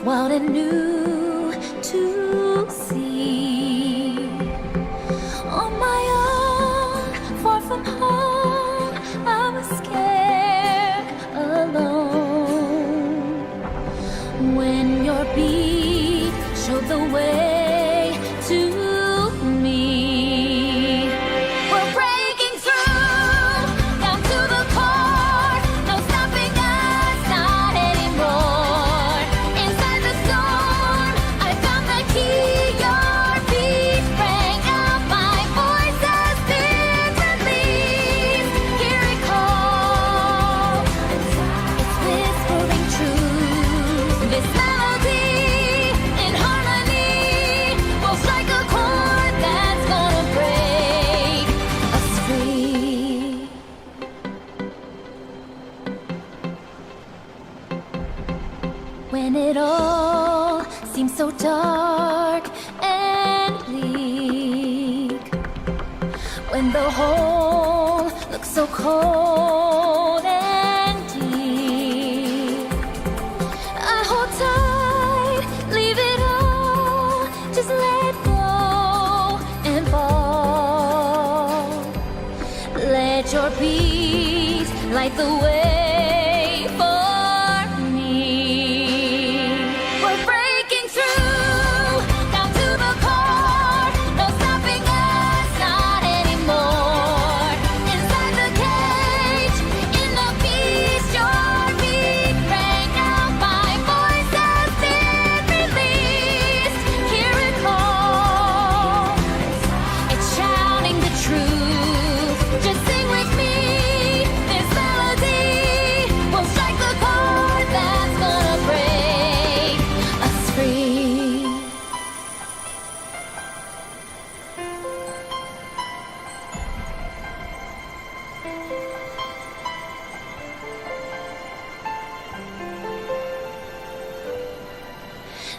wild and new to see. On my own, far from home, I was scared alone. When your beat showed the way to me. We're breaking through, down to the core. No stopping us, not anymore. Inside the storm, I found the key. Your beat rang out, my voice has been released. Hear it call, it's whispering truth. This melody in harmony will strike a chord that's gonna break us free. When it all seems so dark and bleak, when the hole looks so cold and deep, I hold tight, leave it all, just let go and fall. Let your beat light the way for me. We're breaking through, down to the core. No stopping us, not anymore. Inside the cage, in the beast, your beat rang out. My voice has been released. Hear it call, it's shouting the truth. Just sing with me. This melody will strike the chord that's gonna break us free.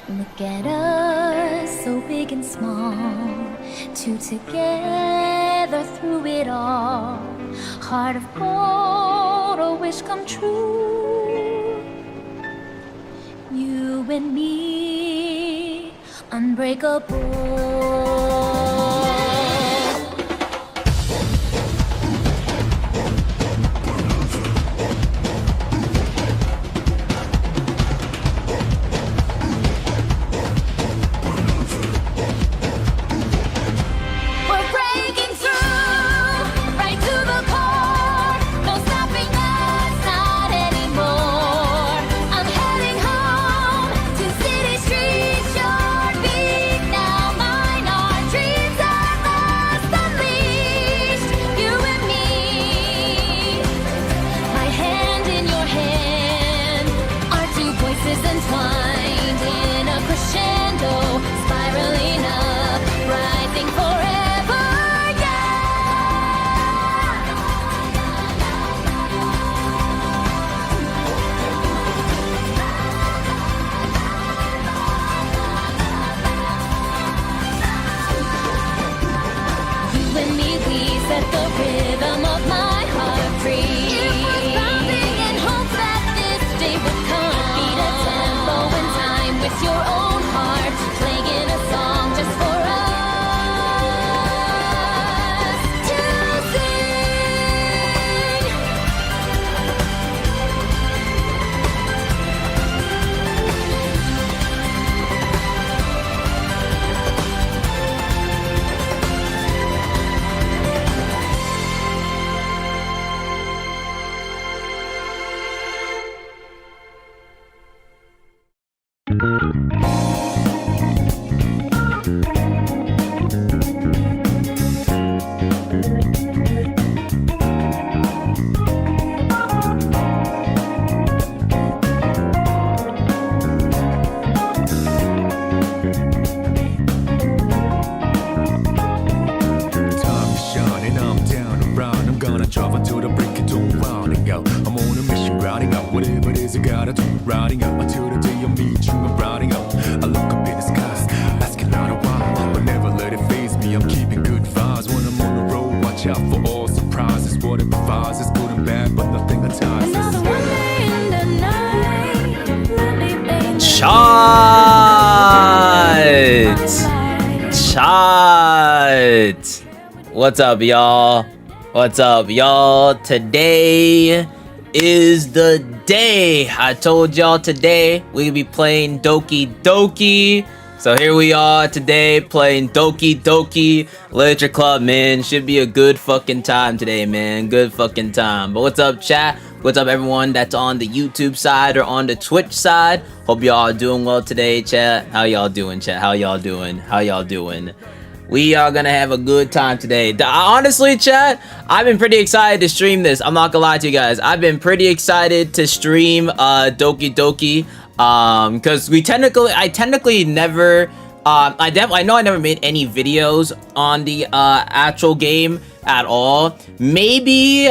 Look at us, so big and small, two together through it all. Heart of gold, a wish come true. You and me, unbreakable. We're breaking through, right to the core. No stopping us, not anymore. I'm heading home to city streets. Your beat now mine. Our dreams are lost, unleashed. You and me, my hand in your hand. Our two voices entwined in a crescendo, spiraling up, rising forever. You and me, we set the rhythm of my heart free. It was bounding in hopes that this day would come. Beat a tempo in time with your own heart, playing a song just for us to sing. Time to shine and I'm down around. I'm gonna drive until the break of dawn, rounding out. I'm on a mission, riding out. Whatever it is I gotta do, riding out until the day I meet you. I'm riding out. I look up in the skies, asking out a while, but never let it faze me. I'm keeping good vibes when I'm on the road. Watch out for all surprises. What it provides is good and bad, but nothing ties us. Another one day in the night, let me Chat. What's up, y'all? What's up, y'all? Today is the day. I told y'all today we'll be playing Doki Doki. So here we are today playing Doki Doki Literature Club, man. Should be a good fucking time today, man. Good fucking time. But what's up, chat? What's up, everyone that's on the YouTube side or on the Twitch side? Hope y'all are doing well today, chat. How y'all doing, chat? How y'all doing? How y'all doing? We are gonna have a good time today. Honestly, chat, I've been pretty excited to stream this. I'm not gonna lie to you guys. I've been pretty excited to stream Doki Doki. Because I technically never, I know I never made any videos on the actual game at all. Maybe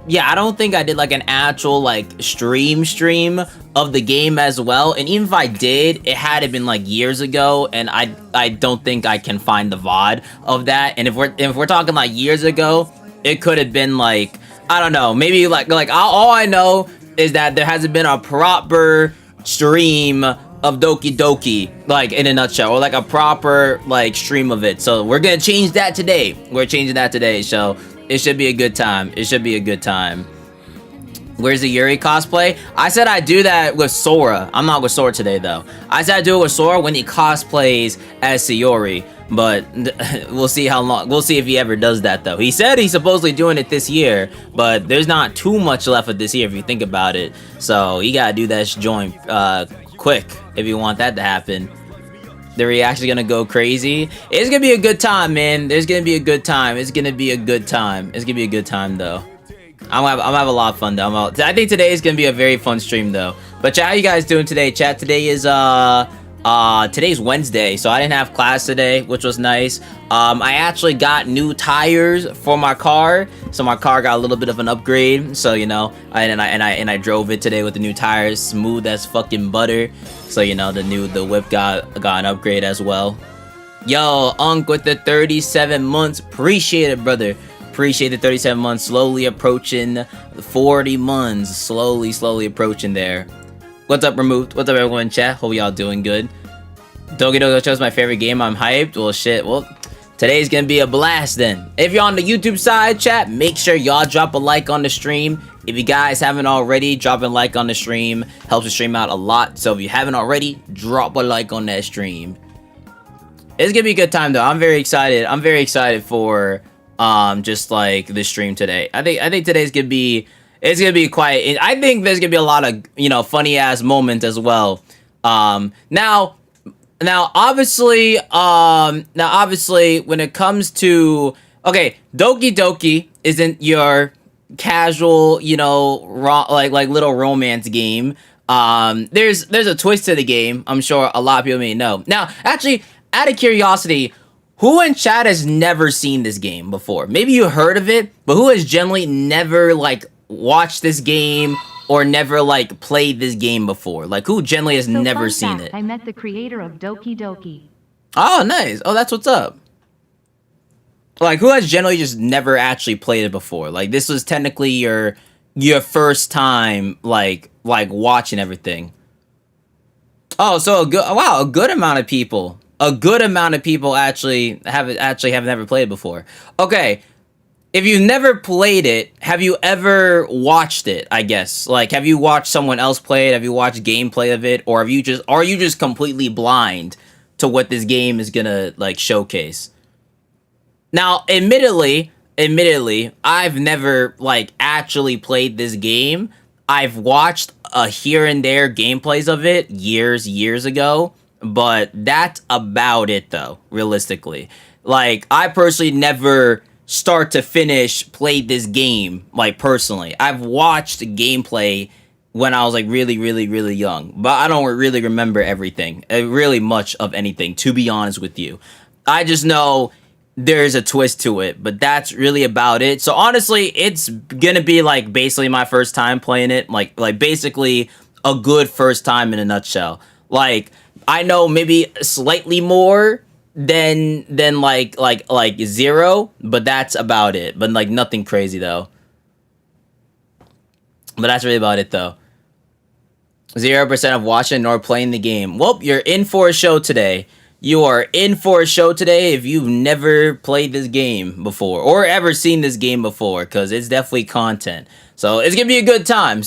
yeah, I don't think I did like an actual like stream of the game as well. And even if I did, it had been like years ago, and I don't think I can find the VOD of that. And if we're talking like years ago, it could have been like, I don't know, maybe like all I know is that there hasn't been a proper stream of Doki Doki, like in a nutshell, or like a proper like stream of it. So we're gonna change that today. We're changing that today, so it should be a good time. It should be a good time. Where's the Yuri cosplay? I said I'd do that with Sora. I'm not with Sora today though. I said I'd do it with Sora when he cosplays as Sayori. But we'll see how long. We'll see if he ever does that though. He said he's supposedly doing it this year, but there's not too much left of this year if you think about it. So you gotta do that joint quick if you want that to happen. The reaction's gonna go crazy. It's gonna be a good time, man. There's gonna be a good time. It's gonna be a good time. It's gonna be a good time though. I'm gonna have a lot of fun though. I think today is gonna be a very fun stream though. But chat, how you guys doing today? Chat, today is today's Wednesday, so I didn't have class today, which was nice. I actually got new tires for my car, so my car got a little bit of an upgrade. So you know, I drove it today with the new tires, smooth as fucking butter. So you know, the whip got an upgrade as well. Yo, Unc with the 37 months, appreciate it, brother. Appreciate the 37 months, slowly approaching 40 months, slowly approaching there. What's up, Removed? What's up, everyone in chat? Hope y'all doing good. Doki Doki chose my favorite game. I'm hyped. Well, shit. Well, today's gonna be a blast then. If you're on the YouTube side, chat, make sure y'all drop a like on the stream. If you guys haven't already, dropping a like on the stream helps the stream out a lot. So if you haven't already, drop a like on that stream. It's gonna be a good time though. I'm very excited. I'm very excited for just like the stream today. I think today's gonna be. It's gonna be quite. I think there's gonna be a lot of, you know, funny ass moments as well. Now obviously, when it comes to, okay, Doki Doki isn't your casual, you know, like little romance game. There's a twist to the game. I'm sure a lot of people may know. Now, actually, out of curiosity, who in chat has never seen this game before? Maybe you heard of it, but who has generally never like watched this game or never like played this game before? Like who generally has never seen it? I met the creator of Doki Doki. Oh, nice. Oh, that's what's up. Like who has generally just never actually played it before? Like this was technically your first time like watching everything. Oh, so a good amount of people. A good amount of people actually have never played it before. Okay. If you've never played it, have you ever watched it, I guess? Like, have you watched someone else play it? Have you watched gameplay of it? Or are you just completely blind to what this game is gonna, like, showcase? Now, admittedly, I've never, like, actually played this game. I've watched here and there gameplays of it years ago. But that's about it, though, realistically. Like, I personally never start to finish played this game, like personally. I've watched gameplay when I was like really young, but I don't really remember everything, really much of anything, to be honest with you. I just know there's a twist to it, but that's really about it. So honestly, it's gonna be like basically my first time playing it, like basically a good first time in a nutshell. Like I know maybe slightly more than like zero, but that's about it. But like nothing crazy though. But that's really about it though. 0% of watching nor playing the game. Well, you're in for a show today. You are in for a show today if you've never played this game before or ever seen this game before, because it's definitely content. So it's gonna be a good time.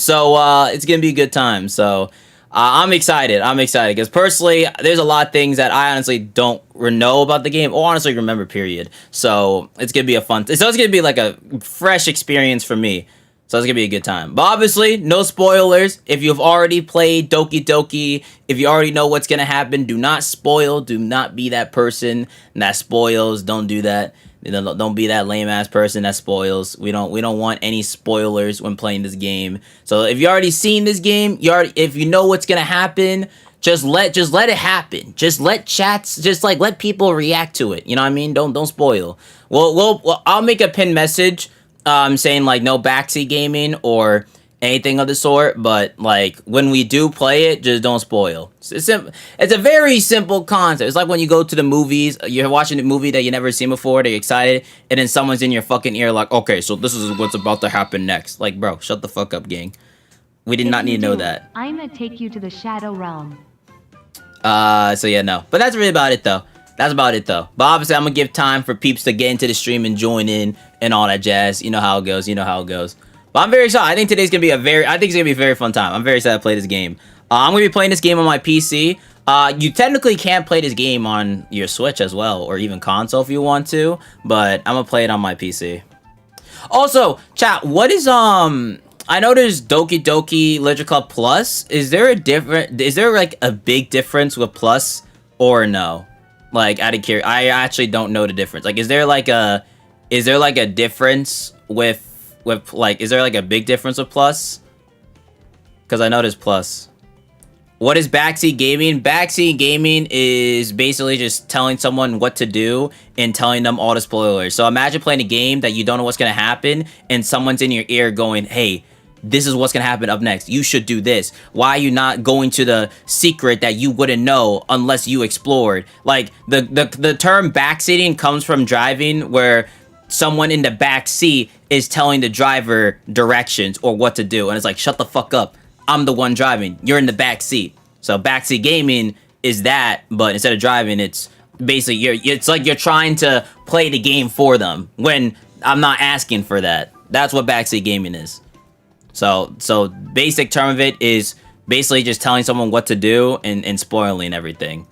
I'm excited. I'm excited because personally, there's a lot of things that I honestly don't know about the game or honestly remember. Period. So it's gonna be a fun. So it's gonna be like a fresh experience for me. So it's gonna be a good time. But obviously, no spoilers. If you've already played Doki Doki, if you already know what's gonna happen, do not spoil. Do not be that person that spoils. Don't do that. Don't be that lame ass person that spoils. We don't want any spoilers when playing this game. So if you already seen this game, if you know what's gonna happen, just let it happen. Just let let people react to it. You know what I mean? Don't spoil. Well, I'll make a pinned message saying like no backseat gaming or anything of the sort, but like when we do play it, just don't spoil. It's a very simple concept. It's like when you go to the movies, you're watching a movie that you never seen before, they're excited, and then someone's in your fucking ear like, okay, so this is what's about to happen next. Like, bro, shut the fuck up, gang. We did not need to know that. I'ma take you to the Shadow Realm. So yeah, no. But that's really about it though. But obviously, I'm gonna give time for peeps to get into the stream and join in and all that jazz. You know how it goes. But I'm very excited. I think today's gonna be a very fun time. I'm very excited to play this game. I'm gonna be playing this game on my PC. You technically can't play this game on your Switch as well, or even console if you want to. But I'm gonna play it on my PC. Also, chat. What is I know there's Doki Doki Literature Club Plus. Is there like a big difference with Plus or no? Like, out of curiosity, I actually don't know the difference. Like, is there like a difference with like, is there like a big difference with Plus? Because I know there's Plus. What is backseat gaming? Backseat gaming is basically just telling someone what to do and telling them all the spoilers. So imagine playing a game that you don't know what's gonna happen, and someone's in your ear going, "Hey, this is what's gonna happen up next. You should do this. Why are you not going to the secret that you wouldn't know unless you explored?" Like the term backseating comes from driving, where someone in the back seat is telling the driver directions or what to do, and it's like, shut the fuck up. I'm the one driving. You're in the back seat. So backseat gaming is that, but instead of driving, it's basically it's like you're trying to play the game for them when I'm not asking for that. That's what backseat gaming is. So basic term of it is basically just telling someone what to do and spoiling everything.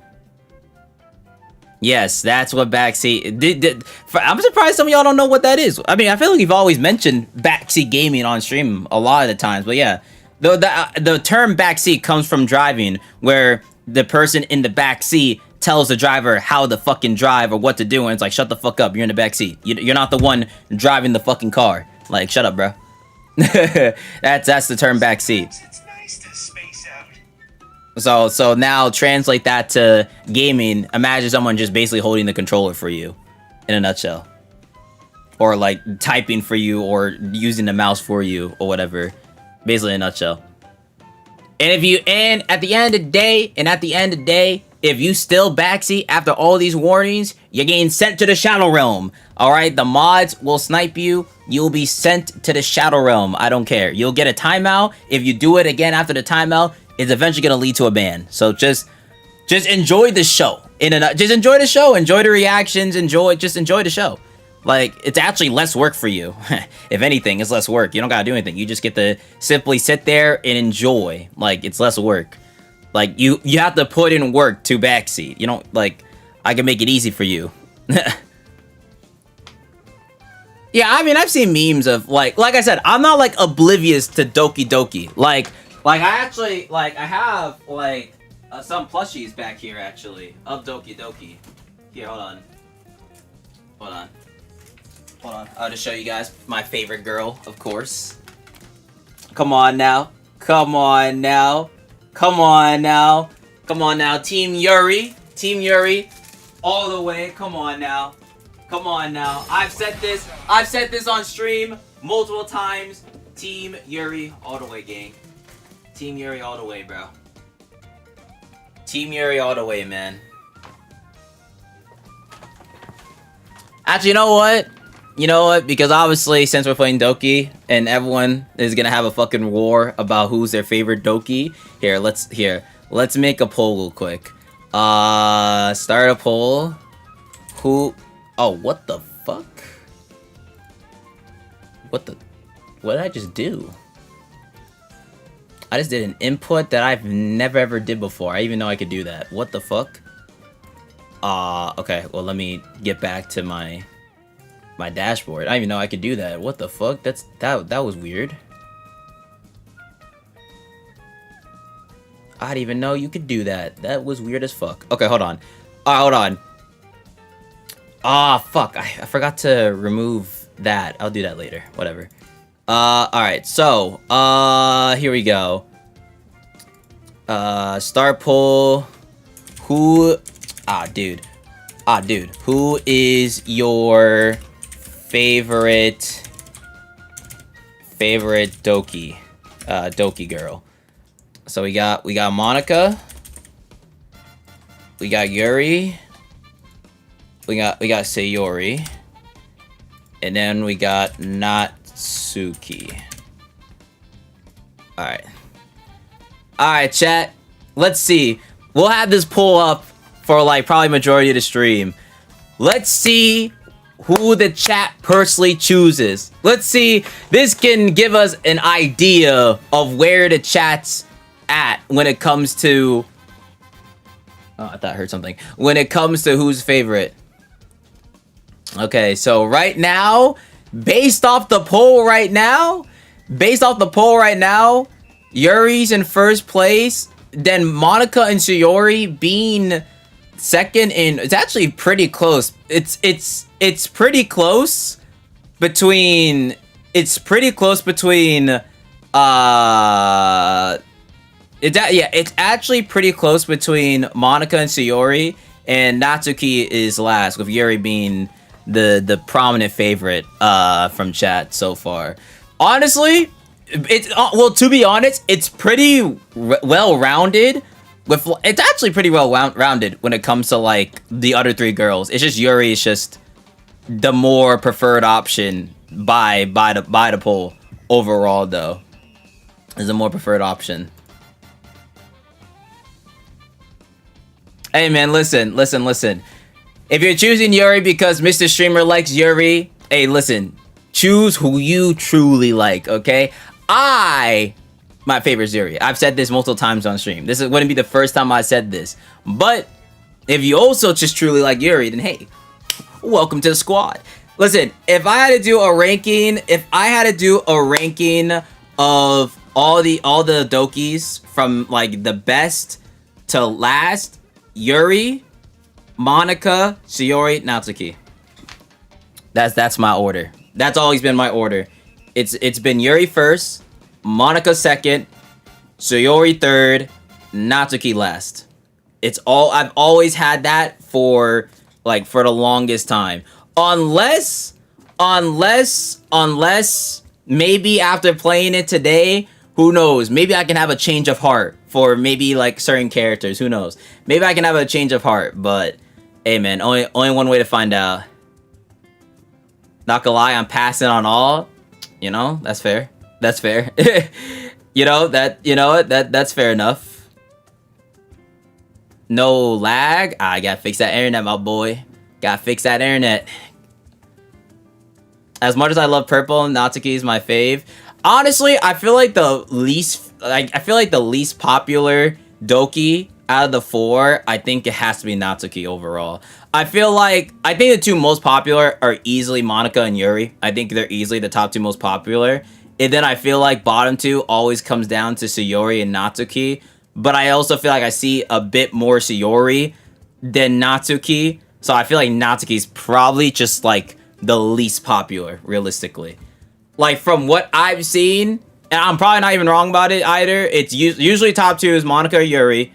Yes, that's what backseat. I'm surprised some of y'all don't know what that is. I mean, I feel like we've always mentioned backseat gaming on stream a lot of the times, but yeah, the term backseat comes from driving, where the person in the back seat tells the driver how to fucking drive or what to do, and it's like, shut the fuck up. You're in the back seat. You're not the one driving the fucking car. Like, shut up, bro. that's the term backseat. It's nice to space out. So now translate that to gaming. Imagine someone just basically holding the controller for you, in a nutshell, or like typing for you, or using the mouse for you, or whatever. Basically, in a nutshell. And at the end of the day, if you still backseat after all these warnings, you're getting sent to the Shadow Realm. All right, the mods will snipe you. You'll be sent to the Shadow Realm. I don't care. You'll get a timeout. If you do it again after the timeout, it's eventually gonna lead to a ban. So just enjoy the show. Just enjoy the show. Enjoy the reactions. Enjoy the show. Like, it's actually less work for you. If anything, it's less work. You don't gotta do anything. You just get to simply sit there and enjoy. Like, it's less work. Like, you have to put in work to backseat. You don't, like, I can make it easy for you. Yeah, I mean, I've seen memes of, like I said, I'm not, like, oblivious to Doki Doki. Like, I actually, like, I have, like, some plushies back here, actually, of Doki Doki. Here, hold on. I'll just show you guys my favorite girl, of course. Come on now. Team Yuri. All the way. Come on now. I've said this on stream multiple times. Team Yuri all the way, gang. Team Yuri all the way, bro. Team Yuri all the way, man. Actually, you know what? You know what? Because obviously, since we're playing Doki, and everyone is gonna have a fucking war about who's their favorite Doki. Let's make a poll real quick. Start a poll. Who? Oh, what the fuck? What did I just do? I just did an input that I've never ever did before. I even know I could do that. What the fuck? Okay. Well, let me get back to my dashboard. I didn't even know I could do that. What the fuck? That was weird. I didn't even know you could do that. That was weird as fuck. Okay, hold on. Hold on. Fuck. I forgot to remove that. I'll do that later. Whatever. Alright. So, here we go. Start poll. Dude. Who is your favorite Doki? Doki girl. So we got Monica. We got Yuri. We got Sayori. And then we got Natsuki. Alright. Alright, chat. Let's see. We'll have this pull up for like probably majority of the stream. Let's see who the chat personally chooses. Let's see. This can give us an idea of where the chat's at when it comes to... Oh, I thought I heard something. When it comes to who's favorite. Okay, so right now, based off the poll right now, Yuri's in first place, then Monica and Sayori being second in... It's actually pretty close. It's pretty close between... It's actually pretty close between Monica and Sayori, and Natsuki is last, with Yuri being the prominent favorite from chat so far. Honestly, to be honest, it's pretty well-rounded. It's actually pretty well-rounded when it comes to like the other three girls. It's just Yuri is just the more preferred option by the poll overall, though. Is a more preferred option. Hey man, listen. If you're choosing Yuri because Mr. Streamer likes Yuri, hey, listen. Choose who you truly like, okay? My favorite is Yuri. I've said this multiple times on stream. This wouldn't be the first time I said this. But if you also just truly like Yuri, then hey, welcome to the squad. Listen, if I had to do a ranking of all the Dokis from like the best to last, Yuri, Monica, Sayori, Natsuki. That's my order. That's always been my order. It's been Yuri first, Monica second, Sayori third, Natsuki last. I've always had that for the longest time. Unless maybe after playing it today, who knows? Maybe I can have a change of heart for maybe like certain characters. Who knows? Maybe I can have a change of heart, but hey man, only one way to find out. Not gonna lie, I'm passing on all. You know, that's fair. That's fair. That's fair enough. No lag. I gotta fix that internet, my boy. Gotta fix that internet. As much as I love purple, Natsuki is my fave. Honestly, I feel like the least popular Doki out of the four, I think it has to be Natsuki overall. I think the two most popular are easily Monica and Yuri. I think they're easily the top two most popular. And then I feel like bottom two always comes down to Sayori and Natsuki. But I also feel like I see a bit more Sayori than Natsuki. So I feel like Natsuki is probably just like the least popular, realistically. Like from what I've seen, and I'm probably not even wrong about it either, it's usually top two is Monica or Yuri,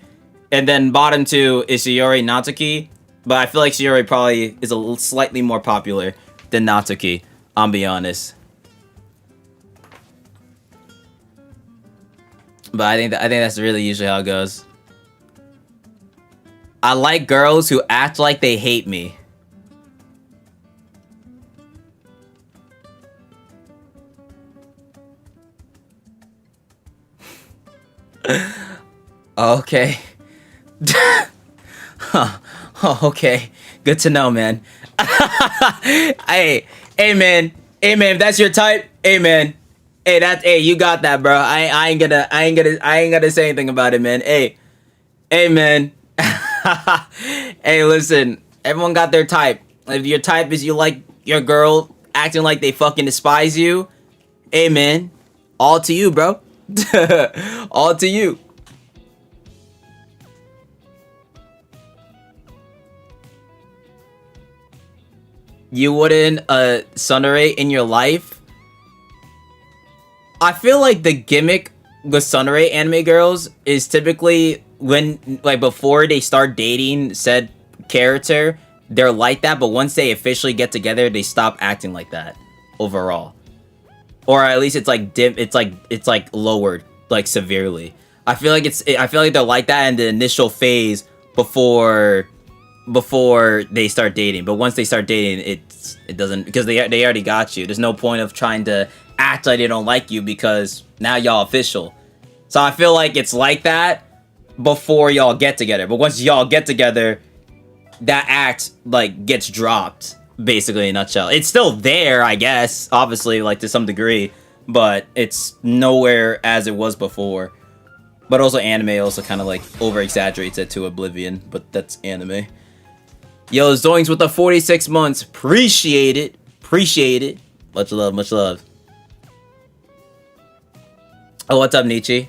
and then bottom two is Sayori and Natsuki. But I feel like Sayori probably is slightly more popular than Natsuki, I'll be honest. But I think that's really usually how it goes. I like girls who act like they hate me. Okay. Huh. Oh, okay. Good to know, man. Hey, man. Hey, man, if that's your type, hey, man. Hey, you got that, bro. I ain't gonna say anything about it, man. Hey, man. Hey, listen. Everyone got their type. If your type is you like your girl acting like they fucking despise you, hey, man. All to you, bro. All to you. You wouldn't Sunray in your life? I feel like the gimmick with Sunray anime girls is typically when, like, before they start dating said character, they're like that, but once they officially get together, they stop acting like that overall. Or at least it's like it's like lowered like severely. I feel like they're like that in the initial phase before they start dating, but once they start dating, it doesn't, because they already got you. There's no point of trying to act like they don't like you because now y'all official. So I feel like it's like that before y'all get together, but once y'all get together, that act like gets dropped, basically, in a nutshell. It's still there, I guess, obviously, like to some degree, but it's nowhere as it was before. But also anime also kind of like over exaggerates it to oblivion, but that's anime. Yo, Zoinks with the 46 months. Appreciate it. Appreciate it. Much love, much love. Oh, what's up, Nietzsche?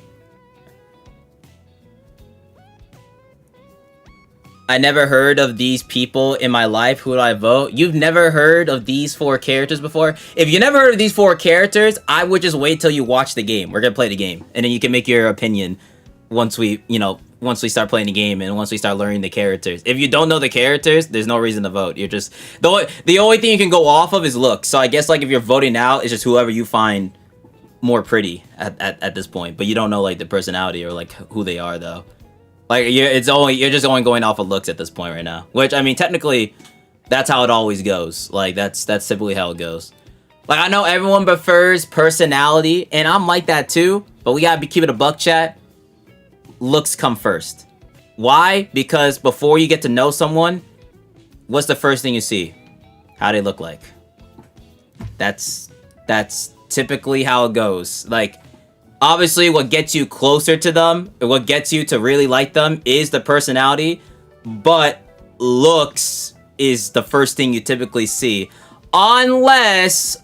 I never heard of these people in my life. Who do I vote? You've never heard of these 4 characters before? If you never heard of these 4 characters, I would just wait till you watch the game. We're gonna play the game, and then you can make your opinion once we start playing the game and once we start learning the characters. If you don't know the characters, there's no reason to vote. You're just the only thing you can go off of is looks. So I guess like if you're voting out, it's just whoever you find more pretty at this point. But you don't know like the personality or like who they are though. Like you're just only going off of looks at this point right now. Which I mean, technically, that's how it always goes. Like that's typically how it goes. Like I know everyone prefers personality, and I'm like that too. But we gotta keep it a buck, chat. Looks come first. Why? Because before you get to know someone, what's the first thing you see? How they look like. That's typically how it goes. Like, obviously what gets you closer to them, what gets you to really like them is the personality, but looks is the first thing you typically see. Unless,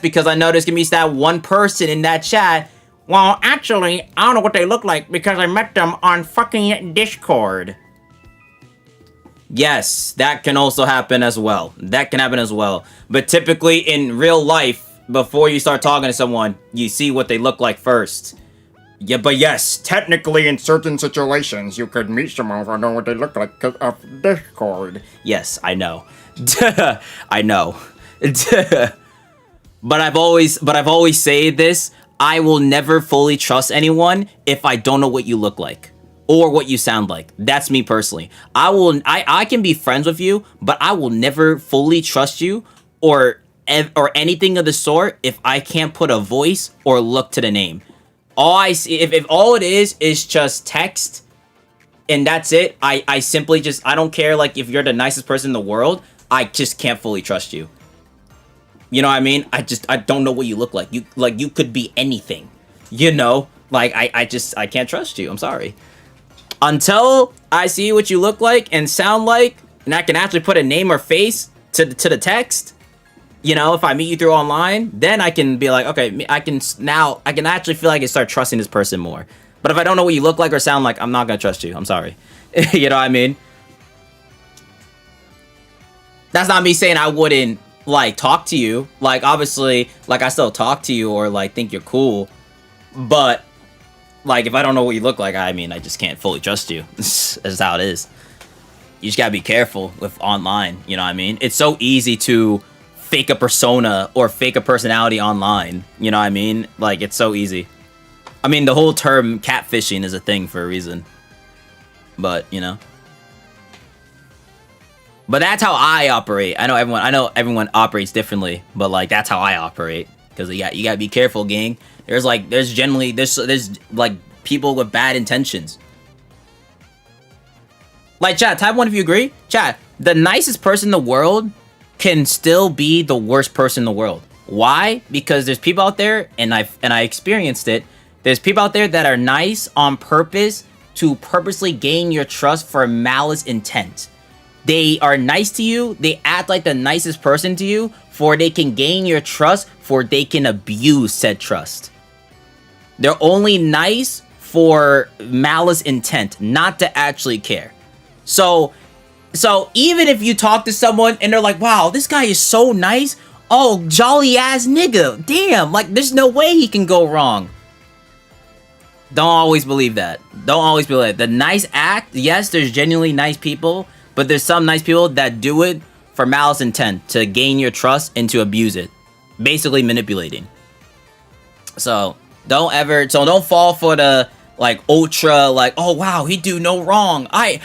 because I know there's gonna be that one person in that chat, well, actually, I don't know what they look like because I met them on fucking Discord. Yes, that can also happen as well. That can happen as well. But typically in real life, before you start talking to someone, you see what they look like first. Yeah, but yes, technically in certain situations, you could meet someone if I know what they look like because of Discord. Yes, I know. I know. But I've always said this. I will never fully trust anyone if I don't know what you look like or what you sound like. That's me personally. I can be friends with you, but I will never fully trust you or anything of the sort if I can't put a voice or look to the name. All I see, if all it is just text and that's it, I simply just, I don't care like if you're the nicest person in the world, I just can't fully trust you. You know what I mean? I don't know what you look like. You could be anything. You know? Like, I can't trust you. I'm sorry. Until I see what you look like and sound like, and I can actually put a name or face to the text, you know, if I meet you through online, then I can be like, okay, I can actually feel like I can start trusting this person more. But if I don't know what you look like or sound like, I'm not gonna trust you. I'm sorry. You know what I mean? That's not me saying I wouldn't like talk to you. Like obviously, like I still talk to you or like think you're cool, but like if I don't know what you look like, I mean I just can't fully trust you. That's how it is. You just gotta be careful with online, you know what I mean? It's so easy to fake a persona or fake a personality online, you know what I mean? Like it's so easy. I mean the whole term catfishing is a thing for a reason, but you know. But that's how I operate. I know everyone operates differently, but like that's how I operate. Because you got to be careful, gang. There's like like people with bad intentions. Like, chat, type 1 if you agree. Chat, the nicest person in the world can still be the worst person in the world. Why? Because there's people out there, and I experienced it. There's people out there that are nice on purpose to purposely gain your trust for malice intent. They are nice to you. They act like the nicest person to you for they can gain your trust, for they can abuse said trust. They're only nice for malice intent, not to actually care. So even if you talk to someone and they're like, wow, this guy is so nice. Oh, jolly ass nigga. Damn, like there's no way he can go wrong. Don't always believe that. Don't always believe it. The nice act, yes, there's genuinely nice people, but there's some nice people that do it for malice intent, to gain your trust and to abuse it. Basically manipulating. So don't fall for the like ultra like, oh wow, he do no wrong. I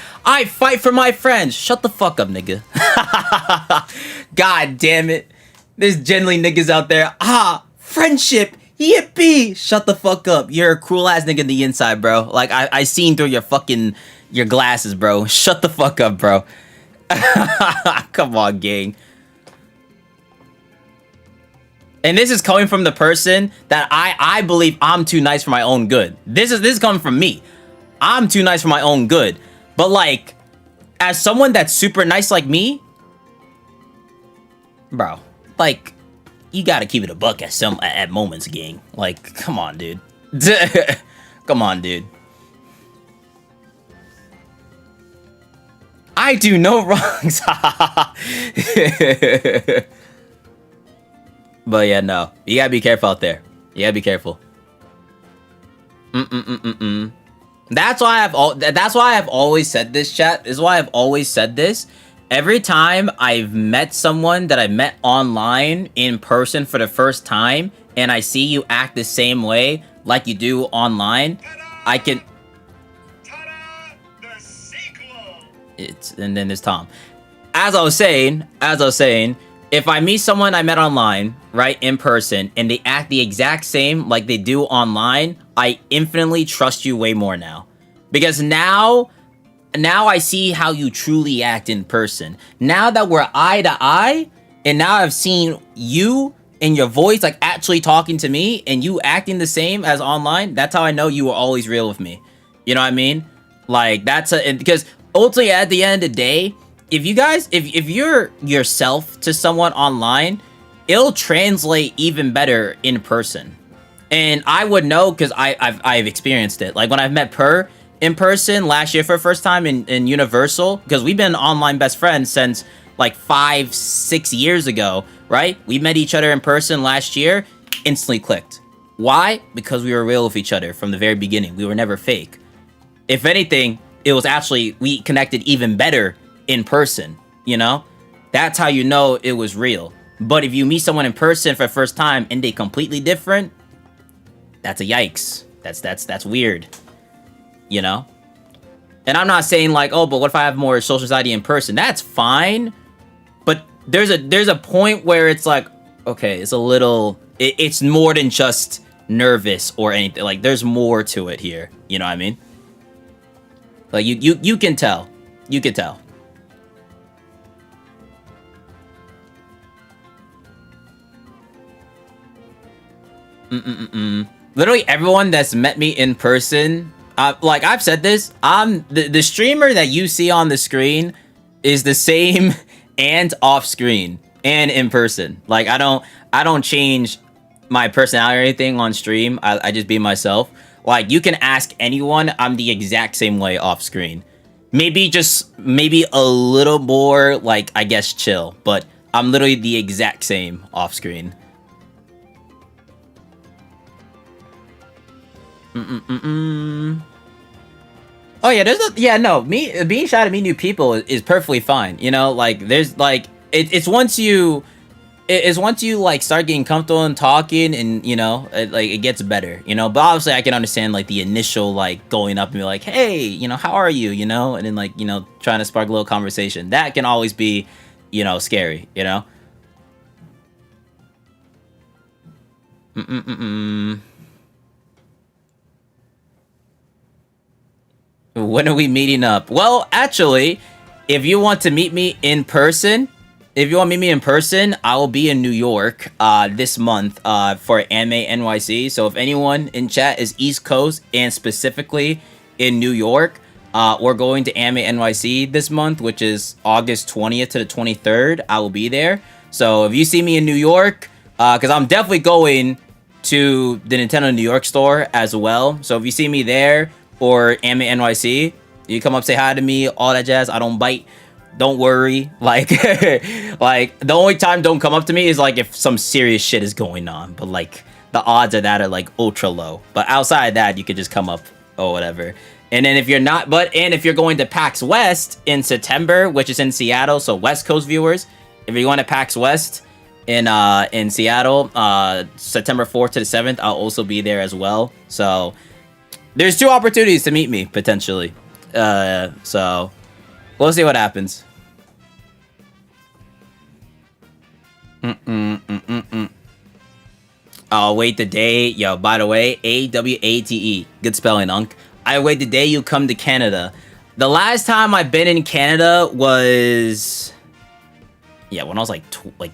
fight for my friends. Shut the fuck up, nigga. God damn it. There's genuinely niggas out there. Friendship. Yippee! Shut the fuck up. You're a cruel ass nigga in the inside, bro. Like, I seen through your glasses, bro. Shut the fuck up, bro. Come on, gang. And this is coming from the person that I believe I'm too nice for my own good. This is coming from me. I'm too nice for my own good. But, like, as someone that's super nice like me, bro, like, you gotta keep it a buck at moments, gang. Like, come on, dude. Come on, dude. I do no wrongs. But yeah, no. You gotta be careful out there. You gotta be careful. That's why I've always said this, chat. This is why I've always said this. Every time I've met someone that I met online in person for the first time, and I see you act the same way like you do online, I can... Ta-da! The sequel! And then there's Tom. As I was saying, if I meet someone I met online, right, in person, and they act the exact same like they do online, I infinitely trust you way more now. Because now I see how you truly act in person. Now that we're eye to eye, and now I've seen you and your voice like actually talking to me, and you acting the same as online, that's how I know you were always real with me. You know what I mean? Like, because ultimately at the end of the day, if you're yourself to someone online, it'll translate even better in person. And I would know because I've experienced it. Like when I've met Per in person last year for the first time in Universal, because we've been online best friends since like 5-6 years ago, right? We met each other in person last year, instantly clicked. Why? Because we were real with each other from the very beginning. We were never fake. If anything, it was actually, we connected even better in person, you know? That's how you know it was real. But if you meet someone in person for the first time and they completely different, that's a yikes. That's weird. You know? And I'm not saying like, oh, but what if I have more social anxiety in person? That's fine. But there's a point where it's like, okay, it's a little, it's more than just nervous or anything. Like there's more to it here. You know what I mean? Like you can tell. You can tell. Literally everyone that's met me in person, like I've said this, I'm the streamer that you see on the screen is the same and off screen and in person. Like I don't change my personality or anything on stream. I just be myself. Like you can ask anyone, I'm the exact same way off screen. Maybe a little more like I guess chill, but I'm literally the exact same off screen. Oh yeah, being shy to meet new people is perfectly fine. You know, like there's like it's once you like start getting comfortable and talking, and you know, it gets better. You know, but obviously I can understand like the initial like going up and be like, hey, you know, how are you? You know, and then like, you know, trying to spark a little conversation. That can always be, you know, scary. You know. When are we meeting up? Well, actually, if you want to meet me in person, I will be in New York this month for Anime NYC. So if anyone in chat is East Coast and specifically in New York, we're going to Anime NYC this month, which is August 20th to the 23rd. I will be there. So if you see me in New York, because I'm definitely going to the Nintendo New York store as well. So if you see me there or Anime NYC, you come up, say hi to me, all that jazz. I don't bite. Don't worry. Like, like the only time don't come up to me is like if some serious shit is going on. But like the odds of that are like ultra low. But outside that, you could just come up or whatever. And then if you're not, and if you're going to PAX West in September, which is in Seattle, so West Coast viewers, if you're going to PAX West in Seattle, September 4th to the 7th, I'll also be there as well. So there's 2 opportunities to meet me potentially. So we'll see what happens. I'll wait the day. Yo, by the way, AWATE. Good spelling, Unk. I wait the day you come to Canada. The last time I've been in Canada was, yeah, when I was like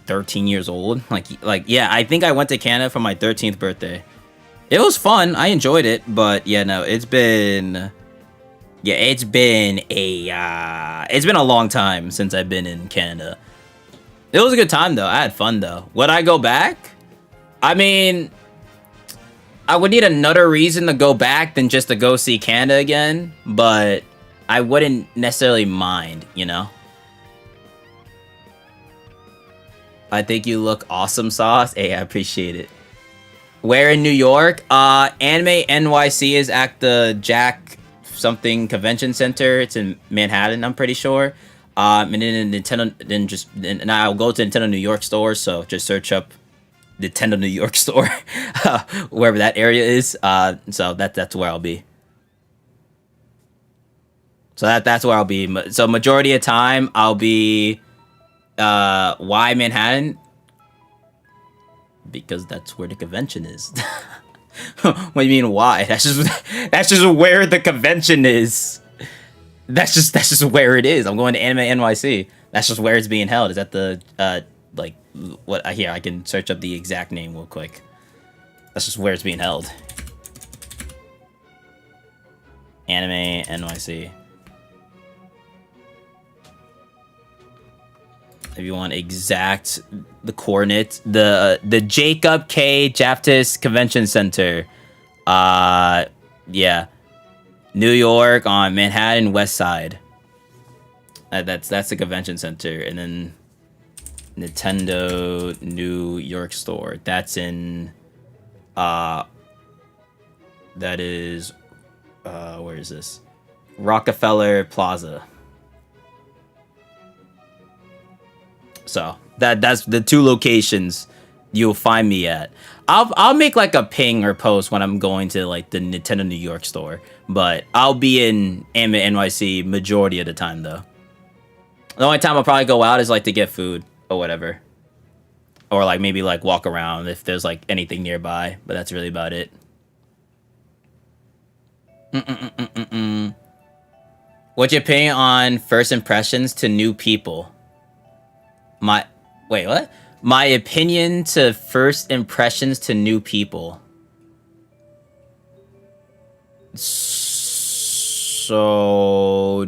13 years old. Like yeah, I think I went to Canada for my 13th birthday. It was fun. I enjoyed it, but yeah, no, it's been a long time since I've been in Canada. It was a good time though. I had fun though. Would I go back? I mean, I would need another reason to go back than just to go see Canada again, but I wouldn't necessarily mind, you know? I think you look awesome, Sauce. Hey, I appreciate it. Where in New York? Anime NYC is at the Jack something convention center. It's in Manhattan, I'm pretty sure. And then Nintendo, then I'll go to Nintendo New York store. So just search up Nintendo New York store, wherever that area is. So that's where I'll be. So that's where I'll be. So majority of time I'll be. Why Manhattan? Because that's where the convention is. What do you mean why? That's just where the convention is. That's just where it is. I'm going to Anime NYC. That's just where it's being held. Is at the like what here? I can search up the exact name real quick. That's just where it's being held. Anime NYC. If you want exact the coordinates, the Jacob K. Japtis Convention Center, yeah, New York on Manhattan West Side. That's the convention center, and then Nintendo New York store. That's in, that is, where is this? Rockefeller Plaza. So that's the 2 locations you'll find me at. I'll make like a ping or post when I'm going to like the Nintendo New York store, but I'll be in Anime NYC majority of the time though. The only time I'll probably go out is like to get food or whatever, or like maybe like walk around if there's like anything nearby. But that's really about it. What's your opinion on first impressions to new people? Wait, what? My opinion to first impressions to new people. So,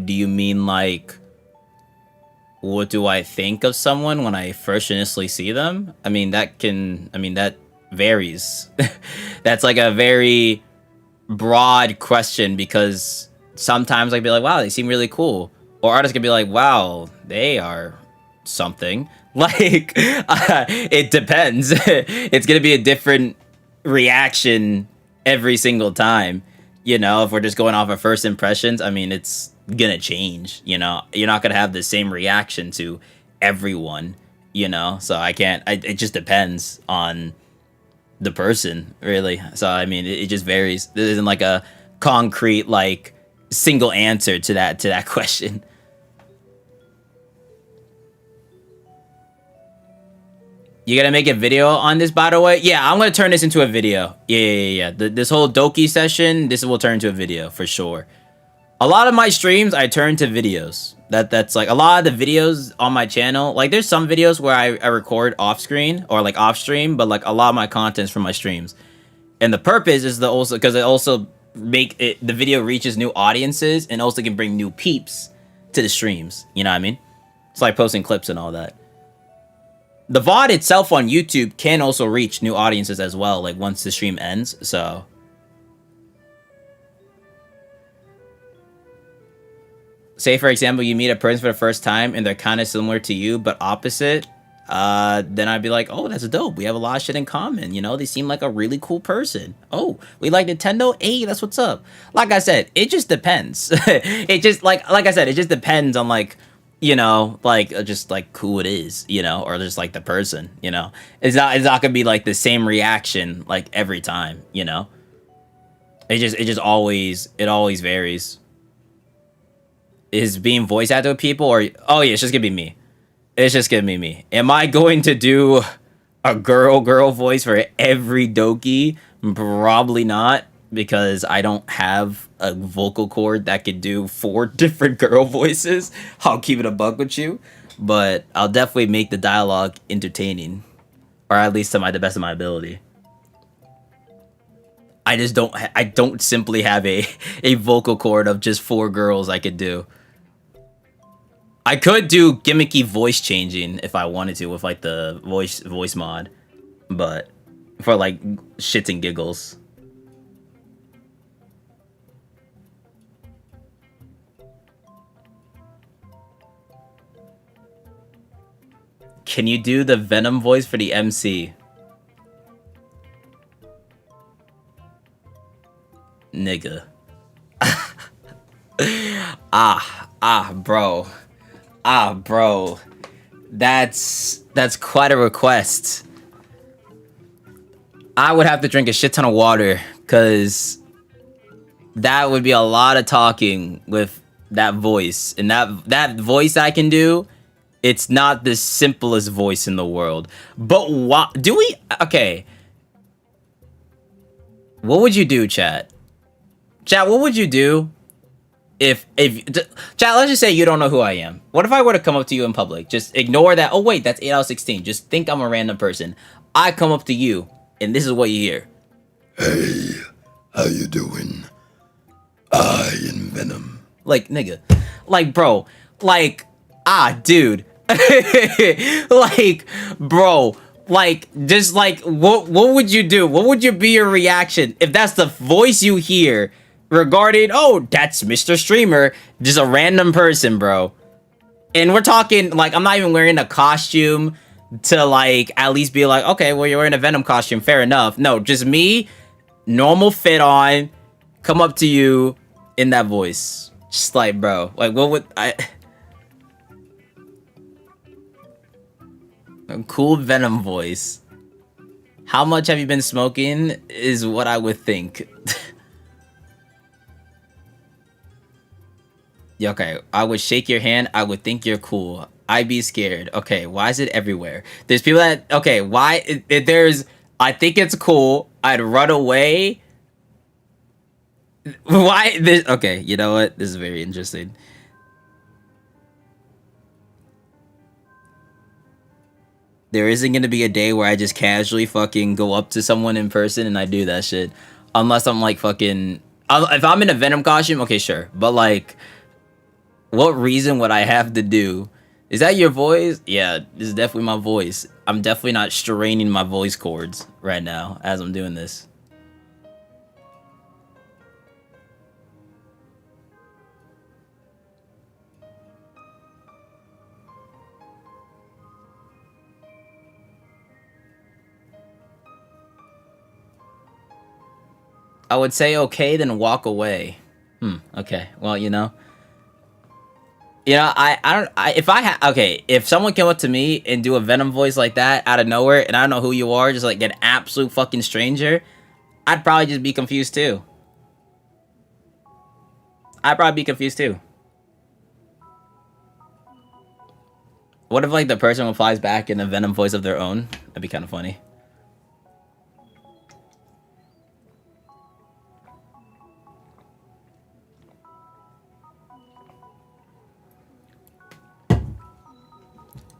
do you mean like, what do I think of someone when I first initially see them? I mean, that varies. That's like a very broad question because sometimes I'd be like, wow, they seem really cool. Or artists could be like, wow, they are something. Like, it depends. It's gonna be a different reaction every single time. You know, if we're just going off of first impressions, I mean, it's gonna change, you know? You're not gonna have the same reaction to everyone, you know? So it just depends on the person, really. So, I mean, it just varies. There isn't like a concrete, like, single answer to that question. You gonna make a video on this, by the way? Yeah, I'm gonna turn this into a video. Yeah. This whole Doki session, this will turn into a video for sure. A lot of my streams, I turn to videos. That's like a lot of the videos on my channel. Like there's some videos where I record off screen or like off stream, but like a lot of my content's from my streams. And the purpose is to also because it also make it the video reaches new audiences and also can bring new peeps to the streams. You know what I mean? It's like posting clips and all that. The VOD itself on YouTube can also reach new audiences as well, like once the stream ends. So say for example you meet a person for the first time and they're kind of similar to you but opposite, then I'd be like, oh, that's dope, we have a lot of shit in common, you know, they seem like a really cool person. Oh, we like Nintendo, hey, that's what's up. Like I said, it just depends. It just like I said, it just depends on like, you know, like just like who it is, you know, or just like the person, you know. It's not gonna be like the same reaction like every time, you know. It always varies. Is being voice acted with people or oh yeah, it's just gonna be me. It's just gonna be me. Am I going to do a girl voice for every Doki? Probably not, because I don't have a vocal cord that could do 4 different girl voices. I'll keep it a buck with you, but I'll definitely make the dialogue entertaining, or at least to the best of my ability. I just don't. I don't simply have a vocal cord of just 4 girls I could do. I could do gimmicky voice changing if I wanted to with like the voice mod, but for like shits and giggles. Can you do the Venom voice for the MC? Nigga. Bro. That's quite a request. I would have to drink a shit ton of water, cause that would be a lot of talking with that voice. And that voice I can do, it's not the simplest voice in the world. But what do we okay. What would you do, chat? Chat, what would you do if chat, let's just say you don't know who I am. What if I were to come up to you in public? Just ignore that. Oh wait, that's 8 out of 16. Just think I'm a random person. I come up to you and this is what you hear. Hey, how you doing? I am Venom. Like, nigga. Like, bro. Like, dude. Like, bro. Like, just like, what would you do? What would be your reaction if that's the voice you hear regarding, oh, that's Mr. Streamer, just a random person, bro. And we're talking, like, I'm not even wearing a costume to, like, at least be like, okay, well, you're wearing a Venom costume, fair enough. No, just me, normal fit on, come up to you in that voice. Just like, bro, like, what would I... A cool Venom voice. How much have you been smoking is what I would think. Yeah, okay, I would shake your hand. I would think you're cool. I'd be scared. Okay, why is it everywhere? There's people that... Okay, why... There's... I think it's cool. I'd run away. Why... This, okay, you know what? This is very interesting. There isn't gonna be a day where I just casually fucking go up to someone in person and I do that shit. Unless I'm like fucking... If I'm in a Venom costume, okay, sure. But like... What reason would I have to do? Is that your voice? Yeah, this is definitely my voice. I'm definitely not straining my voice cords right now as I'm doing this. I would say okay, then walk away. Okay. Well, you know. You know, if someone came up to me and do a Venom voice like that out of nowhere, and I don't know who you are, just like an absolute fucking stranger, I'd probably just be confused too. I'd probably be confused too. What if like the person replies back in a Venom voice of their own? That'd be kind of funny.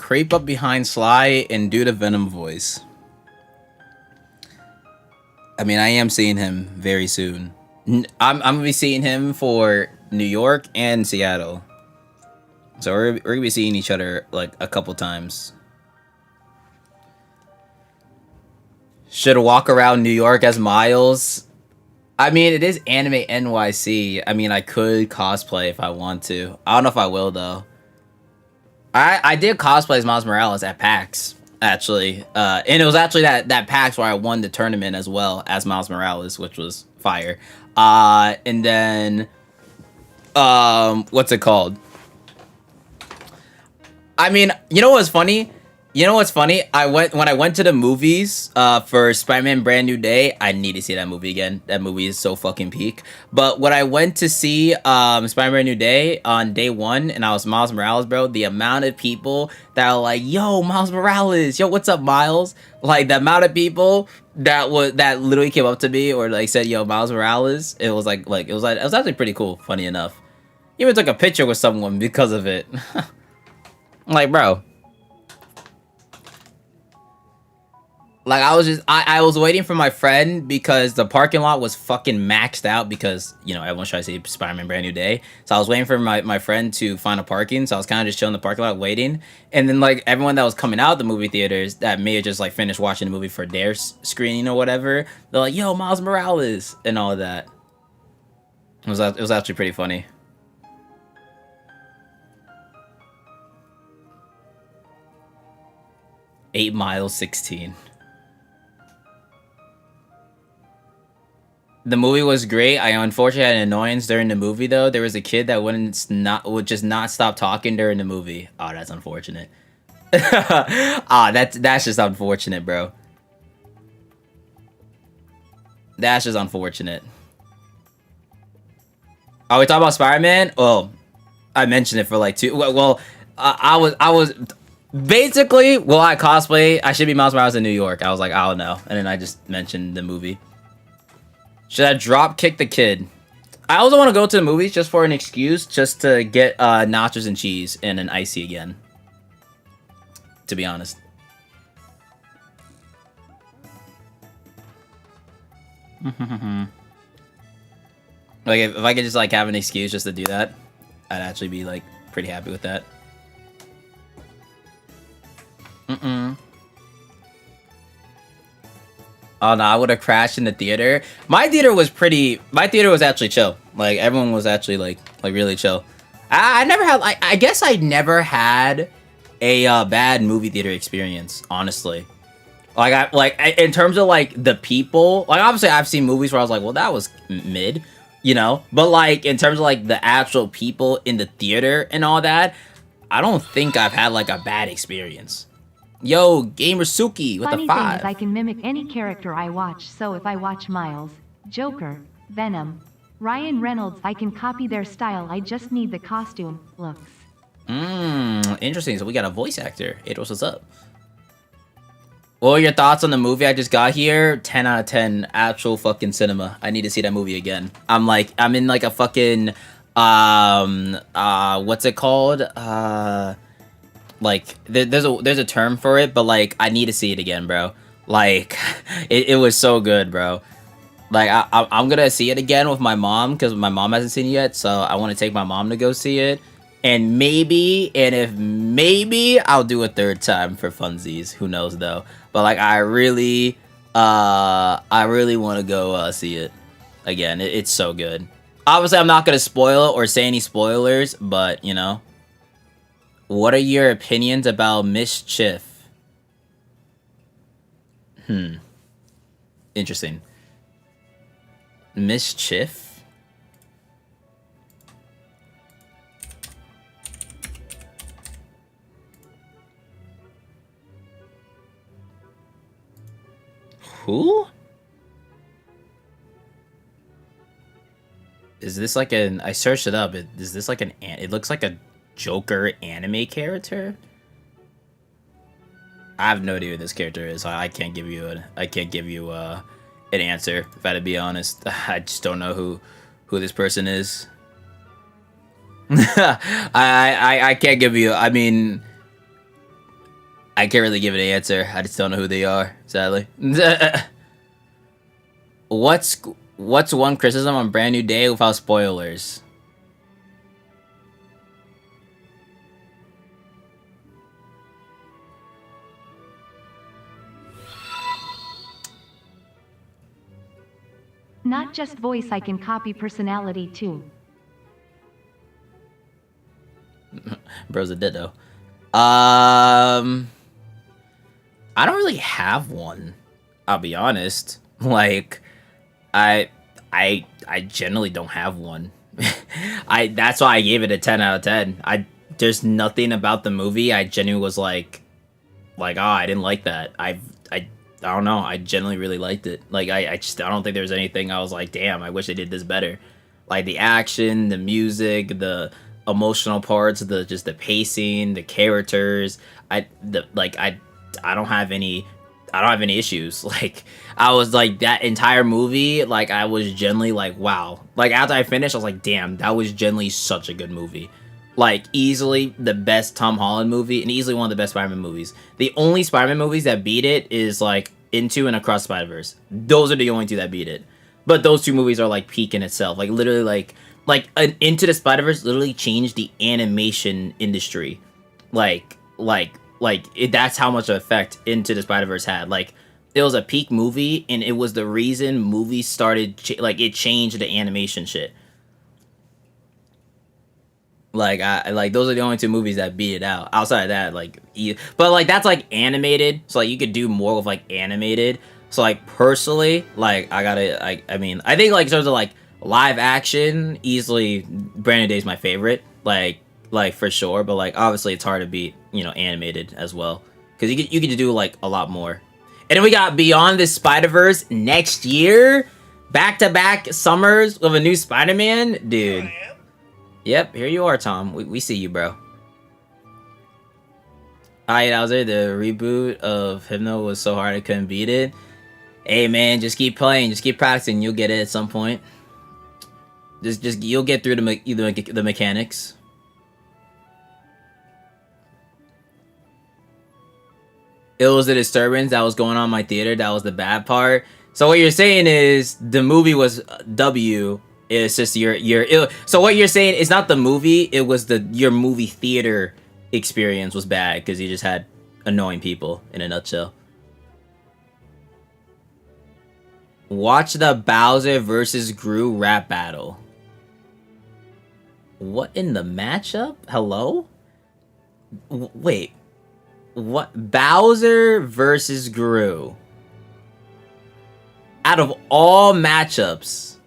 creep up behind Sly and do the Venom voice. I mean, I am seeing him very soon. I'm gonna be seeing him for New York and Seattle. So we're gonna be seeing each other like a couple times. Should walk around New York as Miles. I mean, it is Anime NYC. I mean, I could cosplay if I want to. I don't know if I will though. I did cosplay as Miles Morales at PAX actually, and it was actually that PAX where I won the tournament as well as Miles Morales, which was fire. And then, what's it called? I mean, you know what's funny? You know what's funny? When I went to the movies for Spider-Man Brand New Day, I need to see that movie again. That movie is so fucking peak. But when I went to see Spider-Man Brand New Day on day one, and I was Miles Morales, bro, the amount of people that were like, "Yo, Miles Morales, yo, what's up, Miles?" Like the amount of people that literally came up to me or like said, "Yo, Miles Morales," it was it was actually pretty cool. Funny enough, even took a picture with someone because of it. Like, bro. Like, I was waiting for my friend because the parking lot was fucking maxed out because, you know, everyone's trying to see Spider-Man Brand New Day. So I was waiting for my friend to find a parking. So I was kind of just chilling in the parking lot waiting. And then, like, everyone that was coming out of the movie theaters that may have just, like, finished watching the movie for their screening or whatever, they're like, "Yo, Miles Morales," and all of that. It was actually pretty funny. Eight Miles 16. The movie was great. I unfortunately had an annoyance during the movie though. There was a kid that would just not stop talking during the movie. Oh, that's unfortunate. That's just unfortunate, bro. That's just unfortunate. Are we talking about Spider-Man? Well, I mentioned it for like two. Well, I was basically, will I cosplay? I should be Miles Morales in New York. I was like, I don't know, and then I just mentioned the movie. Should I drop kick the kid? I also want to go to the movies just for an excuse, just to get nachos and cheese and an icy again. To be honest. Like if I could just like have an excuse just to do that, I'd actually be like pretty happy with that. Oh no, I would have crashed in the theater. My theater was actually chill. Like everyone was actually like really chill. I never had I guess I never had a bad movie theater experience, honestly. Like in terms of like the people, like obviously I've seen movies where I was like, well, that was mid, you know, but like in terms of like the actual people in the theater and all that, I don't think I've had like a bad experience. Yo, Gamersuki with Funny the thing 5. is I can mimic any character I watch, so if I watch Miles, Joker, Venom, Ryan Reynolds, I can copy their style. I just need the costume, looks. Interesting. So we got a voice actor. Adros, what's up? What are your thoughts on the movie I just got here? 10 out of 10. Actual fucking cinema. I need to see that movie again. I'm in like a fucking, what's it called? Like there's a term for it, but like I need to see it again, bro. Like it was so good, bro. Like I'm gonna see it again with my mom because my mom hasn't seen it yet, so I want to take my mom to go see it, and if maybe I'll do a third time for funsies. Who knows though? But like I really want to go see it again. It's so good. Obviously, I'm not gonna spoil it or say any spoilers, but you know. What are your opinions about Mischief? Interesting. Mischief? Who? Is this like an... I searched it up. Is this like an... It looks like a Joker anime character? I have no idea who this character is. So I can't give you an answer. If I had to be honest, I just don't know who this person is. I can't give you. I mean, I can't really give an answer. I just don't know who they are, sadly. What's one criticism on Brand New Day without spoilers? Not just voice, I can copy personality too. Bro's a ditto. I don't really have one. I'll be honest. Like, I generally don't have one. That's why I gave it a 10 out of 10. There's nothing about the movie I genuinely was like, oh, I didn't like that. I don't know. I genuinely really liked it. Like, I don't think there's anything I was like, damn, I wish they did this better. Like, the action, the music, the emotional parts, just the pacing, the characters. I don't have any issues. Like, I was like, that entire movie, like, I was genuinely like, wow. Like, after I finished, I was like, damn, that was genuinely such a good movie. Like, easily the best Tom Holland movie, and easily one of the best Spider-Man movies. The only Spider-Man movies that beat it is, like, Into and Across Spider-Verse. Those are the only two that beat it. But those two movies are, like, peak in itself. Like, literally, Into the Spider-Verse literally changed the animation industry. That's how much of effect Into the Spider-Verse had. Like, it was a peak movie, and it was the reason movies started, it changed the animation shit. Like, those are the only two movies that beat it out. Outside of that, but, like, that's, like, animated, so, like, you could do more with, like, animated. So, like, personally, like, I think, like, in terms of, like, live action, easily, Brand New Day is my favorite. Like, for sure, but, like, obviously, it's hard to beat, animated as well. Because you get to do, like, a lot more. And then we got Beyond the Spider-Verse next year. Back-to-back summers with a new Spider-Man. Dude. Here I am. Yep, here you are, Tom. We see you, bro. Alright, Hauser, the reboot of Hypno was so hard I couldn't beat it. Hey, man, just keep playing. Just keep practicing. You'll get it at some point. Just you'll get through the mechanics. It was the disturbance that was going on in my theater. That was the bad part. So what you're saying is the movie was W. It's just so what you're saying is not the movie. It was your movie theater experience was bad because you just had annoying people in a nutshell. Watch the Bowser versus Gru rap battle. What in the matchup? Hello? Wait. What? Bowser versus Gru. Out of all matchups,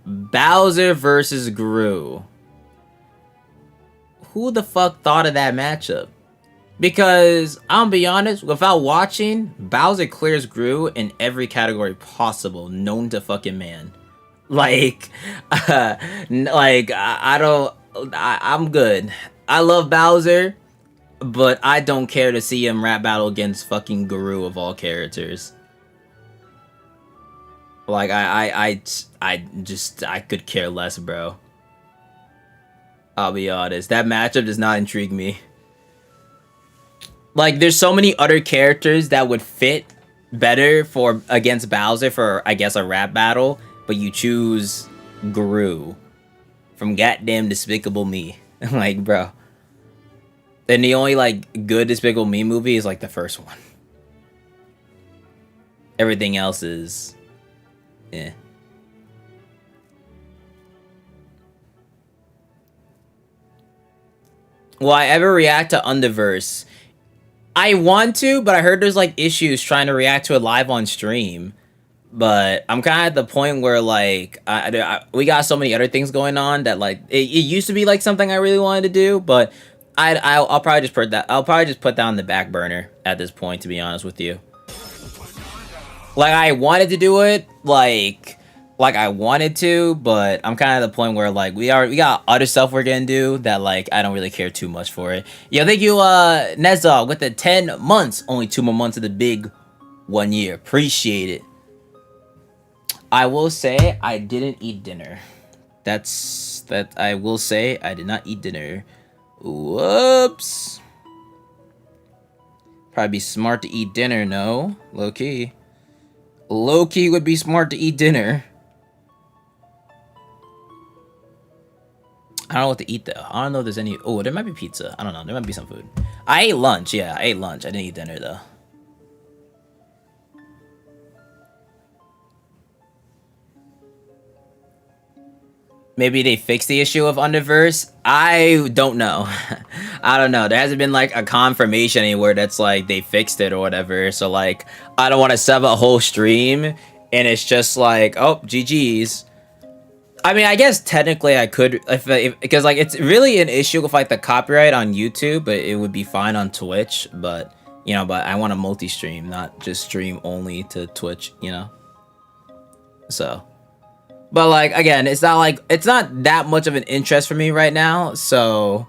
Bowser versus Gru. Who the fuck thought of that matchup? Because, I'm gonna be honest, without watching, Bowser clears Gru in every category possible, known to fucking man. Like, I'm good. I love Bowser, but I don't care to see him rap battle against fucking Gru of all characters. Like, I could care less, bro. I'll be honest. That matchup does not intrigue me. Like, there's so many other characters that would fit better against Bowser for, I guess, a rap battle, but you choose Gru from goddamn Despicable Me. Like, bro. And the only, like, good Despicable Me movie is, like, the first one. Everything else is... yeah. Will I ever react to Underverse? I want to, but I heard there's, like, issues trying to react to it live on stream. But I'm kind of at the point where, like, we got so many other things going on that, like, it used to be, like, something I really wanted to do, but I'll probably just put that on the back burner at this point, to be honest with you. Like, I wanted to do it, like I wanted to, but I'm kind of at the point where, like, we got other stuff we're gonna do that, like, I don't really care too much for it. Yo, thank you, Nezog, with the 10 months. Only 2 more months of the big 1 year. Appreciate it. I will say I didn't eat dinner. I will say I did not eat dinner. Whoops. Probably be smart to eat dinner, no? Low key. Low key would be smart to eat dinner. I don't know what to eat though. I don't know if there's any. Oh, there might be pizza. I don't know. There might be some food. I ate lunch. Yeah, I ate lunch. I didn't eat dinner though. Maybe they fixed the issue of Underverse. I don't know. I don't know. There hasn't been like a confirmation anywhere that's like they fixed it or whatever. So like, I don't want to sub a whole stream and it's just like, oh, GG's. I mean, I guess technically I could, if because like it's really an issue with like the copyright on YouTube, but it would be fine on Twitch. But you know, but I want to multi-stream, not just stream only to Twitch. You know, so. But like again, it's not that much of an interest for me right now. So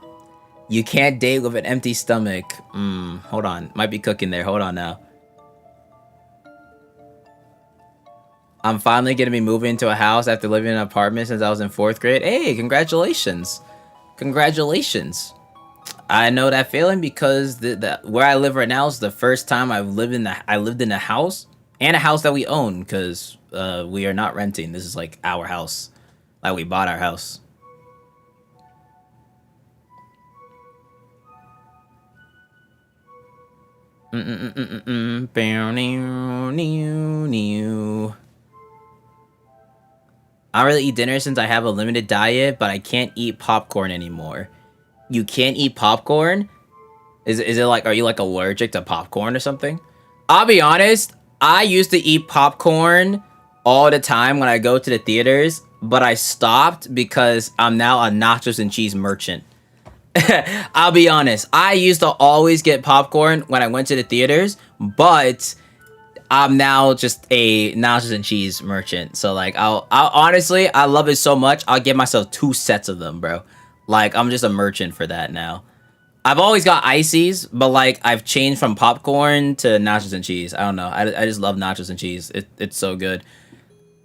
you can't date with an empty stomach. Hold on, might be cooking there. Hold on now. I'm finally gonna be moving into a house after living in an apartment since I was in 4th grade. Hey, congratulations! Congratulations! I know that feeling because the where I live right now is the first time I lived in a house and a house that we own because we are not renting. This is like our house, like we bought our house. I don't really eat dinner since I have a limited diet, but I can't eat popcorn anymore. You can't eat popcorn? Is it like, are you like allergic to popcorn or something? I'll be honest, I used to eat popcorn all the time when I go to the theaters, but I stopped because I'm now a nachos and cheese merchant. I'll be honest, I used to always get popcorn when I went to the theaters, but I'm now just a nachos and cheese merchant. So like, I'll honestly, I love it so much. I'll get myself 2 sets of them, bro. Like, I'm just a merchant for that now. I've always got ices, but like, I've changed from popcorn to nachos and cheese. I don't know. I just love nachos and cheese. It's so good.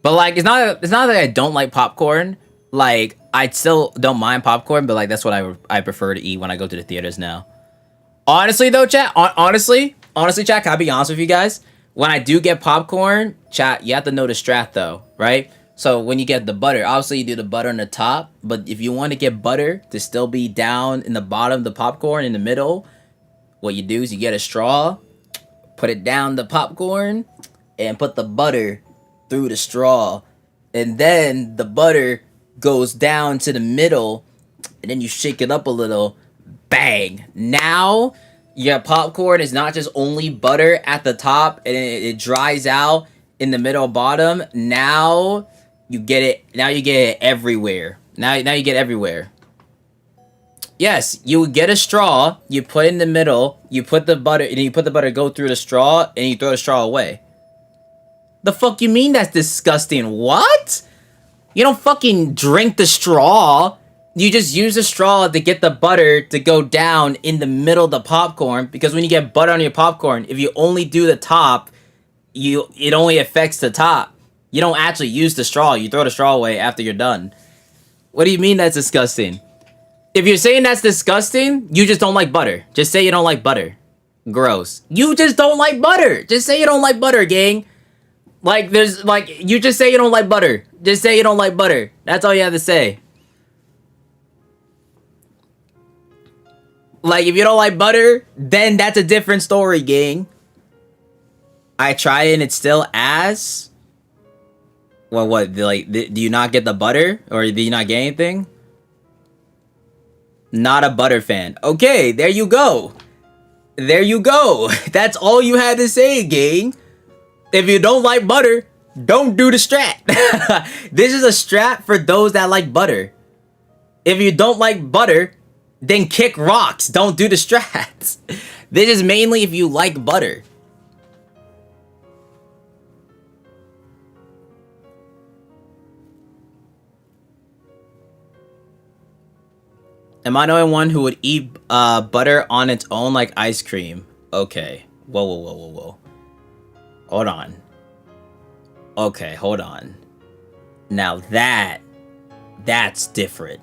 But like, it's not that I don't like popcorn. Like, I still don't mind popcorn, but like, that's what I prefer to eat when I go to the theaters now. Honestly though, chat. Honestly, chat. Can I be honest with you guys? When I do get popcorn, chat, you have to know the strat though, right? So when you get the butter, obviously you do the butter on the top, but if you want to get butter to still be down in the bottom of the popcorn in the middle, what you do is you get a straw, put it down the popcorn, and put the butter through the straw. And then the butter goes down to the middle, and then you shake it up a little, bang. Now your popcorn is not just only butter at the top and it dries out in the middle bottom. Now you get it. Now you get it everywhere. Now you get everywhere. Yes, you would get a straw. You put it in the middle. You put the butter, and you put the butter go through the straw, and you throw the straw away. The fuck you mean that's disgusting? What? You don't fucking drink the straw. You just use the straw to get the butter to go down in the middle of the popcorn, because when you get butter on your popcorn, if you only do the top, it only affects the top. You don't actually use the straw. You throw the straw away after you're done. What do you mean that's disgusting? If you're saying that's disgusting, you just don't like butter. Just say you don't like butter. Gross. You just don't like butter. Just say you don't like butter, gang. Like, you just say you don't like butter. Just say you don't like butter. That's all you have to say. Like, if you don't like butter, then that's a different story, gang. I tried it and it's still ass. Well, what? Like, do you not get the butter? Or do you not get anything? Not a butter fan. Okay, there you go. There you go. That's all you had to say, gang. If you don't like butter, don't do the strat. This is a strat for those that like butter. If you don't like butter, then kick rocks. Don't do the strats. This is mainly if you like butter. Am I the only one who would eat butter on its own like ice cream? Okay. Whoa. Hold on. Okay, hold on. Now that's different.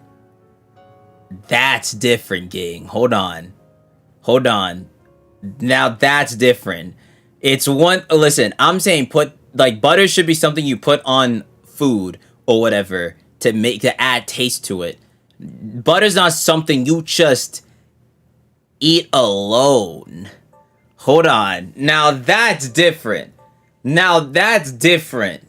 That's different, gang. Hold on. Now that's different. It's one. Listen, I'm saying like butter should be something you put on food or whatever to add taste to it. Butter's not something you just eat alone. Hold on. Now that's different. That's different.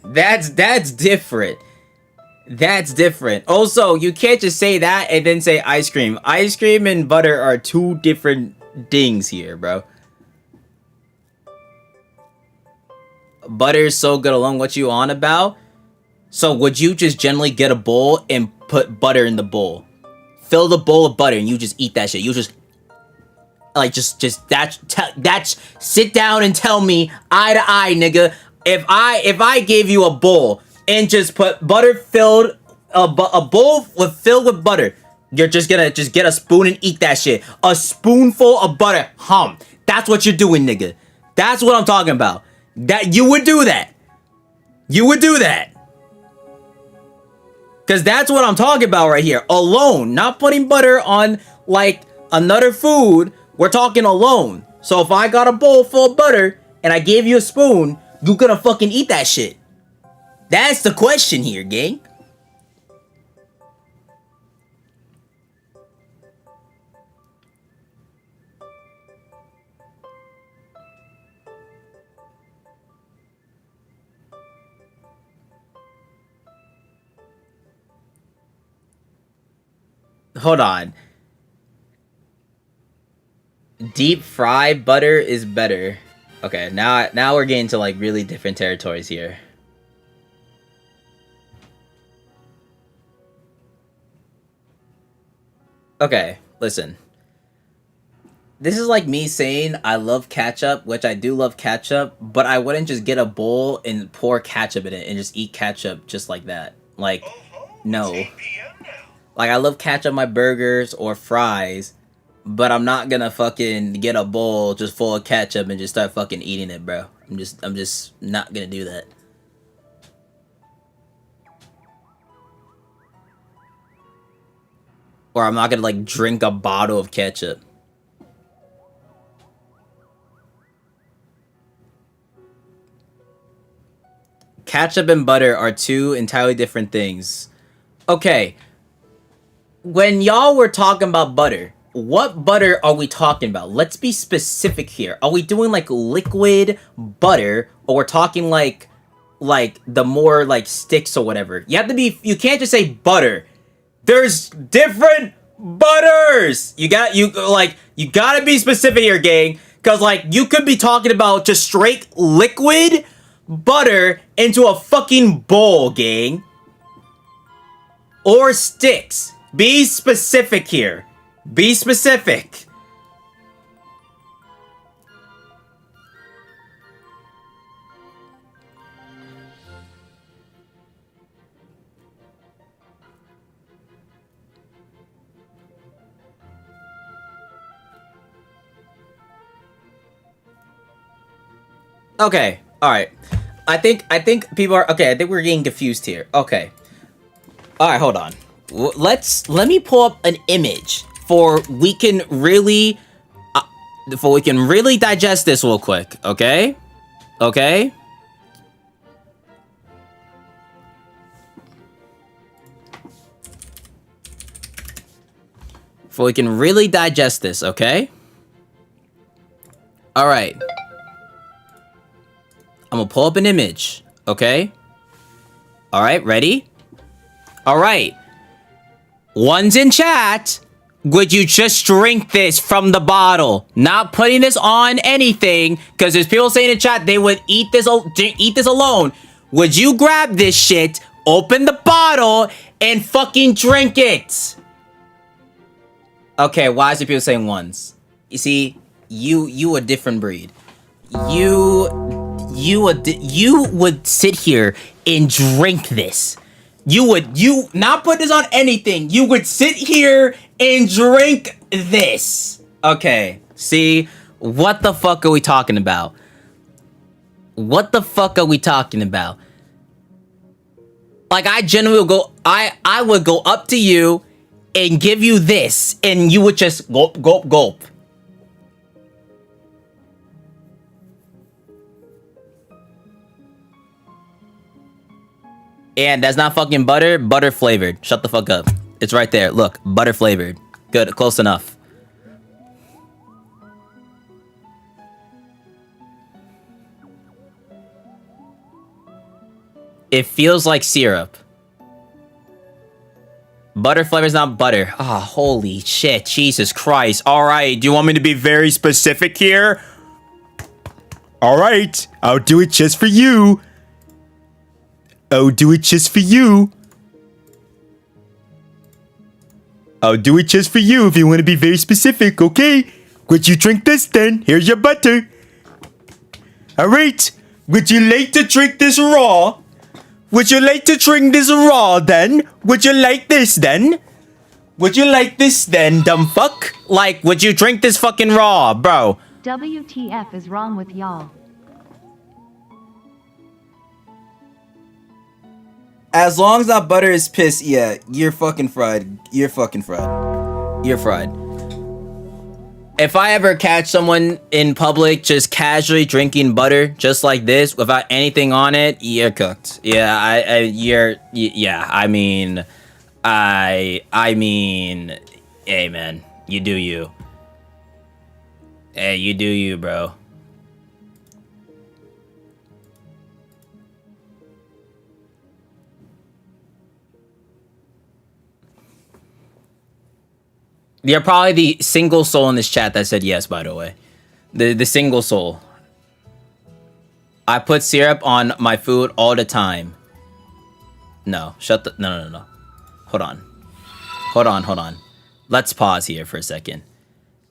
Also, you can't just say that and then say ice cream. Ice cream and butter are two different things here, bro. Butter is so good alone. What you on about? So would you just generally get a bowl and put butter in the bowl? Fill the bowl with butter and you just eat that shit. You just like that's sit down and tell me eye to eye, nigga. If I gave you a bowl and just put butter filled a bowl filled with butter, you're just gonna get a spoon and eat that shit. A spoonful of butter, That's what you're doing, nigga. That's what I'm talking about. That you would do that. Cause that's what I'm talking about right here. Alone, not putting butter on like another food. We're talking alone. So if I got a bowl full of butter and I gave you a spoon, you gonna fucking eat that shit. That's the question here, gang. Hold on. Deep fried butter is better. Okay, now we're getting to like really different territories here. Okay, listen. This is like me saying I love ketchup, which I do love ketchup, but I wouldn't just get a bowl and pour ketchup in it and just eat ketchup just like that. Like, no. 10 p.m. now. Like, I love ketchup on my burgers or fries, but I'm not gonna fucking get a bowl just full of ketchup and just start fucking eating it, bro. I'm just not gonna do that. Or I'm not gonna, like, drink a bottle of ketchup. Ketchup and butter are two entirely different things. Okay. When y'all were talking about butter, what butter are we talking about? Let's be specific here. Are we doing like liquid butter, or we're talking like the more like sticks or whatever? You can't just say butter. There's different butters. You gotta be specific here, gang. Cause like you could be talking about just straight liquid butter into a fucking bowl, gang. Or sticks. Be specific here. Be specific. Okay, alright. I think people are okay. I think we're getting confused here. Okay. Alright, hold on. Let me pull up an image for we can really digest this real quick, okay? Okay? For we can really digest this, okay? Alright. I'm gonna pull up an image, okay? Alright, ready? Alright. One's in chat. Would you just drink this from the bottle? Not putting this on anything, because there's people saying in chat they would eat this alone. Would you grab this shit, open the bottle, and fucking drink it? Okay, why is there people saying ones? You see, you a different breed. You would sit here and drink this. You not put this on anything. You would sit here and drink this. Okay, see, what the fuck are we talking about? What the fuck are we talking about? Like, I genuinely would go up to you and give you this, and you would just gulp, gulp, gulp. And that's not fucking butter, butter flavored. Shut the fuck up. It's right there. Look, butter flavored. Good, close enough. It feels like syrup. Butter flavor's not butter. Ah, oh, holy shit. Jesus Christ. All right. Do you want me to be very specific here? All right. I'll do it just for you. I'll do it just for you. I'll do it just for you if you want to be very specific, okay? Would you drink this then? Here's your butter. All right. Would you like to drink this raw? Would you like to drink this raw then? Would you like this then? Would you like this then, dumb fuck? Like, would you drink this fucking raw, bro? WTF is wrong with y'all? As long as that butter is piss, yeah, you're fucking fried. You're fucking fried. You're fried. If I ever catch someone in public just casually drinking butter just like this without anything on it, you're cooked. Yeah, I mean, hey man, you do you. Hey, you do you, bro. You're probably the single soul in this chat that said yes, by the way. The single soul. I put syrup on my food all the time. No, no. Hold on. Let's pause here for a second.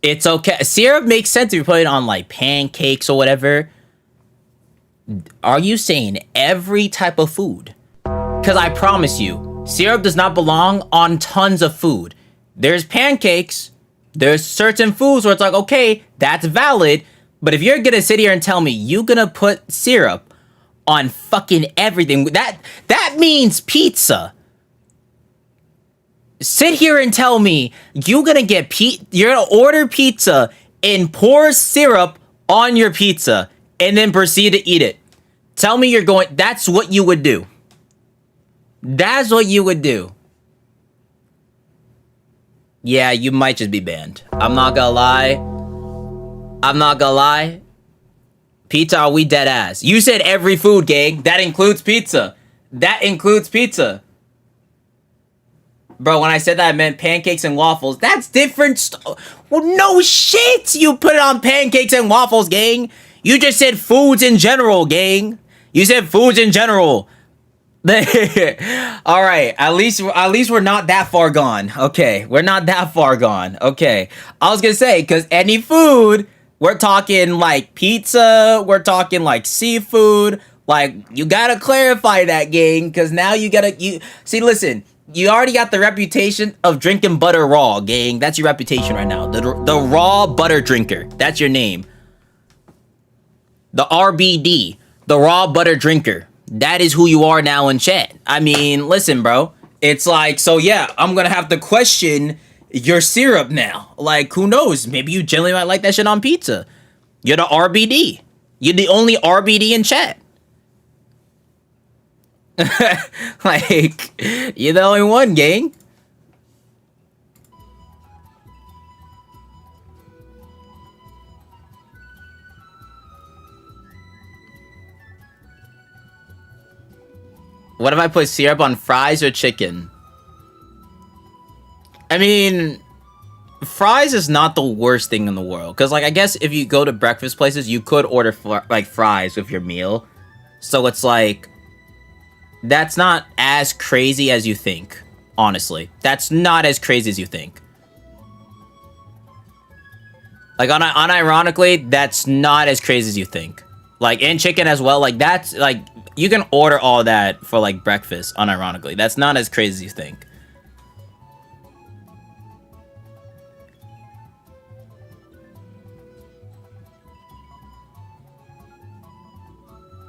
It's okay. Syrup makes sense if you put it on like pancakes or whatever. Are you saying every type of food? Because I promise you, syrup does not belong on tons of food. There's pancakes, there's certain foods where it's like, okay, that's valid, but if you're gonna sit here and tell me you gonna put syrup on fucking everything, that means pizza. Sit here and tell me you're gonna order pizza and pour syrup on your pizza and then proceed to eat it. Tell me that's what you would do. That's what you would do. Yeah, you might just be banned. I'm not gonna lie. Pizza, are we dead ass? You said every food, gang. That includes pizza. Bro, when I said that, I meant pancakes and waffles. That's different. Well, no shit. You put it on pancakes and waffles, gang. You just said foods in general, gang. You said foods in general. All right, at least we're not that far gone. Okay, we're not that far gone. Okay, I was gonna say, because any food, we're talking like pizza, we're talking like seafood. Like, you gotta clarify that, gang, because now you see. Listen, you already got the reputation of drinking butter raw, gang. That's your reputation right now. The raw butter drinker. That's your name. The RBD, the raw butter drinker. That is who you are now in chat. I mean, listen, bro. It's like, so yeah, I'm gonna have to question your syrup now. Like, who knows? Maybe you generally might like that shit on pizza. You're the RBD. You're the only RBD in chat. Like, you're the only one, gang. What if I put syrup on fries or chicken? I mean, fries is not the worst thing in the world. Because, like, I guess if you go to breakfast places, you could order, fries with your meal. So it's like, that's not as crazy as you think, honestly. That's not as crazy as you think. Like, unironically, that's not as crazy as you think. Like, and chicken as well. Like, that's, like, you can order all that for, like, breakfast, unironically. That's not as crazy as you think.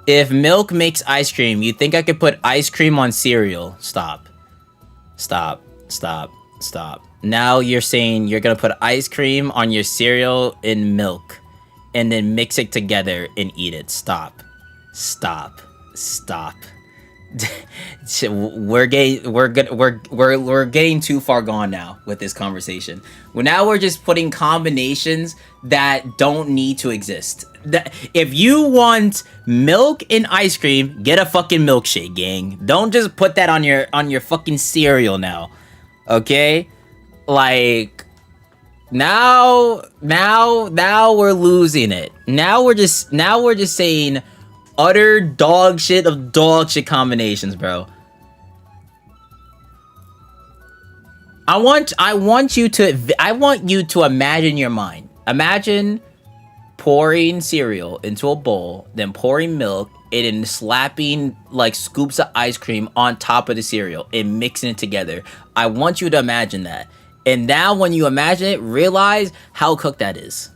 If milk makes ice cream, you think I could put ice cream on cereal? Stop. Stop. Stop. Stop. Now you're saying you're gonna put ice cream on your cereal and milk, and then mix it together and eat it. Stop. Stop. Stop. we're getting too far gone now with this conversation. Well, now we're just putting combinations that don't need to exist. If you want milk and ice cream, get a fucking milkshake, gang. Don't just put that on your fucking cereal now. Okay? Like now we're losing it. Now we're just saying utter dog shit of dog shit combinations, bro. I want you to imagine your mind. Imagine pouring cereal into a bowl, then pouring milk, and then slapping like scoops of ice cream on top of the cereal and mixing it together. I want you to imagine that. And now when you imagine it, realize how cooked that is.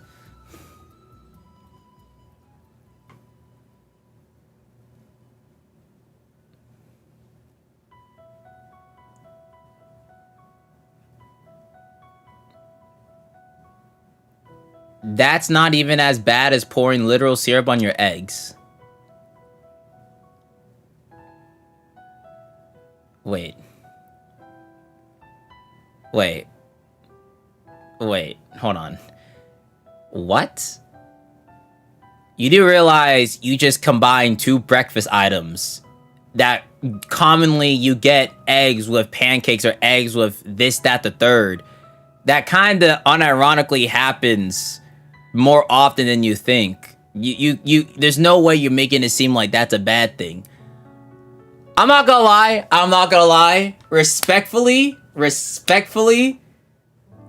That's not even as bad as pouring literal syrup on your eggs. Wait. Hold on. What? You do realize you just combined two breakfast items that commonly you get eggs with pancakes or eggs with this, that, the third. That kind of unironically happens more often than you think. You there's no way you're making it seem like that's a bad thing. I'm not gonna lie. Respectfully,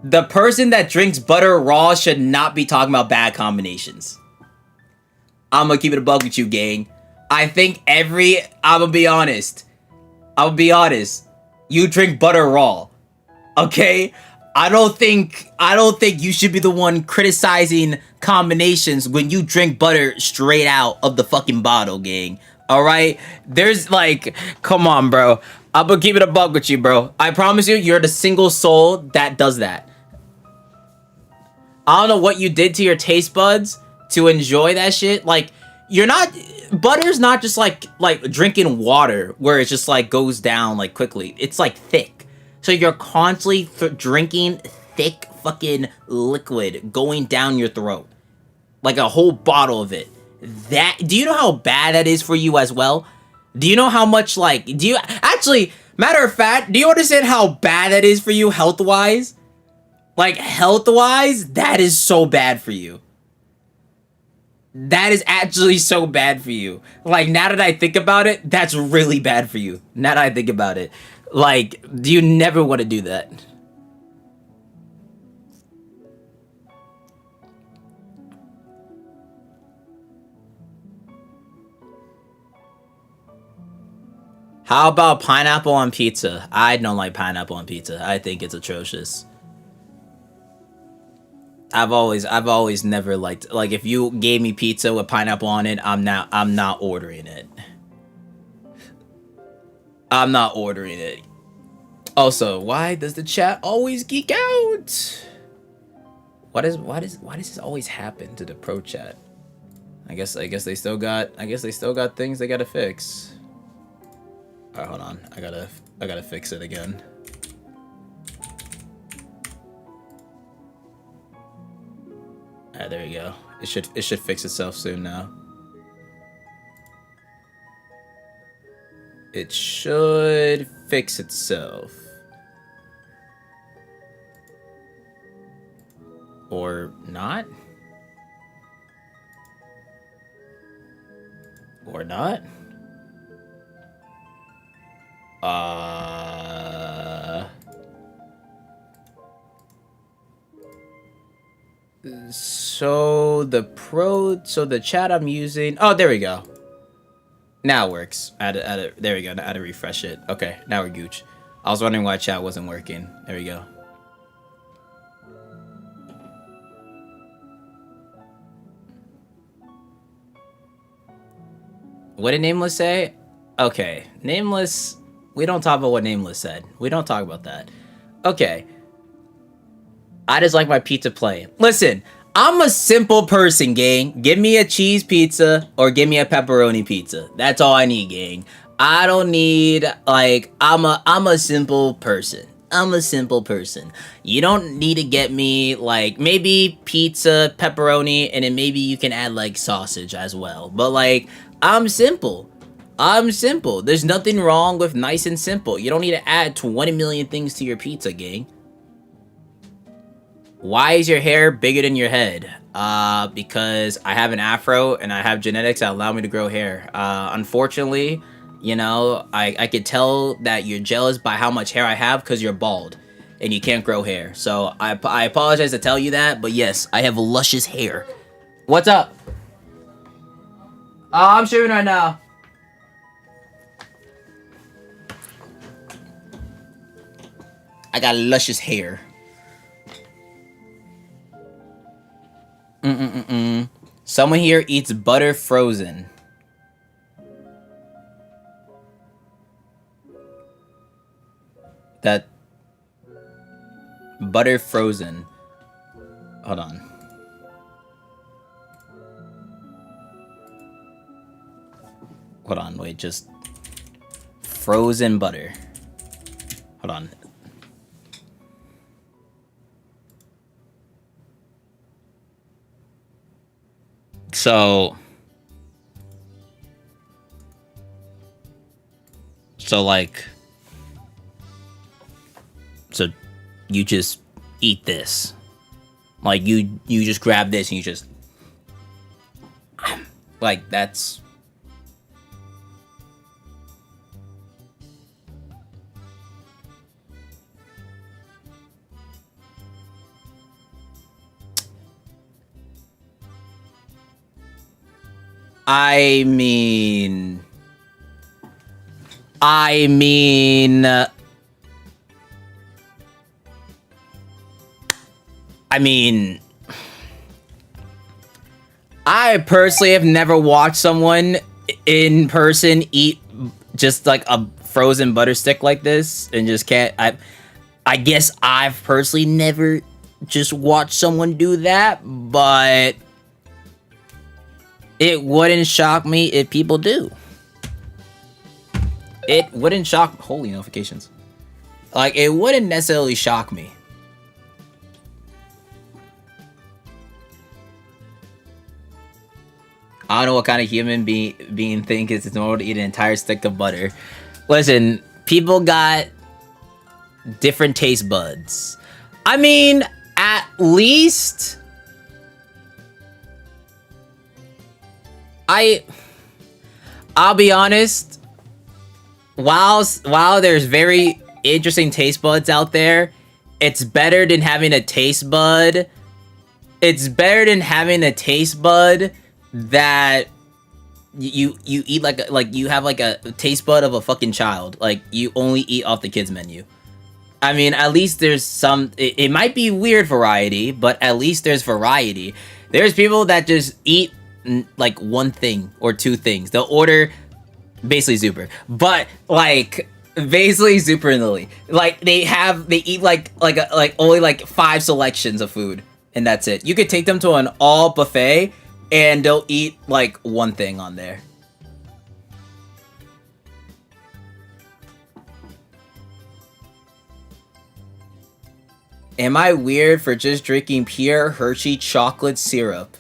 the person that drinks butter raw should not be talking about bad combinations. I'm gonna keep it a bug with you, gang. I think I'm gonna be honest. You drink butter raw, okay? I don't think you should be the one criticizing combinations when you drink butter straight out of the fucking bottle, gang. All right? There's like, come on, bro. I'm gonna keep it a bug with you, bro. I promise you're the single soul that does that. I don't know what you did to your taste buds to enjoy that shit. Like, butter's not just like drinking water where it just like goes down like quickly. It's like thick. So you're constantly drinking thick fucking liquid going down your throat. Like a whole bottle of it. Do you know how bad that is for you as well? Do you know how much matter of fact, do you understand how bad that is for you health-wise? Like health-wise, that is so bad for you. That is actually so bad for you. Like, now that I think about it, that's really bad for you. Now that I think about it. Like, you never want to do that. How about pineapple on pizza? I don't like pineapple on pizza. I think it's atrocious. I've always never liked, like, if you gave me pizza with pineapple on it, I'm not ordering it. I'm not ordering it. Also, why does the chat always geek out? Why does this always happen to the pro chat? I guess they still got things they gotta fix. Alright, hold on. I gotta fix it again. Alright, there you go. It should fix itself soon now. It should fix itself. Or not? Or not? So the chat I'm using, oh, there we go. Now it works. There we go. I had to refresh it. Okay, now we're gooch. I was wondering why chat wasn't working. There we go. What did Nameless say? Okay, Nameless. We don't talk about what Nameless said. We don't talk about that. Okay. I just like my pizza plain. Listen, I'm a simple person, gang. Give me a cheese pizza or give me a pepperoni pizza. That's all I need, gang. I don't need, like, I'm a simple person. I'm a simple person. You don't need to get me, like, maybe pizza, pepperoni, and then maybe you can add, like, sausage as well. But, like, I'm simple. I'm simple. There's nothing wrong with nice and simple. You don't need to add 20 million things to your pizza, gang. Why is your hair bigger than your head? Because I have an afro and I have genetics that allow me to grow hair. Unfortunately, you know, I could tell that you're jealous by how much hair I have because you're bald and you can't grow hair. So I apologize to tell you that, but yes, I have luscious hair. What's up? Oh, I'm streaming right now. I got luscious hair. Someone here eats butter frozen. That butter frozen. Hold on. Hold on, wait, just frozen butter. Hold on. So like, so you just eat this. Like you just grab this and you just, like, that's, I mean, I personally have never watched someone in person eat just like a frozen butter stick like this and just can't. I guess I've personally never just watched someone do that, but it wouldn't shock me if people do. It wouldn't shock. Holy notifications. Like, it wouldn't necessarily shock me. I don't know what kind of human being think it's normal to eat an entire stick of butter. Listen, people got different taste buds. I mean, at least I'll be honest, while there's very interesting taste buds out there, it's better than having a taste bud. It's better than having a taste bud that you eat like you have like a taste bud of a fucking child. Like, you only eat off the kids menu. I mean, at least there's some, it might be weird variety, but at least there's variety. There's people that just eat like one thing or two things. They'll order basically super, but like basically super in the league. Like they eat like only like 5 selections of food and that's it. You could take them to an all buffet and they'll eat like one thing on there. Am I weird for just drinking pure Hershey chocolate syrup?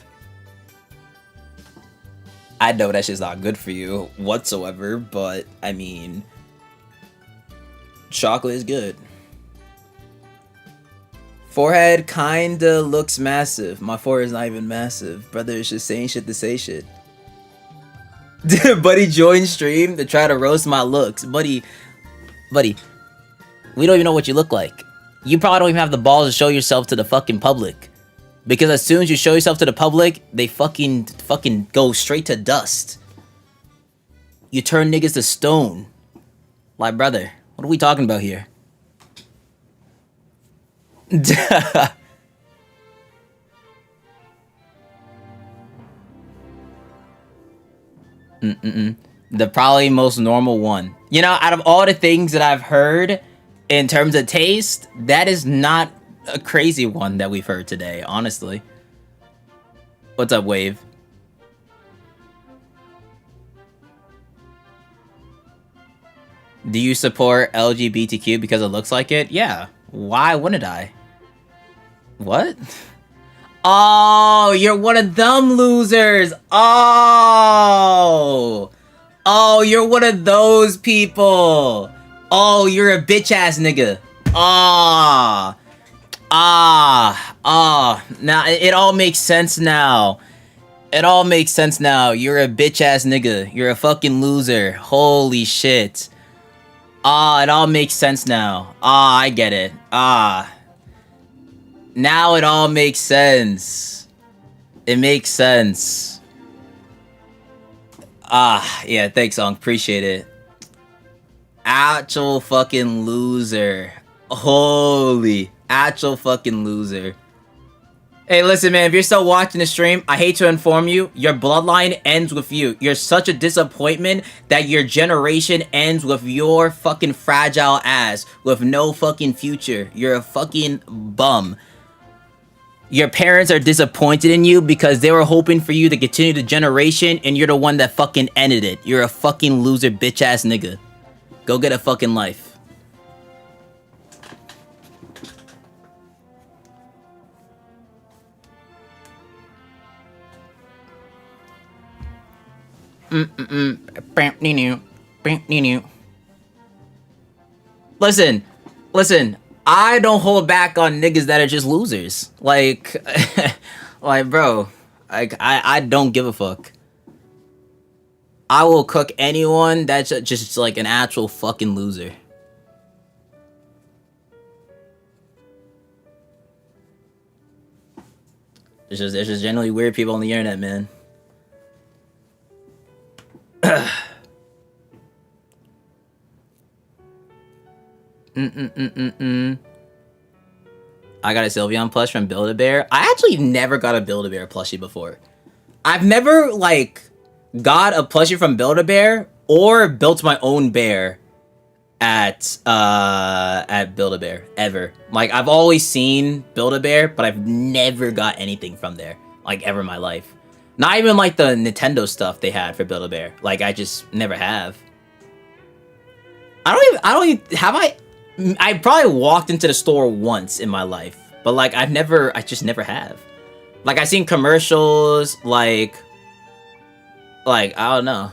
I know that shit's not good for you whatsoever, but I mean, chocolate is good. Forehead kinda looks massive. My forehead's not even massive. Brother is just saying shit to say shit. Buddy joined stream to try to roast my looks. Buddy, we don't even know what you look like. You probably don't even have the balls to show yourself to the fucking public. Because as soon as you show yourself to the public, they fucking go straight to dust. You turn niggas to stone. Like, brother, what are we talking about here? The probably most normal one. You know, out of all the things that I've heard in terms of taste, that is not a crazy one that we've heard today, honestly. What's up, Wave? Do you support LGBTQ because it looks like it? Yeah. Why wouldn't I? What? Oh, you're one of them losers. Oh. Oh, you're one of those people. Oh, you're a bitch ass nigga. Ah. Now it all makes sense now. It all makes sense now. You're a bitch ass nigga. You're a fucking loser. Holy shit. It all makes sense now. I get it. Now it all makes sense. It makes sense. Yeah, thanks, Song. Appreciate it. Actual fucking loser. Holy. Actual fucking loser. Hey, listen, man, if you're still watching the stream, I hate to inform you, your bloodline ends with you. You're such a disappointment that your generation ends with your fucking fragile ass with no fucking future. You're a fucking bum. Your parents are disappointed in you because they were hoping for you to continue the generation and you're the one that fucking ended it. You're a fucking loser bitch ass nigga. Go get a fucking life. Listen. I don't hold back on niggas that are just losers. Like, bro, I don't give a fuck. I will cook anyone that's just like an actual fucking loser. There's just generally weird people on the internet, man. I got a Sylveon plush from Build-A-Bear. I actually never got a Build-A-Bear plushie before. I've never, like, got a plushie from Build-A-Bear or built my own bear at Build-A-Bear, ever. Like, I've always seen Build-A-Bear, but I've never got anything from there, like, ever in my life. Not even, like, the Nintendo stuff they had for Build-A-Bear. Like, I just never have. I probably walked into the store once in my life, but like I just never have. Like I've seen commercials, like I don't know.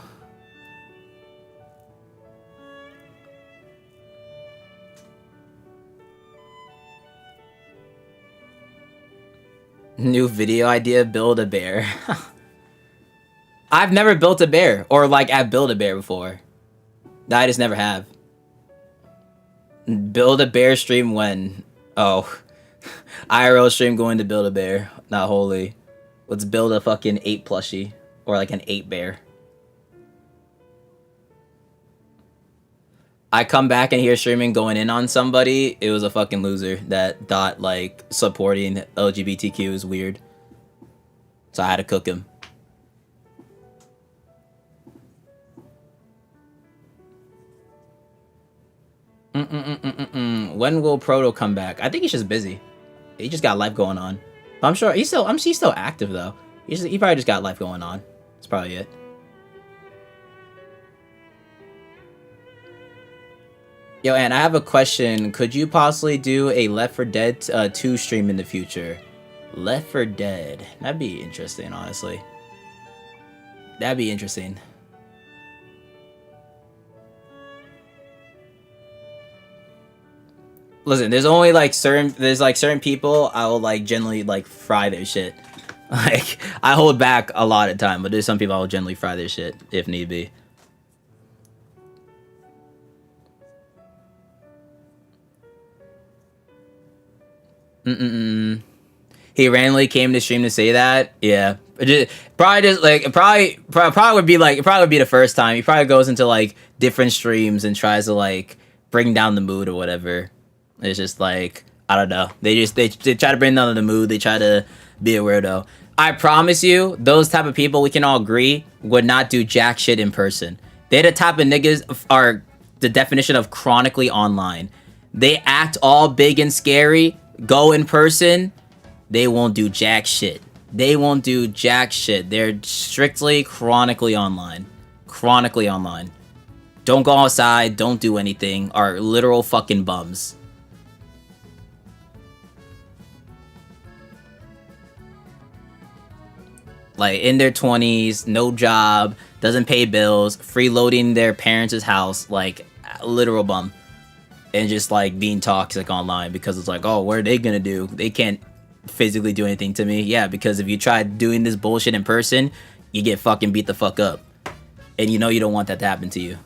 New video idea, Build-A-Bear. I've never built a bear or like I've Build-A-Bear before. I just never have. Build-A-Bear stream when? Oh. IRL stream going to Build-A-Bear. Not holy. Let's build a fucking 8 plushie. Or like an 8 bear. I come back and hear streaming going in on somebody. It was a fucking loser that thought like supporting LGBTQ is weird. So I had to cook him. When will Proto come back? I think he's just busy. He just got life going on. I'm sure he's still active though. He probably just got life going on. That's probably it. Yo, and I have a question. Could you possibly do a Left 4 Dead 2 stream in the future? Left 4 Dead. That'd be interesting, honestly. That'd be interesting. Listen, there's only like certain people I will like generally like fry their shit. Like I hold back a lot of time, but there's some people I will generally fry their shit if need be. He randomly came to stream to say that. Yeah, probably would be the first time. He probably goes into like different streams and tries to like bring down the mood or whatever. It's just like, I don't know. They try to bring down the mood. They try to be a weirdo. I promise you, those type of people, we can all agree, would not do jack shit in person. They're the type of niggas are the definition of chronically online. They act all big and scary, go in person, they won't do jack shit. They won't do jack shit. They're strictly chronically online. Chronically online. Don't go outside, don't do anything. Are literal fucking bums. Like, in their 20s, no job, doesn't pay bills, freeloading their parents' house, like, literal bum. And just, like, being toxic online because it's like, oh, what are they gonna do? They can't physically do anything to me. Yeah, because if you try doing this bullshit in person, you get fucking beat the fuck up. And you know you don't want that to happen to you.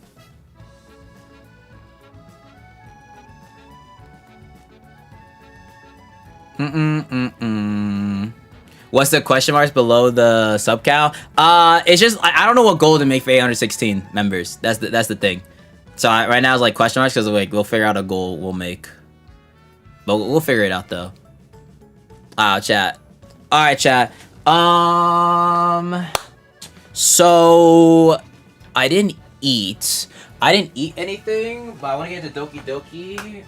What's the question marks below the sub count? It's just I don't know what goal to make for 816 members. That's the thing. So right now it's like question marks because like we'll figure out a goal we'll make. But we'll figure it out though. Chat. All right, chat. So I didn't eat. I didn't eat anything, but I want to get to Doki Doki.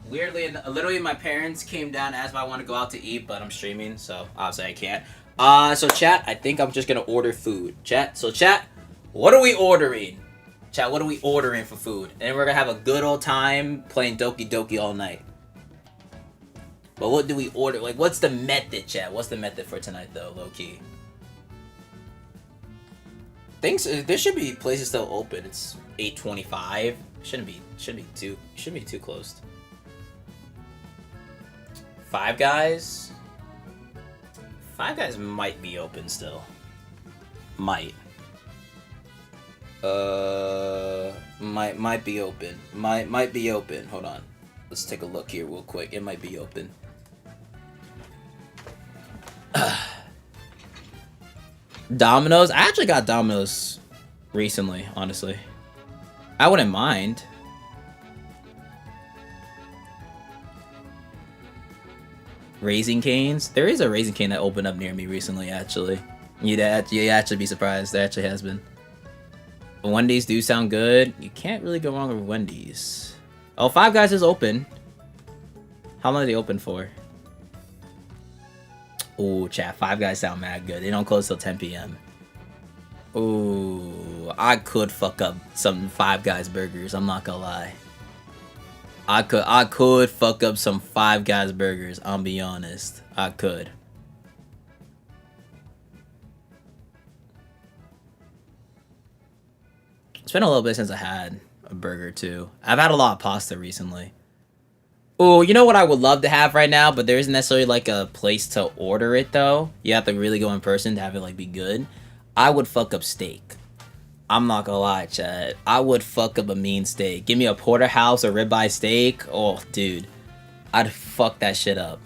Weirdly, literally my parents came down and asked if I want to go out to eat, but I'm streaming, so obviously I can't. So chat, I think I'm just gonna order food. Chat, what are we ordering? Chat, what are we ordering for food? And we're gonna have a good old time playing Doki Doki all night. But what do we order? Like, what's the method, chat? What's the method for tonight, though, low-key? There should be places still open. It's 8:25. Shouldn't be too close. Five Guys? Five Guys might be open still. Might be open. Might be open. Hold on. Let's take a look here real quick. It might be open. Domino's? I actually got Domino's recently, honestly. I wouldn't mind. Raising Canes? There is a Raising Cane that opened up near me recently, actually. You'd actually be surprised. There actually has been. Wendy's do sound good. You can't really go wrong with Wendy's. Oh, Five Guys is open. How long are they open for? Ooh, chat. Five Guys sound mad good. They don't close till 10 p.m. Ooh, I could fuck up some Five Guys burgers. I'm not gonna lie. I could fuck up some Five Guys burgers. I'll be honest. I could. It's been a little bit since I had a burger too. I've had a lot of pasta recently. Oh, you know what I would love to have right now, but there isn't necessarily like a place to order it though. You have to really go in person to have it like be good. I would fuck up steak. I'm not gonna lie, chat. I would fuck up a mean steak. Give me a porterhouse or ribeye steak. Oh, dude. I'd fuck that shit up.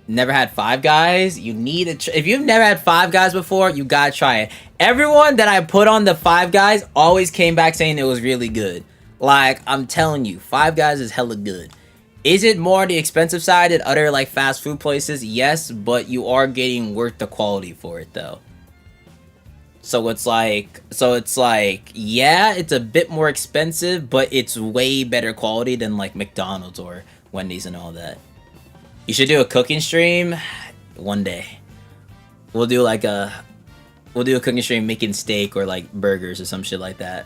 Never had Five Guys? You need to if you've never had Five Guys before, you gotta try it. Everyone that I put on the Five Guys always came back saying it was really good. Like, I'm telling you, Five Guys is hella good. Is it more on the expensive side than other like fast food places? Yes, but you are getting worth the quality for it though. So it's like, yeah, it's a bit more expensive, but it's way better quality than like McDonald's or Wendy's and all that. You should do a cooking stream one day. We'll do a cooking stream making steak or like burgers or some shit like that.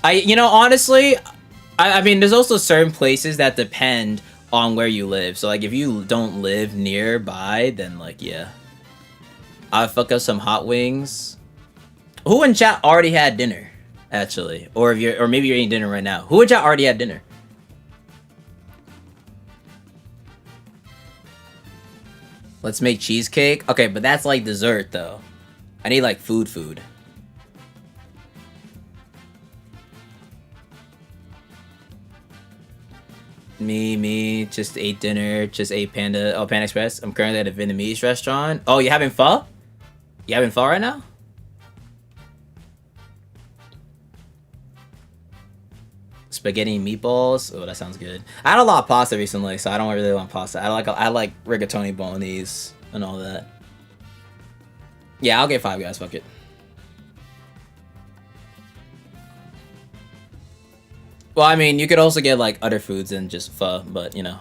Honestly, I mean, there's also certain places that depend on where you live. So like if you don't live nearby, then like yeah. I'll fuck up some hot wings. Who in chat already had dinner? Actually, or maybe you're eating dinner right now. Who in chat already had dinner? Let's make cheesecake. Okay, but that's like dessert though. I need like food. Me, just ate dinner, just ate Panda Express. I'm currently at a Vietnamese restaurant. Oh, you having pho? You having pho right now? Spaghetti and meatballs. Oh, that sounds good. I had a lot of pasta recently, so I don't really want pasta. I like rigatoni bolognese and all that. Yeah, I'll get Five Guys. Fuck it. Well, I mean, you could also get like other foods than just pho, but you know,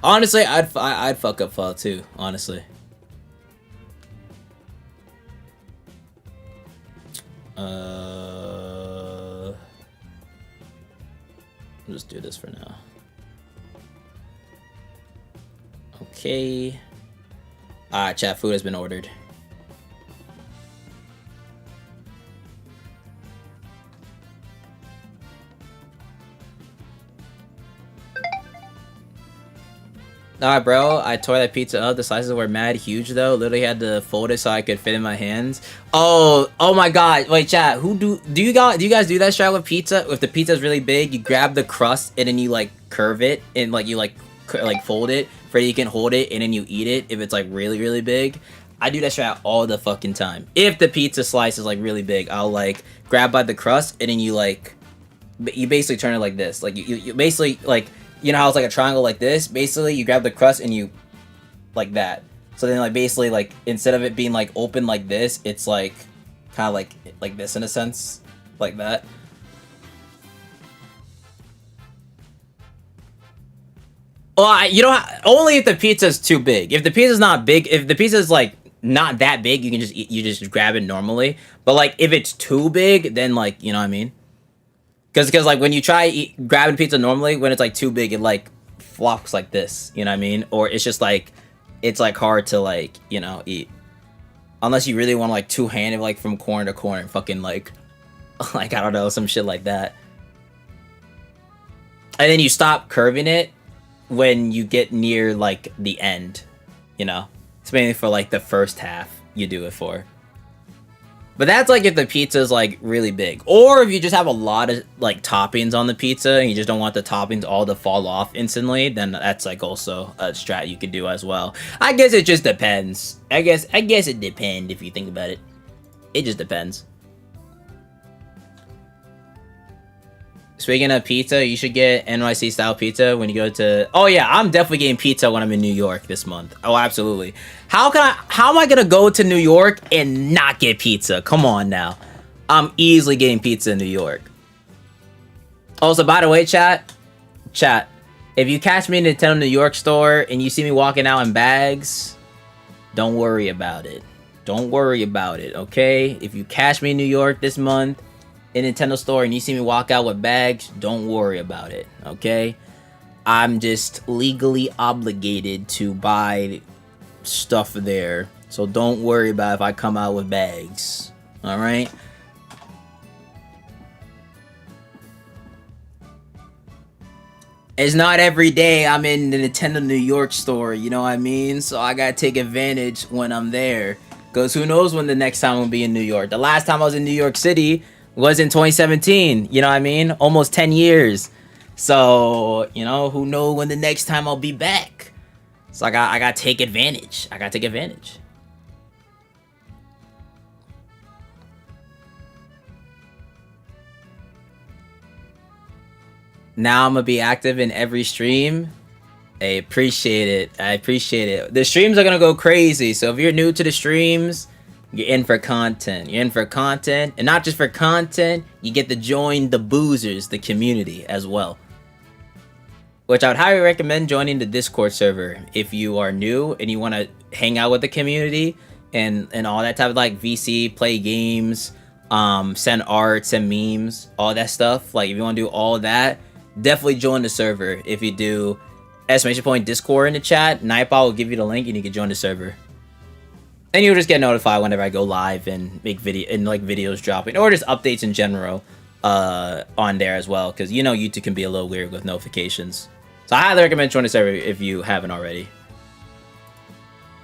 honestly, I'd fuck up pho too. Honestly. I'll just do this for now. Okay. Alright, chat, food has been ordered. Nah, bro, I tore that pizza up. The slices were mad huge, though. Literally had to fold it so I could fit in my hands. Oh my god. Wait, chat. Do you guys do that strat with pizza? If the pizza's really big, you grab the crust and then you like curve it and like you fold it for you can hold it and then you eat it if it's like really big. I do that strat all the fucking time. If the pizza slice is like really big, I'll like grab by the crust and then you basically turn it like this. Like you basically like. You know how it's like a triangle like this? Basically, you grab the crust and you like that. So then like basically like instead of it being like open like this, it's like kind of like this in a sense, like that. Well, you don't only if the pizza's too big. If the pizza's not big, if the pizza's like not that big, you can just you just grab it normally. But like if it's too big, then like, you know what I mean? Because like when you try grabbing pizza normally, when it's like too big, it like flops like this, you know what I mean? Or it's just like, it's like hard to like, you know, eat. Unless you really want to like two-handed like from corner to corner and fucking like I don't know, some shit like that. And then you stop curving it when you get near like the end, you know? It's mainly for like the first half you do it for. But that's like if the pizza is like really big, or if you just have a lot of like toppings on the pizza and you just don't want the toppings all to fall off instantly, then that's like also a strat you could do as well. I guess it just depends. I guess it depends if you think about it. It just depends. Speaking of pizza, you should get NYC style pizza when you go to... Oh yeah, I'm definitely getting pizza when I'm in New York this month. Oh, absolutely. How am I gonna go to New York and not get pizza? Come on now. I'm easily getting pizza in New York. Also, by the way, chat, if you catch me in the Nintendo New York store and you see me walking out in bags, don't worry about it. Don't worry about it, okay? If you catch me in New York this month, in Nintendo store and you see me walk out with bags, don't worry about it, okay? I'm just legally obligated to buy stuff there, so don't worry about if I come out with bags, alright? It's not every day I'm in the Nintendo New York store, you know what I mean? So I gotta take advantage when I'm there, because who knows when the next time I'll be in New York. The last time I was in New York City was in 2017, you know what I mean? Almost 10 years. So, you know, who knows when the next time I'll be back. So I gotta take advantage. I gotta take advantage. Now I'm gonna be active in every stream. I appreciate it. I appreciate it. The streams are gonna go crazy. So if you're new to the streams, you're in for content. You're in for content. And not just for content, you get to join the boozers, the community as well. Which I would highly recommend joining the Discord server if you are new and you want to hang out with the community and all that type of like VC, play games, send art, send memes, all that stuff. Like if you want to do all that, definitely join the server. If you do exclamation point Discord in the chat, Nightbot will give you the link and you can join the server. And you'll just get notified whenever I go live and make videos dropping, or just updates in general on there as well, because you know YouTube can be a little weird with notifications. So I highly recommend joining the server if you haven't already.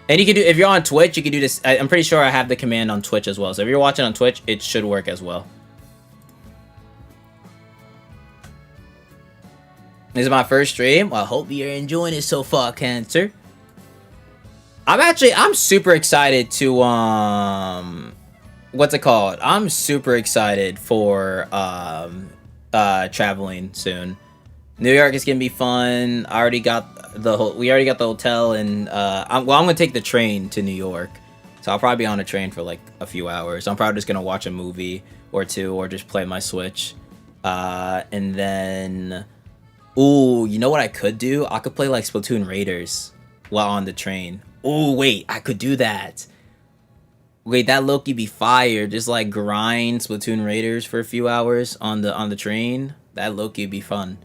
And you can do, if you're on Twitch, you can do this. I'm pretty sure I have the command on Twitch as well. So if you're watching on Twitch, it should work as well. This is my first stream. Well, I hope you're enjoying it so far, Cancer. I'm super excited to, what's it called? I'm super excited for, traveling soon. New York is gonna be fun. We already got the hotel, and, I'm gonna take the train to New York. So So I'll probably be on a train for like a few hours. I'm probably just gonna watch a movie or two or just play my Switch. And then, ooh, you know what I could do? I could play like Splatoon Raiders while on the train. Ooh, wait, I could do that. Wait, that Loki be fire. Just like grind Splatoon Raiders for a few hours on the train. That Loki would be fun.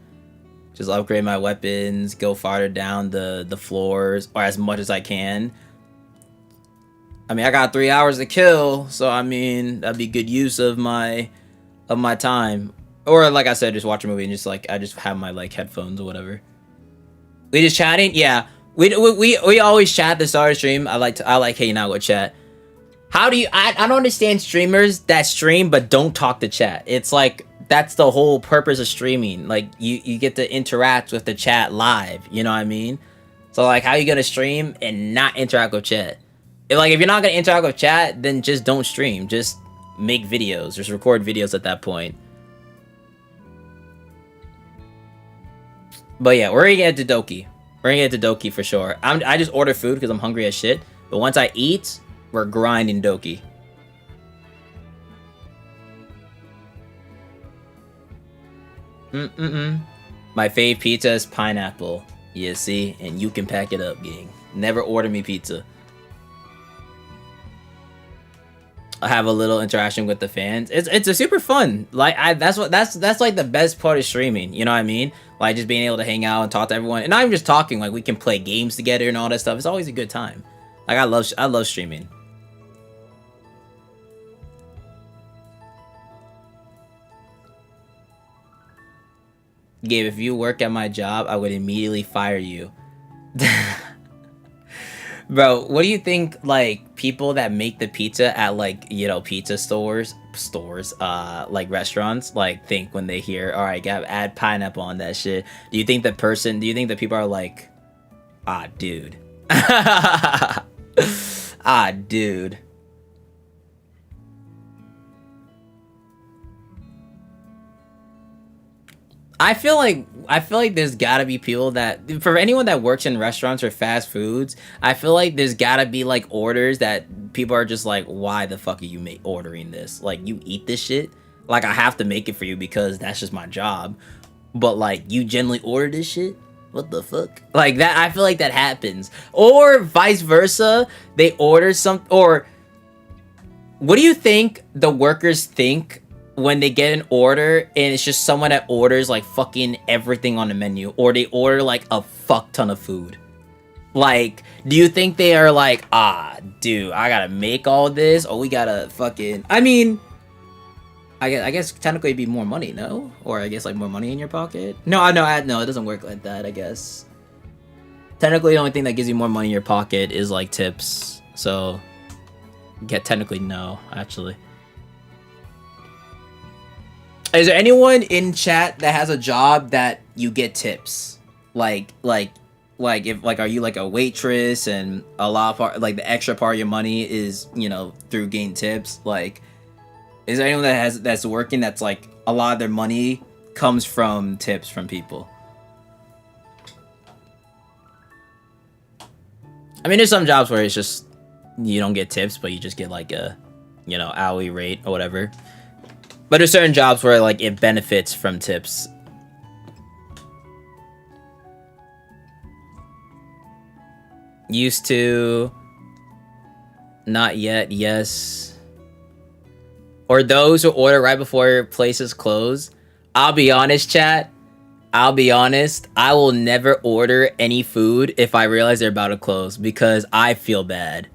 Just upgrade my weapons, go farther down the floors, or as much as I can. I mean, I got 3 hours to kill, so I mean, that'd be good use of my time. Or like I said, just watch a movie and just like I just have my like headphones or whatever. We just chatting, yeah. We always chat at the start of the stream. I like hanging out with chat. How do you? I don't understand streamers that stream but don't talk to chat. It's like that's the whole purpose of streaming. Like you get to interact with the chat live. You know what I mean? So like, how you gonna stream and not interact with chat? If you're not gonna interact with chat, then just don't stream. Just make videos. Just record videos at that point. But yeah, we're gonna get to Doki. We're gonna get to Doki for sure. I just order food because I'm hungry as shit. But once I eat, we're grinding Doki. My fave pizza is pineapple. You see? And you can pack it up, gang. Never order me pizza. I have a little interaction with the fans. It's a super fun. Like that's like the best part of streaming. You know what I mean? Like just being able to hang out and talk to everyone. And not even just talking. Like we can play games together and all that stuff. It's always a good time. Like I love streaming. Gabe, if you work at my job, I would immediately fire you. Bro, what do you think, like, people that make the pizza at, like, you know, pizza stores, like, restaurants, like, think when they hear, alright, gotta add pineapple on that shit? Do you think the people are like, ah, dude. Ah, dude. I feel like there's gotta be people that, for anyone that works in restaurants or fast foods, I feel like there's gotta be like orders that people are just like, why the fuck are you ordering this? Like, you eat this shit? Like, I have to make it for you because that's just my job. But like, you generally order this shit? What the fuck? Like that, I feel like that happens. Or vice versa, they order or what do you think the workers think when they get an order and it's just someone that orders like fucking everything on the menu, or they order like a fuck ton of food? Like, do you think they are like, ah, dude, I gotta make all this, or we gotta fucking, I mean, I guess technically it'd be more money, no? Or I guess like more money in your pocket? No, it doesn't work like that, I guess. Technically the only thing that gives you more money in your pocket is like tips. So, yeah, technically no, actually. Is there anyone in chat that has a job that you get tips? Like if like, are you like a waitress and a lot of part, like the extra part of your money is, you know, through getting tips? Like, is there anyone that's working that's like a lot of their money comes from tips from people? I mean, there's some jobs where it's just you don't get tips, but you just get like a, you know, hourly rate or whatever. But there's certain jobs where like it benefits from tips. Used to, not yet, yes. Or those who order right before places close. I'll be honest, chat. I'll be honest. I will never order any food if I realize they're about to close because I feel bad.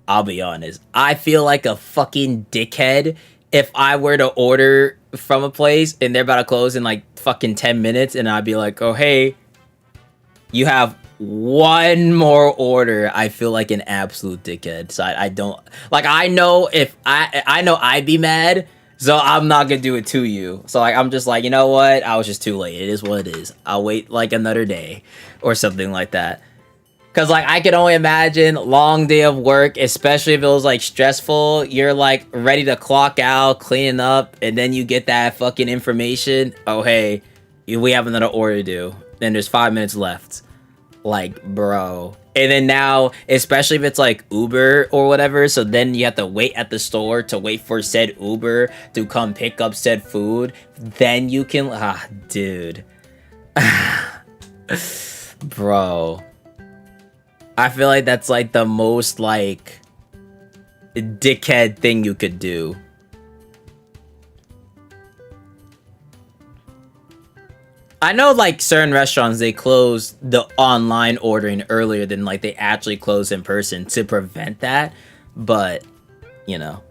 I'll be honest. I feel like a fucking dickhead if I were to order from a place and they're about to close in like fucking 10 minutes and I'd be like, oh, hey, you have one more order. I feel like an absolute dickhead. So I don't, like, I know I'd be mad, so I'm not gonna do it to you. So like, I'm just like, you know what? I was just too late. It is what it is. I'll wait like another day or something like that. Cause like I can only imagine long day of work, especially if it was like stressful. You're like ready to clock out, cleaning up, and then you get that fucking information. Oh hey, we have another order to do. Then there's 5 minutes left. Like, bro. And then now, especially if it's like Uber or whatever, so then you have to wait at the store to wait for said Uber to come pick up said food. Then you can, dude. Bro. I feel like that's like the most like dickhead thing you could do. I know like certain restaurants, they close the online ordering earlier than like they actually close in person to prevent that. But, you know,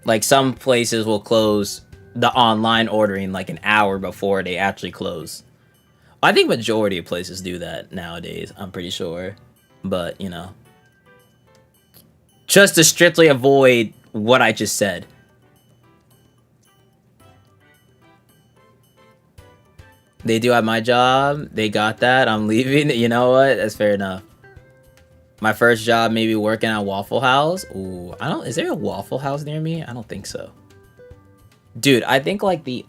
like some places will close the online ordering like an hour before they actually close. I think majority of places do that nowadays, I'm pretty sure. But, you know, just to strictly avoid what I just said. They do at my job. They got that. I'm leaving. You know what? That's fair enough. My first job, maybe working at Waffle House. Ooh, I don't. Is there a Waffle House near me? I don't think so. Dude, I think like the.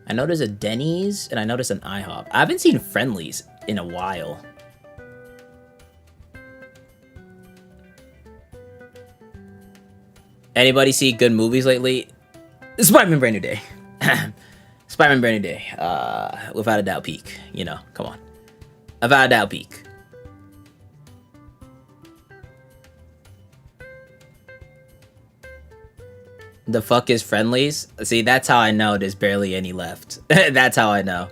I know there's a Denny's and I know there's an IHOP. I haven't seen Friendly's in a while. Anybody see good movies lately? Spider-Man Brand New Day. Spider-Man Brand New Day. Without a doubt peak. You know, come on. Without a doubt peak. The fuck is Friendlies? See, that's how I know there's barely any left. That's how I know.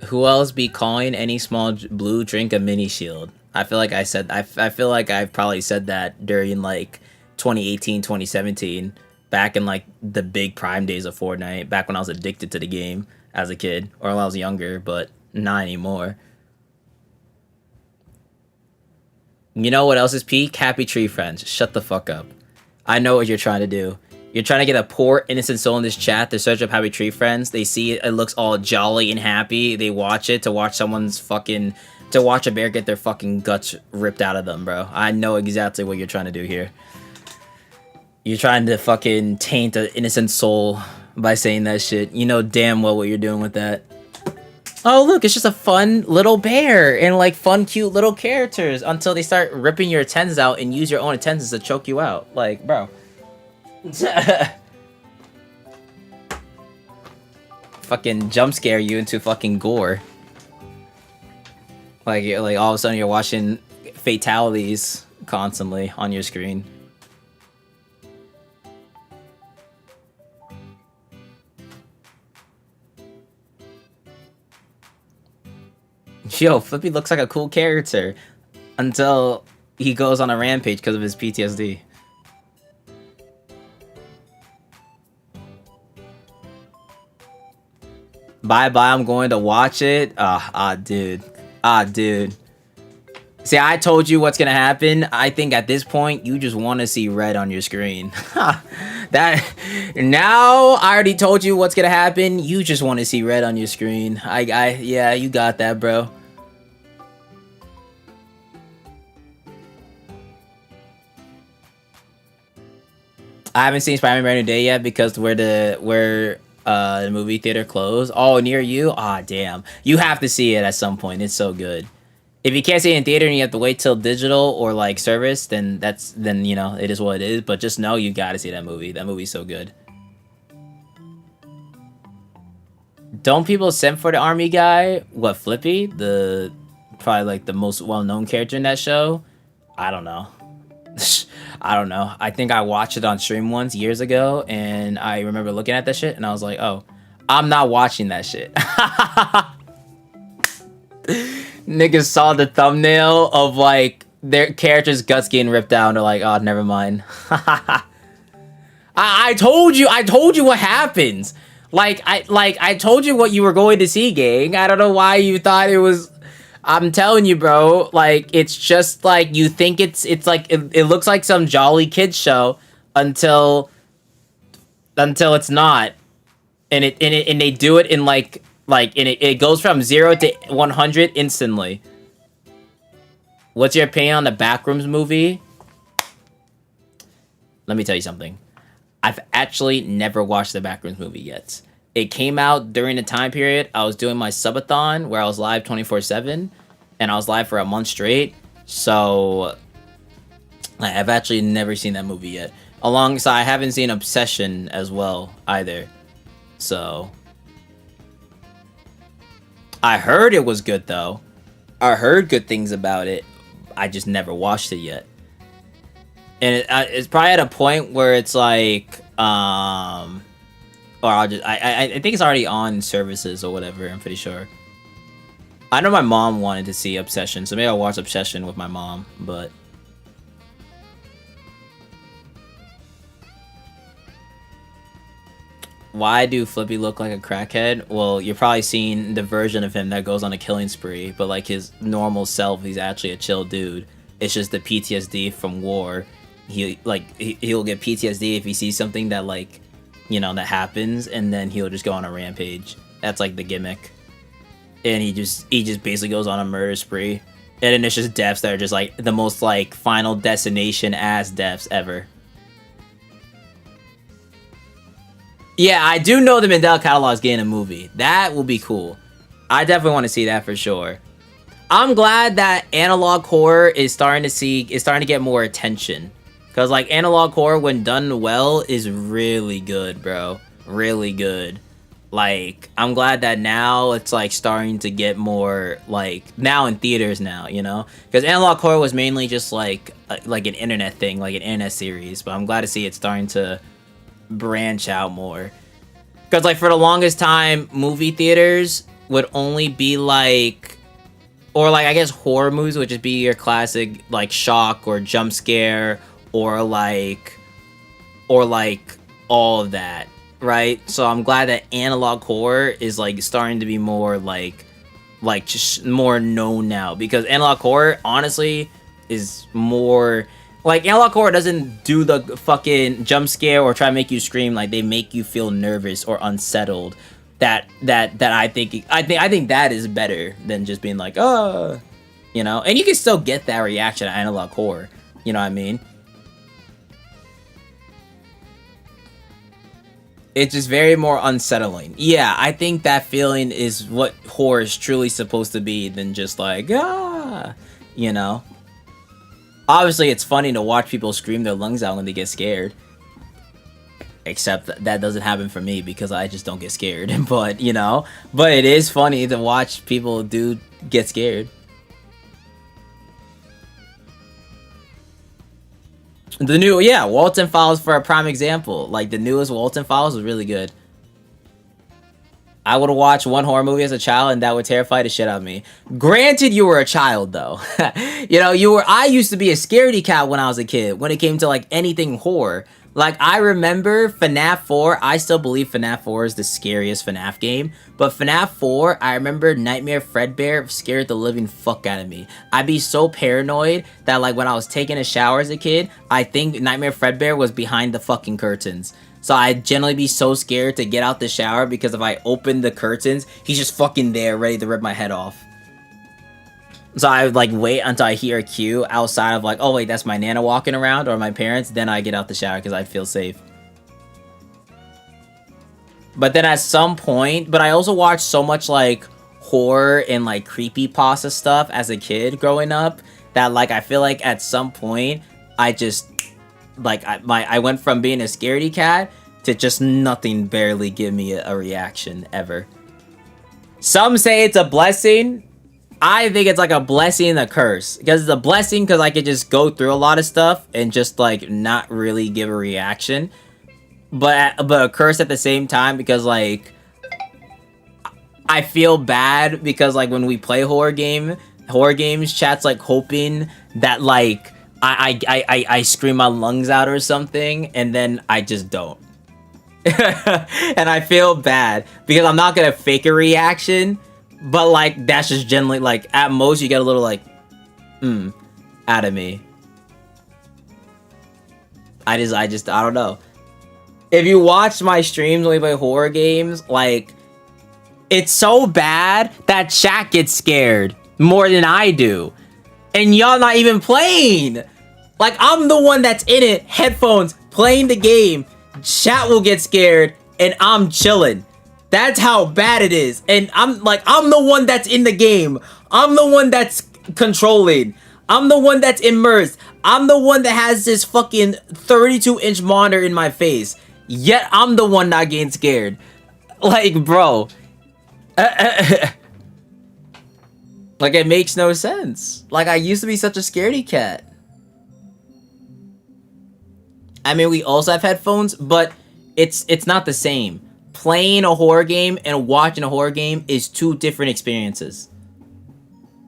Who else be calling any small blue drink a mini shield? I feel like I said, I feel like I've probably said that during like 2018, 2017, back in like the big prime days of Fortnite, back when I was addicted to the game as a kid, or when I was younger, but not anymore. You know what else is peak? Happy Tree Friends. Shut the fuck up. I know what you're trying to do. You're trying to get a poor innocent soul in this chat to search up Happy Tree Friends. They see it, it looks all jolly and happy. They watch it to watch someone's fucking, to watch a bear get their fucking guts ripped out of them, bro. I know exactly what you're trying to do here. You're trying to fucking taint an innocent soul by saying that shit. You know damn well what you're doing with that. Oh, look, it's just a fun little bear and like fun, cute little characters until they start ripping your tens out and use your own tens to choke you out. Like, bro. Fucking jump scare you into fucking gore. Like all of a sudden you're watching fatalities constantly on your screen. Yo, Flippy looks like a cool character until he goes on a rampage because of his PTSD. Bye-bye, I'm going to watch it. Dude. Dude. See, I told you what's gonna happen. I think at this point, you just want to see red on your screen. That now I already told you what's gonna happen. You just want to see red on your screen. Yeah, you got that, bro. I haven't seen Spider-Man Brand New Day yet because where the movie theater closed. Oh, near you? Damn. You have to see it at some point. It's so good. If you can't see it in theater and you have to wait till digital or like service, then you know, it is what it is. But just know you gotta see that movie. That movie's so good. Don't people send for the army guy? What, Flippy? Probably like the most well-known character in that show? I don't know. I don't know. I think I watched it on stream once years ago, and I remember looking at that shit, and I was like, oh, I'm not watching that shit. Niggas saw the thumbnail of, like, their character's guts getting ripped out, and they're like, oh, never mind. I told you what happens. I told you what you were going to see, gang. I don't know why you thought it was... I'm telling you, bro, like, it's just, like, you think it's like, it looks like some jolly kids show until it's not. And they do it in, it goes from 0 to 100 instantly. What's your opinion on the Backrooms movie? Let me tell you something. I've actually never watched the Backrooms movie yet. It came out during the time period I was doing my subathon where I was live 24/7, and I was live for a month straight. So I've actually never seen that movie yet. Alongside, I haven't seen Obsession as well either. So I heard it was good though. I heard good things about it. I just never watched it yet. And it's probably at a point where it's like, or I'll just, I think it's already on services or whatever. I'm pretty sure. I know my mom wanted to see Obsession, so maybe I'll watch Obsession with my mom. But why do Flippy look like a crackhead? Well, you're probably seeing the version of him that goes on a killing spree, but like his normal self, he's actually a chill dude. It's just the PTSD from war. He'll get PTSD if he sees something that like, you know, that happens, and then he'll just go on a rampage. That's like the gimmick. And he just basically goes on a murder spree. And then it's just deaths that are just like the most like Final Destination ass deaths ever. Yeah, I do know the Mandela catalog is getting a movie. That will be cool. I definitely want to see that for sure. I'm glad that analog horror is starting to get more attention. Cause like analog horror, when done well, is really good, bro. Really good. Like, I'm glad that now it's like starting to get more like now in theaters now, you know? Because analog horror was mainly just like an internet thing, like an internet series. But I'm glad to see it starting to branch out more. Because like for the longest time, movie theaters would only be like, or like I guess horror movies would just be your classic like shock or jump scare or like all of that, right? So I'm glad that analog horror is like starting to be more like just more known now, because analog horror honestly is more like analog horror doesn't do the fucking jump scare or try to make you scream. Like they make you feel nervous or unsettled. That I think that is better than just being like, oh, you know. And you can still get that reaction at analog horror. You know what I mean? It's just very more unsettling. Yeah, I think that feeling is what horror is truly supposed to be, than just like, you know. Obviously, it's funny to watch people scream their lungs out when they get scared. Except that doesn't happen for me because I just don't get scared. But, you know, but it is funny to watch people get scared. The new, yeah, Walton Files for a prime example. Like, the newest Walton Files was really good. I would have watched one horror movie as a child and that would terrify the shit out of me. Granted, you were a child though. You know, I used to be a scaredy cat when I was a kid when it came to like anything horror. Like, I remember FNAF 4, I still believe FNAF 4 is the scariest FNAF game, but FNAF 4, I remember Nightmare Fredbear scared the living fuck out of me. I'd be so paranoid that like when I was taking a shower as a kid, I think Nightmare Fredbear was behind the fucking curtains. So I'd generally be so scared to get out the shower because if I open the curtains, he's just fucking there ready to rip my head off. So I would like wait until I hear a cue outside of like, oh wait, that's my Nana walking around or my parents. Then I get out the shower because I'd feel safe. But then at some point, but I also watched so much like horror and like creepypasta stuff as a kid growing up that like I feel like at some point I just like I went from being a scaredy cat to just nothing barely give me a reaction ever. Some say it's a blessing. I think it's like a blessing and a curse. Because it's a blessing because I could just go through a lot of stuff and just like not really give a reaction. But a curse at the same time because like I feel bad because like when we play horror games, chat's like hoping that like I scream my lungs out or something, and then I just don't. And I feel bad because I'm not gonna fake a reaction. But, like, that's just generally, like, at most, you get a little, like, out of me. I don't know. If you watch my streams when we play horror games, like, it's so bad that chat gets scared more than I do. And y'all not even playing. Like, I'm the one that's in it, headphones, playing the game, Chat will get scared, and I'm chilling. That's how bad it is. And I'm the one that's in the game. I'm the one that's controlling. I'm the one that's immersed. I'm the one that has this fucking 32-inch monitor in my face. Yet I'm the one not getting scared. Like, bro. Like, it makes no sense. Like, I used to be such a scaredy cat. I mean, we also have headphones, but it's not the same. Playing a horror game and watching a horror game is two different experiences.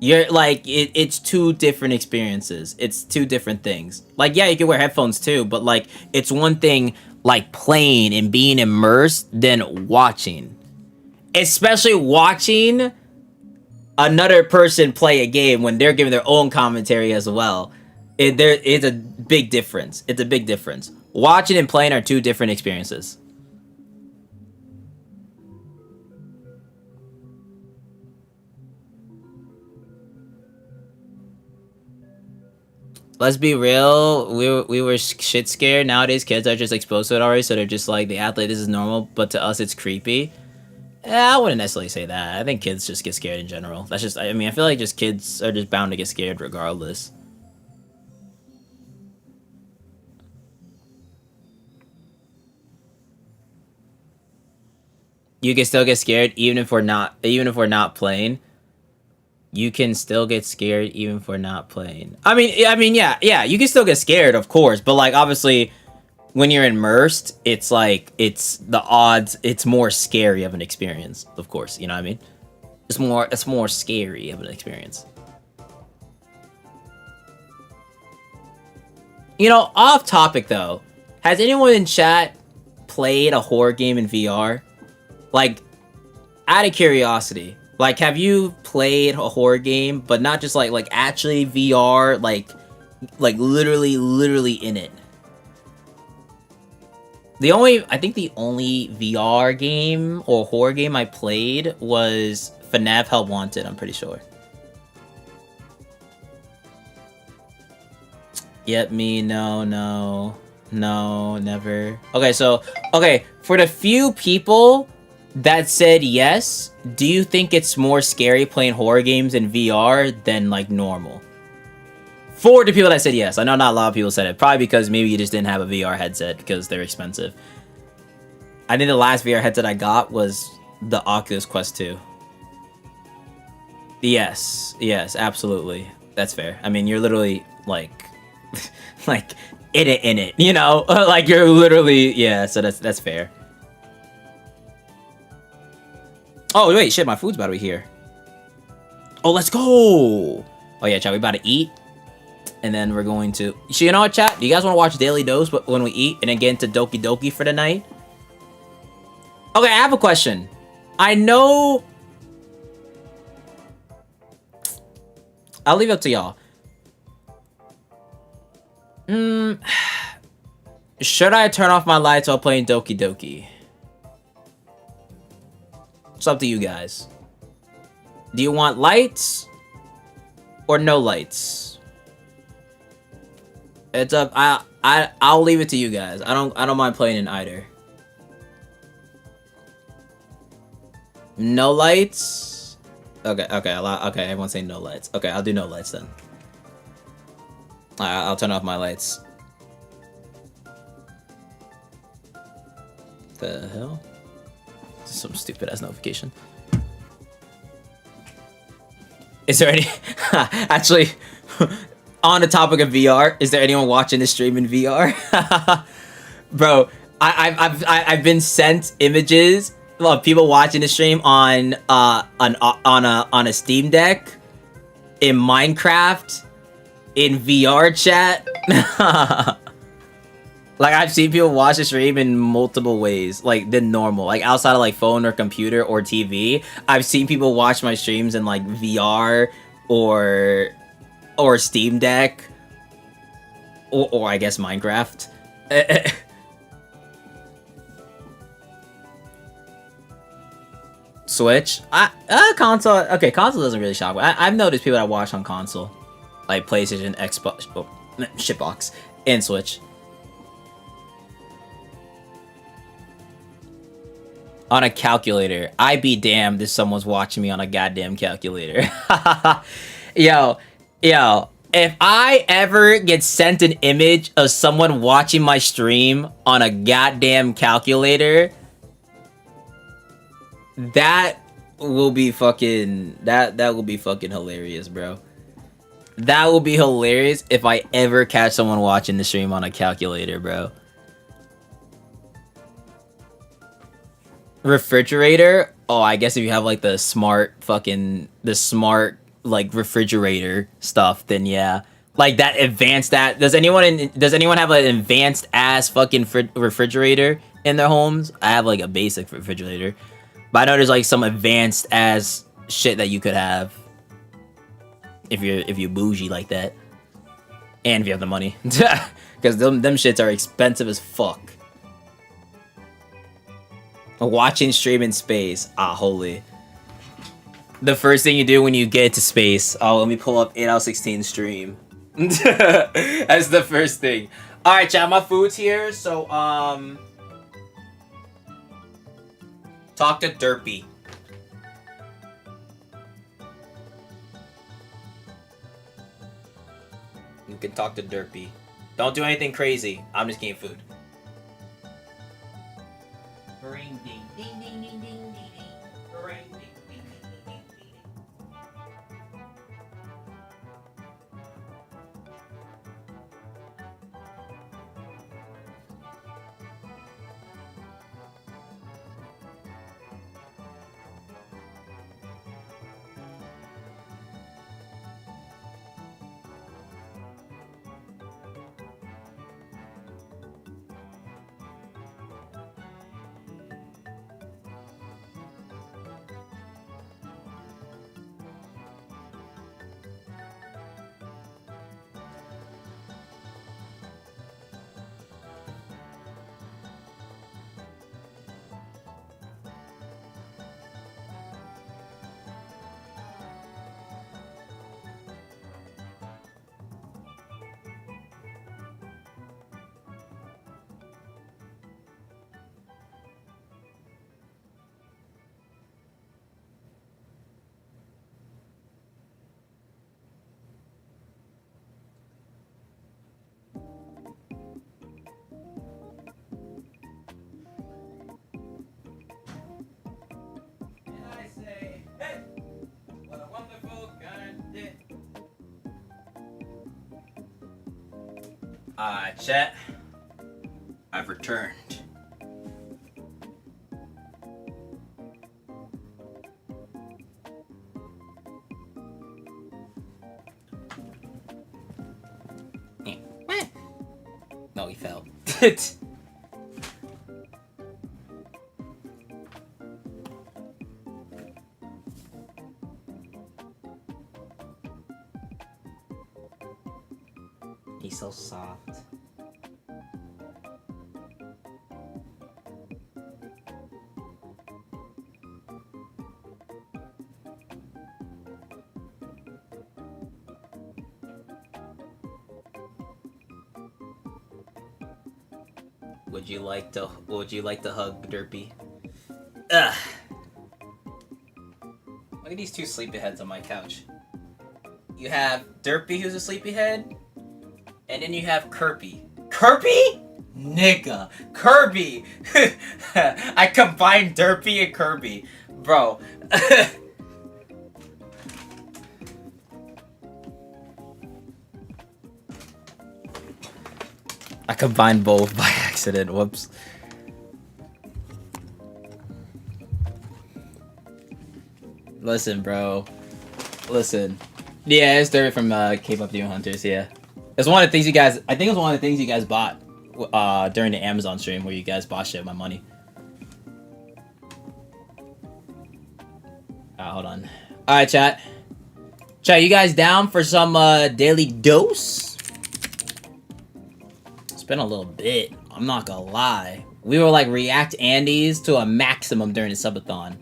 You're like, it's two different experiences. It's two different things. Like, yeah, you can wear headphones too, but like, it's one thing like playing and being immersed than watching. Especially watching another person play a game when they're giving their own commentary as well. There is a big difference. It's a big difference. Watching and playing are two different experiences. Let's be real, we were shit scared. Nowadays, kids are just exposed to it already, so they're just like, the athlete, this is normal, but to us, it's creepy. I wouldn't necessarily say that. I think kids just get scared in general. That's just, I mean, I feel like just kids are just bound to get scared regardless. You can still get scared even if we're not playing. You can still get scared even if we're not playing. I mean, yeah, you can still get scared, of course, but like obviously when you're immersed, it's like it's more scary of an experience, of course, you know what I mean? It's more scary of an experience. You know, off topic though, has anyone in chat played a horror game in VR? Like, out of curiosity, like, have you played a horror game, but not just like actually VR, like literally in it? I think the only VR game or horror game I played was FNAF Help Wanted, I'm pretty sure. Yep, me, no, never. Okay, for the few people that said yes, do you think it's more scary playing horror games in VR than like normal? For the people that said yes, I know not a lot of people said it, probably because maybe you just didn't have a VR headset because they're expensive. I think the last VR headset I got was the Oculus Quest 2. Yes, absolutely. That's fair. I mean, you're literally like like in it, you know? Like you're literally, yeah, so that's fair. Oh, wait, shit, my food's about to be here. Oh, let's go! Oh, yeah, chat, we about to eat. And then we're going to... So, you know what, chat? Do you guys want to watch Daily Dose when we eat? And then get into Doki Doki for the night? Okay, I have a question. I know... I'll leave it up to y'all. Should I turn off my lights while playing Doki Doki? It's up to you guys. Do you want lights or no lights? It's up. I'll leave it to you guys. I don't mind playing in either. No lights. Okay. Okay. Everyone's saying no lights. Okay, I'll do no lights then. I'll turn off my lights. The hell? Some stupid ass notification. Is there any actually on the topic of VR, is there anyone watching this stream in VR? Bro, I've been sent images of people watching the stream on a Steam Deck, in Minecraft, in VR chat. Like, I've seen people watch the stream in multiple ways, like, than normal. Like, outside of, like, phone or computer or TV, I've seen people watch my streams in, like, VR or Steam Deck or I guess Minecraft. Switch? Console. Okay, console doesn't really shock me. I've noticed people that watch on console, like PlayStation, Xbox, shitbox, and Switch. On a calculator. I be damned if someone's watching me on a goddamn calculator. Yo, if I ever get sent an image of someone watching my stream on a goddamn calculator, that will be fucking that will be fucking hilarious, bro. That will be hilarious if I ever catch someone watching the stream on a calculator, bro. Refrigerator? Oh, I guess if you have like the smart like refrigerator stuff, then yeah. Like that advanced that does anyone have an advanced ass fucking refrigerator in their homes? I have like a basic refrigerator. But I know there's like some advanced ass shit that you could have if you're bougie like that. And if you have the money. Because them shits are expensive as fuck. Watching stream in space. Ah, holy. The first thing you do when you get to space. Oh, let me pull up 8 out of 16 stream. That's the first thing. Alright, chat, my food's here, so talk to Derpy. You can talk to Derpy. Don't do anything crazy. I'm just getting food. Ring ding ding ding ding ding ding ding. Ring ding ding ding ding ding ding. Chat. I've returned. No, he fell. He's so soft. Would you like to hug Derpy? Ugh. Look at these two sleepyheads on my couch. You have Derpy, who's a sleepyhead, and then you have Kirby. Kirby? Nigga. Kirby! I combined Derpy and Kirby. Bro. I combined both by accident. Whoops. Listen, bro. Listen. Yeah, it's Derpy from K-Pop Demon Hunters, yeah. It's one of the things you guys... I think it was one of the things you guys bought during the Amazon stream where you guys bought shit with my money. Hold on. Alright, chat. Chat, you guys down for some daily dose? It's been a little bit. I'm not gonna lie. We were like React Andes to a maximum during the subathon.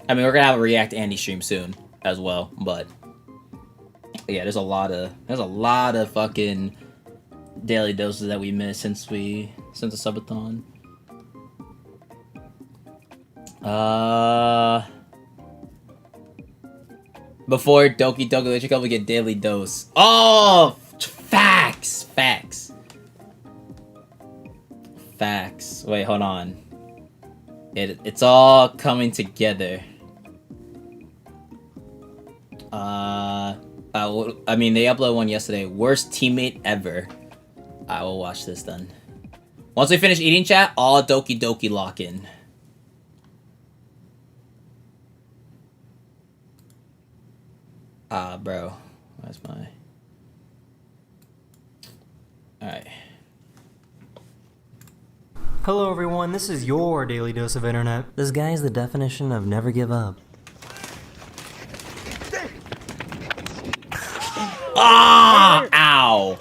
I mean, we're gonna have a React Andy stream soon as well, but yeah, there's a lot of fucking daily doses that we missed since the subathon. Before Doki Doki let you come get daily dose. Oh, facts. Wait, hold on. It's all coming together. I mean, they uploaded one yesterday. Worst teammate ever. I will watch this then. Once we finish eating, chat, all Doki Doki lock in. Bro. Where's my... Alright. Hello everyone, this is your daily dose of internet. This guy is the definition of never give up. Ah! Ow!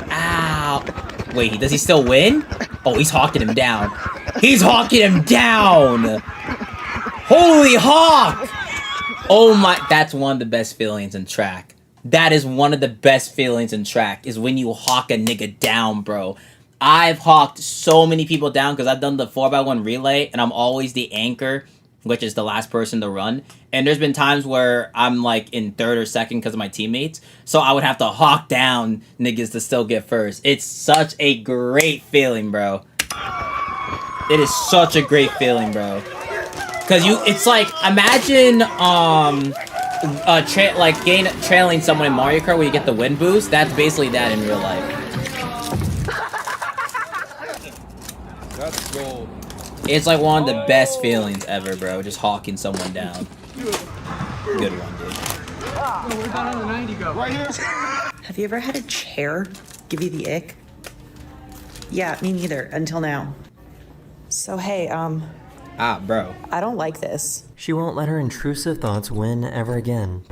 Ow! Wait, does he still win? Oh, he's hawking him down. He's hawking him down! Holy hawk! Oh my, that's one of the best feelings in track. That is one of the best feelings in track, is when you hawk a nigga down, bro. I've hawked so many people down because I've done the 4x1 relay, and I'm always the anchor, which is the last person to run. And there's been times where I'm like in third or second because of my teammates, so I would have to hawk down niggas to still get first. It's such a great feeling, bro. It is such a great feeling, bro. Cause it's like, imagine trailing someone in Mario Kart where you get the wind boost. That's basically that in real life. That's gold. It's like one of the best feelings ever, bro. Just hawking someone down. Good one, dude. Where'd that other 90 go? Right here. Have you ever had a chair give you the ick? Yeah, me neither, until now. So hey, Bro. I don't like this. She won't let her intrusive thoughts win ever again.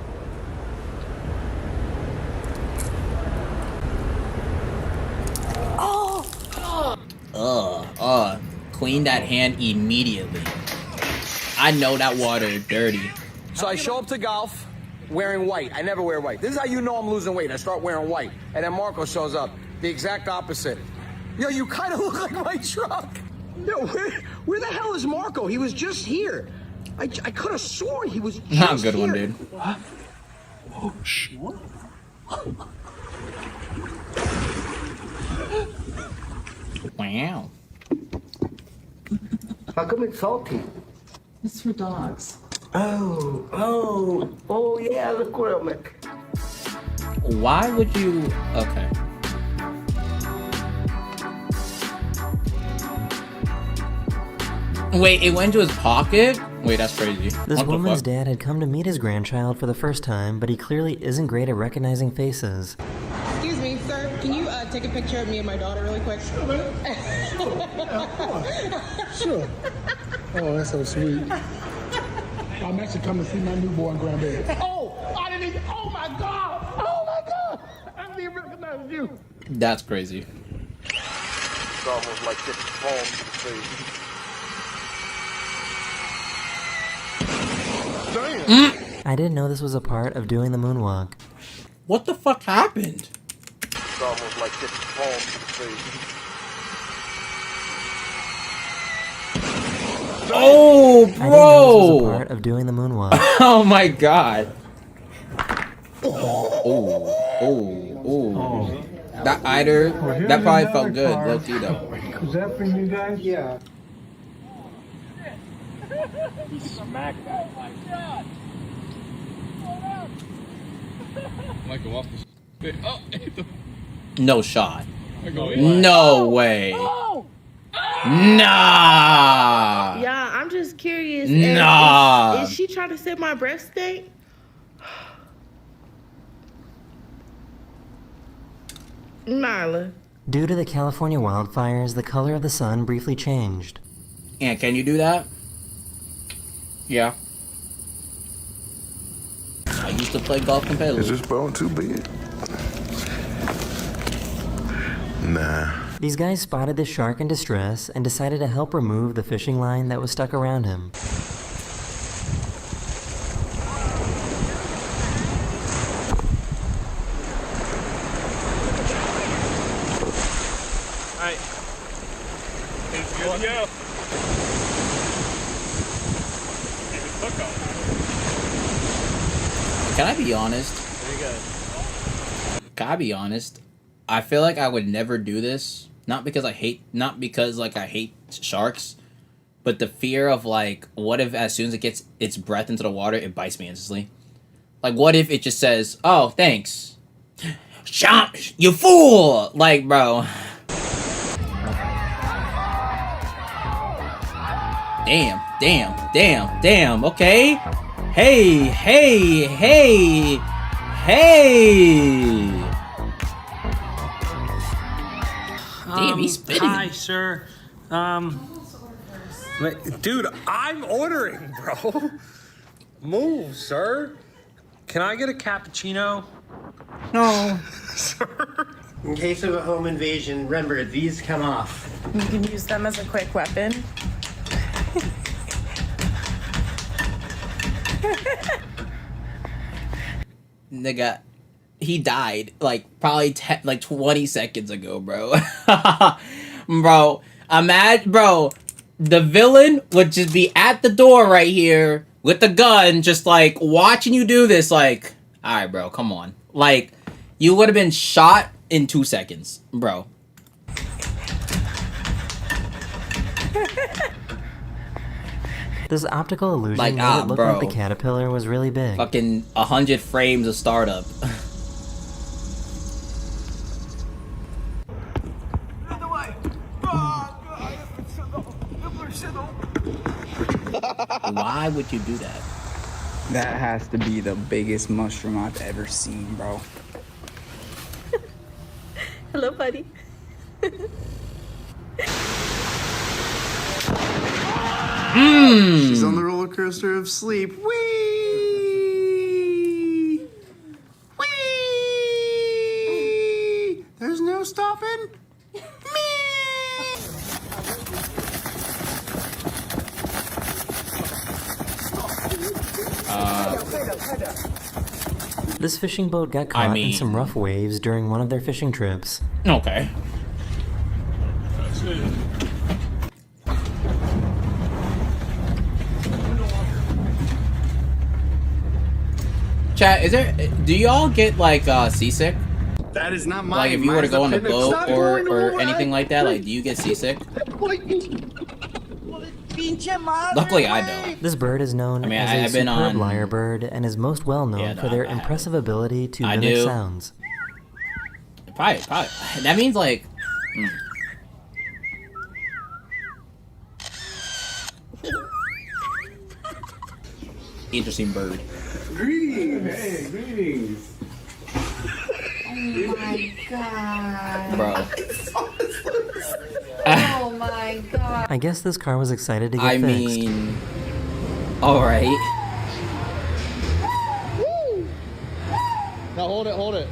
Clean that hand immediately. I know that water is dirty. So I show up to golf wearing white. I never wear white. This is how you know I'm losing weight. I start wearing white. And then Marco shows up. The exact opposite. Yo, you kind of look like my truck. Yo, where the hell is Marco? He was just here. I could have sworn he was just Not a good here. one, dude. What? Oh, shit. Wow. How come it's salty? It's for dogs. Oh, yeah, the quail milk. Why would you... Okay. Wait, it went to his pocket? Wait, that's crazy. This What the woman's fuck? dad had come to meet his grandchild for the first time, but he clearly isn't great at recognizing faces. Excuse me, sir. Can you take a picture of me and my daughter really quick? Sure. Oh, that's so sweet. I'm actually coming to see my newborn grandbaby. Oh, I didn't even... Oh, my God. Oh, my God. I didn't even recognize you. That's crazy. It's almost like getting home to the face. I didn't know this was a part of doing the moonwalk. What the fuck happened? It's almost like getting home to the face. Oh, I didn't know this was a bro! part of doing the moonwalk. Oh my god. Oh. That either, that probably felt good, low key though. Was that for you guys? Yeah. Might go off the... Oh! No shot. I go in. No way. Nah. Yeah, I'm just curious. Nah. Is she trying to set my breast stink? Nyla. Due to the California wildfires, the color of the sun briefly changed. And can you do that? Yeah. I used to play golf competitively. Is this bone too big? Nah. These guys spotted the shark in distress and decided to help remove the fishing line that was stuck around him. Alright. It's good to go. Can I be honest? Can I be honest? I feel like I would never do this. Not because I hate sharks, but the fear of like, what if as soon as it gets its breath into the water, it bites me instantly? Like, what if it just says, "Oh, thanks, you fool!" Like, bro. Damn. Okay. Hey. Damn, he's spitting. Hi, sir. Dude, I'm ordering, bro. Move, sir. Can I get a cappuccino? No. In case of a home invasion, remember, these come off. You can use them as a quick weapon. Nigga, he died like probably 20 seconds ago, bro. Bro, imagine, bro, the villain would just be at the door right here with the gun, just like watching you do this. Like, all right, bro, come on. Like, you would have been shot in 2 seconds, bro. This optical illusion Like, made it look bro. like the caterpillar was really big. Fucking 100 frames of startup. Why would you do that? That has to be the biggest mushroom I've ever seen, bro. Hello, buddy. She's on the roller coaster of sleep. Whee! Whee! There's no stopping. This fishing boat got caught in some rough waves during one of their fishing trips. Okay. Chat, do y'all get like seasick? That is not my. Like if you were to go on a boat or anything like that, like do you get seasick? Luckily, I don't. This bird is known as a superb lyrebird and is most well known for their impressive ability to mimic sounds. Probably. That means like. Interesting bird. Greetings. Hey, greetings. Oh my god. Bro. Oh my god. I guess this car was excited to get I fixed. mean, alright. Now hold it.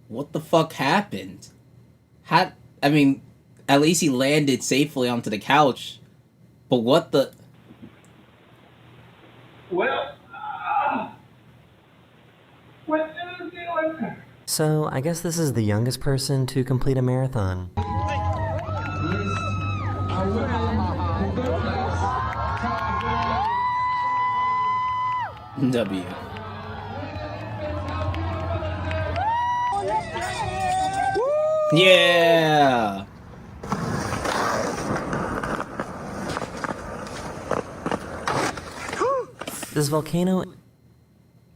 What the fuck happened? I mean, at least he landed safely onto the couch. But what the... Well, what is it? So, I guess this is the youngest person to complete a marathon. W. Yeah. This volcano...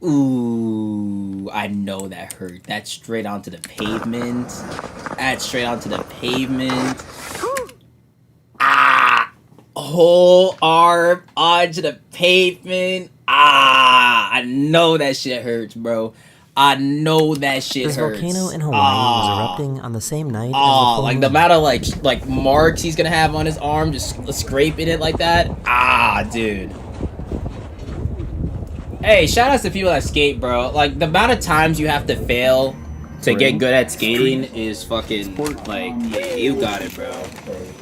Ooh, I know that hurt. That's straight onto the pavement. That's straight onto the pavement. Ah! Whole arm onto the pavement. Ah! I know that shit hurts, bro. I know that shit This hurts. volcano in Hawaii was erupting on the same night as the full like the moon. amount of like marks he's gonna have on his arm, just scraping it like that. Ah, dude. Hey, shout outs to people that skate, bro. Like the amount of times you have to fail To get good at skating is fucking like, yeah, you got it, bro.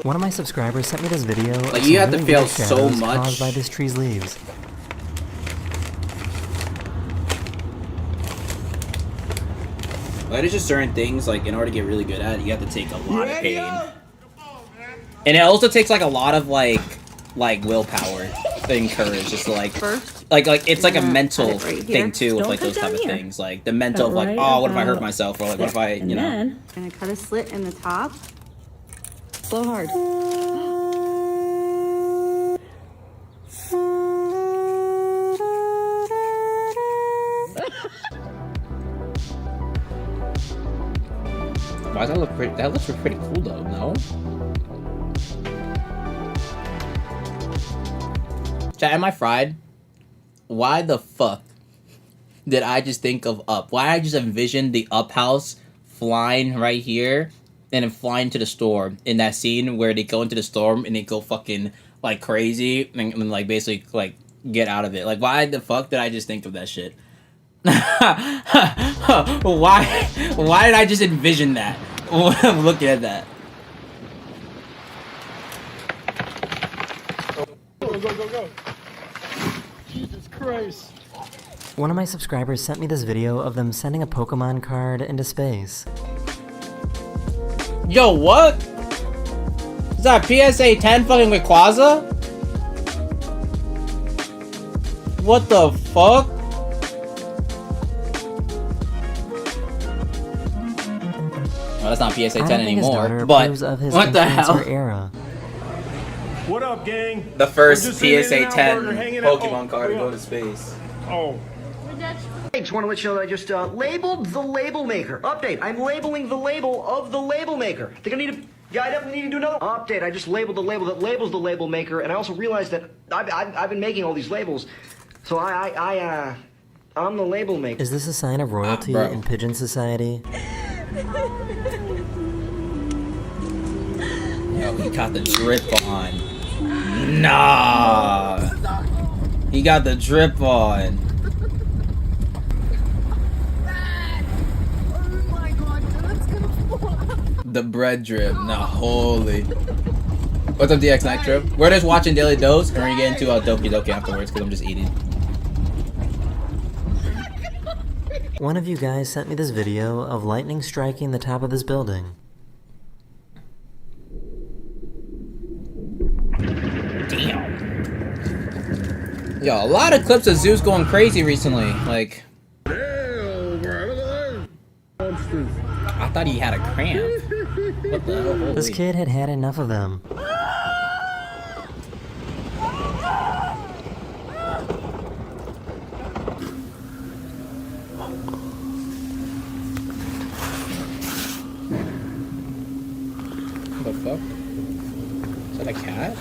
One of my subscribers sent me this video. Like, of you some have to really fail weird so shadows much. caused by this tree's leaves. Like, there's just certain things, like, in order to get really good at it, you have to take a lot of pain. And it also takes, like, a lot of, like willpower and courage, just to, like, like, it's like a mental thing, too, with, like, those type of things. Like, the mental of, like, oh, what if I hurt myself? Or, like, what if I, you know. Then, gonna cut a slit in the top. Blow hard. Why does that look pretty? That looks pretty cool, though, no? Chat, am I fried? Why the fuck did I just think of Up? Why I just envisioned the Up house flying right here and then flying to the storm in that scene where they go into the storm and they go fucking like crazy and like basically like get out of it. Like, why the fuck did I just think of that shit? why did I just envision that? Look at that. Go. Jesus Christ. One of my subscribers sent me this video of them sending a Pokemon card into space. Yo, what? Is that PSA 10 fucking with Quaza? What the fuck? Well, that's not PSA 10 anymore, but what the hell? Era. What up, gang? The first We're just in PSA and 10 out burger, hanging out. Pokemon Oh, card to yeah. go to space. Oh. I just want to let you know that I just labeled the label maker. Update. I'm labeling the label of the label maker. I think I need to. Yeah, I definitely need to do another update. I just labeled the label that labels the label maker, and I also realized that I've been making all these labels, so I'm the label maker. Is this a sign of royalty bro. in Pigeon Society? Yo, he got the drip on. Nah. He got the drip on. The bread drip. Nah, holy. What's up, DX Night Trip? We're just watching Daily Dose, and we're gonna get into Doki Doki afterwards, because I'm just eating. One of you guys sent me this video of lightning striking the top of this building. Damn. Yo, a lot of clips of Zeus going crazy recently. Like, I thought he had a cramp. What the hell? This Holy. kid had had enough of them. What the fuck? Is that a cat?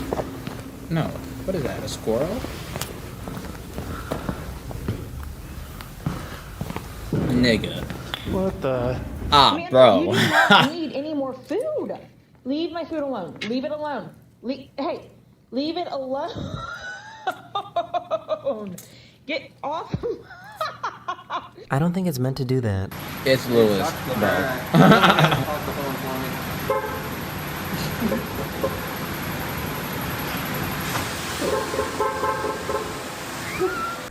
No. What is that? A squirrel? Nigga. What the? Ah, Amanda, bro. You do not need any more food. Leave my food alone. Leave it alone. Hey, leave it alone. Get off. I don't think it's meant to do that. It's Lewis, bro.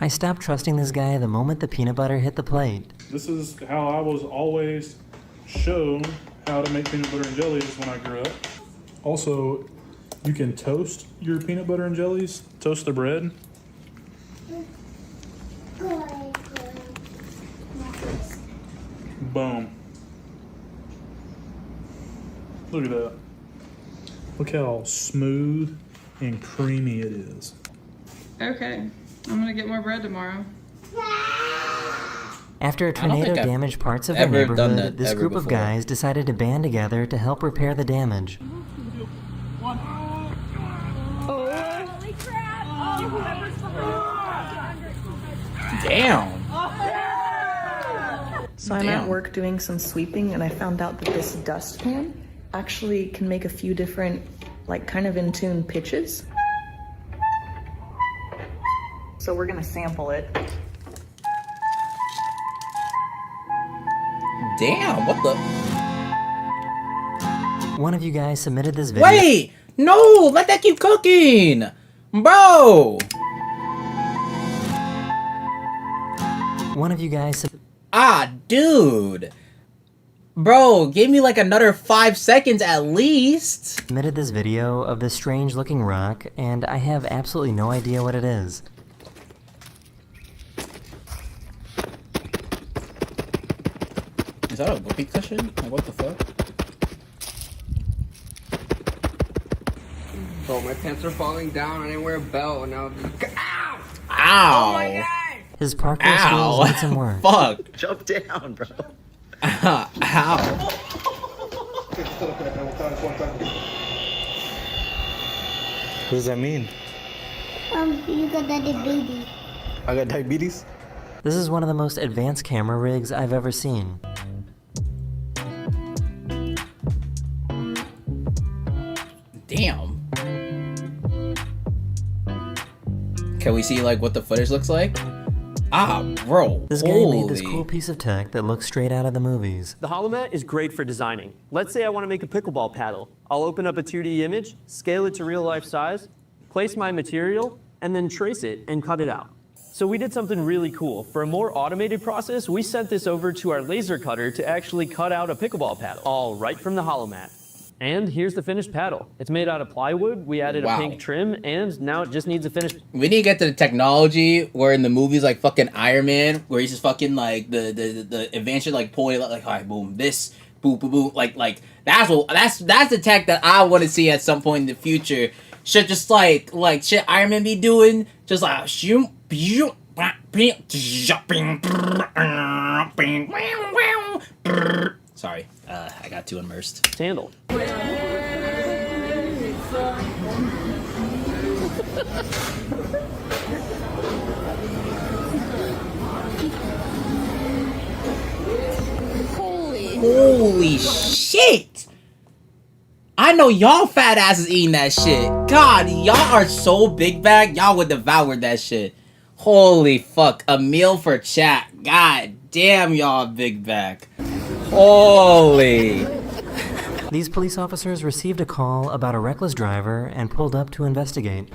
I stopped trusting this guy the moment the peanut butter hit the plate. This is how I was always shown how to make peanut butter and jellies when I grew up. Also, you can toast your peanut butter and jellies, toast the bread. Boom. Look at that. Look how smooth and creamy it is. Okay, I'm gonna get more bread tomorrow. After a I don't think tornado I've damaged parts of their ever done neighborhood, that this ever group of before. guys decided to band together to help repair the damage. Holy crap! Oh, whoever's Damn. So I'm Damn. at work doing some sweeping, and I found out that this dustpan actually can make a few different, like, kind of in tune pitches. So we're gonna sample it. Damn, what the? One of you guys submitted this video. Wait! No! Let that keep cooking! Bro! One of you guys. Ah, dude! Bro, give me like another 5 seconds at least. Submitted this video of this strange looking rock, and I have absolutely no idea what it is. Is that a whoopee cushion? Like, what the fuck? Oh, my pants are falling down. I didn't wear a belt, and now. Ow! Ow! Oh my god! His parkour skills need some work. Fuck! Jump down, bro. Ow! What does that mean? You got diabetes. I got diabetes? This is one of the most advanced camera rigs I've ever seen. Damn. Can we see like what the footage looks like? Ah, bro. This guy made this cool piece of tech that looks straight out of the movies. The HoloMat is great for designing. Let's say I want to make a pickleball paddle. I'll open up a 2D image, scale it to real life size, place my material, and then trace it and cut it out. So we did something really cool. For a more automated process, we sent this over to our laser cutter to actually cut out a pickleball paddle, all right from the HoloMat. And here's the finished paddle. It's made out of plywood, we added a pink trim, and now it just needs a finished... We need to get to the technology where in the movies like fucking Iron Man, where he's just fucking like the adventure like pulling it like, alright, boom, this, boom, boom, boom, like that's the tech that I want to see at some point in the future. Shit, just like shit Iron Man be doing, just like shoot, sorry, I got too immersed. Sandal. Holy shit! I know y'all fat asses eating that shit. God, y'all are so big bag, y'all would devour that shit. Holy fuck, a meal for chat. God damn, y'all big bag. Holy. These police officers received a call about a reckless driver and pulled up to investigate.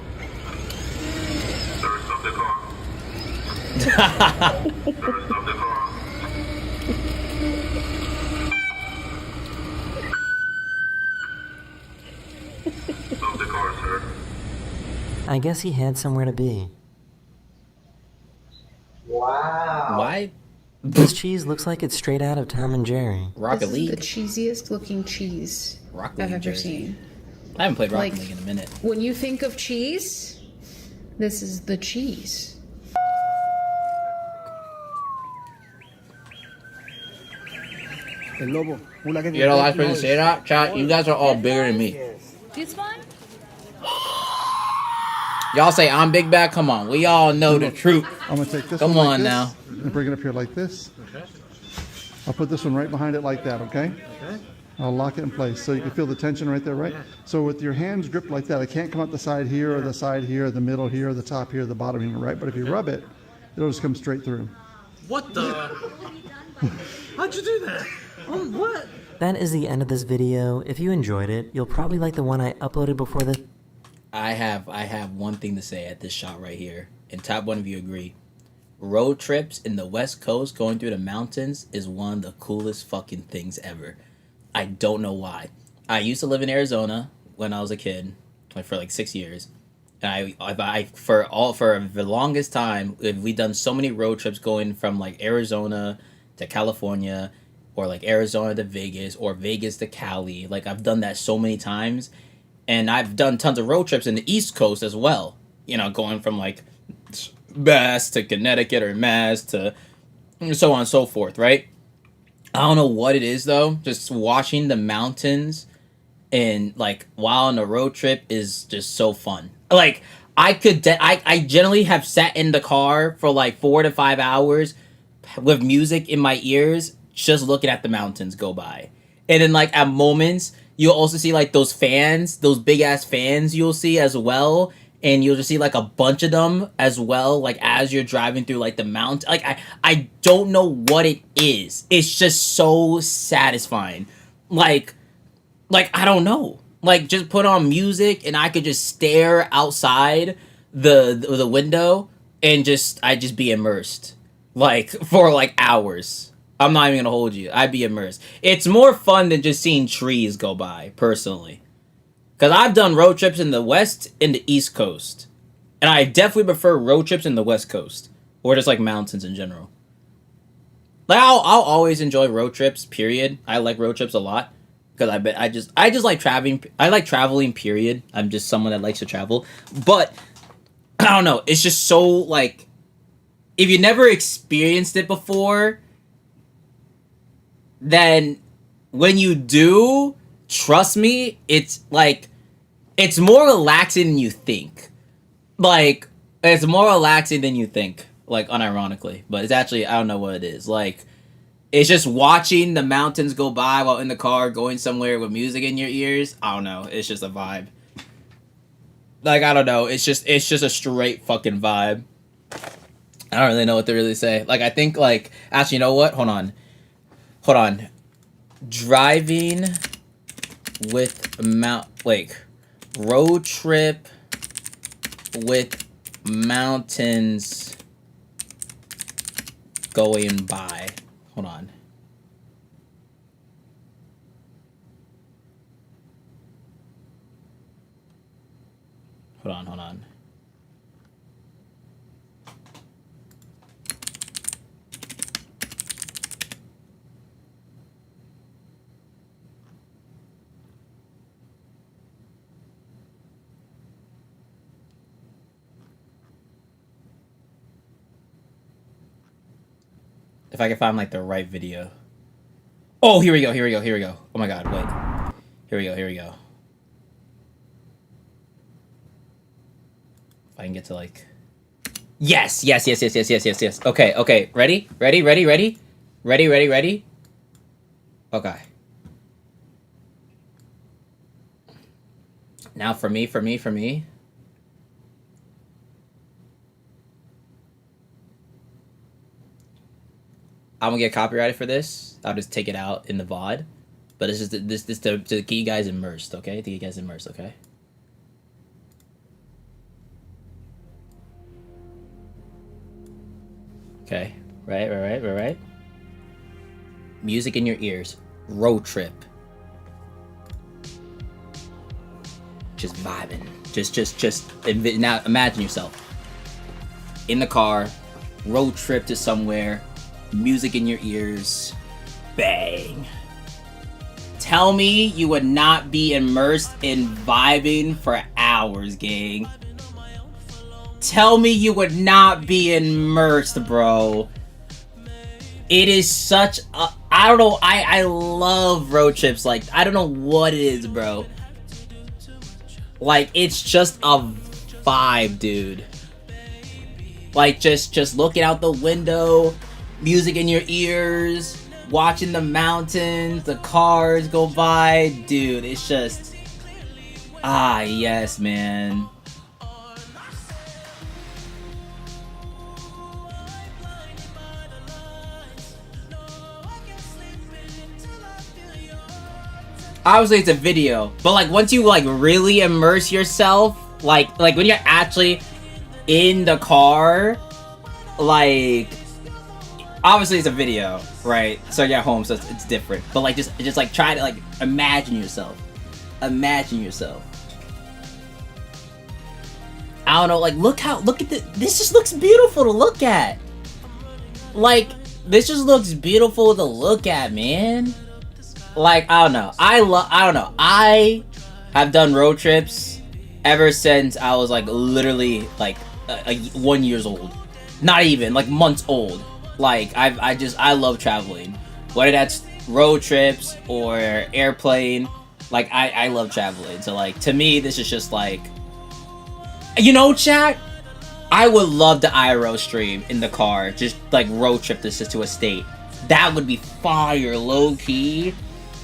I guess he had somewhere to be. Wow. Why? This cheese looks like it's straight out of Tom and Jerry. Rocket This is League. the cheesiest looking cheese Rocket I've League ever jersey. seen. I haven't played Rocket Like, League in a minute. When you think of cheese, this is the cheese. You're the last person to say that? Chat, you guys are all bigger than me. This one? Y'all say I'm big bag? Come on, we all know the truth. I'm gonna take this Come one on like this now. and bring it up here like this. Okay. I'll put this one right behind it like that, okay? Okay. I'll lock it in place so you can feel the tension right there, right? So with your hands gripped like that, I can't come out the side here or the side here, or the middle here, or the top here, or the bottom here, right? But if you rub it, it'll just come straight through. What the? How'd you do that? Oh, what? That is the end of this video. If you enjoyed it, you'll probably like the one I uploaded before this. I have one thing to say at this shot right here, and top one of you agree. Road trips in the West Coast going through the mountains is one of the coolest fucking things ever. I don't know why. I used to live in Arizona when I was a kid, like for like 6 years. And for the longest time, we've done so many road trips going from like Arizona to California, or like Arizona to Vegas, or Vegas to Cali. Like I've done that so many times. And I've done tons of road trips in the East Coast as well. You know, going from like Mass to Connecticut or Mass to so on and so forth, right? I don't know what it is though. Just watching the mountains and like while on a road trip is just so fun. Like I generally have sat in the car for like 4 to 5 hours with music in my ears, just looking at the mountains go by. And then like at moments, you'll also see like those fans, those big ass fans you'll see as well. and you'll just see like a bunch of them as well, like as you're driving through like the mountain. Like I don't know what it is. It's just so satisfying. Like I don't know. Like just put on music and I could just stare outside the window and I just be immersed like for like hours. I'm not even gonna hold you. I'd be immersed. It's more fun than just seeing trees go by, personally. Because I've done road trips in the West and the East Coast. And I definitely prefer road trips in the West Coast. Or just like mountains in general. Like I'll always enjoy road trips, period. I like road trips a lot. Because I just like traveling. I like traveling, period. I'm just someone that likes to travel. But, I don't know. It's just so, like, if you never experienced it before, then when you do, trust me, it's like, it's more relaxing than you think. Like, it's more relaxing than you think. Like, unironically. But it's actually, I don't know what it is. Like, it's just watching the mountains go by while in the car, going somewhere with music in your ears. I don't know. It's just a vibe. Like, I don't know. It's just a straight fucking vibe. I don't really know what to really say. Like, I think, like, actually, you know what? Hold on. Driving with road trip with mountains going by. Hold on. If I can find like the right video. Oh, here we go. Oh my god, wait. Here we go. If I can get to like... Yes. Okay. Ready? Okay. Now for me. I'm gonna get copyrighted for this. I'll just take it out in the VOD. But it's just this to get you guys immersed, okay? Okay? Okay. Right. Music in your ears. Road trip. Just vibing. Now imagine yourself in the car, road trip to somewhere, music in your ears, bang. Tell me you would not be immersed in vibing for hours, gang. Tell me you would not be immersed, bro. It is such a... I don't know, I love road trips. Like, I don't know what it is, bro. Like, it's just a vibe, dude. Like, just looking out the window, music in your ears, watching the mountains, the cars go by. Dude, it's just... Ah, yes, man. Obviously, it's a video, but like once you like really immerse yourself, like when you're actually in the car, like obviously it's a video, right? So you're at home, so it's different. But like just like try to like imagine yourself. I don't know, like look at this just looks beautiful to look at. Like this just looks beautiful to look at, man. Like, I don't know. I don't know. I have done road trips ever since I was like literally like 1 year old. Not even like months old. Like I love traveling. Whether that's road trips or airplane, like I love traveling. So like to me this is just like, you know, chat, I would love the IRO stream in the car, just like road trip this to a state. That would be fire, low key.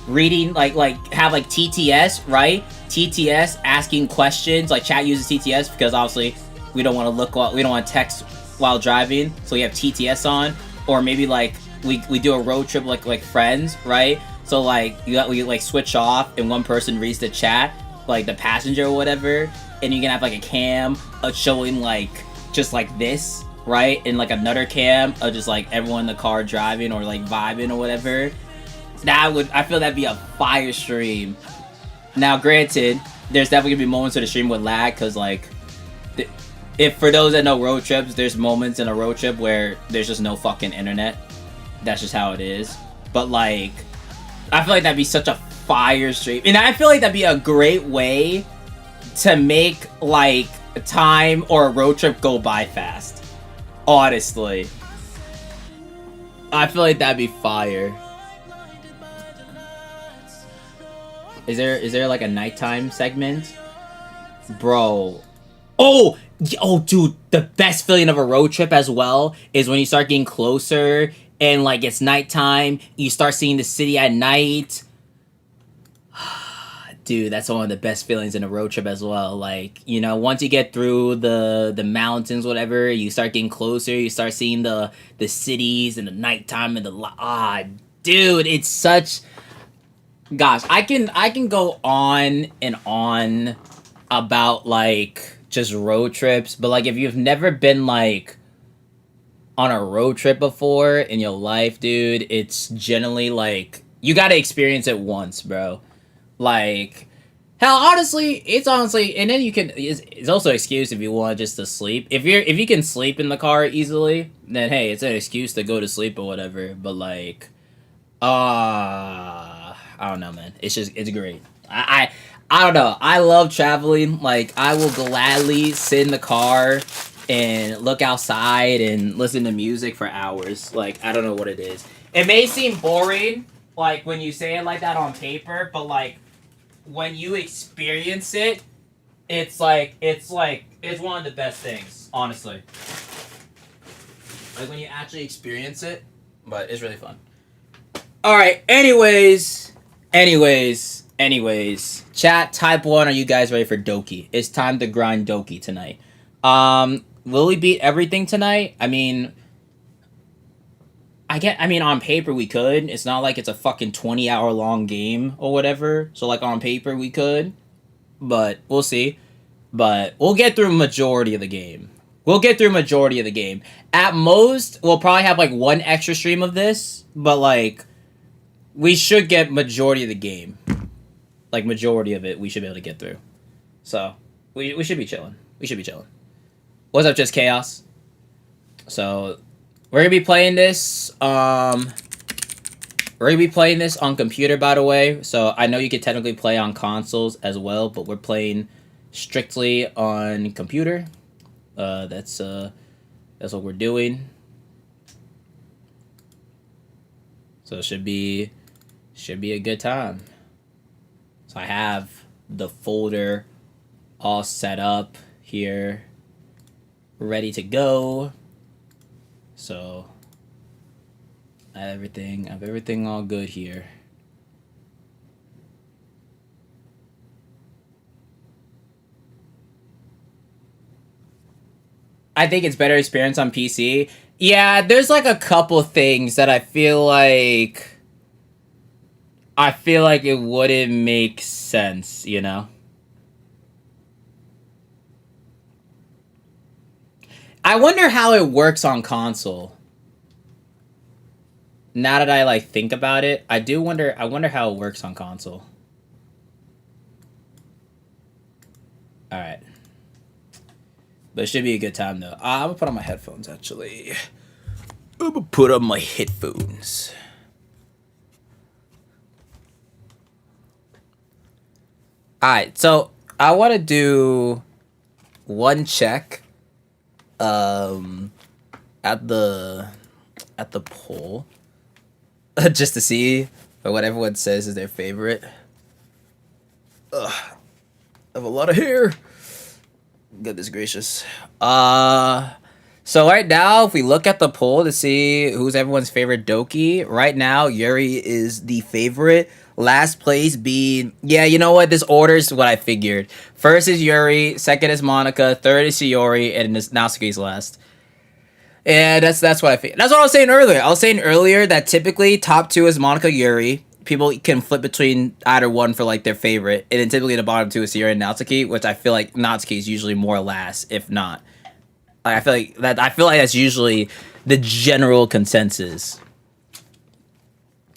Reading like have like TTS, right? TTS asking questions, like chat uses TTS because obviously we don't want to we don't want to text while driving, so we have TTS on. Or maybe like we do a road trip like friends, right? So like we like switch off and one person reads the chat, like the passenger or whatever, and you can have like a cam of showing like just like this, right? And like another cam of just like everyone in the car driving or like vibing or whatever. I feel that'd be a fire stream. Now granted, there's definitely gonna be moments of the stream with lag, cause like if for those that know road trips, there's moments in a road trip where there's just no fucking internet. That's just how it is. But like, I feel like that'd be such a fire stream. And I feel like that'd be a great way to make like time or a road trip go by fast. Honestly. I feel like that'd be fire. Is there like a nighttime segment? Bro. Oh, dude, the best feeling of a road trip as well is when you start getting closer and like it's nighttime, you start seeing the city at night. Dude, that's one of the best feelings in a road trip as well. Like, you know, once you get through the mountains, whatever, you start getting closer, you start seeing the cities and the nighttime and dude, it's such... Gosh, I can go on and on about like just road trips, but like if you've never been like on a road trip before in your life, dude, it's generally like you gotta experience it once, bro. Like, hell, honestly, and then you can, it's also an excuse if you want just to sleep. If you can sleep in the car easily, then hey, it's an excuse to go to sleep or whatever. But like, I don't know, man. It's great. I don't know. I love traveling. Like, I will gladly sit in the car and look outside and listen to music for hours. Like, I don't know what it is. It may seem boring, like, when you say it like that on paper, but, like, when you experience it, it's one of the best things, honestly. Like, when you actually experience it, but it's really fun. Alright, anyways. Chat, type 1, are you guys ready for Doki? It's time to grind Doki tonight. Will we beat everything tonight? I mean, on paper we could. It's not like it's a fucking 20-hour long game or whatever. So, like, on paper we could. But, we'll see. But, we'll get through majority of the game. At most, we'll probably have, like, one extra stream of this. But, like, we should get majority of the game. Like, majority of it, we should be able to get through. So, we should be chilling. What's up, Just Chaos? So, we're gonna be playing this, on computer, by the way. So, I know you could technically play on consoles as well, but we're playing strictly on computer. That's what we're doing. So, it should be a good time. So I have the folder all set up here, ready to go. So I have everything all good here. I think it's better experience on PC. Yeah, there's like a couple things that I feel like it wouldn't make sense, you know? I wonder how it works on console. Now that I like think about it, I wonder how it works on console. Alright. But it should be a good time though. I'm gonna put on my headphones actually. I'm gonna put on my headphones. Alright, so I want to do one check at the poll just to see what everyone says is their favorite. Ugh, I have a lot of hair. Goodness gracious. So right now, if we look at the poll to see who's everyone's favorite Doki, right now Yuri is the favorite. Last place be... Yeah, you know what? This order is what I figured. First is Yuri, second is Monica, third is Shiori, and Natsuki's last. Yeah, that's what I figured. That's what I was saying earlier. I was saying earlier that typically top 2 is Monica, Yuri. People can flip between either one for like their favorite. And then typically the bottom 2 is Shiori and Natsuki, which I feel like Natsuki is usually more last, if not. I feel like that's usually the general consensus.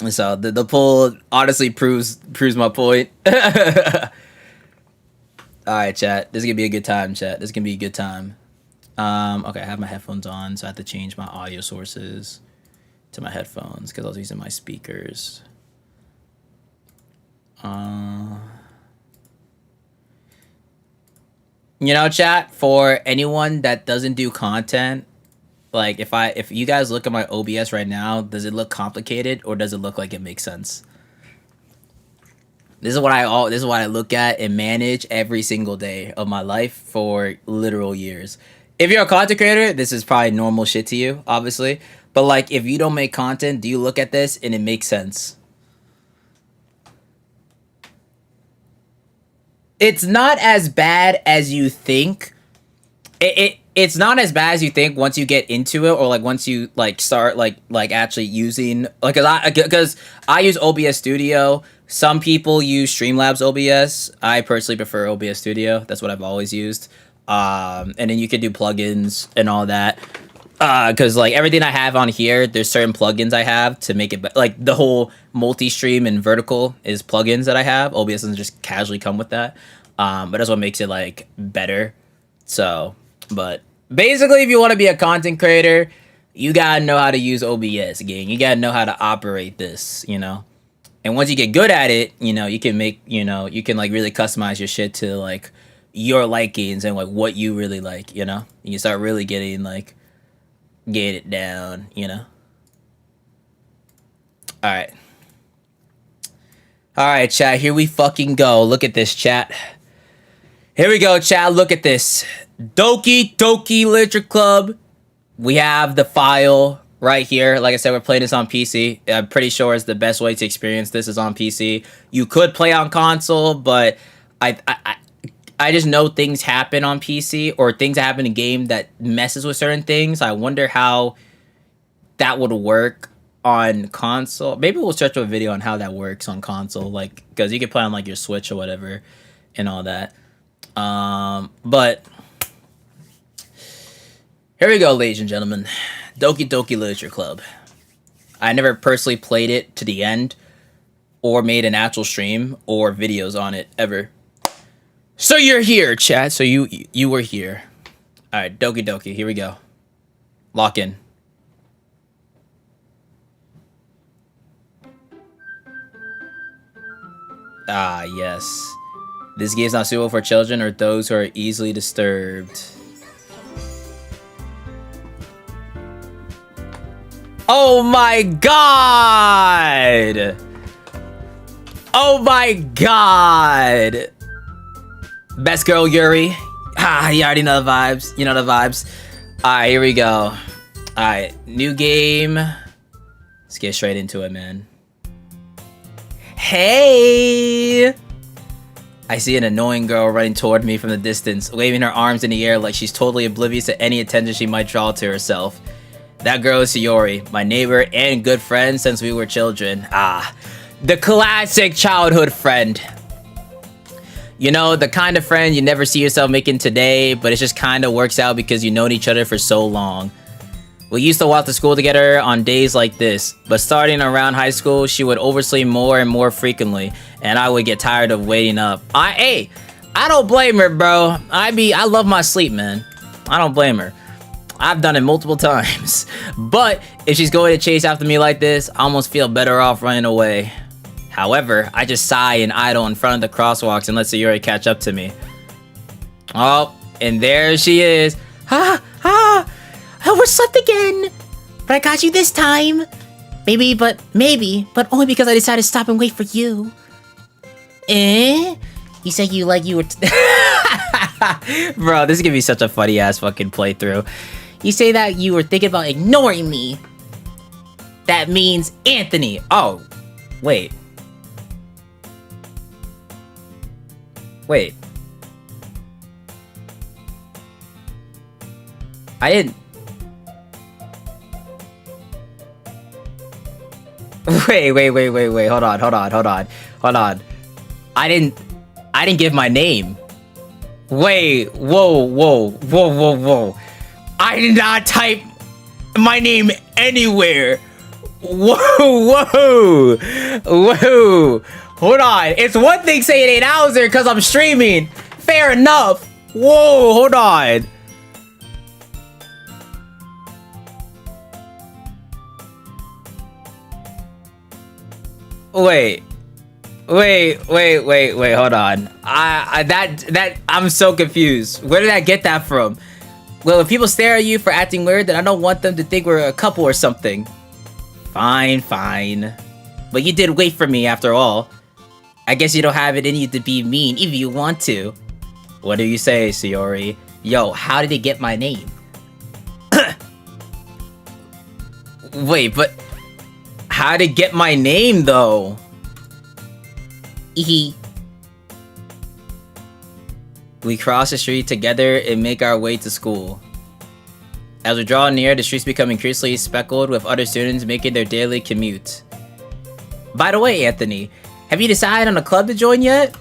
So the poll honestly proves my point. All right, chat. This is gonna be a good time, chat. This is gonna be a good time. Okay, I have my headphones on, so I have to change my audio sources to my headphones because I was using my speakers. You know, chat, for anyone that doesn't do content, like if you guys look at my OBS right now, does it look complicated or does it look like it makes sense? This is what I look at and manage every single day of my life for literal years. If you're a content creator, this is probably normal shit to you, obviously. But like, if you don't make content, do you look at this and it makes sense? It's not as bad as you think. It's not as bad as you think once you get into it, or like once you like start like actually using, like, because I use OBS Studio. Some people use Streamlabs OBS. I personally prefer OBS Studio. That's what I've always used. And then you can do plugins and all that. Because like everything I have on here, there's certain plugins I have to make it like the whole multi-stream and vertical is plugins that I have. OBS doesn't just casually come with that. But that's what makes it like better. So, but basically, if you want to be a content creator, you gotta know how to use OBS, gang. You gotta know how to operate this, you know. And once you get good at it, you know, you can make, you know, you can like really customize your shit to like your likings and like what you really like, you know. You can start really getting like get it down, you know. All right, chat. Here we fucking go. Look at this, chat. Here we go, chat. Look at this. Doki Doki Literature Club. We have the file right here. Like I said, we're playing this on PC. I'm pretty sure it's the best way to experience this is on PC. You could play on console, but I just know things happen on PC, or things happen in game that messes with certain things. I wonder how that would work on console. Maybe we'll search a video on how that works on console, like, because you can play on like your Switch or whatever and all that. But here we go, ladies and gentlemen. Doki Doki Literature Club. I never personally played it to the end or made an actual stream or videos on it ever. So you're here, chat. So you were here. All right, Doki Doki. Here we go. Lock in. Ah, yes. This game is not suitable for children or those who are easily disturbed. Oh my god! Oh my god! Best girl Yuri. Ah, you already know the vibes. You know the vibes. Alright, here we go. Alright, new game. Let's get straight into it, man. Hey! I see an annoying girl running toward me from the distance, waving her arms in the air like she's totally oblivious to any attention she might draw to herself. That girl is Shiori, my neighbor and good friend since we were children. Ah, the classic childhood friend. You know, the kind of friend you never see yourself making today, but it just kind of works out because you've known each other for so long. We used to walk to school together on days like this, but starting around high school, she would oversleep more and more frequently, and I would get tired of waiting up. I don't blame her, bro. I love my sleep, man. I don't blame her. I've done it multiple times. But if she's going to chase after me like this, I almost feel better off running away. However, I just sigh and idle in front of the crosswalks and let Sayuri catch up to me. Oh, and there she is. I overslept again. But I got you this time. Maybe, but only because I decided to stop and wait for you. You said you were... Bro, this is gonna be such a funny ass fucking playthrough. You say that you were thinking about ignoring me. That means Anthony. Oh, wait. Wait. I didn't... Wait. Hold on. I didn't give my name. Wait, whoa. I did not type my name anywhere. Whoa. Hold on. It's one thing saying 8 hours there because I'm streaming. Fair enough. Whoa, hold on. Wait, hold on. I'm so confused. Where did I get that from? Well, if people stare at you for acting weird, then I don't want them to think we're a couple or something. Fine. But you did wait for me after all. I guess you don't have it in you to be mean if you want to. What do you say, Sayori? Yo, how did he get my name? Wait, but how to get my name though? We cross the street together and make our way to school. As we draw near, the streets become increasingly speckled with other students making their daily commute. By the way, Anthony, have you decided on a club to join yet?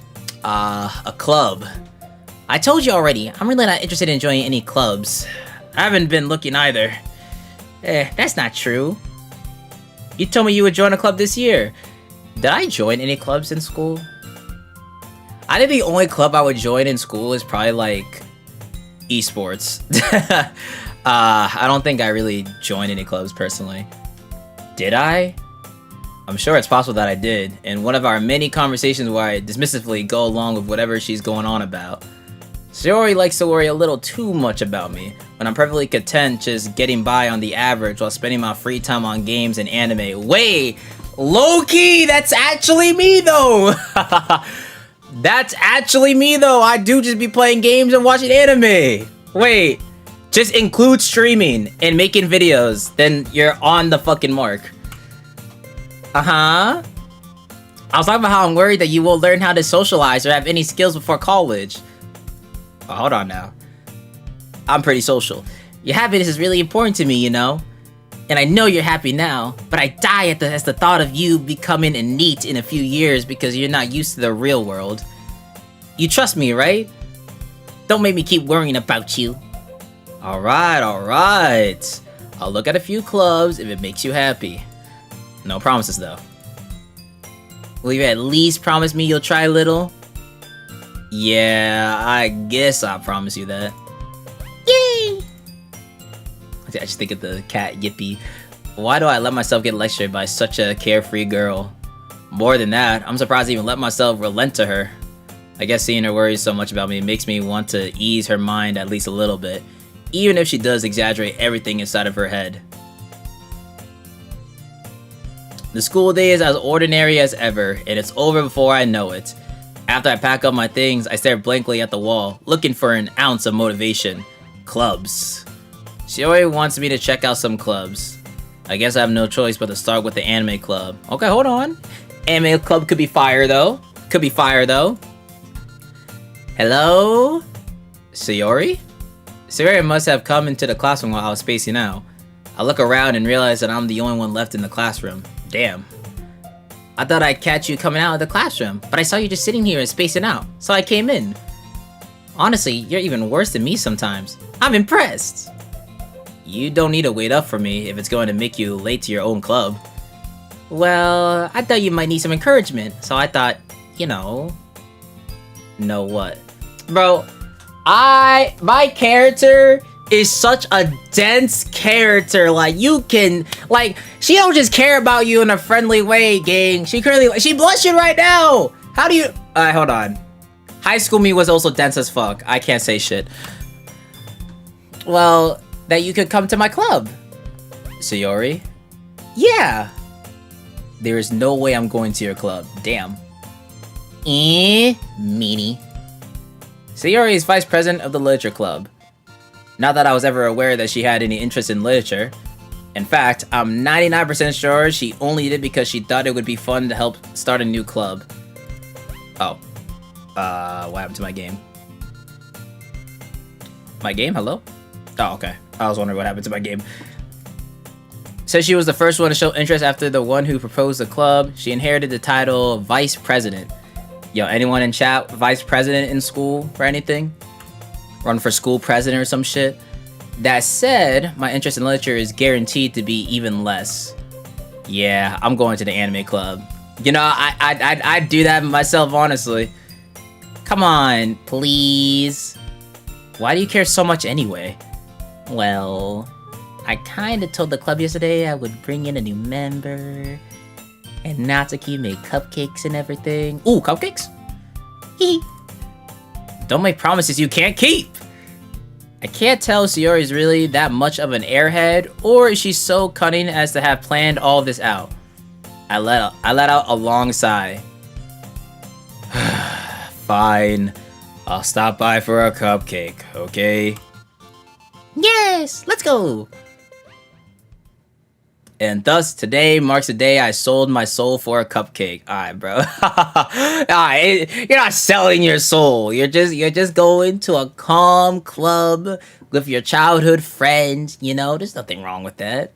A club. I told you already, I'm really not interested in joining any clubs. I haven't been looking either. That's not true. You told me you would join a club this year. Did I join any clubs in school? I think the only club I would join in school is probably like esports. I don't think I really joined any clubs personally. Did I? I'm sure it's possible that I did. In one of our many conversations where I dismissively go along with whatever she's going on about. Sayori likes to worry a little too much about me, when I'm perfectly content just getting by on the average while spending my free time on games and anime. Wait! Low-key, that's actually me though! That's actually me though! I do just be playing games and watching anime! Wait, just include streaming and making videos, then you're on the fucking mark. I was talking about how I'm worried that you won't learn how to socialize or have any skills before college. Oh, hold on now. I'm pretty social. Your happiness is really important to me, you know? And I know you're happy now, but I die at the thought of you becoming a NEET in a few years because you're not used to the real world. You trust me, right? Don't make me keep worrying about you. Alright. I'll look at a few clubs if it makes you happy. No promises though. Will you at least promise me you'll try a little? Yeah, I guess I'll promise you that. Yay! I just think of the cat Yippee. Why do I let myself get lectured by such a carefree girl? More than that, I'm surprised I even let myself relent to her. I guess seeing her worry so much about me makes me want to ease her mind at least a little bit, even if she does exaggerate everything inside of her head. The school day is as ordinary as ever, and it's over before I know it. After I pack up my things, I stare blankly at the wall, looking for an ounce of motivation. Clubs. She already wants me to check out some clubs. I guess I have no choice but to start with the anime club. Okay, hold on. Anime club could be fire though. Hello? Sayori? Sayori must have come into the classroom while I was spacing out. I look around and realize that I'm the only one left in the classroom. Damn. I thought I'd catch you coming out of the classroom, but I saw you just sitting here and spacing out, so I came in. Honestly, you're even worse than me sometimes. I'm impressed. You don't need to wait up for me if it's going to make you late to your own club. Well, I thought you might need some encouragement, so I thought, you know... Know what? Bro, my character is such a dense character. Like, you can, like, she don't just care about you in a friendly way, gang. She blushing right now. How do you, alright, hold on. High school me was also dense as fuck. I can't say shit. Well, that you could come to my club. Sayori? Yeah. There is no way I'm going to your club. Damn. Meanie. Sayori is vice president of the literature club. Not that I was ever aware that she had any interest in literature. In fact, I'm 99% sure she only did it because she thought it would be fun to help start a new club. Oh. What happened to my game? My game? Hello? Oh, okay. I was wondering what happened to my game. Says she was the first one to show interest after the one who proposed the club. She inherited the title Vice President. Yo, anyone in chat Vice President in school or anything? Run for school president or some shit? That said, my interest in literature is guaranteed to be even less. Yeah, I'm going to the anime club. You know, I'd do that myself, honestly. Come on, please. Why do you care so much anyway? Well, I kinda told the club yesterday I would bring in a new member. And Natsuki made cupcakes and everything. Ooh, cupcakes? Hee. Don't make promises you can't keep. I can't tell if Sayori is really that much of an airhead, or is she so cunning as to have planned all this out? I let out a long sigh. Fine. I'll stop by for a cupcake, okay? Yes, let's go! And thus, today marks the day I sold my soul for a cupcake. Alright, bro. Alright, you're not selling your soul. You're just going to a calm club with your childhood friends. You know, there's nothing wrong with that.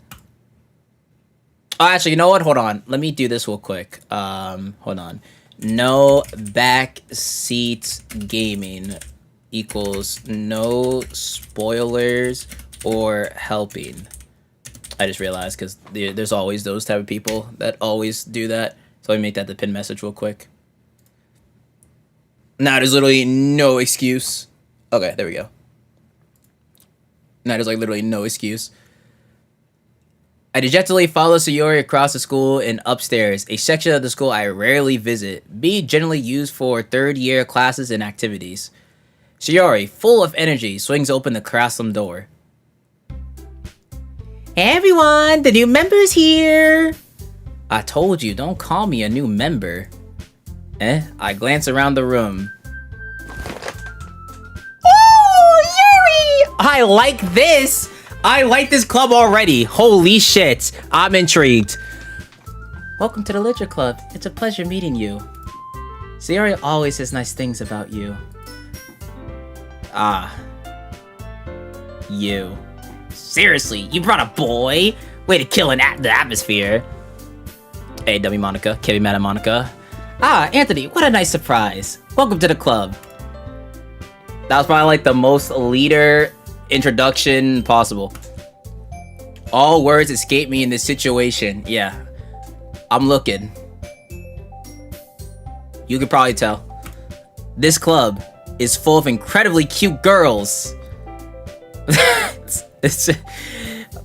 Oh, actually, you know what? Hold on. Let me do this real quick. Hold on. No backseat gaming equals no spoilers or helping. I just realized because there's always those type of people that always do that. So let me make that the pin message real quick. Now there's literally no excuse. Okay, there we go. Now there's like literally no excuse. I dejectedly follow Sayori across the school and upstairs, a section of the school I rarely visit, generally used for third-year classes and activities. Sayori, full of energy, swings open the classroom door. Hey everyone, the new member's here! I told you, don't call me a new member. I glance around the room. Oh, Yuri! I like this! I like this club already. Holy shit. I'm intrigued. Welcome to the Literature Club. It's a pleasure meeting you. Sayori always says nice things about you. Ah. You. Seriously, you brought a boy? Way to kill the atmosphere. Hey, dummy Monica. Can't be mad at Monica. Ah, Anthony, what a nice surprise. Welcome to the club. That was probably like the most leader introduction possible. All words escape me in this situation. Yeah. I'm looking. You could probably tell. This club is full of incredibly cute girls.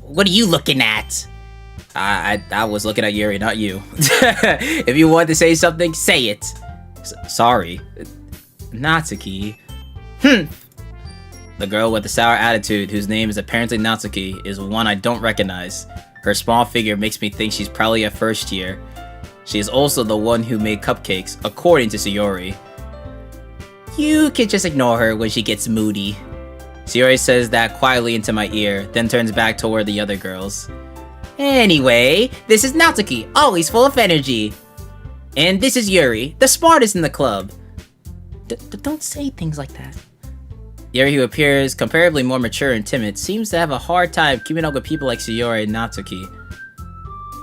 What are you looking at? I was looking at Yuri, not you. If you want to say something, say it. Sorry. Natsuki. The girl with the sour attitude, whose name is apparently Natsuki, is one I don't recognize. Her small figure makes me think she's probably a first year. She is also the one who made cupcakes, according to Sayori. You can just ignore her when she gets moody. Sayori says that quietly into my ear, then turns back toward the other girls. Anyway, this is Natsuki, always full of energy. And this is Yuri, the smartest in the club. Don't say things like that. Yuri, who appears comparably more mature and timid, seems to have a hard time keeping up with people like Sayori and Natsuki.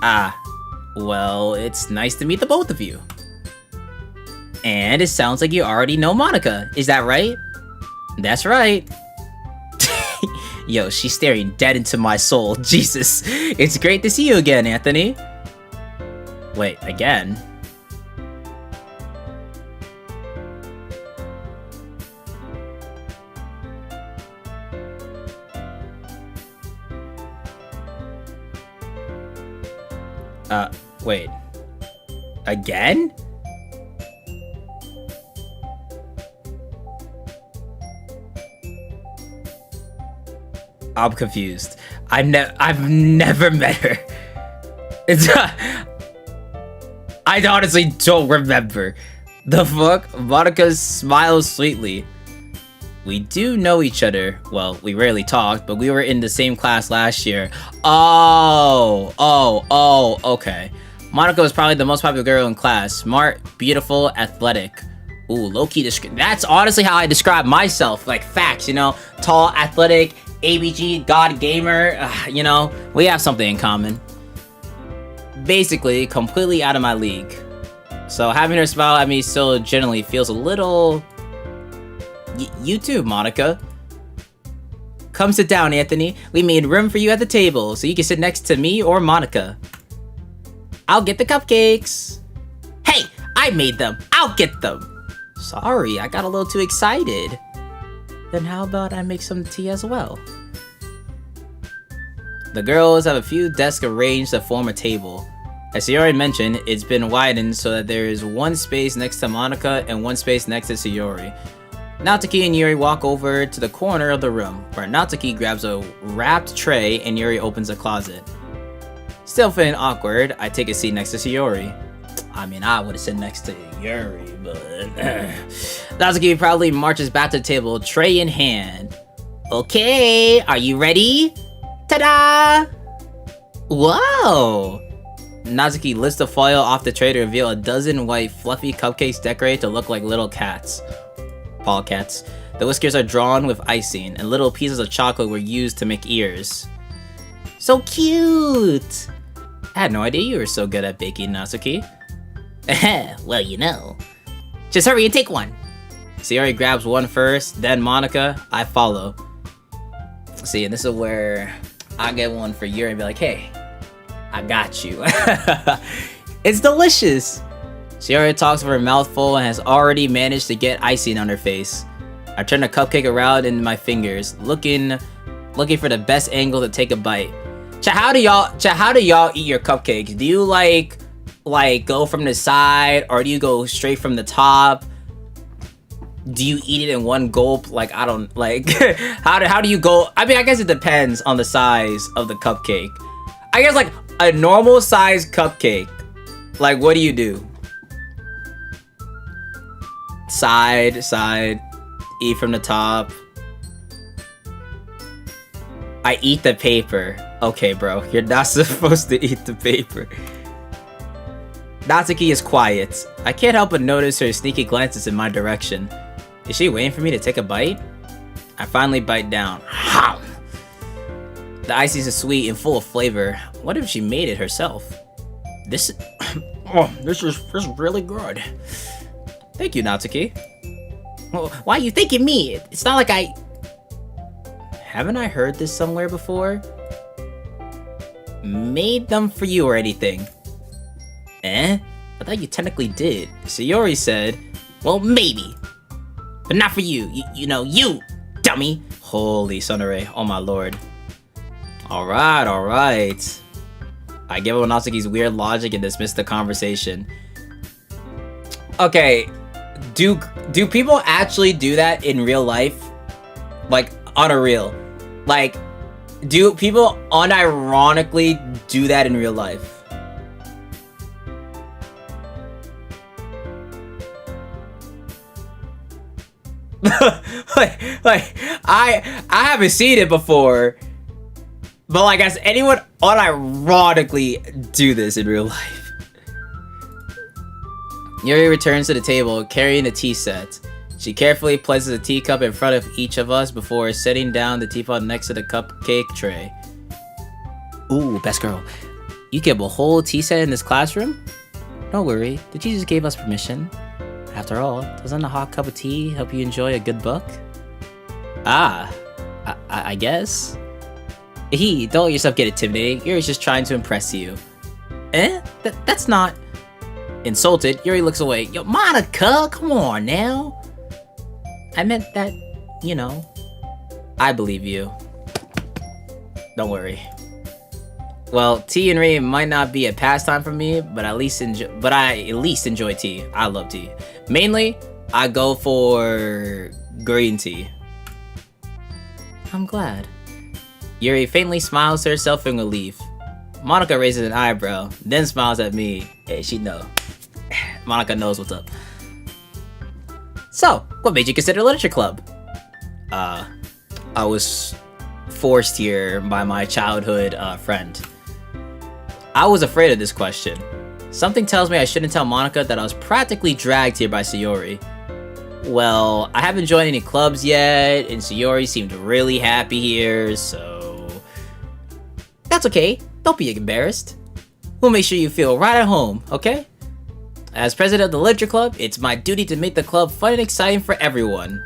Ah, well, it's nice to meet the both of you. And it sounds like you already know Monica, is that right? That's right. Yo, she's staring dead into my soul. Jesus. It's great to see you again, Anthony. Wait, again? Wait. Again? I'm confused. I've never met her. I honestly don't remember. The fuck? Monica smiles sweetly. We do know each other. Well, we rarely talked, but we were in the same class last year. Oh, okay. Monica was probably the most popular girl in class. Smart, beautiful, athletic. Ooh, low-key, that's honestly how I describe myself. Like, facts, you know? Tall, athletic, ABG, god gamer. You know, we have something in common. Basically, completely out of my league. So having her smile at me so generally feels a little... You too, Monica. Come sit down, Anthony. We made room for you at the table, so you can sit next to me or Monica. I'll get the cupcakes. Hey, I made them. I'll get them. Sorry, I got a little too excited. Then how about I make some tea as well? The girls have a few desks arranged to form a table. As Sayori mentioned, it's been widened so that there is one space next to Monica and one space next to Sayori. Natsuki and Yuri walk over to the corner of the room, where Natsuki grabs a wrapped tray and Yuri opens a closet. Still feeling awkward, I take a seat next to Sayori. I mean, I would have sat next to Yuri, but... Natsuki proudly marches back to the table, tray in hand. Okay, are you ready? Ta-da! Whoa! Natsuki lifts the foil off the tray to reveal a dozen white, fluffy cupcakes decorated to look like little cats. Paw cats. The whiskers are drawn with icing, and little pieces of chocolate were used to make ears. So cute! I had no idea you were so good at baking, Natsuki. Well, you know. Just hurry and take one! Sayori grabs one first, then Monica. I follow. See, and this is where I get one for Yuri and be like, hey, I got you. It's delicious! Sayori talks with her mouth full and has already managed to get icing on her face. I turn the cupcake around in my fingers, looking for the best angle to take a bite. How do y'all eat your cupcakes? Do you like go from the side, or do you go straight from the top? Do you eat it in one gulp? Like, I don't like how do you go? I mean, I guess it depends on the size of the cupcake. I guess like a normal size cupcake. Like, what do you do? Side, eat from the top. I eat the paper. Okay, bro, you're not supposed to eat the paper. Natsuki is quiet. I can't help but notice her sneaky glances in my direction. Is she waiting for me to take a bite? I finally bite down. How? The icing is sweet and full of flavor. What if she made it herself? This is really good. Thank you, Natsuki. Well, why are you thanking me? It's not like I... Haven't I heard this somewhere before? Made them for you or anything. I thought you technically did. Sayori said, well, maybe. But not for you. You know, you, dummy. Holy Sunray. Oh my lord. Alright. I give up Natsuki's weird logic and dismiss the conversation. Okay. Do people actually do that in real life? Like, on a real? Like, do people unironically do that in real life? like I haven't seen it before, but like, has anyone unironically do this in real life? Yuri returns to the table carrying the tea set. She carefully places a teacup in front of each of us before setting down the teapot next to the cupcake tray. Ooh, best girl. You kept a whole tea set in this classroom? Don't worry, the teachers gave us permission. After all, doesn't a hot cup of tea help you enjoy a good book? I guess. Don't let yourself get intimidated. Yuri's just trying to impress you. That's not... Insulted, Yuri looks away. Yo, Monica, come on now. I meant that, you know. I believe you. Don't worry. Well, tea and rain might not be a pastime for me, but I at least enjoy tea. I love tea. Mainly, I go for green tea. I'm glad. Yuri faintly smiles to herself in relief. Monica raises an eyebrow, then smiles at me. Hey, she know. Monica knows what's up. So, what made you consider literature club? I was forced here by my childhood friend. I was afraid of this question. Something tells me I shouldn't tell Monica that I was practically dragged here by Sayori. Well, I haven't joined any clubs yet, and Sayori seemed really happy here, so... That's okay. Don't be embarrassed. We'll make sure you feel right at home, okay? As president of the literature club, it's my duty to make the club fun and exciting for everyone.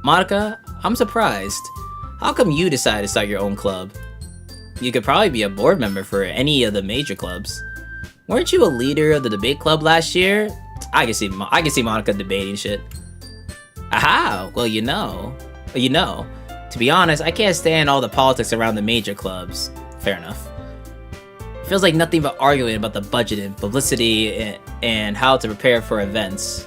Monica, I'm surprised. How come you decided to start your own club? You could probably be a board member for any of the major clubs. Weren't you a leader of the debate club last year? I can see Monica debating shit. Aha! Well, you know. To be honest, I can't stand all the politics around the major clubs. Fair enough. Feels like nothing but arguing about the budget and publicity and how to prepare for events.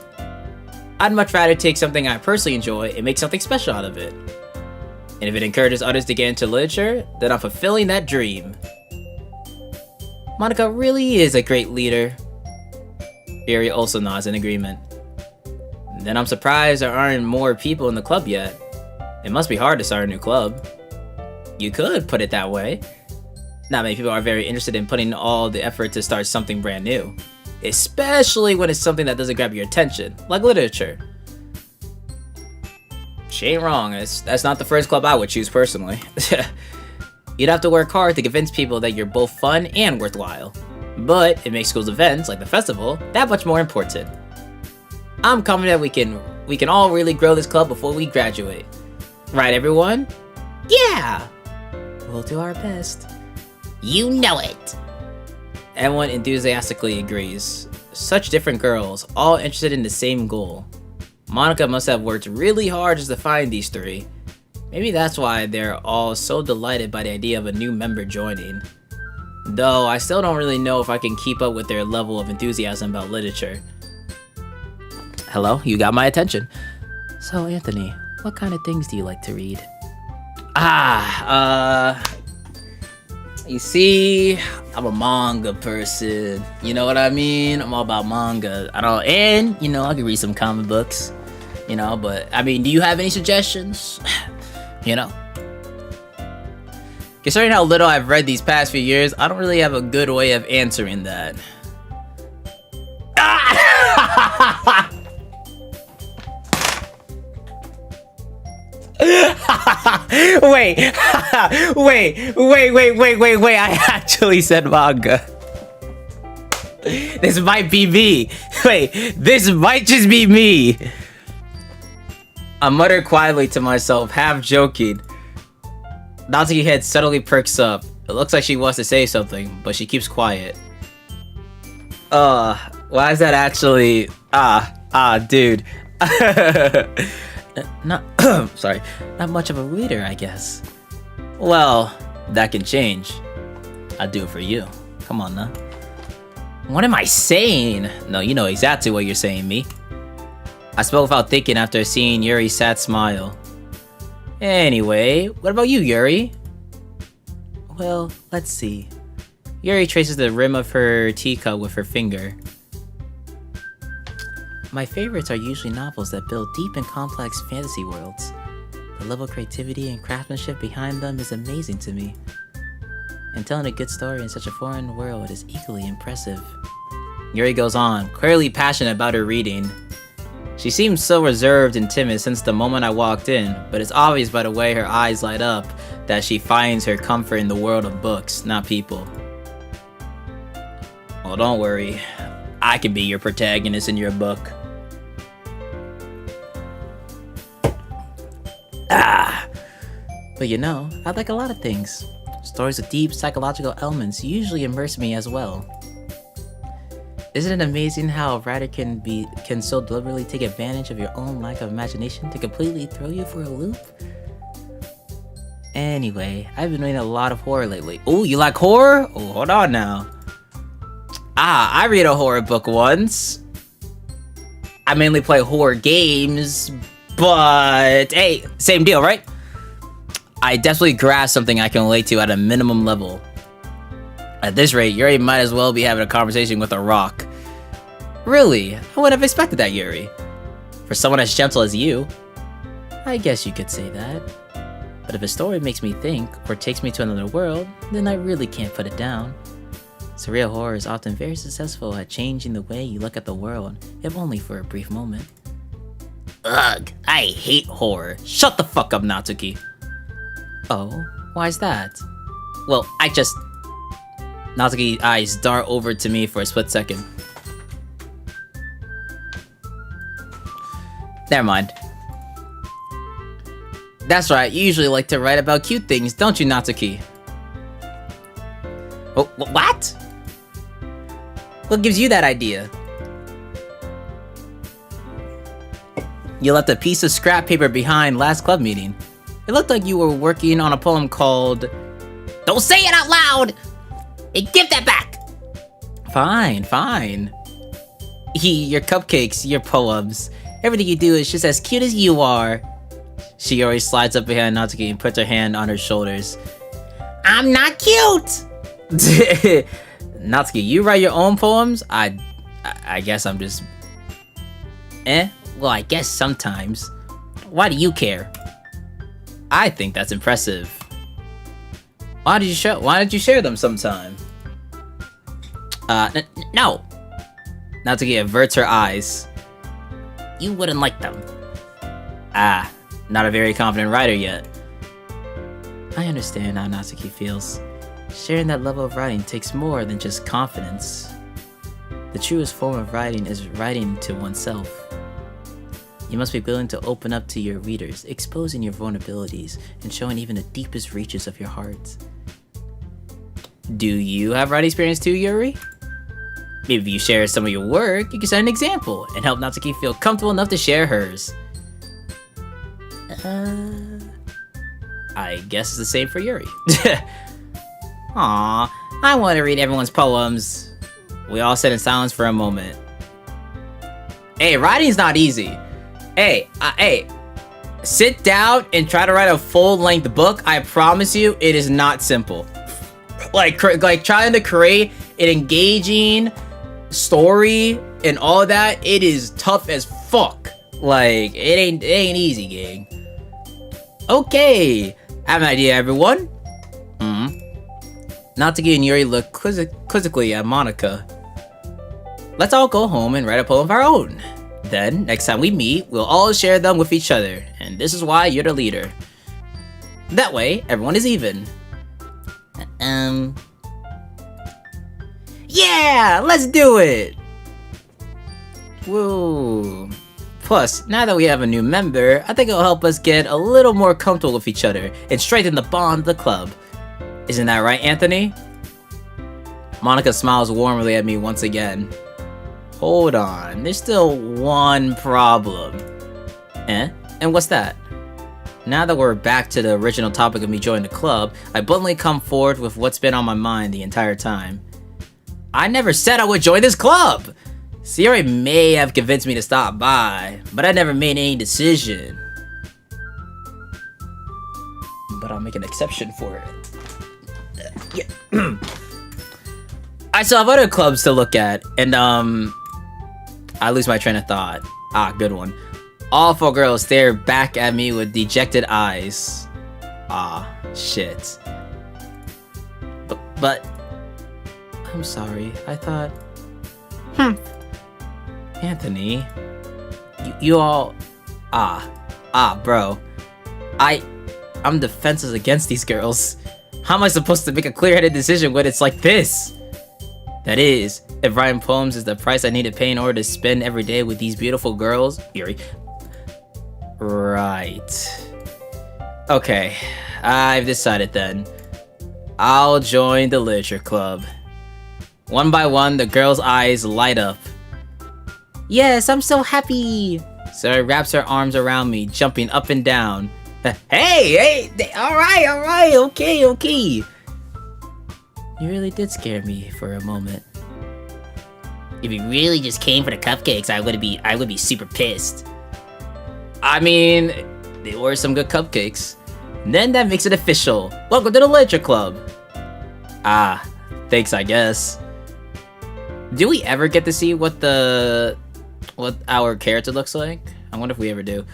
I'd much rather take something I personally enjoy and make something special out of it. And if it encourages others to get into literature, then I'm fulfilling that dream. Monica really is a great leader. Yuri also nods in agreement. Then I'm surprised there aren't more people in the club yet. It must be hard to start a new club. You could put it that way. Not many people are very interested in putting all the effort to start something brand new. Especially when it's something that doesn't grab your attention, like literature. She ain't wrong, that's not the first club I would choose personally. You'd have to work hard to convince people that you're both fun and worthwhile. But it makes school's events, like the festival, that much more important. I'm confident we can all really grow this club before we graduate. Right, everyone? Yeah! We'll do our best. You know it! Everyone enthusiastically agrees. Such different girls, all interested in the same goal. Monica must have worked really hard just to find these three. Maybe that's why they're all so delighted by the idea of a new member joining. Though, I still don't really know if I can keep up with their level of enthusiasm about literature. Hello, you got my attention. So, Anthony, what kind of things do you like to read? You see, I'm a manga person. You know what I mean? I'm all about manga. I can read some comic books. But, do you have any suggestions? Considering how little I've read these past few years, I don't really have a good way of answering that. Wait, I actually said manga. This might be me. This might just be me. I muttered quietly to myself, half joking. Natsuki's head suddenly perks up. It looks like she wants to say something, but she keeps quiet. Why is that actually... dude. Sorry. Not much of a reader, I guess. Well, that can change. I'll do it for you. Come on, now. What am I saying? No, you know exactly what you're saying, me. I spoke without thinking after seeing Yuri's sad smile. Anyway, what about you, Yuri? Well, let's see. Yuri traces the rim of her teacup with her finger. My favorites are usually novels that build deep and complex fantasy worlds. The level of creativity and craftsmanship behind them is amazing to me. And telling a good story in such a foreign world is equally impressive. Yuri goes on, clearly passionate about her reading. She seems so reserved and timid since the moment I walked in, but it's obvious by the way her eyes light up that she finds her comfort in the world of books, not people. Well, don't worry. I can be your protagonist in your book. But I like a lot of things. Stories with deep psychological elements usually immerse me as well. Isn't it amazing how a writer can so deliberately take advantage of your own lack of imagination to completely throw you for a loop? Anyway, I've been reading a lot of horror lately. Oh, you like horror? Oh, hold on now. I read a horror book once. I mainly play horror games, but hey, same deal, right? I definitely grasp something I can relate to at a minimum level. At this rate, Yuri might as well be having a conversation with a rock. Really? I wouldn't have expected that, Yuri. For someone as gentle as you. I guess you could say that. But if a story makes me think, or takes me to another world, then I really can't put it down. Surreal horror is often very successful at changing the way you look at the world, if only for a brief moment. Ugh, I hate horror. Shut the fuck up, Natsuki. Oh, why's that? Well, Natsuki's eyes dart over to me for a split second. Never mind. That's right, you usually like to write about cute things, don't you, Natsuki? Oh, what? What gives you that idea? You left a piece of scrap paper behind last club meeting. It looked like you were working on a poem called... Don't say it out loud! Hey, give that back! Fine, fine. Your cupcakes, your poems. Everything you do is just as cute as you are. She always slides up behind Natsuki and puts her hand on her shoulders. I'm not cute! Natsuki, you write your own poems? I guess I'm just... Well, I guess sometimes. Why do you care? I think that's impressive. Why did you share them sometime? No. Natsuki averts her eyes. You wouldn't like them. Ah, not a very confident writer yet. I understand how Natsuki feels. Sharing that level of writing takes more than just confidence. The truest form of writing is writing to oneself. You must be willing to open up to your readers, exposing your vulnerabilities, and showing even the deepest reaches of your heart. Do you have writing experience too, Yuri? Maybe if you share some of your work, you can set an example, and help Natsuki feel comfortable enough to share hers. I guess it's the same for Yuri. Aw, I want to read everyone's poems. We all sat in silence for a moment. Hey, writing's not easy. Hey, sit down and try to write a full-length book. I promise you, it is not simple. Like trying to create an engaging story and all that, it is tough as fuck. Like, it ain't easy, gang. Okay, I have an idea, everyone. Natsuki and Yuri look quizzically at Monica. Let's all go home and write a poem of our own. Then, next time we meet, we'll all share them with each other, and this is why you're the leader. That way, everyone is even. Yeah, let's do it! Whoa. Plus, now that we have a new member, I think it'll help us get a little more comfortable with each other and strengthen the bond of the club. Isn't that right, Anthony? Monica smiles warmly at me once again. Hold on, there's still one problem. And what's that? Now that we're back to the original topic of me joining the club, I bluntly come forward with what's been on my mind the entire time. I never said I would join this club! Sierra may have convinced me to stop by, but I never made any decision. But I'll make an exception for it. Yeah. I still have other clubs to look at, and I lose my train of thought. Ah, good one. All four girls stare back at me with dejected eyes. Ah, shit. But I'm sorry. I thought... Anthony... You all... bro. I'm defenseless against these girls. How am I supposed to make a clear-headed decision when it's like this? That is, if writing poems is the price I need to pay in order to spend every day with these beautiful girls... Yuri. Right. Okay, I've decided then. I'll join the literature club. One by one, the girl's eyes light up. Yes, I'm so happy! Sarah wraps her arms around me, jumping up and down. Hey, alright, okay. You really did scare me for a moment. If you really just came for the cupcakes, I would be super pissed. I mean, they were some good cupcakes. And then that makes it official. Welcome to the literature club. Ah, thanks, I guess. Do we ever get to see what our character looks like? I wonder if we ever do.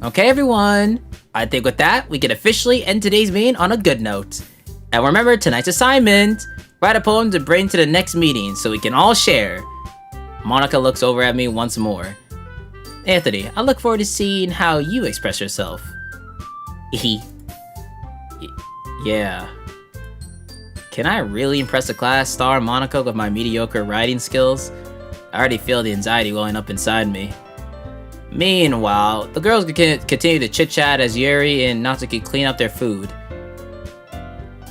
Okay, everyone. I think with that, we can officially end today's meeting on a good note. And remember tonight's assignment. Write a poem to bring to the next meeting so we can all share. Monica looks over at me once more. Anthony, I look forward to seeing how you express yourself. Yeah. Can I really impress the class star Monica with my mediocre writing skills? I already feel the anxiety welling up inside me. Meanwhile, the girls continue to chit-chat as Yuri and Natsuki clean up their food.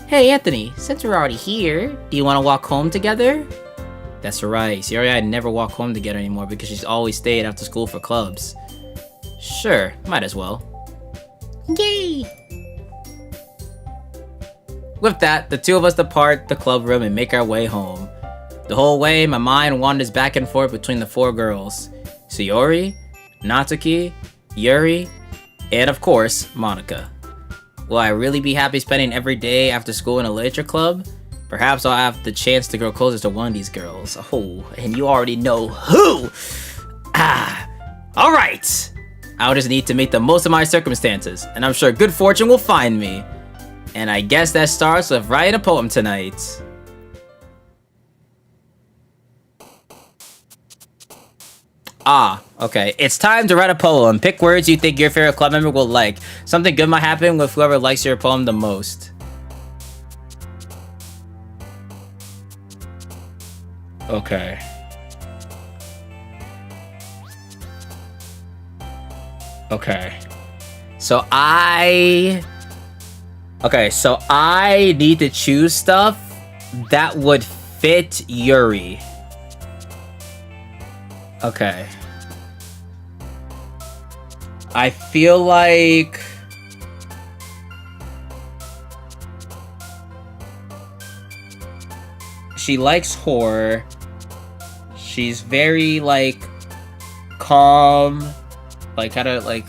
Hey Anthony, since we're already here, do you want to walk home together? That's right, Yuri and I never walk home together anymore because she's always stayed after school for clubs. Sure, might as well. Yay! With that, the two of us depart the club room and make our way home. The whole way, my mind wanders back and forth between the four girls. Sayori, Natsuki, Yuri, and of course, Monica. Will I really be happy spending every day after school in a literature club? Perhaps I'll have the chance to grow closer to one of these girls. Oh, and you already know who! Alright! I'll just need to make the most of my circumstances, and I'm sure good fortune will find me. And I guess that starts with writing a poem tonight. Okay. It's time to write a poem. Pick words you think your favorite club member will like. Something good might happen with whoever likes your poem the most. Okay. So I need to choose stuff that would fit Yuri. Okay. I feel like she likes horror. She's very like calm, like kind of like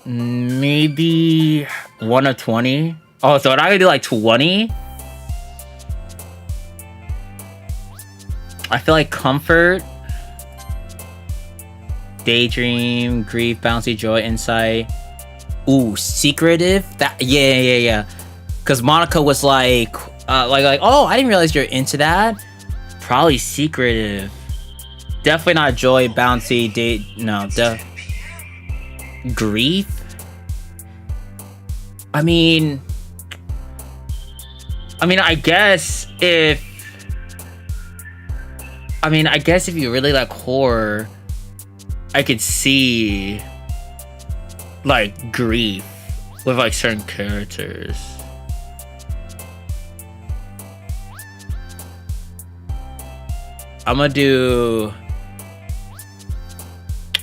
maybe 1 of 20. Oh, so I gotta do like 20. I feel like comfort, daydream, grief, bouncy, joy, insight. Ooh, secretive. That yeah. Cause Monica was like, oh, I didn't realize you're into that. Probably secretive. Definitely not joy, bouncy, grief. I mean, I guess if you really like horror, I could see like grief with like certain characters. I'm gonna do.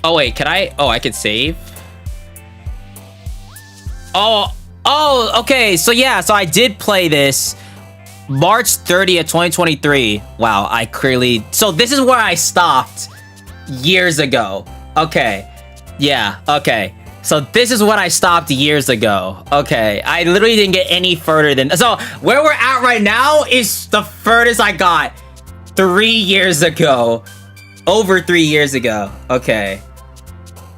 Oh wait, can I? Oh, I could save. Oh, okay. So yeah, so I did play this March 30th, 2023. Wow, I clearly... So this is where I stopped years ago. Okay. Yeah, okay. So this is when I stopped years ago. Okay, I literally didn't get any further than... So where we're at right now is the furthest I got 3 years ago. Over 3 years ago. Okay.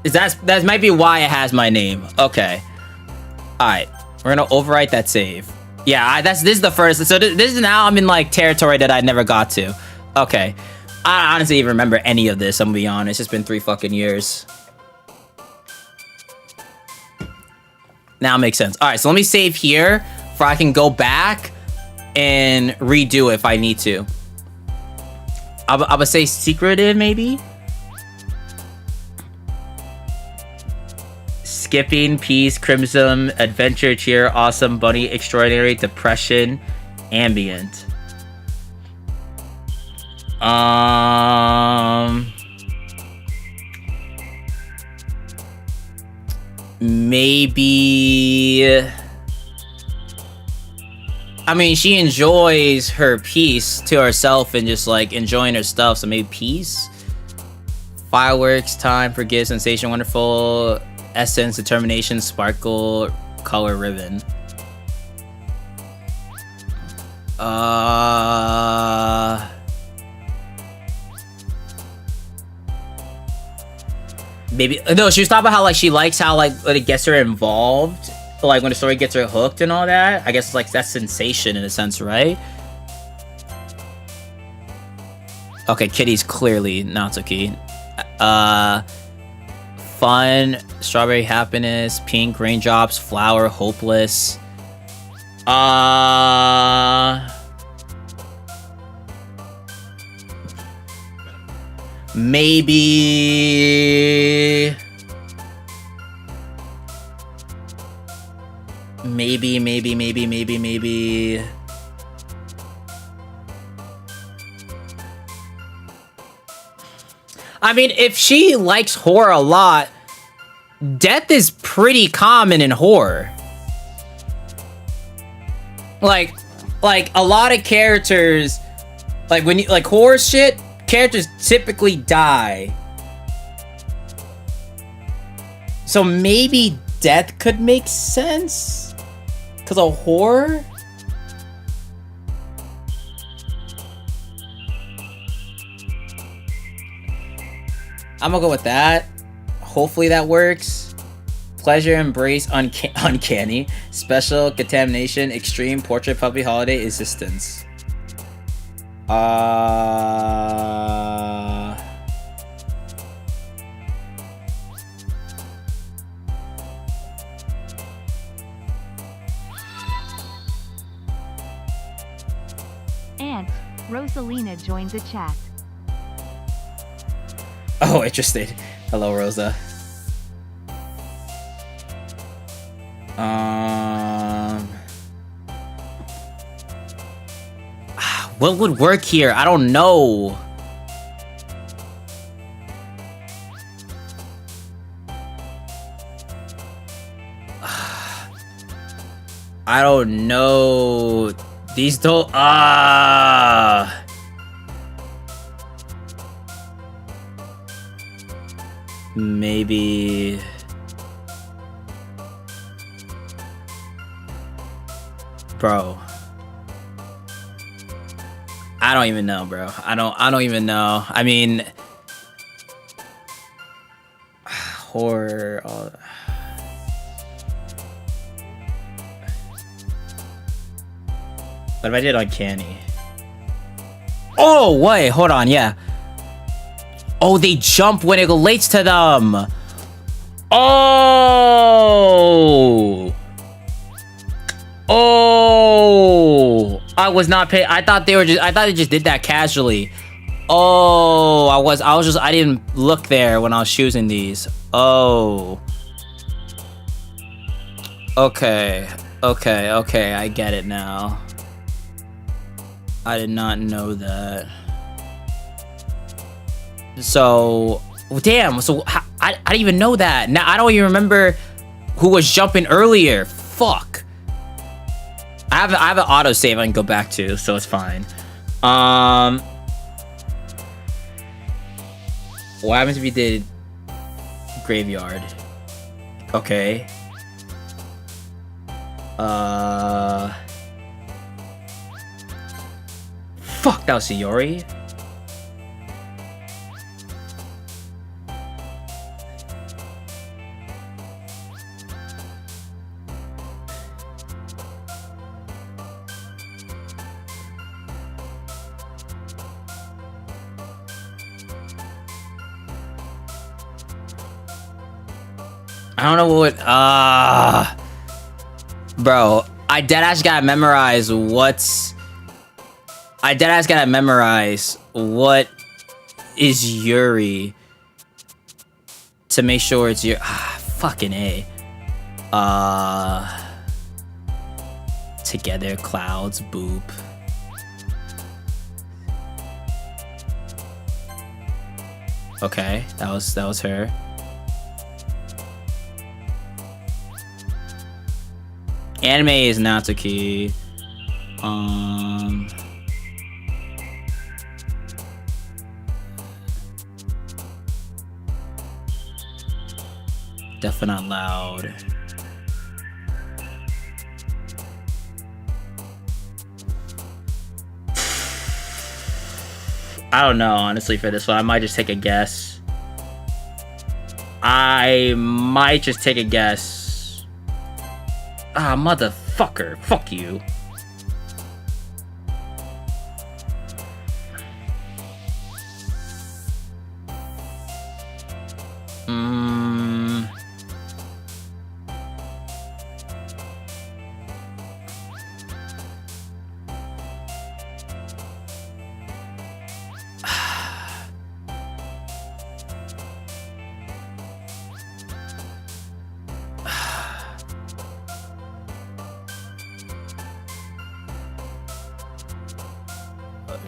That might be why it has my name. Okay. Alright, we're gonna overwrite that save. Yeah, this is the first. So this is now I'm in like territory that I never got to. Okay, I honestly even remember any of this. I'm gonna be honest. It's been 3 fucking years. Now it makes sense. All right, so let me save here, for I can go back and redo it if I need to. I would say secretive maybe. Skipping, peace, crimson, adventure, cheer, awesome, bunny, extraordinary, depression, ambient. Maybe... I mean, she enjoys her peace to herself and just like enjoying her stuff, so maybe peace? Fireworks, time, forgive, sensation, wonderful, essence, determination, sparkle, color, ribbon. Maybe no, she was talking about how like she likes how like it gets her involved, like when the story gets her hooked and all that. I guess like that's sensation in a sense, right? Okay, Kitty's clearly Natsuki. Fun, strawberry happiness, pink raindrops, flower, hopeless. Maybe. I mean, if she likes horror a lot, death is pretty common in horror. Like a lot of characters, like when you like horror shit, characters typically die. So maybe death could make sense? Cause of horror? I'm gonna go with that. Hopefully that works. Pleasure, embrace, uncanny, special, contamination, extreme, portrait, puppy, holiday, existence. Aunt Rosalina joined the chat. Oh, interesting. Hello, Rosa. What would work here? I don't know. I don't know. These don't. Maybe. Bro. I don't even know, bro. I don't even know. I mean, horror. What if I did uncanny? Oh, wait, hold on, yeah. Oh, they jump when it relates to them. Oh. Oh. I was not paying. I thought they just did that casually. Oh, I didn't look there when I was choosing these. Oh. Okay. I get it now. I did not know that. So, damn. So, I didn't even know that. Now, I don't even remember who was jumping earlier. Fuck. I have an autosave I can go back to, so it's fine. What happens if you did graveyard? Okay. Fuck, that was Sayori. I don't know what, bro, I deadass gotta memorize what is Yuri to make sure it's your, fucking A. Together, clouds, boop. Okay, that was her. Anime is Natsuki. Definitely not loud. I don't know, honestly, for this one. I might just take a guess. Ah, motherfucker. Fuck you. Mm.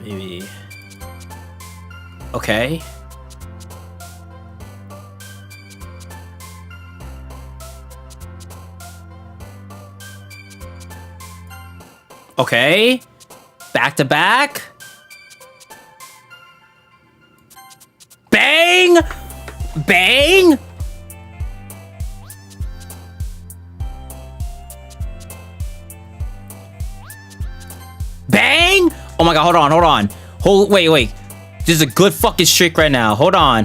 Maybe. Okay. Okay. Back to back. Bang! Bang! Bang! Oh my god, hold on, hold on. Wait. This is a good fucking streak right now. Hold on.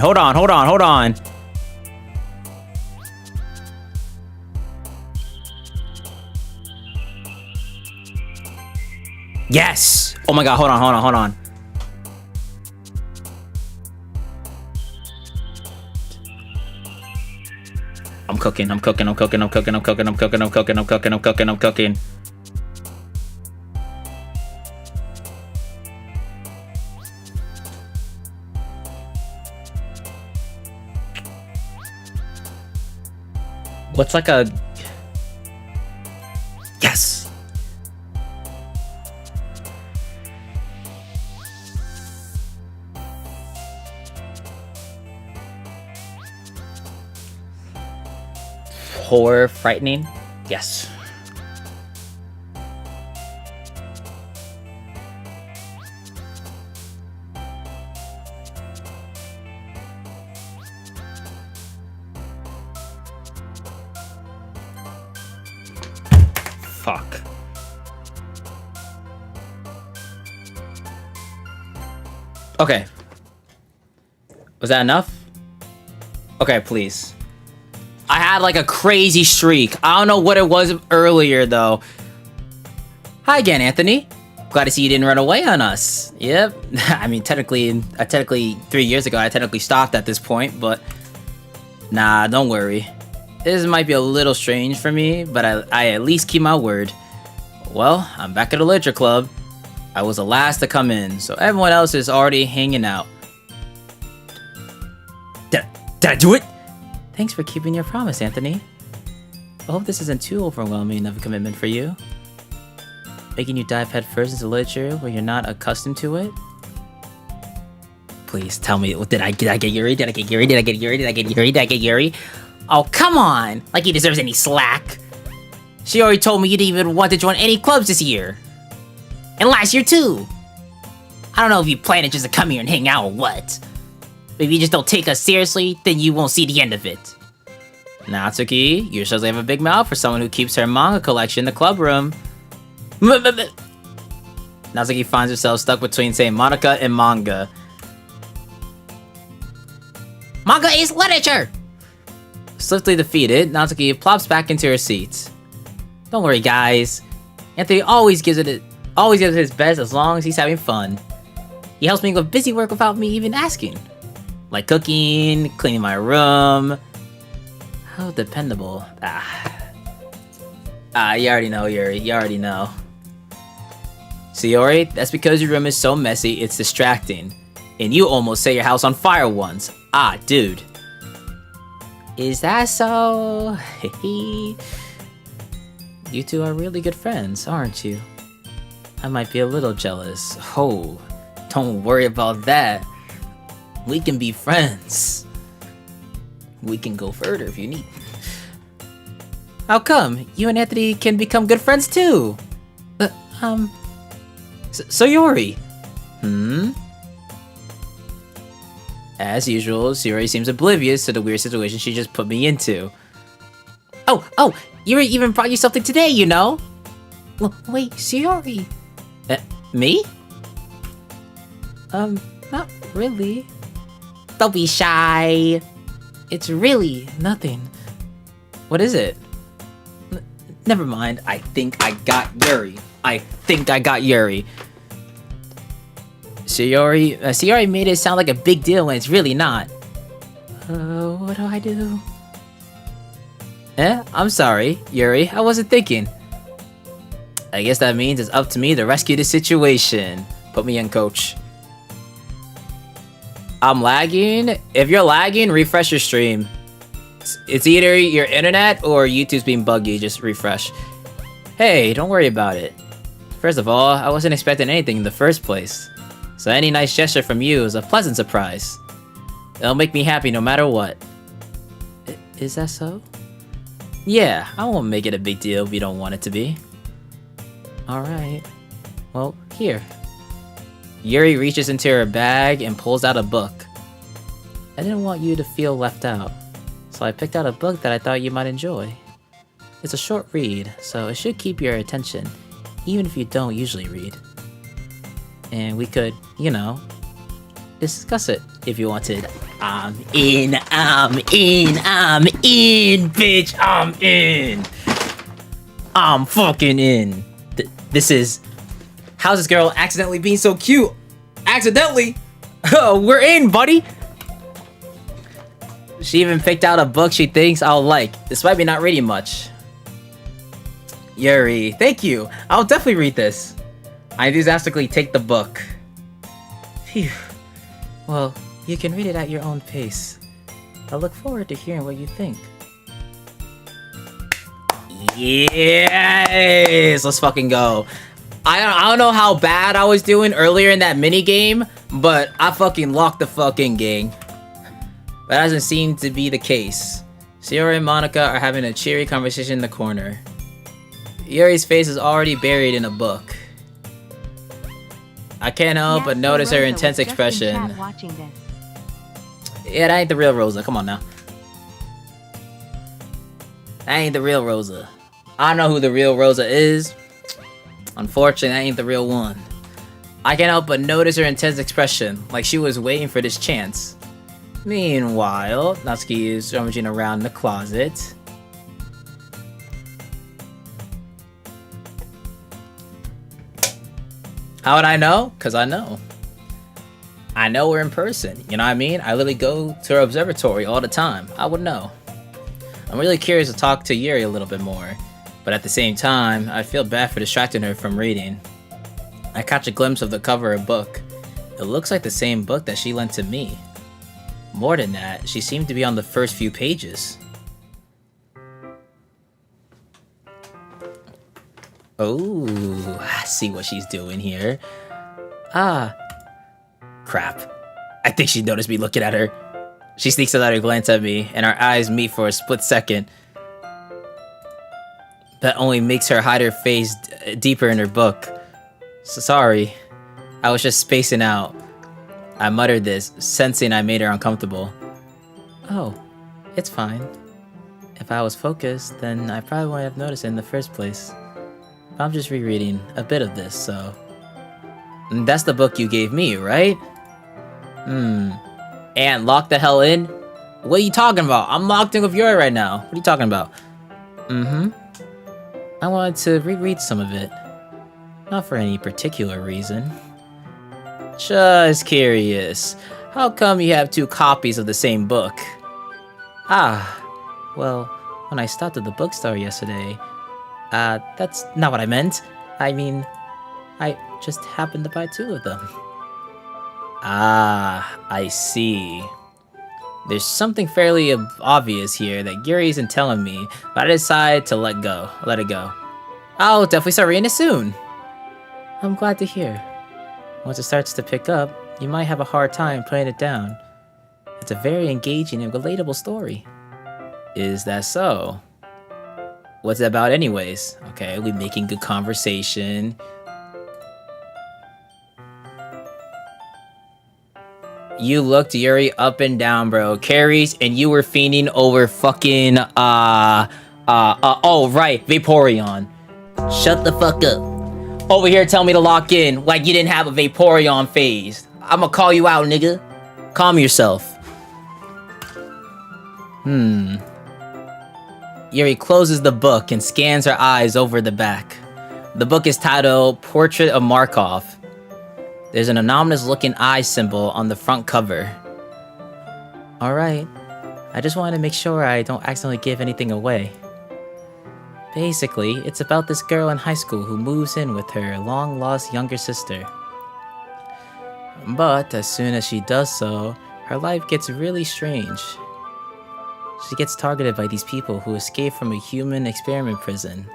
Yes! Oh my god, hold on. I'm cooking. What's like a... Yes! Horror, frightening? Yes. Fuck. Okay. Was that enough? Okay, please. I had like a crazy streak. I don't know what it was earlier though. Hi again, Anthony. Glad to see you didn't run away on us. Yep. I mean, technically 3 years ago, I technically stopped at this point, but nah, don't worry. This might be a little strange for me, but I at least keep my word. Well, I'm back at the Literature Club. I was the last to come in, so everyone else is already hanging out. Did I do it? Thanks for keeping your promise, Anthony. I hope this isn't too overwhelming of a commitment for you. Making you dive headfirst into literature where you're not accustomed to it? Please tell me, did I get Yuri? Did I get Yuri? Oh, come on! Like he deserves any slack. She already told me you didn't even want to join any clubs this year. And last year, too. I don't know if you plan it just to come here and hang out or what. But if you just don't take us seriously, then you won't see the end of it. Natsuki, you sure have a big mouth for someone who keeps her manga collection in the club room. Natsuki finds herself stuck between saying Monica and manga. Manga is literature! Swiftly defeated, Natsuki plops back into her seat. Don't worry, guys. Anthony always gives it his best as long as he's having fun. He helps me with busy work without me even asking. Like cooking, cleaning my room. How dependable. You already know, Yuri. You already know. Sayori, that's because your room is so messy, it's distracting. And you almost set your house on fire once. Ah, dude. Is that so? You two are really good friends, aren't you? I might be a little jealous. Oh, don't worry about that. We can be friends. We can go further if you need. How come? You and Anthony can become good friends too. Sayori. As usual, Sayori seems oblivious to the weird situation she just put me into. Oh, Yuri even brought you something today, you know? Wait, Sayori. Me? Not really. Don't be shy. It's really nothing. What is it? Never mind. I think I got Yuri. Sayori made it sound like a big deal when it's really not. What do I do? I'm sorry, Yuri. I wasn't thinking. I guess that means it's up to me to rescue the situation. Put me in, coach. I'm lagging. If you're lagging, refresh your stream. It's either your internet or YouTube's being buggy. Just refresh. Hey, don't worry about it. First of all, I wasn't expecting anything in the first place. So any nice gesture from you is a pleasant surprise. It'll make me happy no matter what. Is that so? Yeah, I won't make it a big deal if you don't want it to be. Alright. Well, here. Yuri reaches into her bag and pulls out a book. I didn't want you to feel left out, so I picked out a book that I thought you might enjoy. It's a short read, so it should keep your attention, even if you don't usually read. And we could, you know, discuss it if you wanted. I'm in, bitch, I'm in. I'm fucking in. This is... How's this girl accidentally being so cute? Accidentally? We're in, buddy! She even picked out a book she thinks I'll like, despite me not reading much. Yuri, thank you. I'll definitely read this. I enthusiastically take the book. Phew. Well, you can read it at your own pace. I look forward to hearing what you think. Yes! Let's fucking go. I don't know how bad I was doing earlier in that mini game, but I fucking locked the fucking gang. That doesn't seem to be the case. Sierra and Monica are having a cheery conversation in the corner. Yuri's face is already buried in a book. I can't help but notice her intense expression. Yeah, that ain't the real Rosa. Come on now. That ain't the real Rosa. I don't know who the real Rosa is. Unfortunately, that ain't the real one. I can't help but notice her intense expression, like she was waiting for this chance. Meanwhile, Natsuki is rummaging around the closet. How would I know? Because I know. I know her in person. You know what I mean? I literally go to her observatory all the time. I would know. I'm really curious to talk to Yuri a little bit more. But at the same time, I feel bad for distracting her from reading. I catch a glimpse of the cover of a book. It looks like the same book that she lent to me. More than that, she seemed to be on the first few pages. Oh, I see what she's doing here. Ah. Crap. I think she noticed me looking at her. She sneaks another glance at me, and our eyes meet for a split second. That only makes her hide her face deeper in her book. So sorry. I was just spacing out. I muttered this, sensing I made her uncomfortable. Oh, it's fine. If I was focused, then I probably wouldn't have noticed it in the first place. But I'm just rereading a bit of this, so... And that's the book you gave me, right? And lock the hell in? What are you talking about? I'm locked in with Yuri right now. What are you talking about? I wanted to reread some of it. Not for any particular reason. Just curious. How come you have two copies of the same book? Well, when I stopped at the bookstore yesterday... that's not what I meant. I mean, I just happened to buy two of them. I see. There's something fairly obvious here that Yuri isn't telling me, but I decided to let it go. I'll definitely start reading it soon. I'm glad to hear. Once it starts to pick up, you might have a hard time putting it down. It's a very engaging and relatable story. Is that so? What's it about anyways? Okay, we're making good conversation. You looked Yuri up and down, bro. Carries, and you were fiending over fucking, oh, right, Vaporeon. Shut the fuck up. Over here telling me to lock in like you didn't have a Vaporeon phase. I'ma call you out, nigga. Calm yourself. Yuri closes the book and scans her eyes over the back. The book is titled Portrait of Markov. There's an ominous looking eye symbol on the front cover. Alright, I just wanted to make sure I don't accidentally give anything away. Basically, it's about this girl in high school who moves in with her long-lost younger sister. But as soon as she does so, her life gets really strange. She gets targeted by these people who escape from a human experiment prison.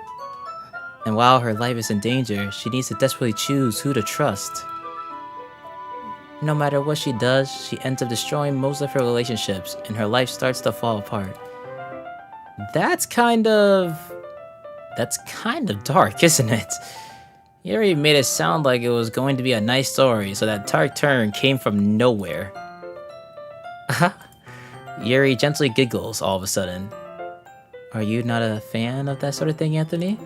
And while her life is in danger, she needs to desperately choose who to trust. No matter what she does, she ends up destroying most of her relationships, and her life starts to fall apart. That's kind of dark, isn't it? Yuri made it sound like it was going to be a nice story, so that dark turn came from nowhere. Yuri gently giggles all of a sudden. Are you not a fan of that sort of thing, Anthony?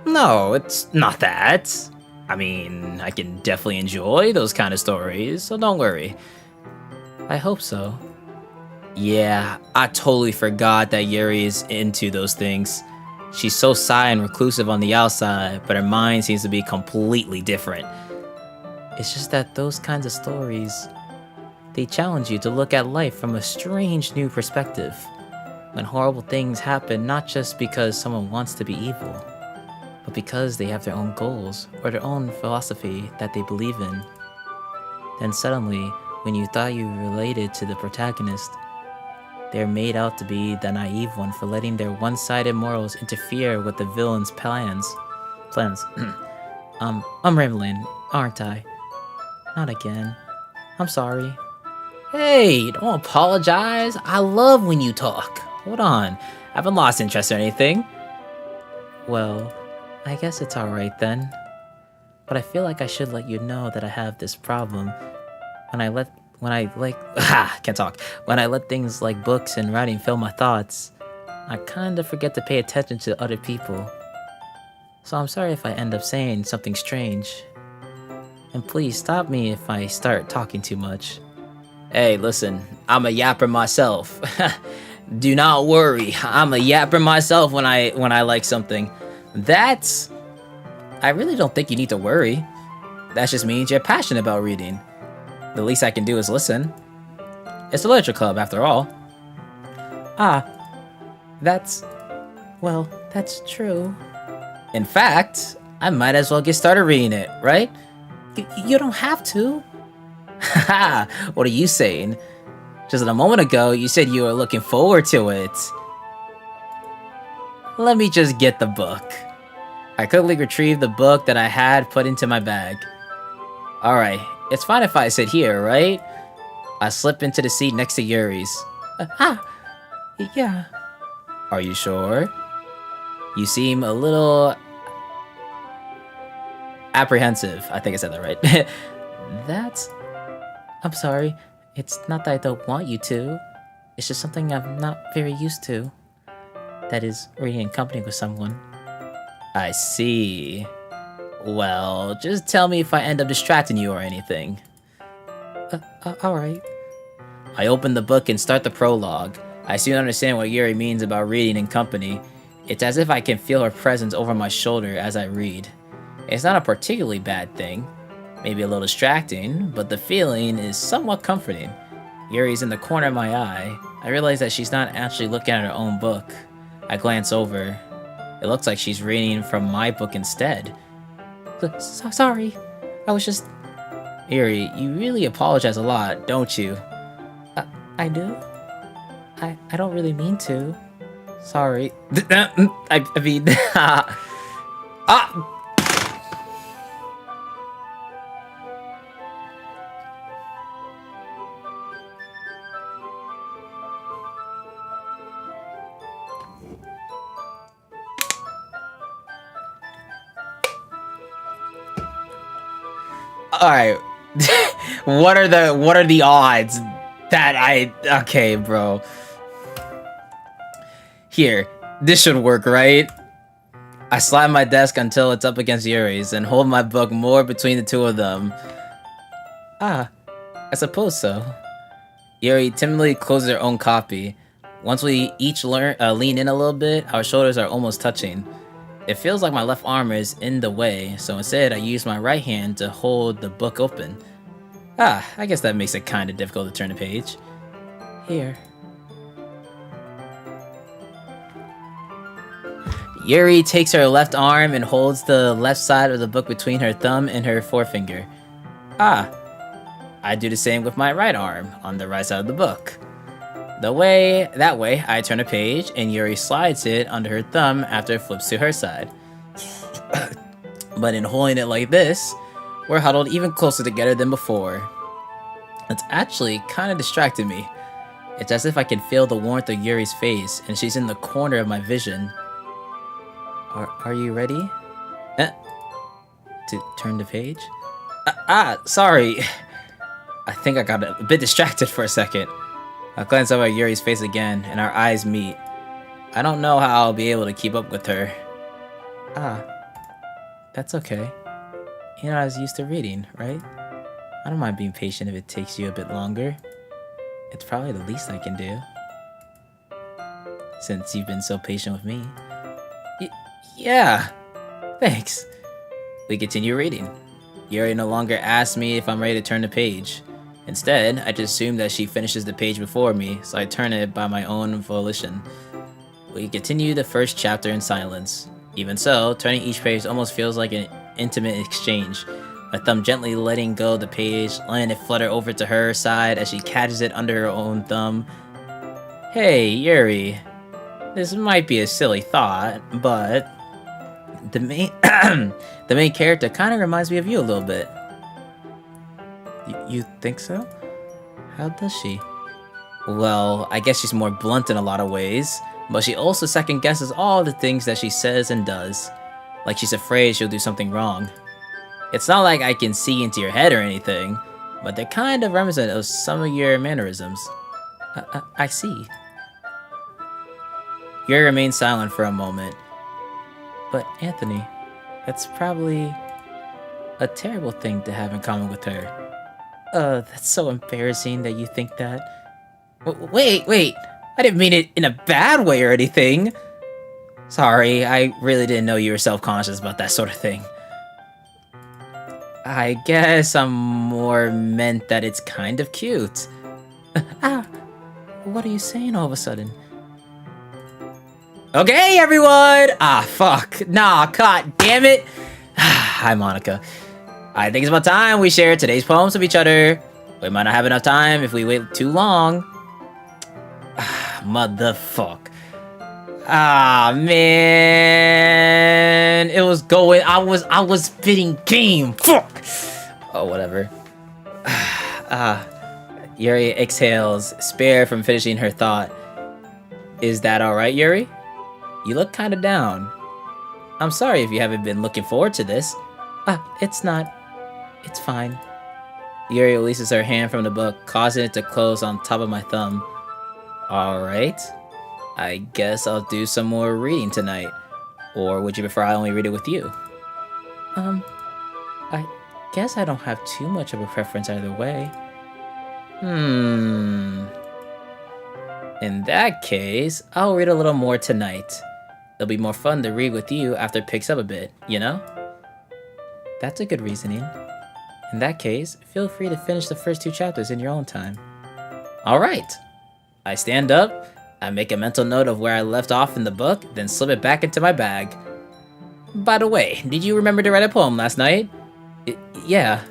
No, it's not that. I mean, I can definitely enjoy those kind of stories, so don't worry. I hope so. Yeah, I totally forgot that Yuri is into those things. She's so shy and reclusive on the outside, but her mind seems to be completely different. It's just that those kinds of stories, they challenge you to look at life from a strange new perspective. When horrible things happen not just because someone wants to be evil, but because they have their own goals or their own philosophy that they believe in. Then suddenly, when you thought you related to the protagonist, they're made out to be the naive one for letting their one-sided morals interfere with the villain's plans. I'm rambling, aren't I? Not again. I'm sorry. Hey, don't apologize. I love when you talk. Hold on. I haven't lost interest or anything. Well, I guess it's alright then. But I feel like I should let you know that I have this problem. When I let things like books and writing fill my thoughts, I kinda forget to pay attention to other people. So I'm sorry if I end up saying something strange. And please stop me if I start talking too much. Hey, listen, I'm a yapper myself. Do not worry, I'm a yapper myself when I like something. I really don't think you need to worry. That just means you're passionate about reading. The least I can do is listen. It's a literature club, after all. That's true. In fact, I might as well get started reading it, right? You don't have to. Haha, what are you saying? Just a moment ago, you said you were looking forward to it. Let me just get the book. I quickly retrieved the book that I had put into my bag. Alright, it's fine if I sit here, right? I slip into the seat next to Yuri's. Yeah. Are you sure? You seem a little apprehensive. I think I said that right. I'm sorry. It's not that I don't want you to. It's just something I'm not very used to. That is, reading in company with someone. I see. Well, just tell me if I end up distracting you or anything. Alright. I open the book and start the prologue. I soon understand what Yuri means about reading in company. It's as if I can feel her presence over my shoulder as I read. It's not a particularly bad thing. Maybe a little distracting, but the feeling is somewhat comforting. Yuri's in the corner of my eye. I realize that she's not actually looking at her own book. I glance over. It looks like she's reading from my book instead. Sorry. I was just... Yuri, you really apologize a lot, don't you? I do? I don't really mean to. Sorry. I mean... Alright. What are the odds that okay, bro. Here, this should work, right? I slide my desk until it's up against Yuri's and hold my book more between the two of them. I suppose so. Yuri timidly closes her own copy. Once we each lean in a little bit, our shoulders are almost touching. It feels like my left arm is in the way, so instead I use my right hand to hold the book open. I guess that makes it kinda difficult to turn the page. Here. Yuri takes her left arm and holds the left side of the book between her thumb and her forefinger. Ah, I do the same with my right arm on the right side of the book. That way, I turn a page and Yuri slides it under her thumb after it flips to her side. But in holding it like this, we're huddled even closer together than before. It's actually kind of distracting me. It's as if I can feel the warmth of Yuri's face and she's in the corner of my vision. Are you ready? To turn the page? Sorry. I think I got a bit distracted for a second. I glance over at Yuri's face again, and our eyes meet. I don't know how I'll be able to keep up with her. That's okay. You know, I was used to reading, right? I don't mind being patient if it takes you a bit longer. It's probably the least I can do. Since you've been so patient with me. Yeah, thanks. We continue reading. Yuri no longer asks me if I'm ready to turn the page. Instead, I just assume that she finishes the page before me, so I turn it by my own volition. We continue the first chapter in silence. Even so, turning each page almost feels like an intimate exchange. My thumb gently letting go of the page, letting it flutter over to her side as she catches it under her own thumb. Hey, Yuri. This might be a silly thought, but the main character kind of reminds me of you a little bit. You think so? How does she? Well, I guess she's more blunt in a lot of ways, but she also second guesses all the things that she says and does. Like she's afraid she'll do something wrong. It's not like I can see into your head or anything, but they're kind of reminiscent of some of your mannerisms. I see. Yuri remains silent for a moment. But Anthony, that's probably a terrible thing to have in common with her. That's so embarrassing that you think that. Wait, I didn't mean it in a bad way or anything. Sorry, I really didn't know you were self-conscious about that sort of thing. I guess I'm more meant that it's kind of cute. What are you saying all of a sudden? Okay, everyone! Fuck. Nah, god damn it. Hi, Monica. I think it's about time we share today's poems with each other. We might not have enough time if we wait too long. Motherfuck. Man. It was going. I was spitting game. Fuck. Oh, whatever. Yuri exhales, spared from finishing her thought. Is that alright, Yuri? You look kinda down. I'm sorry if you haven't been looking forward to this. It's not. It's fine. Yuri releases her hand from the book, causing it to close on top of my thumb. Alright. I guess I'll do some more reading tonight. Or would you prefer I only read it with you? I guess I don't have too much of a preference either way. In that case, I'll read a little more tonight. It'll be more fun to read with you after it picks up a bit, you know? That's a good reasoning. In that case, feel free to finish the first 2 chapters in your own time. Alright! I stand up, I make a mental note of where I left off in the book, then slip it back into my bag. By the way, did you remember to write a poem last night? Yeah.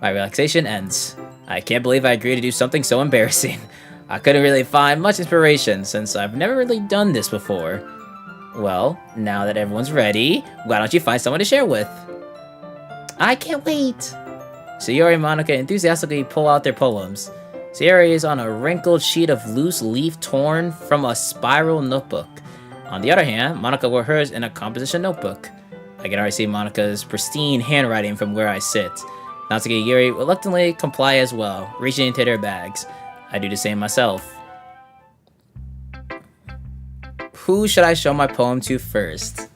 My relaxation ends. I can't believe I agreed to do something so embarrassing. I couldn't really find much inspiration since I've never really done this before. Well, now that everyone's ready, why don't you find someone to share with? I can't wait! Sayori and Monica enthusiastically pull out their poems. Sayori is on a wrinkled sheet of loose leaf torn from a spiral notebook. On the other hand, Monica wrote hers in a composition notebook. I can already see Monica's pristine handwriting from where I sit. Natsuki and Yuri reluctantly comply as well, reaching into their bags. I do the same myself. Who should I show my poem to first?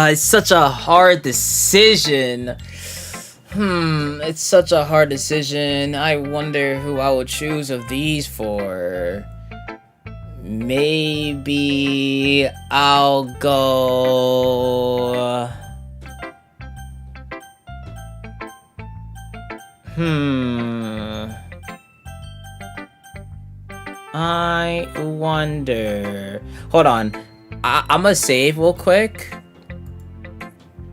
It's such a hard decision. It's such a hard decision. I wonder who I will choose of these for. Maybe I'll go... I wonder. Hold on. I'm gonna save real quick.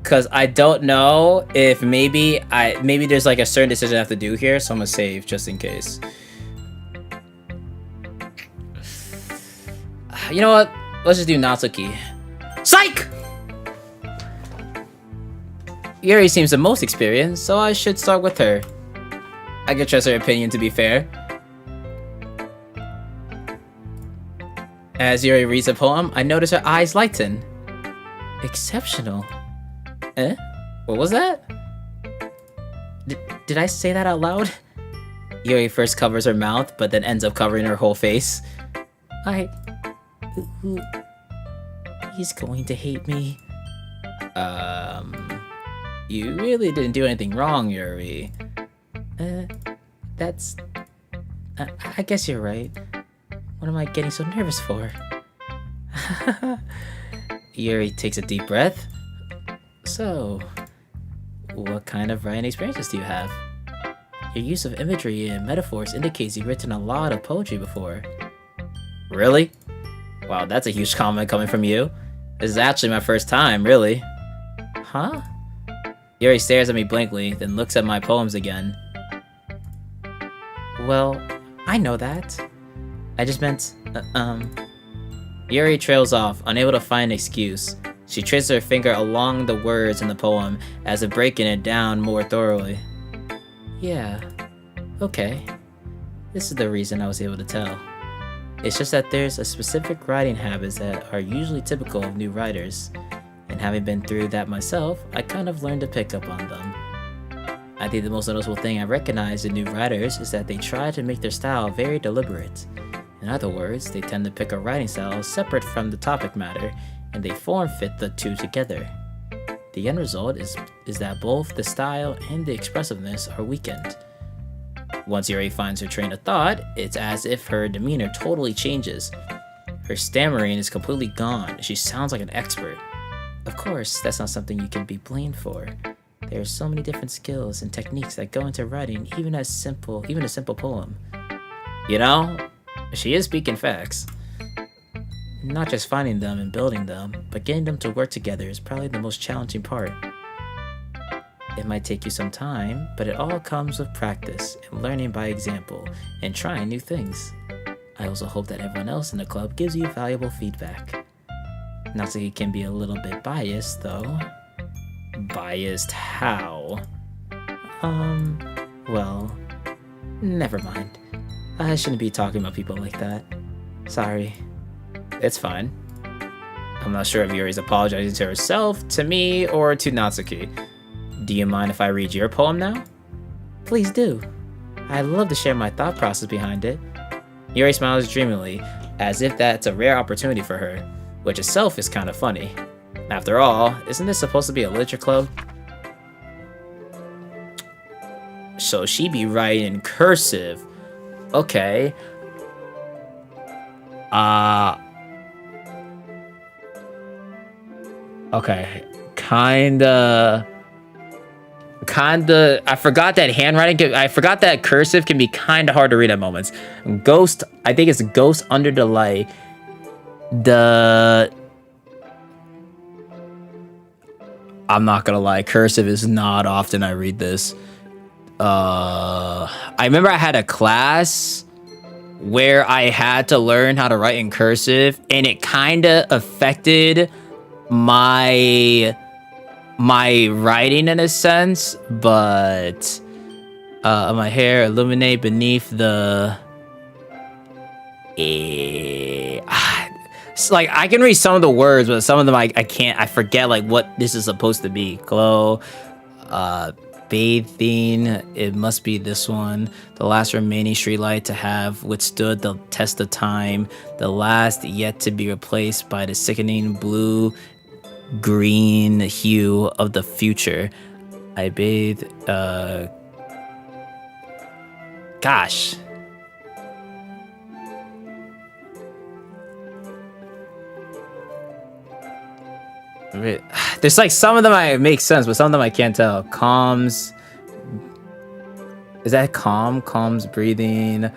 Cause I don't know if maybe there's like a certain decision I have to do here, so I'm gonna save just in case. You know what? Let's just do Natsuki. Psych! Yuri seems the most experienced, so I should start with her. I can trust her opinion, to be fair. As Yuri reads the poem, I notice her eyes lighten. Exceptional. Eh? What was that? Did I say that out loud? Yuri first covers her mouth, but then ends up covering her whole face. He's going to hate me. You really didn't do anything wrong, Yuri. I guess you're right. What am I getting so nervous for? Yuri takes a deep breath. So, what kind of writing experiences do you have? Your use of imagery and metaphors indicates you've written a lot of poetry before. Really? Wow, that's a huge compliment coming from you. This is actually my first time, really. Huh? Yuri stares at me blankly, then looks at my poems again. Well, I know that. I just meant, Yuri trails off, unable to find an excuse. She traces her finger along the words in the poem, as if breaking it down more thoroughly. Yeah, okay. This is the reason I was able to tell. It's just that there's a specific writing habits that are usually typical of new writers, and having been through that myself, I kind of learned to pick up on them. I think the most noticeable thing I recognize in new writers is that they try to make their style very deliberate. In other words, they tend to pick a writing style separate from the topic matter, and they form fit the two together. The end result is that both the style and the expressiveness are weakened. Once Yuri finds her train of thought, it's as if her demeanor totally changes. Her stammering is completely gone. She sounds like an expert. Of course, that's not something you can be blamed for. There are so many different skills and techniques that go into writing even a simple poem. You know, she is speaking facts. Not just finding them and building them, but getting them to work together is probably the most challenging part. It might take you some time, but it all comes with practice and learning by example and trying new things. I also hope that everyone else in the club gives you valuable feedback. Natsuki can be a little bit biased, though. Biased how? Well, never mind. I shouldn't be talking about people like that. Sorry. It's fine. I'm not sure if Yuri's apologizing to herself, to me, or to Natsuki. Do you mind if I read your poem now? Please do. I'd love to share my thought process behind it. Yuri smiles dreamily, as if that's a rare opportunity for her, which itself is kind of funny. After all, isn't this supposed to be a literature club? So she be writing in cursive. Okay. Okay. Kinda. I forgot that cursive can be kinda hard to read at moments. Ghost, I think it's Ghost Under the Light. I'm not gonna lie, cursive is not often I read this. I remember I had a class where I had to learn how to write in cursive, and it kinda affected my writing in a sense, but my hair illuminate beneath the it's like I can read some of the words, but some of them I can't. I forget like what this is supposed to be. Glow, bathing. It must be this one. The last remaining streetlight to have withstood the test of time. The last yet to be replaced by the sickening blue-green hue of the future. I bathe. Gosh. There's like some of them I make sense, but some of them I can't tell. Calms. Is that calm? Calms breathing.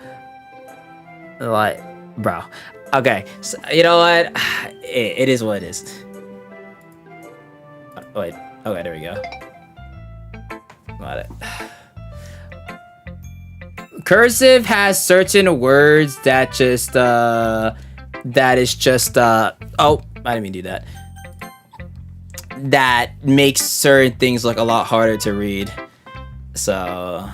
Like Bro. Okay, so, you know what? It is what it is. Oh, wait. Okay, there we go. Got it. Cursive has certain words that just, that is just, oh, I didn't mean to do that. That makes certain things look a lot harder to read. So...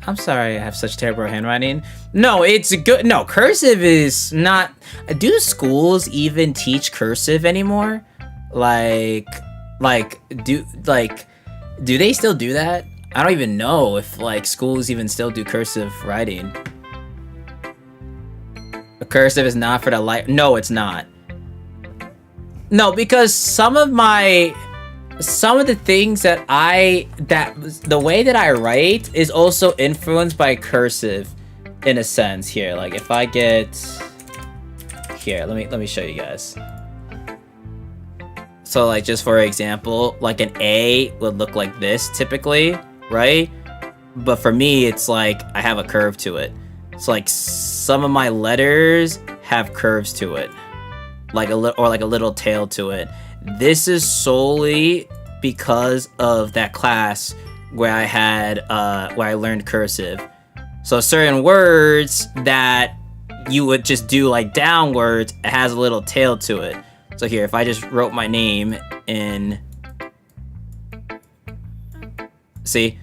I'm sorry I have such terrible handwriting. No, it's good. No, cursive is not... Do schools even teach cursive anymore? Do they still do that? I don't even know if, like, schools even still do cursive writing. Cursive is not for the light. No, it's not. No, because some of the things that the way that I write is also influenced by cursive in a sense. Here, like if I get here, let me show you guys. So like just for example, like an A would look like this typically, right? But for me, it's like I have a curve to it. So like some of my letters have curves to it, like a little tail to it. This is solely because of that class where I had where I learned cursive. So certain words that you would just do like downwards, it has a little tail to it. So here, if I just wrote my name in, see,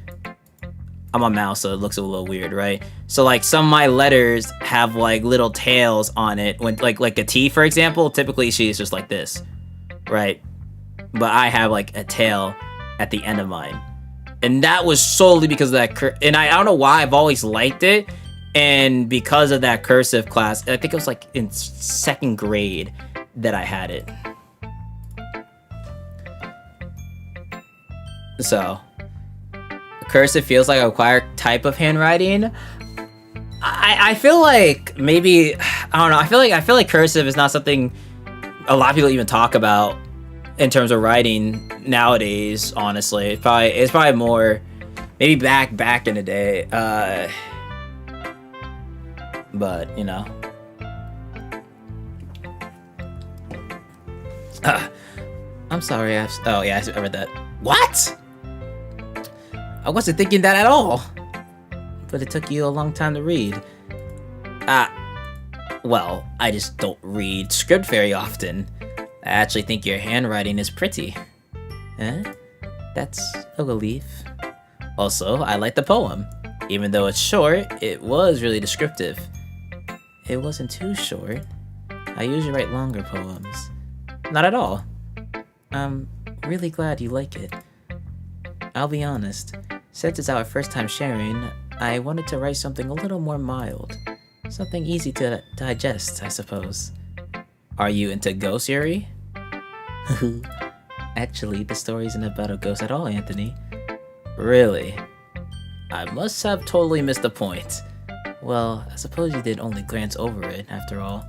I'm on mouse, so it looks a little weird, right? So like some of my letters have like little tails on it. When like a T, for example, typically she's just like this, right? But I have like a tail at the end of mine. And that was solely because of that and I don't know why I've always liked it. And because of that cursive class, I think it was like in 2nd grade that I had it. So, cursive feels like a required type of handwriting. I feel like maybe, I don't know, I feel like cursive is not something a lot of people even talk about in terms of writing nowadays, honestly. It's probably more maybe back in the day. But, you know. I'm sorry, oh yeah, I read that. What? I wasn't thinking that at all. But it took you a long time to read. Well, I just don't read script very often. I actually think your handwriting is pretty. Eh? That's a relief. Also, I like the poem. Even though it's short, it was really descriptive. It wasn't too short. I usually write longer poems. Not at all. I'm really glad you like it. I'll be honest. Since it's our first time sharing, I wanted to write something a little more mild. Something easy to digest, I suppose. Are you into ghost Yuri? Actually, the story isn't about a ghost at all, Anthony. Really? I must have totally missed the point. Well, I suppose you did only glance over it, after all.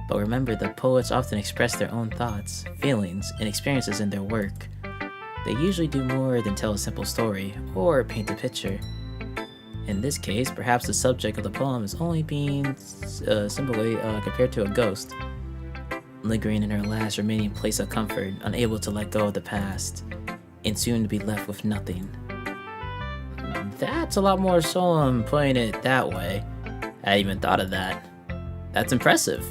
But remember, the poets often express their own thoughts, feelings, and experiences in their work. They usually do more than tell a simple story, or paint a picture. In this case, perhaps the subject of the poem is only being simply compared to a ghost, lingering in her last remaining place of comfort, unable to let go of the past, and soon to be left with nothing. That's a lot more solemn putting it that way. I even thought of that. That's impressive.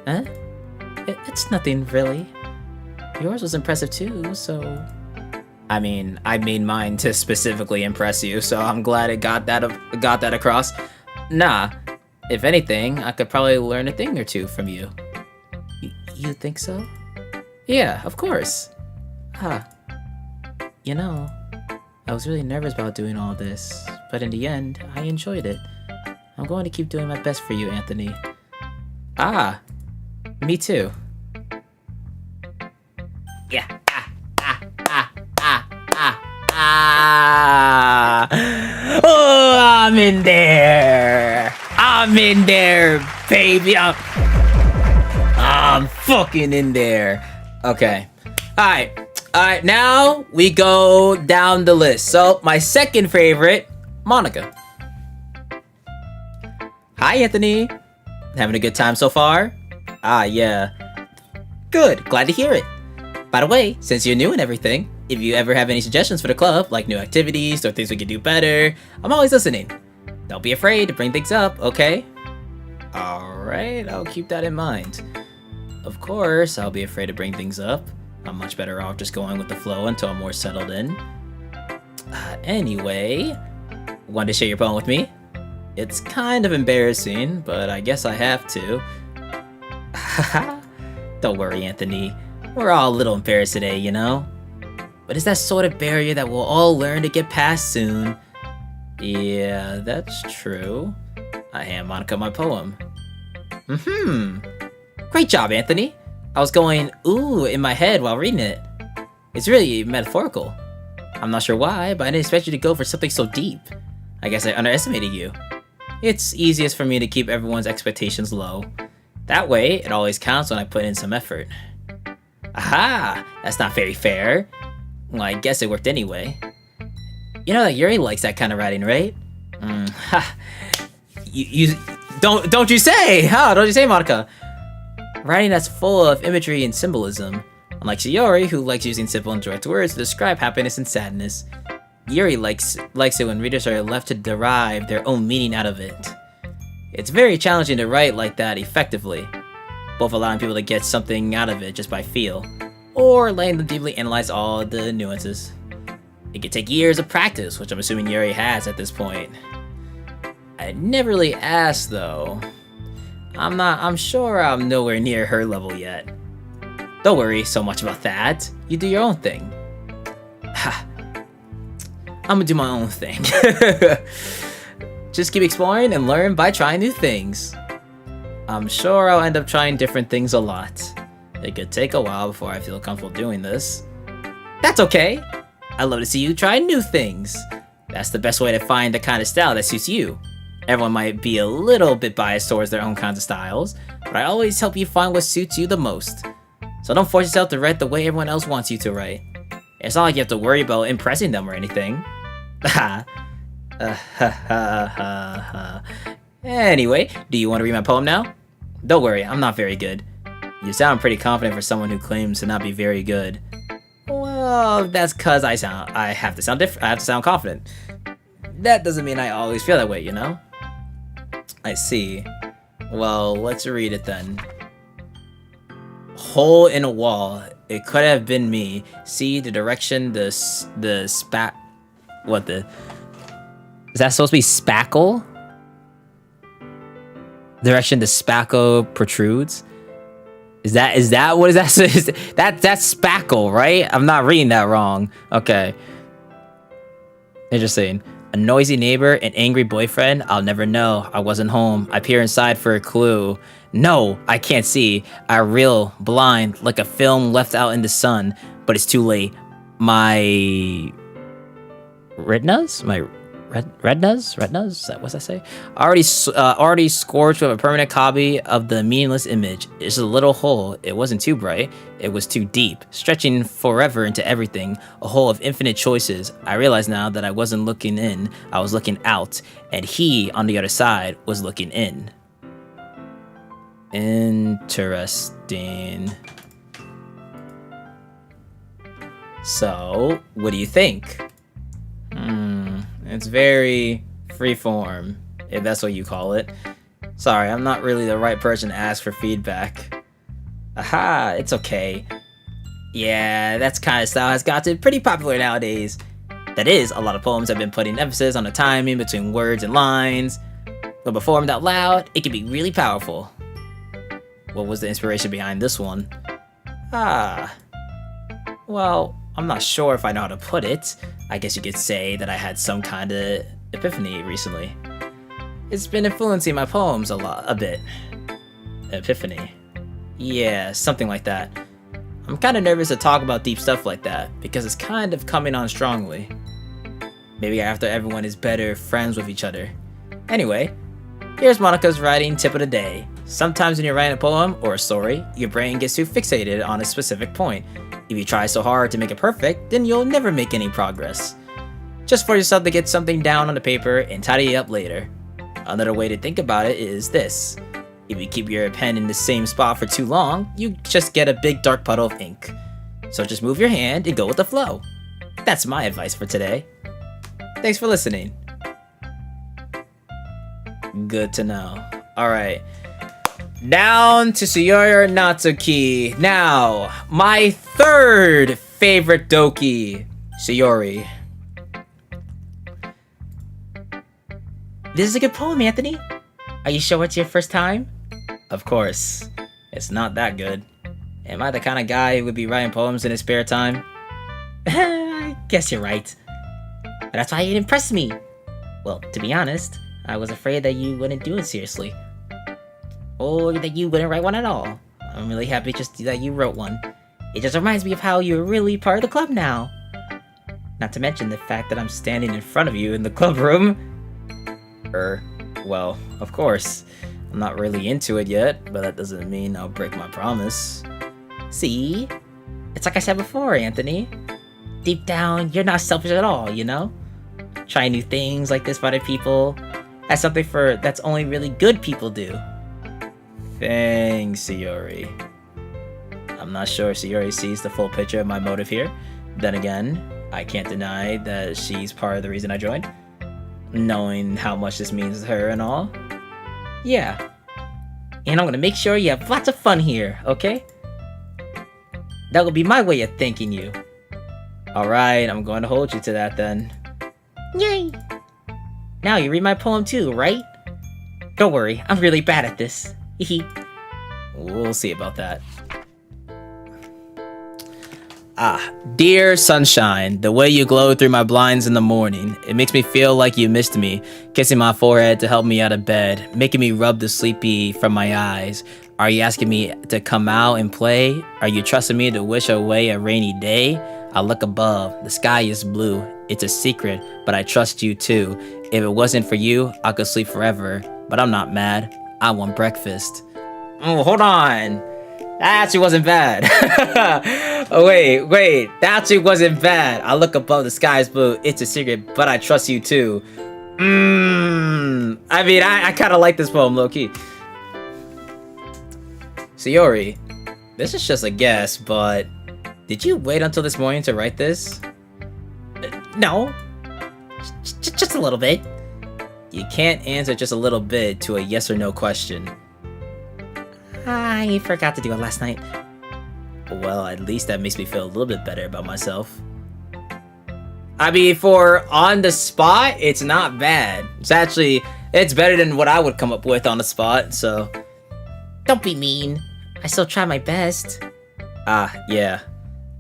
Huh? It's nothing, really. Yours was impressive too, so... I mean, I made mine to specifically impress you, so I'm glad it got that across. Nah, if anything, I could probably learn a thing or two from you. You think so? Yeah, of course. You know, I was really nervous about doing all this, but in the end, I enjoyed it. I'm going to keep doing my best for you, Anthony. Me too. Yeah. Oh, I'm in there. I'm in there, baby. I'm fucking in there. Okay. Alright. Alright, now we go down the list. So, my second favorite, Monica. Hi, Anthony. Having a good time so far? Ah, yeah. Good, glad to hear it. By the way, since you're new and everything, if you ever have any suggestions for the club, like new activities or things we could do better, I'm always listening. Don't be afraid to bring things up, okay? Alright, I'll keep that in mind. Of course, I'll be afraid to bring things up. I'm much better off just going with the flow until I'm more settled in. Anyway, want to share your poem with me? It's kind of embarrassing, but I guess I have to. Don't worry, Anthony. We're all a little embarrassed today, you know? But it's that sort of barrier that we'll all learn to get past soon. Yeah, that's true. I hand Monica my poem. Great job, Anthony. I was going, ooh, in my head while reading it. It's really metaphorical. I'm not sure why, but I didn't expect you to go for something so deep. I guess I underestimated you. It's easiest for me to keep everyone's expectations low. That way, it always counts when I put in some effort. Aha! That's not very fair. Well, I guess it worked anyway. You know that Yuri likes that kind of writing, right? Don't you say! Don't you say, Monica? Writing that's full of imagery and symbolism. Unlike Shiori, who likes using simple and direct words to describe happiness and sadness, Yuri likes it when readers are left to derive their own meaning out of it. It's very challenging to write like that effectively, both allowing people to get something out of it just by feel, or letting them deeply analyze all the nuances. It could take years of practice, which I'm assuming Yuri has at this point. I never really asked though. I'm sure I'm nowhere near her level yet. Don't worry so much about that. You do your own thing. I'm gonna do my own thing. Just keep exploring and learn by trying new things. I'm sure I'll end up trying different things a lot. It could take a while before I feel comfortable doing this. That's okay. I love to see you try new things. That's the best way to find the kind of style that suits you. Everyone might be a little bit biased towards their own kinds of styles, but I always help you find what suits you the most. So don't force yourself to write the way everyone else wants you to write. It's not like you have to worry about impressing them or anything. Anyway, do you want to read my poem now? Don't worry, I'm not very good. You sound pretty confident for someone who claims to not be very good. Well, that's cause I have to sound different. I have to sound confident. That doesn't mean I always feel that way, you know? I see. Well, let's read it then. Hole in a wall. It could have been me. See the direction the spat. What the? Is that supposed to be spackle? Direction the spackle protrudes. Is that what is that? That's spackle, right? I'm not reading that wrong. Okay. Interesting. A noisy neighbor, an angry boyfriend. I'll never know. I wasn't home. I peer inside for a clue. No, I can't see. I reel blind like a film left out in the sun, but it's too late. My retinas? My retinas? What's that say? Already scorched with a permanent copy of the meaningless image. It's a little hole. It wasn't too bright. It was too deep, stretching forever into everything. A hole of infinite choices. I realize now that I wasn't looking in. I was looking out, and he on the other side was looking in. Interesting. So, what do you think? It's very freeform, if that's what you call it. Sorry, I'm not really the right person to ask for feedback. Aha, it's okay. Yeah, that kind of style has gotten pretty popular nowadays. That is, a lot of poems have been putting emphasis on the timing between words and lines. When performed out loud, it can be really powerful. What was the inspiration behind this one? Well, I'm not sure if I know how to put it. I guess you could say that I had some kind of epiphany recently. It's been influencing my poems a bit. Epiphany. Yeah, something like that. I'm kind of nervous to talk about deep stuff like that, because it's kind of coming on strongly. Maybe after everyone is better friends with each other. Anyway, here's Monica's writing tip of the day. Sometimes when you're writing a poem or a story, your brain gets too fixated on a specific point. If you try so hard to make it perfect, then you'll never make any progress. Just force yourself to get something down on the paper and tidy it up later. Another way to think about it is this. If you keep your pen in the same spot for too long, you just get a big dark puddle of ink. So just move your hand and go with the flow. That's my advice for today. Thanks for listening. Good to know. Alright. Down to Sayori Natsuki. Now, my third favorite Doki, Sayori. This is a good poem, Anthony. Are you sure it's your first time? Of course. It's not that good. Am I the kind of guy who would be writing poems in his spare time? I guess you're right. But that's why it impressed me. Well, to be honest, I was afraid that you wouldn't do it seriously. Or that you wouldn't write one at all. I'm really happy just that you wrote one. It just reminds me of how you're really part of the club now. Not to mention the fact that I'm standing in front of you in the club room. Well, of course. I'm not really into it yet, but that doesn't mean I'll break my promise. See? It's like I said before, Anthony. Deep down, you're not selfish at all, you know? Trying new things like this for other people. That's something that's only really good people do. Thanks, Sayori. I'm not sure Sayori sees the full picture of my motive here. Then again, I can't deny that she's part of the reason I joined. Knowing how much this means to her and all. Yeah. And I'm gonna make sure you have lots of fun here, okay? That will be my way of thanking you. Alright, I'm going to hold you to that then. Yay! Now you read my poem too, right? Don't worry, I'm really bad at this. We'll see about that. Dear sunshine, the way you glow through my blinds in the morning, it makes me feel like you missed me, kissing my forehead to help me out of bed, making me rub the sleepy from my eyes. Are you asking me to come out and play? Are you trusting me to wish away a rainy day? I look above, the sky is blue. It's a secret, but I trust you too. If it wasn't for you, I could sleep forever, but I'm not mad. I want breakfast. Oh, hold on. That actually wasn't bad. Oh, wait. That actually wasn't bad. I look above, the sky is blue. It's a secret, but I trust you too. I mean, I kind of like this poem, low-key. Sayori, this is just a guess, but did you wait until this morning to write this? No. Just a little bit. You can't answer just a little bit to a yes or no question. I forgot to do it last night. Well, at least that makes me feel a little bit better about myself. I mean, for on the spot, it's not bad. It's better than what I would come up with on the spot, so. Don't be mean. I still try my best. Yeah.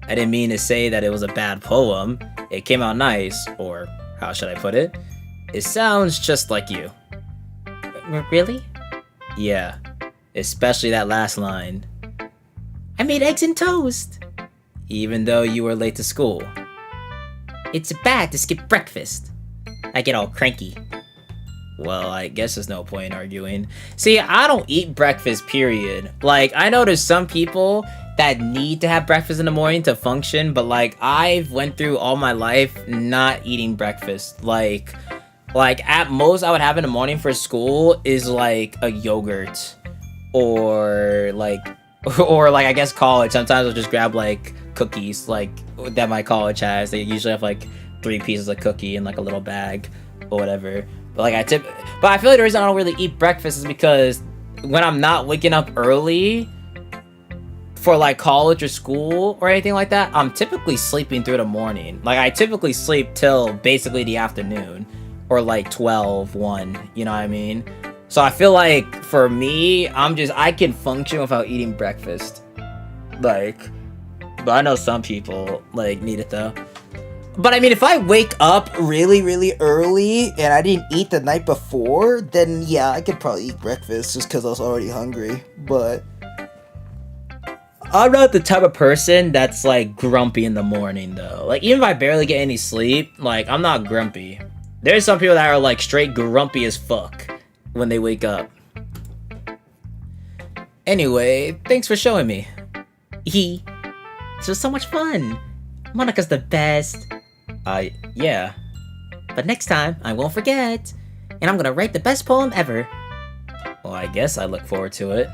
I didn't mean to say that it was a bad poem. It came out nice, or how should I put it? It sounds just like you. Really? Yeah. Especially that last line. I made eggs and toast. Even though you were late to school. It's bad to skip breakfast. I get all cranky. Well, I guess there's no point in arguing. See, I don't eat breakfast, period. Like, I know there's some people that need to have breakfast in the morning to function, but like, I've went through all my life not eating breakfast. Like at most I would have in the morning for school is like a yogurt. Or I guess college. Sometimes I'll just grab like cookies like that my college has. They usually have like 3 pieces of cookie in like a little bag or whatever. But I feel like the reason I don't really eat breakfast is because when I'm not waking up early for like college or school or anything like that, I'm typically sleeping through the morning. Like I typically sleep till basically the afternoon or like 12, 1, you know what I mean? So I feel like for me, I can function without eating breakfast. Like, but I know some people like need it though. But I mean, if I wake up really, really early and I didn't eat the night before, then yeah, I could probably eat breakfast just because I was already hungry. But I'm not the type of person that's like grumpy in the morning though. Like even if I barely get any sleep, like I'm not grumpy. There's some people that are like straight grumpy as fuck when they wake up. Anyway, thanks for showing me. This was so much fun. Monika's the best. Yeah. But next time, I won't forget. And I'm gonna write the best poem ever. Well, I guess I look forward to it.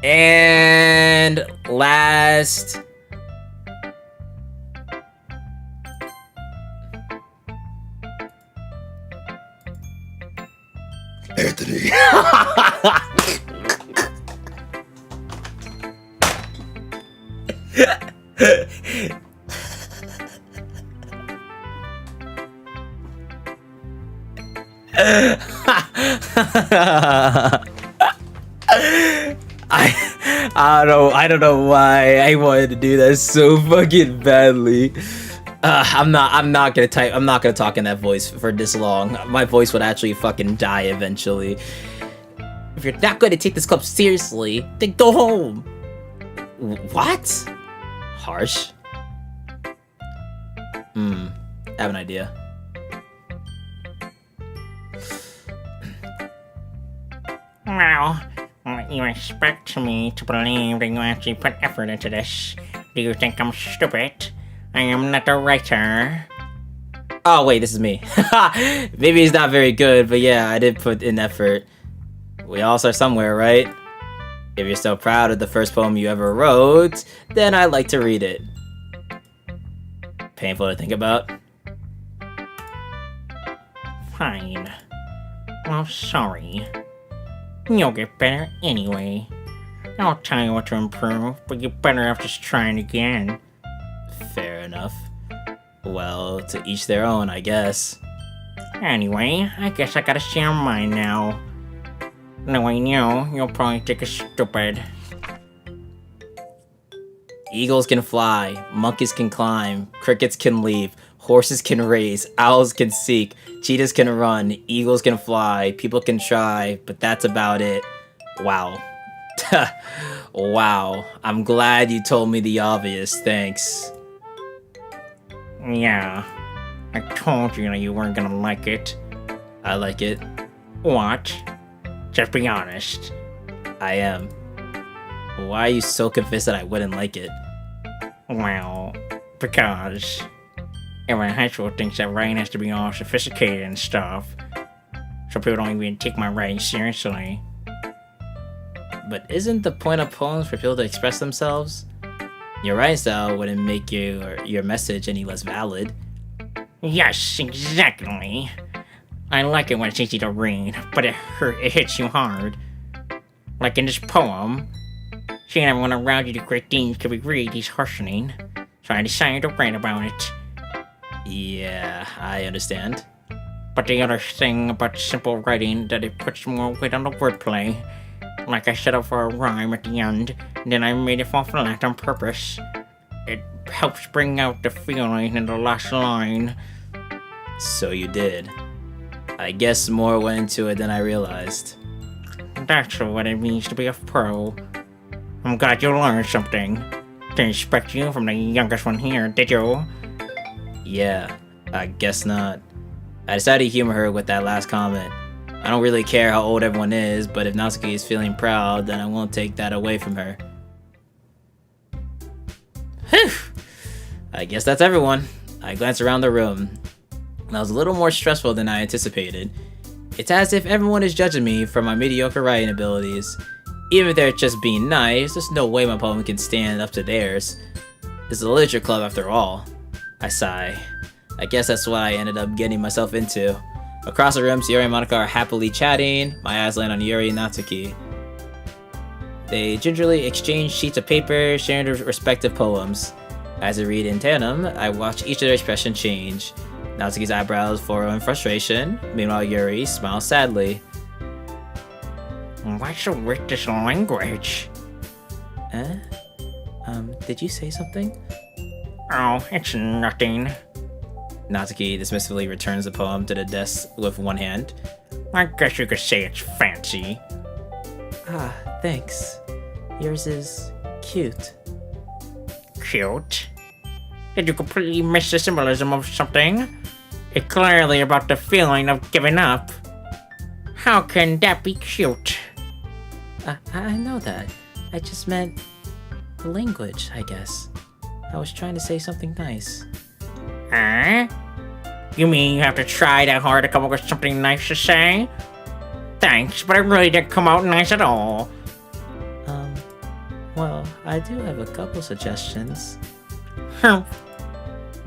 And last... Anthony. I don't know why I wanted to do that so fucking badly. I'm not gonna talk in that voice for this long. My voice would actually fucking die eventually. If you're not going to take this club seriously, then go home. What? Harsh. I have an idea. Well, you expect me to believe that you actually put effort into this. Do you think I'm stupid? I am not a writer. Oh wait, this is me. Maybe it's not very good, but yeah, I did put in effort. We all start somewhere, right? If you're so proud of the first poem you ever wrote, then I'd like to read it. Painful to think about. Fine. Well, sorry. You'll get better anyway. I'll tell you what to improve, but you better off just trying again. Fair enough. Well, to each their own, I guess. Anyway, I guess I gotta share mine now. Knowing you'll probably think it's stupid. Eagles can fly, monkeys can climb, crickets can leap, horses can race, owls can seek, cheetahs can run, eagles can fly, people can try, but that's about it. Wow. Wow. I'm glad you told me the obvious, thanks. Yeah. I told you that you weren't gonna like it. I like it. What? Just be honest. I am. Why are you so convinced that I wouldn't like it? Well, because everyone in high school thinks that writing has to be all sophisticated and stuff. So people don't even take my writing seriously. But isn't the point of poems for people to express themselves? Your writing style wouldn't make your message any less valid. Yes, exactly. I like it when it's easy to read, but it hits you hard. Like in this poem, seeing everyone around you do great things can be really disheartening, so I decided to write about it. Yeah, I understand. But the other thing about simple writing that it puts more weight on the wordplay. Like I set up for a rhyme at the end, then I made it fall flat on purpose. It helps bring out the feeling in the last line. So you did. I guess more went into it than I realized. That's what it means to be a pro. I'm glad you learned something. Didn't expect you from the youngest one here, did you? Yeah, I guess not. I decided to humor her with that last comment. I don't really care how old everyone is, but if Natsuki is feeling proud, then I won't take that away from her. Whew! I guess that's everyone. I glanced around the room. That was a little more stressful than I anticipated. It's as if everyone is judging me for my mediocre writing abilities. Even if they're just being nice, there's no way my poem can stand up to theirs. This is a literature club after all. I sigh. I guess that's what I ended up getting myself into. Across the room, Yuri and Monica are happily chatting. My eyes land on Yuri and Natsuki. They gingerly exchange sheets of paper, sharing their respective poems. As they read in tandem, I watch each of their expression change. Natsuki's eyebrows furrow in frustration. Meanwhile, Yuri smiles sadly. What's with this language? Did you say something? Oh, it's nothing. Natsuki dismissively returns the poem to the desk with one hand. I guess you could say it's fancy. Ah, thanks. Yours is cute. Cute? Did you completely miss the symbolism of something? It's clearly about the feeling of giving up. How can that be cute? I know that. I just meant the language, I guess. I was trying to say something nice. Huh? You mean you have to try that hard to come up with something nice to say? Thanks, but it really didn't come out nice at all. Well, I do have a couple suggestions. If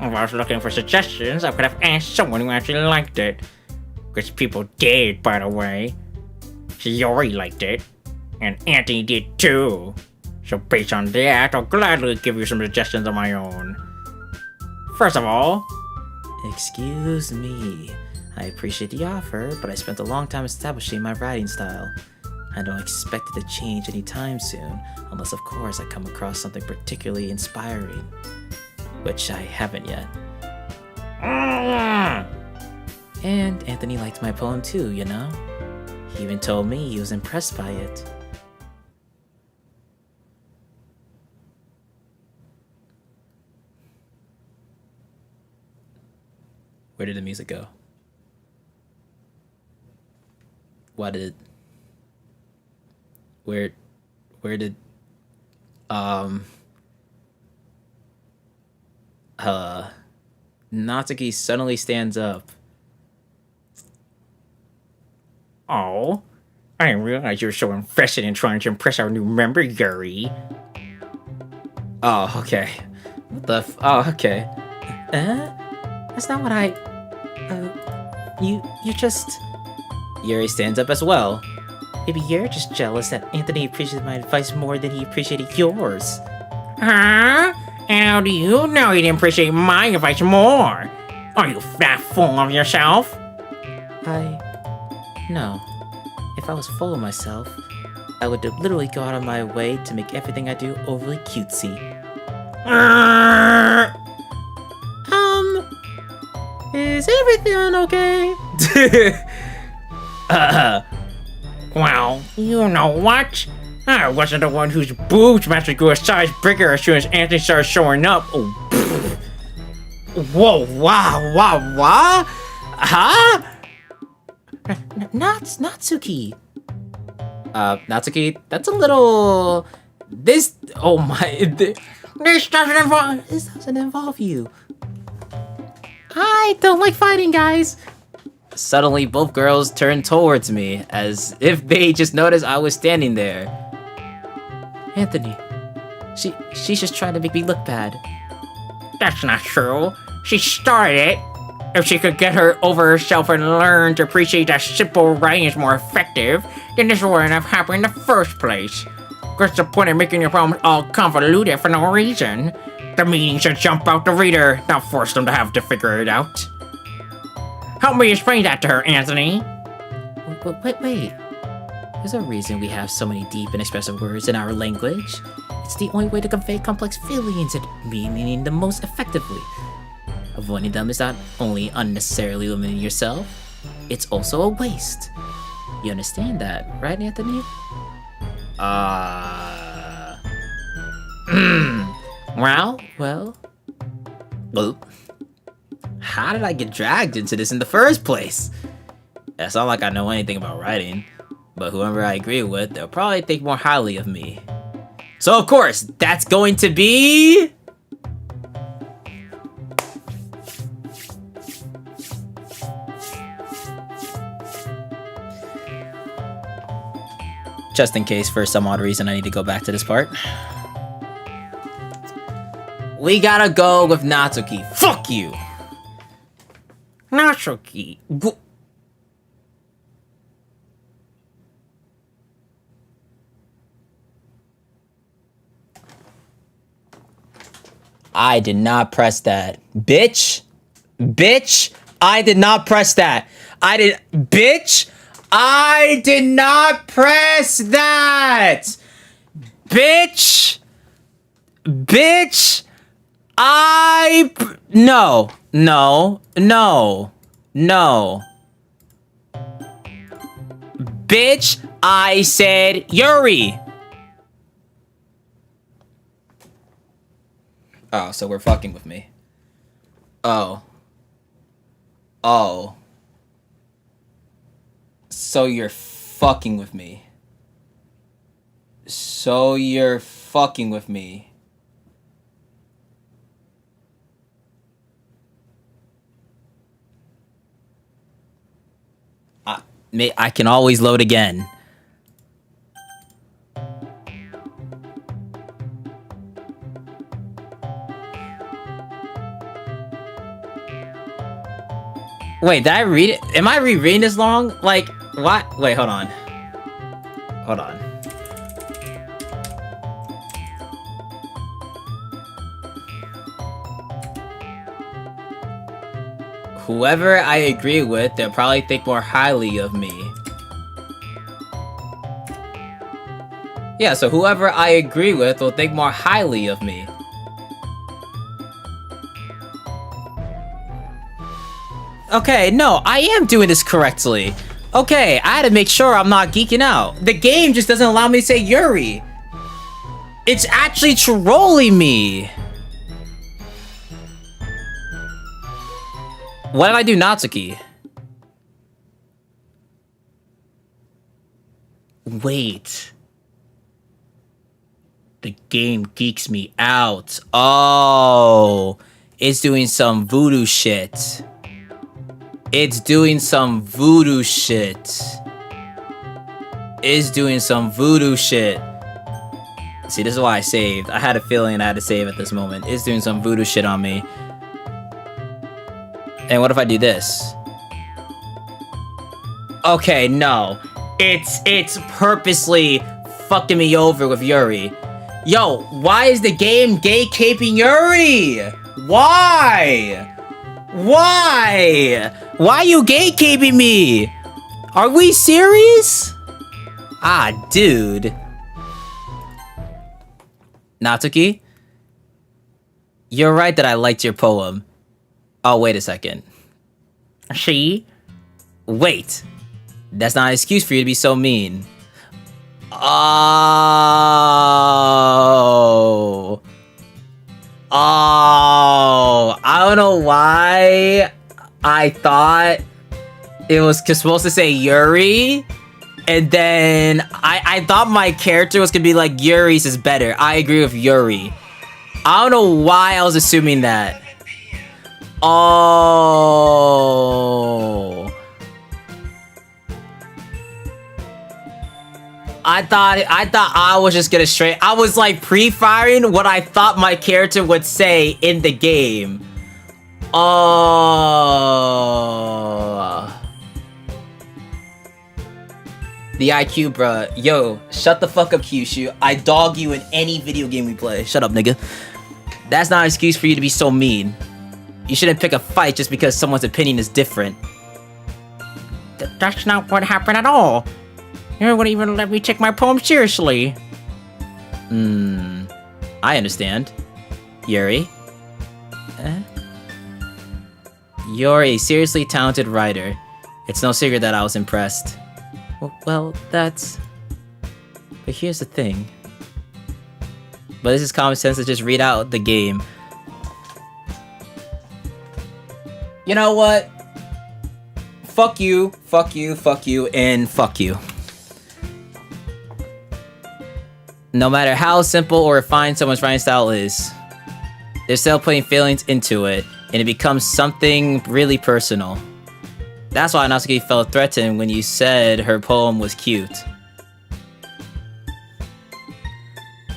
I was looking for suggestions, I could have asked someone who actually liked it. Which people did, by the way. Yori liked it. And Anthony did too. So based on that, I'll gladly give you some suggestions of my own. First of all... Excuse me. I appreciate the offer, but I spent a long time establishing my writing style. I don't expect it to change anytime soon, unless of course I come across something particularly inspiring. Which I haven't yet. And Anthony liked my poem too, you know? He even told me he was impressed by it. Where did the music go? Why did... Where did... Natsuki suddenly stands up. Oh, I didn't realize you were so invested in trying to impress our new member, Yuri. Oh, okay. What the oh, okay. That's not what I... you just... Yuri stands up as well. Maybe you're just jealous that Anthony appreciated my advice more than he appreciated yours. Huh? How do you know he didn't appreciate my advice more? Are you that full of yourself? No. If I was full of myself, I would literally go out of my way to make everything I do overly cutesy. Is everything okay? Well, you know what? I wasn't the one whose boobs magically grew a size bigger as soon as Anthony started showing up. Oh, whoa, wow, huh? Natsuki. Natsuki, that's a little... This... Oh my... This doesn't involve you. I don't like fighting, guys. Suddenly, both girls turned towards me, as if they just noticed I was standing there. Anthony, she's just trying to make me look bad. That's not true. She started it. If she could get her over herself and learn to appreciate that simple writing is more effective, then this wouldn't have happened in the first place. What's the point of making your problems all convoluted for no reason? The meaning should jump out the reader, not force them to have to figure it out. Help me explain that to her, Anthony. Wait. There's a reason we have so many deep and expressive words in our language. It's the only way to convey complex feelings and meaning the most effectively. Avoiding them is not only unnecessarily limiting yourself, it's also a waste. You understand that, right, Anthony? Well. How did I get dragged into this in the first place? It's not like I know anything about writing, but whoever I agree with, they'll probably think more highly of me. So of course, that's going to be... Just in case, for some odd reason, I need to go back to this part. We gotta go with Natsuki. Fuck you! Natsuki. I did not press that. Bitch! I did not press that. Bitch! I did not press that! Bitch! No. Bitch, I said Yuri! Oh, so we're fucking with me. Oh. So you're fucking with me. So you're fucking with me. I can always load again. Wait, did I read it? Am I rereading this long? Like, what? Wait, hold on. Hold on. Whoever I agree with, they'll probably think more highly of me. Yeah, so whoever I agree with will think more highly of me. Okay, no, I am doing this correctly. Okay, I had to make sure I'm not geeking out. The game just doesn't allow me to say Yuri. It's actually trolling me. What did I do, Natsuki? Wait. The game geeks me out. Oh, it's doing some voodoo shit. It's doing some voodoo shit. It's doing some voodoo shit. See, this is why I saved. I had a feeling I had to save at this moment. It's doing some voodoo shit on me. And what if I do this? Okay, no. It's purposely fucking me over with Yuri. Yo, why is the game gay-caping Yuri? Why? Why? Why are you gay-caping me? Are we serious? Ah, dude. Natsuki? You're right that I liked your poem. Oh, wait a second. See? Wait. That's not an excuse for you to be so mean. Oh. Oh. I don't know why I thought it was supposed to say Yuri. And then I thought my character was gonna be like, Yuri's is better. I agree with Yuri. I don't know why I was assuming that. Oh. I thought I was just gonna straight. I was like pre-firing what I thought my character would say in the game. Oh. The IQ, bruh. Yo, shut the fuck up, Kyushu. I dog you in any video game we play. Shut up, nigga. That's not an excuse for you to be so mean. You shouldn't pick a fight just because someone's opinion is different. That's not what happened at all. You wouldn't even let me take my poem seriously. I understand. Yuri? You're a seriously talented writer. It's no secret that I was impressed. Well, that's... But here's the thing. But this is common sense to just read out the game. You know what? Fuck you, fuck you, fuck you, and fuck you. No matter how simple or refined someone's writing style is, they're still putting feelings into it, and it becomes something really personal. That's why Natsuki felt threatened when you said her poem was cute.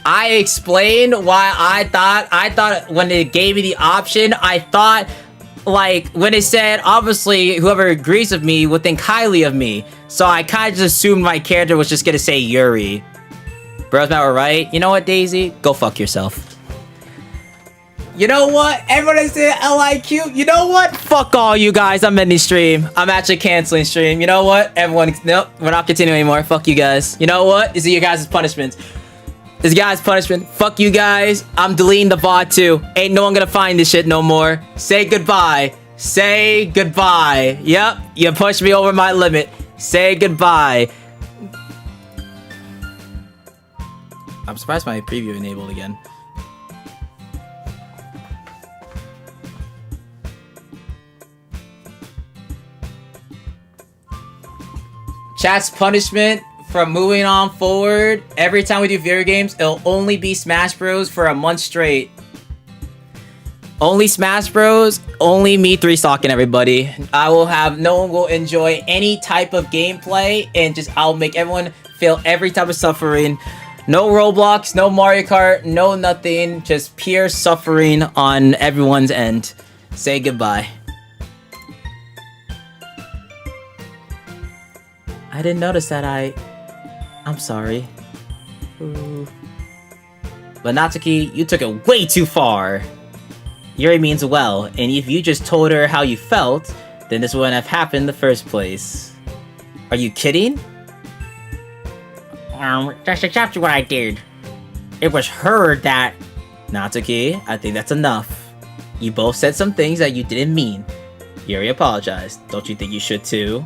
I explained why I thought when it gave me the option, I thought, like, when it said, obviously, whoever agrees with me would think highly of me. So I kind of just assumed my character was just gonna say Yuri. Bros Matt were right. You know what, Daisy? Go fuck yourself. You know what? Everyone said LIQ. You know what? Fuck all you guys. I'm ending stream. I'm actually canceling stream. You know what? Everyone, nope. We're not continuing anymore. Fuck you guys. You know what? This is your guys' punishment. This guy's punishment. Fuck you guys. I'm deleting the VOD too. Ain't no one gonna find this shit no more. Say goodbye. Say goodbye. Yep. You pushed me over my limit. Say goodbye. I'm surprised my preview enabled again. Chat's punishment from moving on forward, every time we do video games, it'll only be Smash Bros. For a month straight. Only Smash Bros. Only me 3-stocking everybody. No one will enjoy any type of gameplay, and I'll make everyone feel every type of suffering. No Roblox, no Mario Kart, no nothing. Just pure suffering on everyone's end. Say goodbye. I didn't notice that I'm sorry. Ooh. But Natsuki, you took it way too far. Yuri means well, and if you just told her how you felt, then this wouldn't have happened in the first place. Are you kidding? That's exactly what I did. It was her that... Natsuki, I think that's enough. You both said some things that you didn't mean. Yuri apologized. Don't you think you should too?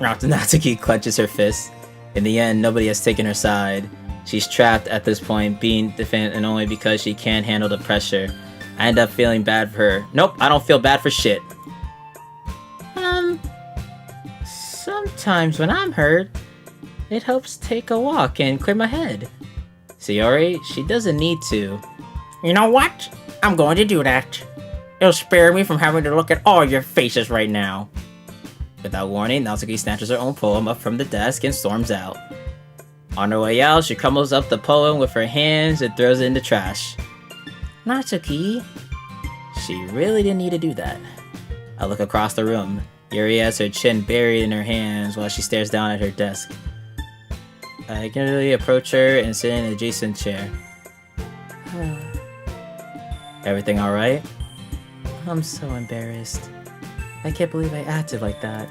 Natsuki clenches her fist. In the end, nobody has taken her side. She's trapped at this point, being defended, and only because she can't handle the pressure. I end up feeling bad for her. Nope, I don't feel bad for shit. Sometimes when I'm hurt, it helps take a walk and clear my head. Sayori, she doesn't need to. You know what? I'm going to do that. It'll spare me from having to look at all your faces right now. Without warning, Natsuki snatches her own poem up from the desk and storms out. On her way out, she crumbles up the poem with her hands and throws it in the trash. Natsuki? She really didn't need to do that. I look across the room. Yuri has her chin buried in her hands while she stares down at her desk. I gingerly approach her and sit in an adjacent chair. Everything alright? I'm so embarrassed. I can't believe I acted like that.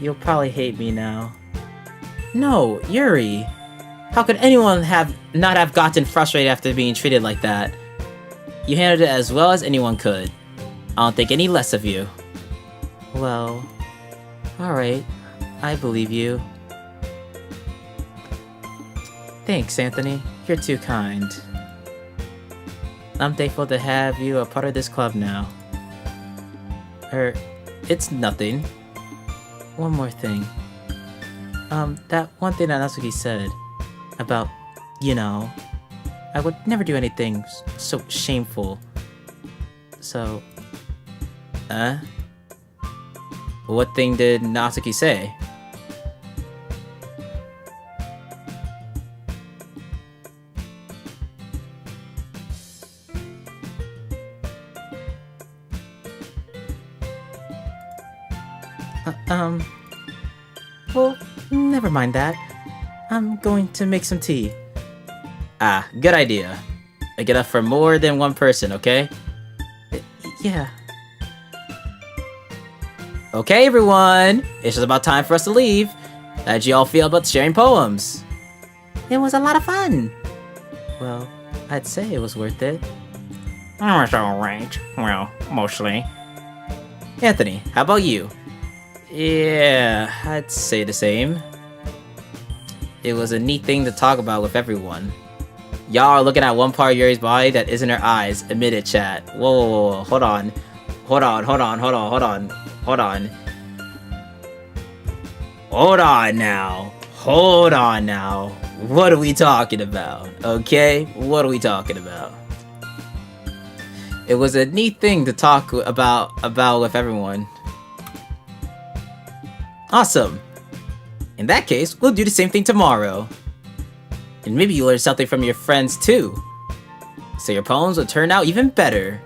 You'll probably hate me now. No, Yuri! How could anyone not have gotten frustrated after being treated like that? You handled it as well as anyone could. I don't think any less of you. Well, alright. I believe you. Thanks, Anthony. You're too kind. I'm thankful to have you a part of this club now. It's nothing. One more thing. That one thing that Natsuki said about, I would never do anything so shameful. So, what thing did Natsuki say? Well, never mind that. I'm going to make some tea. Ah, good idea. Make enough for more than one person, okay? Yeah. Okay, everyone. It's just about time for us to leave. How did you all feel about sharing poems? It was a lot of fun. Well, I'd say it was worth it. It was alright. Well, mostly. Anthony, how about you? Yeah, I'd say the same. It was a neat thing to talk about with everyone. Y'all are looking at one part of Yuri's body that isn't her eyes. Admit it, chat. Whoa, hold on. Hold on now. What are we talking about? Okay? What are we talking about? It was a neat thing to talk about with everyone. Awesome. In that case, we'll do the same thing tomorrow. And maybe you'll learn something from your friends too. So your poems will turn out even better.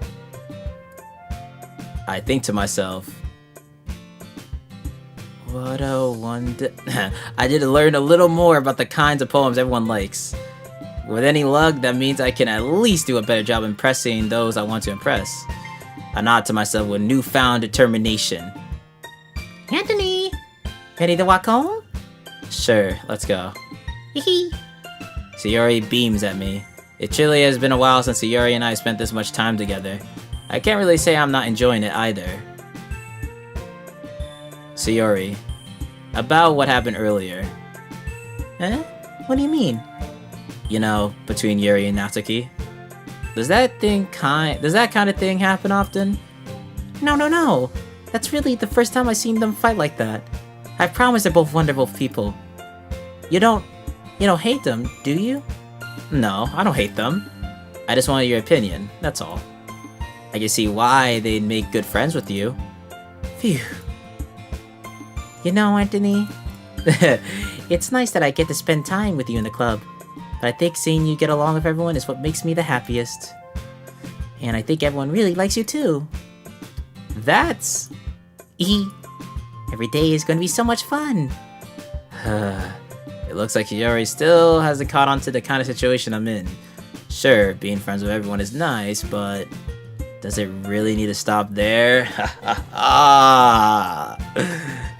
I think to myself, what a wonder. I did learn a little more about the kinds of poems everyone likes. With any luck, that means I can at least do a better job impressing those I want to impress. I nod to myself with newfound determination. Anthony, ready to walk home? Sure, let's go. Hee. Sayori beams at me. It truly has been a while since Sayori and I spent this much time together. I can't really say I'm not enjoying it either. Sayori, about what happened earlier. Eh? What do you mean? You know, between Yuri and Natsuki. Does that kind of thing happen often? No. That's really the first time I've seen them fight like that. I promise they're both wonderful people. You don't hate them, do you? No, I don't hate them. I just wanted your opinion, that's all. I can see why they'd make good friends with you. Phew. You know, Anthony, it's nice that I get to spend time with you in the club, but I think seeing you get along with everyone is what makes me the happiest. And I think everyone really likes you too. That's... Every day is going to be so much fun. It looks like Hiyori still hasn't caught on to the kind of situation I'm in. Sure, being friends with everyone is nice, but does it really need to stop there?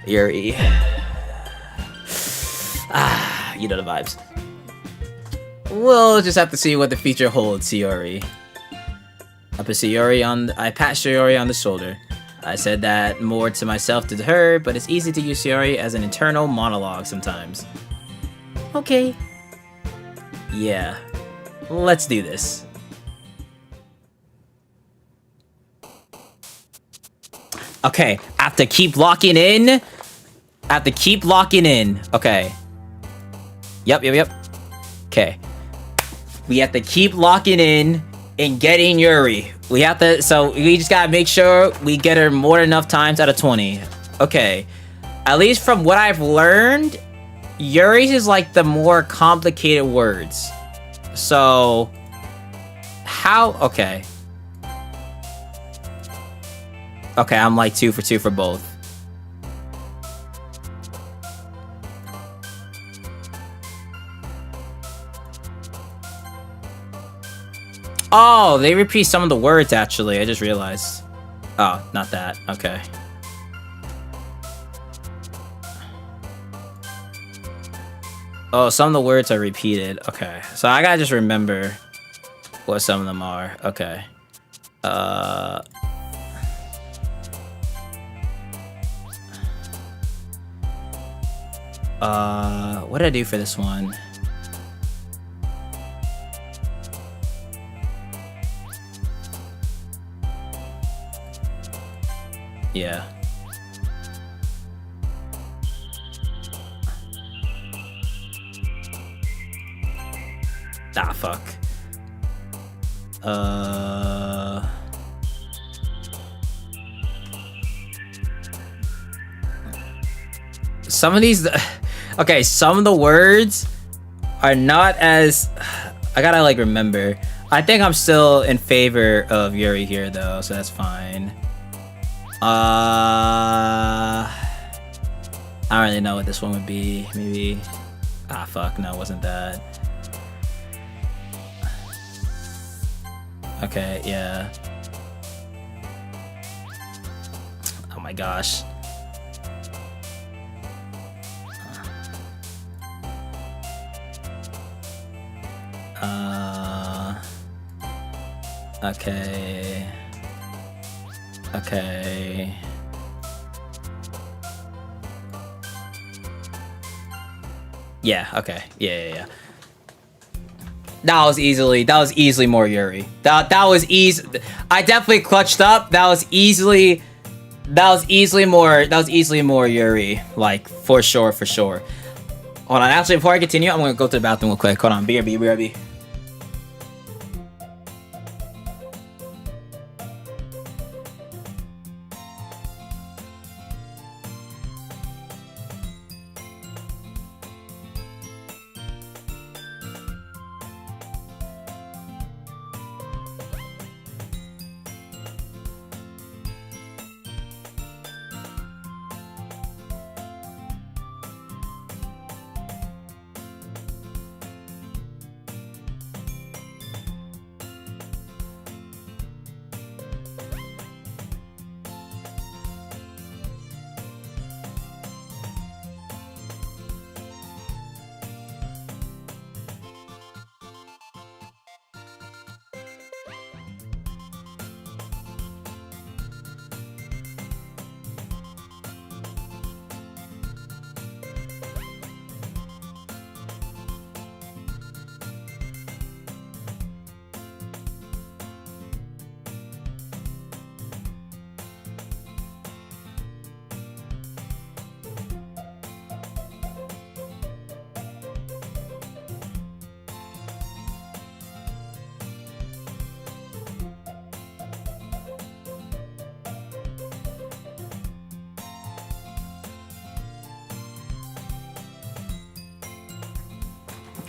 Yuri. You know the vibes. We'll just have to see what the future holds, Hiyori. I pat Hiyori on the shoulder. I said that more to myself than to her, but it's easy to use Hiyori as an internal monologue sometimes. Okay. Yeah. Let's do this. Okay, I have to keep locking in. Okay. Yep. Okay. We have to keep locking in and getting Yuri. We just gotta make sure we get her more than enough times out of 20. Okay. At least from what I've learned, Yuri's is like the more complicated words. So, okay. Okay, I'm like 2 for 2 for both. Oh, they repeat some of the words, actually. I just realized. Oh, not that. Okay. Oh, some of the words are repeated. Okay. So I gotta just remember what some of them are. Okay. What did I do for this one? Yeah. Ah, fuck. Some of these... Okay, some of the words are not as... I gotta, like, remember. I think I'm still in favor of Yuri here, though, so that's fine. I don't really know what this one would be. Maybe... Ah, fuck. No, it wasn't that. Okay, yeah. Oh my gosh. Okay. Okay. Yeah, okay. Yeah. That was easily more Yuri. That was easy. I definitely clutched up. That was easily more Yuri. Like, for sure. Hold on, actually, before I continue, I'm gonna go to the bathroom real quick. Hold on, BRB.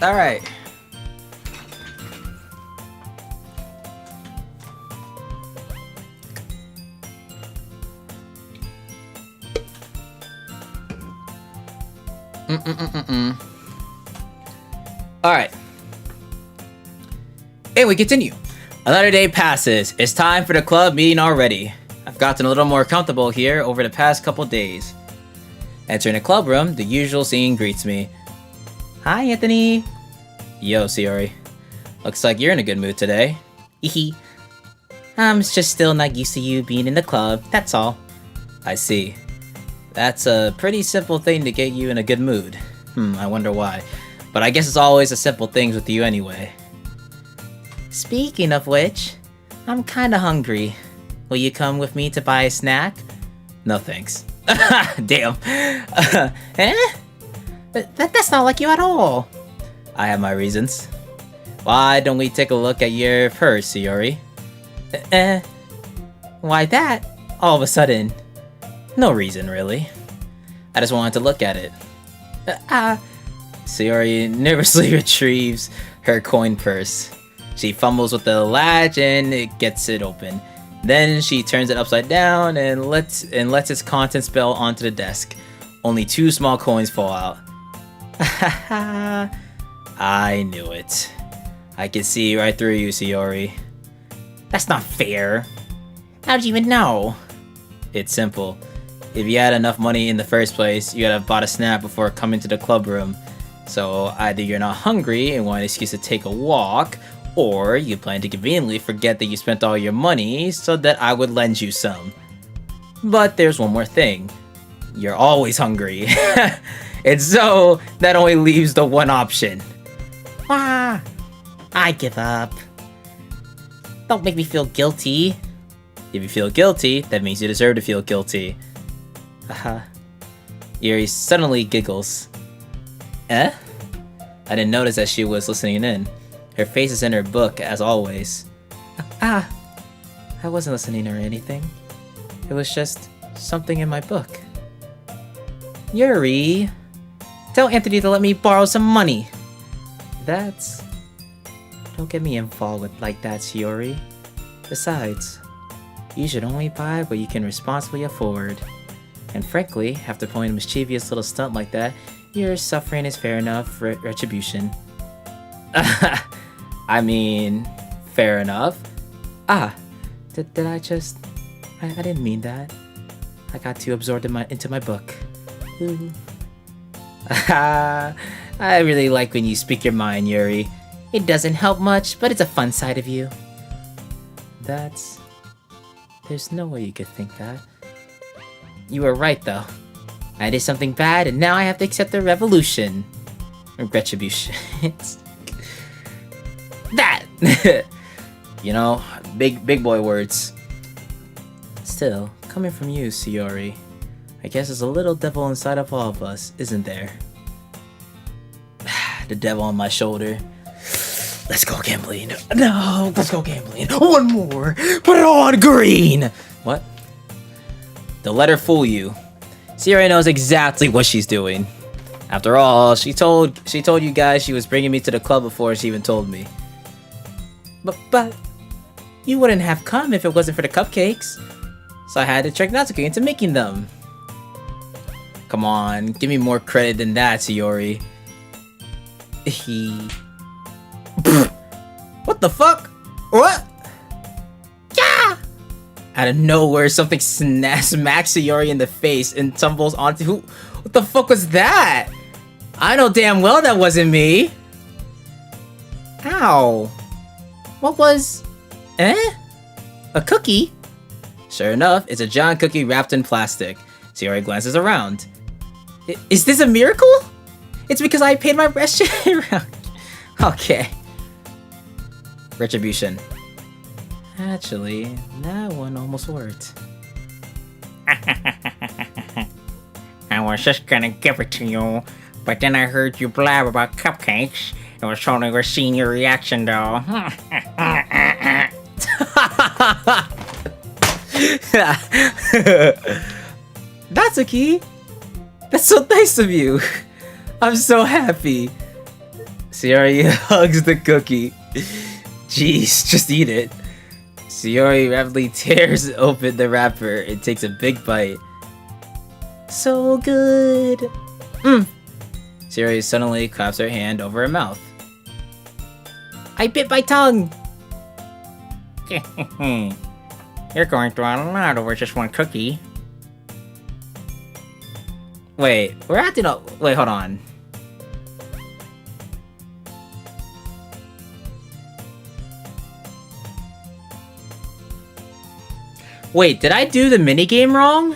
Alright. Alright. And we continue. Another day passes. It's time for the club meeting already. I've gotten a little more comfortable here over the past couple days. Entering the club room, the usual scene greets me. Hi, Anthony. Yo, Siori. Looks like you're in a good mood today. Hehe. I'm just still not used to you being in the club, that's all. I see. That's a pretty simple thing to get you in a good mood. I wonder why. But I guess it's always the simple things with you anyway. Speaking of which, I'm kinda hungry. Will you come with me to buy a snack? No thanks. Damn. That's not like you at all. I have my reasons. Why don't we take a look at your purse, Siori? Why that? All of a sudden. No reason, really. I just wanted to look at it. Siori nervously retrieves her coin purse. She fumbles with the latch and it gets it open. Then she turns it upside down and lets its contents spill onto the desk. Only 2 small coins fall out. I knew it. I can see right through you, Siori. That's not fair. How'd you even know? It's simple. If you had enough money in the first place, you would have bought a snack before coming to the club room. So either you're not hungry and want an excuse to take a walk, or you plan to conveniently forget that you spent all your money so that I would lend you some. But there's one more thing. You're always hungry. And so that only leaves the one option. I give up. Don't make me feel guilty. If you feel guilty, that means you deserve to feel guilty. Yuri suddenly giggles. I didn't notice that she was listening in. Her face is in her book, as always. I wasn't listening or anything. It was just something in my book. Yuri, tell Anthony to let me borrow some money. Don't get me involved with like that, Shiori. Besides, you should only buy what you can responsibly afford. And frankly, after pulling a mischievous little stunt like that, your suffering is fair enough for retribution. I mean, fair enough. Did I just... I didn't mean that. I got too absorbed into my book. Ooh. I really like when you speak your mind, Yuri. It doesn't help much, but it's a fun side of you. There's no way you could think that. You were right, though. I did something bad, and now I have to accept the revolution. Or retribution. That! You know, big boy words. Still, coming from you, Siori, I guess there's a little devil inside of all of us, isn't there? The devil on my shoulder. Let's go gambling. No, let's go gambling. One more. Put it on green. What? Don't let her fool you. Siori knows exactly what she's doing. After all, she told you guys she was bringing me to the club before she even told me. But you wouldn't have come if it wasn't for the cupcakes. So I had to trick Natsuki into making them. Come on, give me more credit than that, Siori. What the fuck? What? Yeah! Out of nowhere, something smacks Siori in the face and tumbles onto who? What the fuck was that? I know damn well that wasn't me. Ow. What was... A cookie? Sure enough, it's a giant cookie wrapped in plastic. Siori glances around. Is this a miracle? It's because I paid my restaurant. Okay. Retribution. Actually, that one almost worked. I was just gonna give it to you, but then I heard you blab about cupcakes. It was totally worth seeing your reaction, though. Natsuki! That's so nice of you! I'm so happy! Sayori hugs the cookie. Jeez, just eat it. Sayori rapidly tears open the wrapper and takes a big bite. So good. Sayori suddenly claps her hand over her mouth. I bit my tongue! You're going through a lot over just one cookie. Wait, we're acting up. Wait, hold on. Wait, did I do the minigame wrong?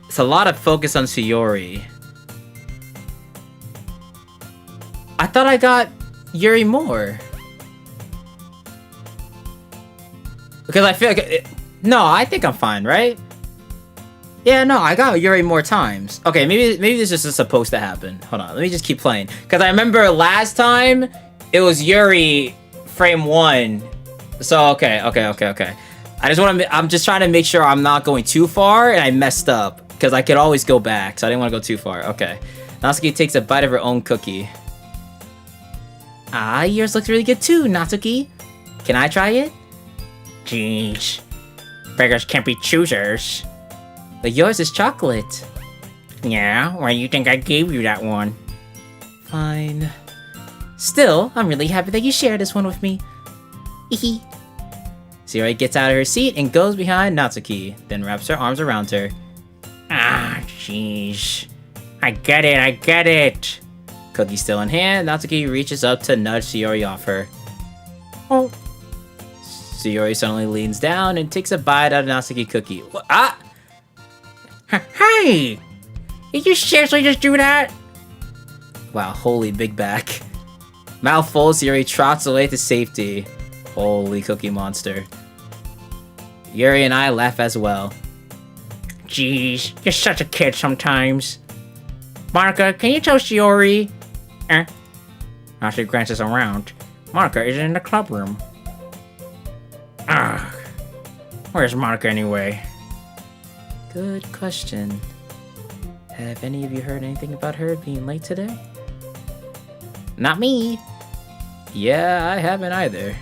It's a lot of focus on Sayori. I thought I got Yuri more. Because I feel like... no, I think I'm fine, right? Yeah, no, I got Yuri more times. Okay, maybe this is just supposed to happen. Hold on, let me just keep playing. Because I remember last time, it was Yuri frame 1. So, okay. I'm just trying to make sure I'm not going too far, and I messed up. Because I could always go back, so I didn't want to go too far. Okay. Natsuki takes a bite of her own cookie. Ah, yours looks really good too, Natsuki. Can I try it? Jeez. Beggars can't be choosers. But yours is chocolate. Yeah, why do you think I gave you that one? Fine. Still, I'm really happy that you shared this one with me. Hee. Sayori gets out of her seat and goes behind Natsuki, then wraps her arms around her. Ah, jeez. I get it. Cookie still in hand, Natsuki reaches up to nudge Sayori off her. Oh. Sayori suddenly leans down and takes a bite out of Natsuki cookie. What? Ah! Hey! Did you seriously just do that? Wow, holy big back. Mouthful, Sayori trots away to safety. Holy cookie monster. Yuri and I laugh as well. Jeez, you're such a kid sometimes. Monica, can you tell Sayori? Now she glances around. Monica is in the club room. Ugh. Where's Monica anyway? Good question. Have any of you heard anything about her being late today? Not me. Yeah, I haven't either.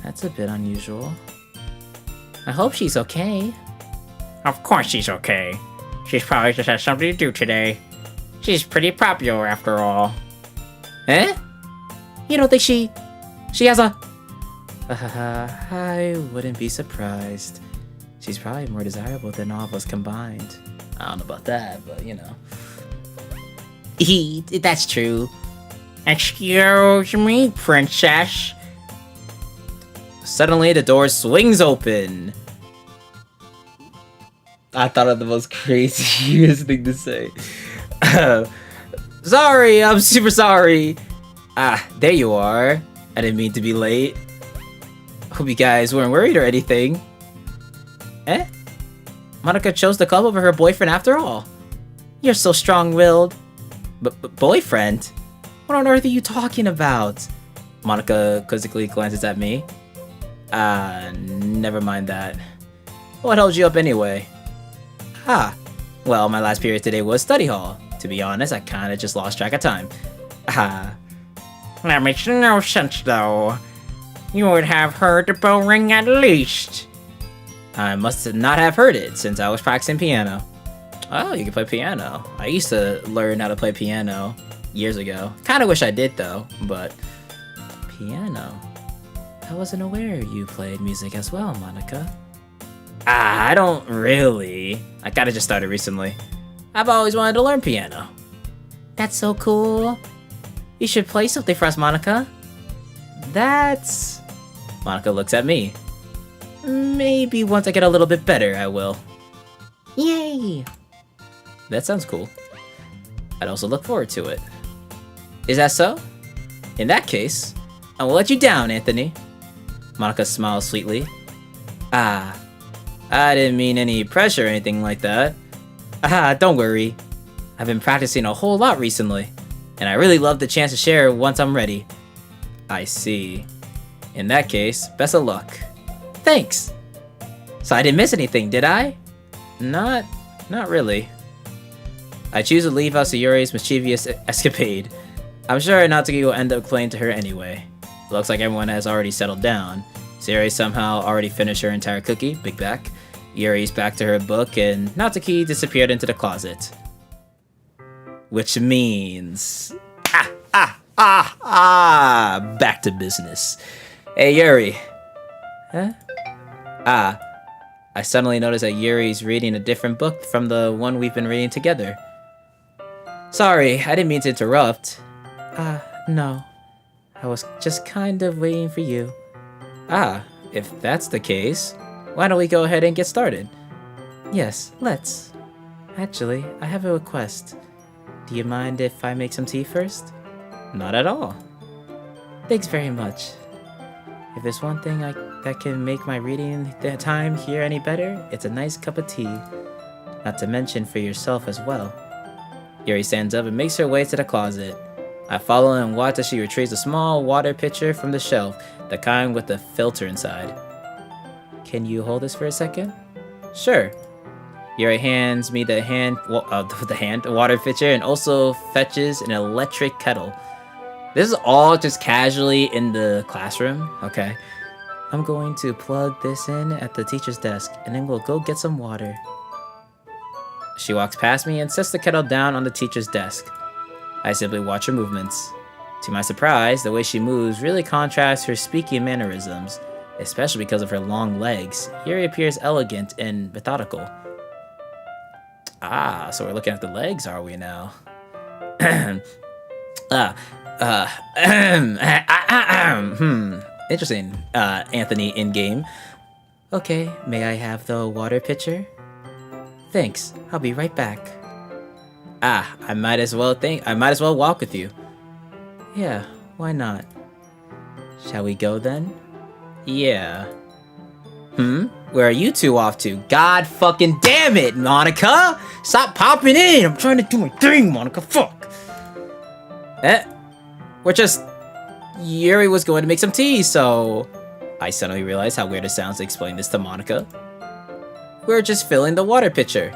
That's a bit unusual. I hope she's okay. Of course she's okay. She's probably just had something to do today. She's pretty popular after all. Eh? You don't think she has a... I wouldn't be surprised. She's probably more desirable than all of us combined. I don't know about that, but you know. That's true. Excuse me, princess. Suddenly, the door swings open. I thought of the most craziest thing to say. Sorry, I'm super sorry. Ah, there you are. I didn't mean to be late. Hope you guys weren't worried or anything. Eh? Monica chose the club over her boyfriend after all. You're so strong-willed. Boyfriend? What on earth are you talking about? Monica quizzically glances at me. Never mind that. What held you up anyway? Well, my last period today was study hall. To be honest, I kinda just lost track of time. That makes no sense, though. You would have heard the bell ring at least. I must not have heard it, since I was practicing piano. Oh, you can play piano. I used to learn how to play piano years ago. Kinda wish I did, though, but... Piano? I wasn't aware you played music as well, Monica. I don't really. I kinda just started recently. I've always wanted to learn piano. That's so cool. You should play something for us, Monica. That's... Monica looks at me. Maybe once I get a little bit better, I will. Yay! That sounds cool. I'd also look forward to it. Is that so? In that case, I will let you down, Anthony. Monica smiles sweetly. I didn't mean any pressure or anything like that. Don't worry. I've been practicing a whole lot recently, and I really love the chance to share once I'm ready. I see. In that case, best of luck. Thanks! So I didn't miss anything, did I? Not really. I choose to leave out Sayori's mischievous escapade. I'm sure Natsuki will end up playing to her anyway. Looks like everyone has already settled down. Sayori somehow already finished her entire cookie, big back. Yuri's back to her book, and Natsuki disappeared into the closet. Which means... back to business. Hey, Yuri. Huh? I suddenly noticed that Yuri's reading a different book from the one we've been reading together. Sorry, I didn't mean to interrupt. No. I was just kind of waiting for you. If that's the case, why don't we go ahead and get started? Yes, let's. Actually, I have a request. Do you mind if I make some tea first? Not at all. Thanks very much. If there's one thing that can make my reading time here any better, it's a nice cup of tea. Not to mention for yourself as well. Yuri stands up and makes her way to the closet. I follow and watch as she retrieves a small water pitcher from the shelf, the kind with the filter inside. Can you hold this for a second? Sure. Yuri hands me the water pitcher and also fetches an electric kettle. This is all just casually in the classroom. Okay. I'm going to plug this in at the teacher's desk, and then we'll go get some water. She walks past me and sets the kettle down on the teacher's desk. I simply watch her movements. To my surprise, the way she moves really contrasts her speaking mannerisms, especially because of her long legs. Yuri appears elegant and methodical. So we're looking at the legs, are we now? Interesting, Anthony in-game. Okay, may I have the water pitcher? Thanks, I'll be right back. I might as well walk with you. Yeah, why not? Shall we go then? Yeah. Where are you two off to? God fucking damn it, Monica! Stop popping in! I'm trying to do my thing, Monica, fuck! Yuri was going to make some tea, so... I suddenly realized how weird it sounds to explain this to Monica. We're just filling the water pitcher.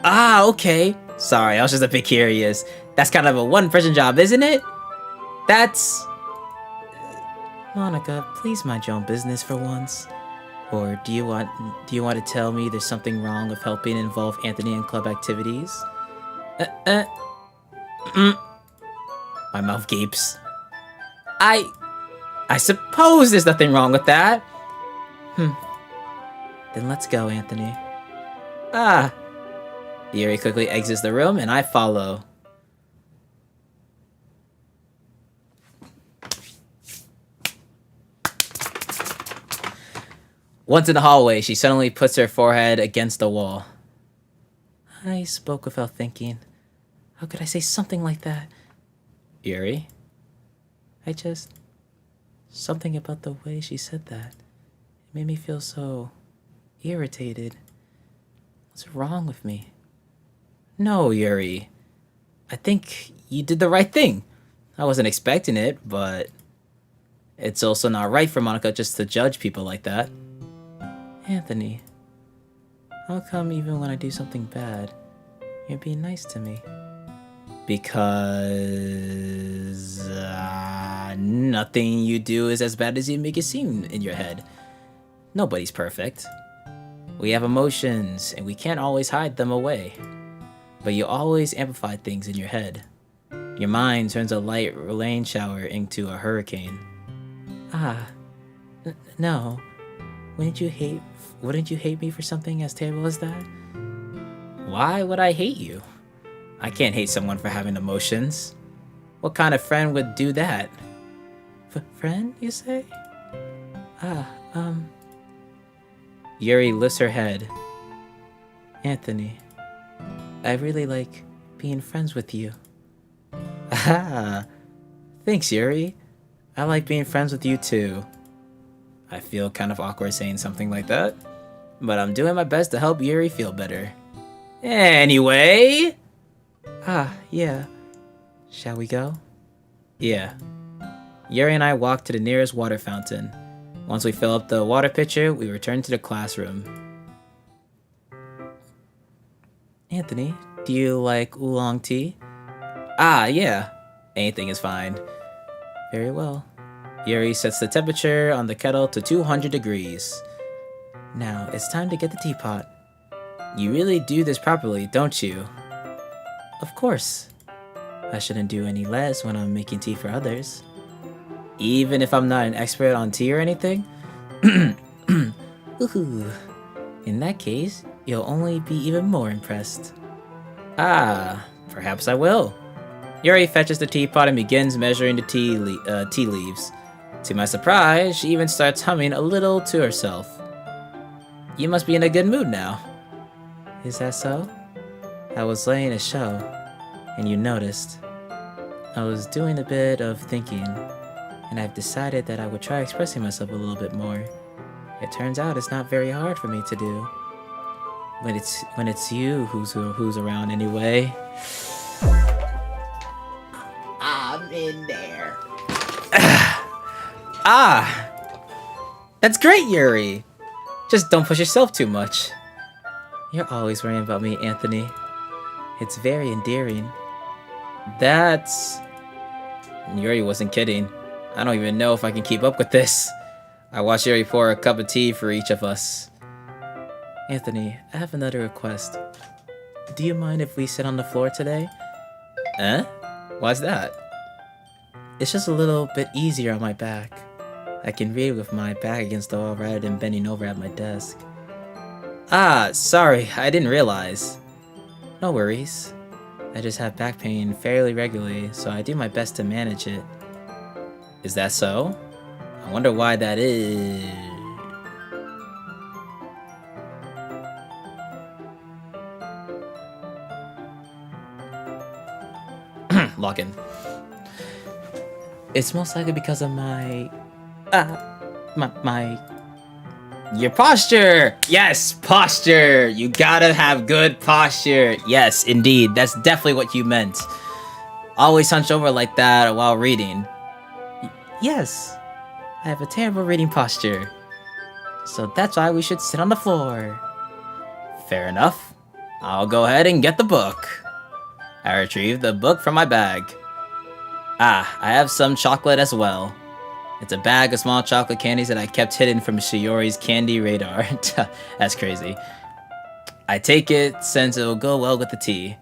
Okay. Sorry, I was just a bit curious. That's kind of a one-person job, isn't it? That's... Monica, please mind your own business for once. Or do you want to tell me there's something wrong with helping involve Anthony in club activities? My mouth gapes. I suppose there's nothing wrong with that. Then let's go, Anthony. Yuri quickly exits the room, and I follow. Once in the hallway, she suddenly puts her forehead against the wall. I spoke without thinking. How could I say something like that? Yuri? Something about the way she said that. It made me feel so irritated. What's wrong with me? No, Yuri. I think you did the right thing. I wasn't expecting it, but it's also not right for Monica just to judge people like that. Anthony, how come even when I do something bad, you're being nice to me? Because nothing you do is as bad as you make it seem in your head. Nobody's perfect. We have emotions, and we can't always hide them away. But you always amplify things in your head. Your mind turns a light rain shower into a hurricane. No. Wouldn't you hate me for something as terrible as that? Why would I hate you? I can't hate someone for having emotions. What kind of friend would do that? Friend, you say? Yuri lifts her head. Anthony, I really like being friends with you. Thanks, Yuri. I like being friends with you too. I feel kind of awkward saying something like that, but I'm doing my best to help Yuri feel better. Anyway... yeah. Shall we go? Yeah. Yuri and I walk to the nearest water fountain. Once we fill up the water pitcher, we return to the classroom. Anthony, Do you like oolong tea? Ah, yeah. Anything is fine. Very well. Yuri sets the temperature on the kettle to 200 degrees. Now, it's time to get the teapot. You really do this properly, don't you? Of course. I shouldn't do any less when I'm making tea for others. Even if I'm not an expert on tea or anything? Ooh. In that case, you'll only be even more impressed. Ah, perhaps I will. Yuri fetches the teapot and begins measuring the tea leaves. To my surprise, she even starts humming a little to herself. You must be in a good mood now. Is that so? I was laying a show, and you noticed. I was doing a bit of thinking, and I've decided that I would try expressing myself a little bit more. It turns out it's not very hard for me to do. When it's you who's around anyway. I'm in there. That's great, Yuri. Just don't push yourself too much. You're always worrying about me, Anthony. It's very endearing. Yuri wasn't kidding. I don't even know if I can keep up with this. I watched Yuri pour a cup of tea for each of us. Anthony, I have another request. Do you mind if we sit on the floor today? Why's that? It's just a little bit easier on my back. I can read with my back against the wall rather than bending over at my desk. Sorry, I didn't realize. No worries. I just have back pain fairly regularly, so I do my best to manage it. Is that so? I wonder why that is. Login. It's most likely because of my your posture. Yes, posture. You gotta have good posture. Yes, indeed. That's definitely what you meant. Always hunch over like that while reading. Yes, I have a terrible reading posture. So that's why we should sit on the floor. Fair enough. I'll go ahead and get the book. I retrieved the book from my bag. I have some chocolate as well. It's a bag of small chocolate candies that I kept hidden from Shiori's candy radar. That's crazy. I take it since it will go well with the tea.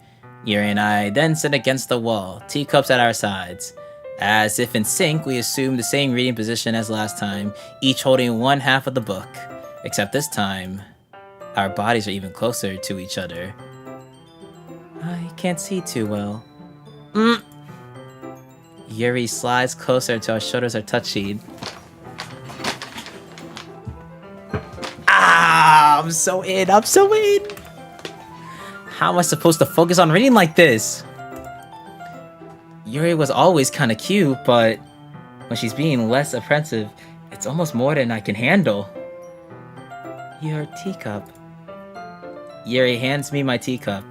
Yuri and I then sit against the wall, teacups at our sides. As if in sync, we assume the same reading position as last time, each holding one half of the book. Except this time, our bodies are even closer to each other. I can't see too well. Yuri slides closer until our shoulders are touching. I'm so in. How am I supposed to focus on reading like this? Yuri was always kind of cute, but when she's being less oppressive, it's almost more than I can handle. Your teacup. Yuri hands me my teacup.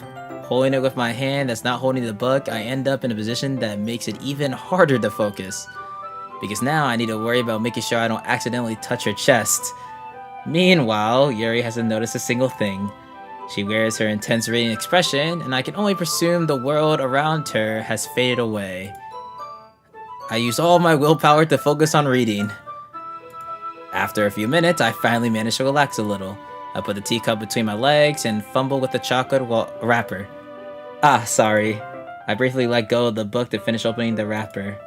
Holding it with my hand that's not holding the book, I end up in a position that makes it even harder to focus. Because now I need to worry about making sure I don't accidentally touch her chest. Meanwhile, Yuri hasn't noticed a single thing. She wears her intense reading expression, and I can only presume the world around her has faded away. I use all my willpower to focus on reading. After a few minutes, I finally manage to relax a little. I put the teacup between my legs and fumble with the chocolate wrapper. Sorry. I briefly let go of the book to finish opening the wrapper.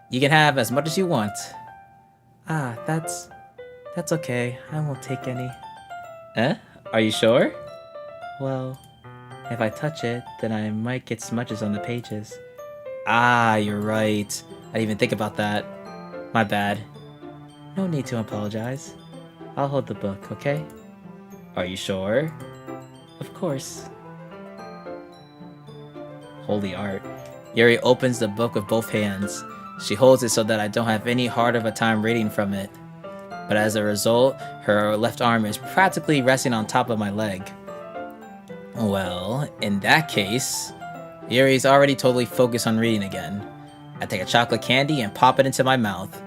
You can have as much as you want. That's okay. I won't take any. Are you sure? Well, if I touch it, then I might get smudges on the pages. You're right. I didn't even think about that. My bad. No need to apologize. I'll hold the book, okay? Are you sure? Of course. Holy art. Yuri opens the book with both hands. She holds it so that I don't have any hard of a time reading from it. But as a result, her left arm is practically resting on top of my leg. Well, in that case, Yuri's already totally focused on reading again. I take a chocolate candy and pop it into my mouth.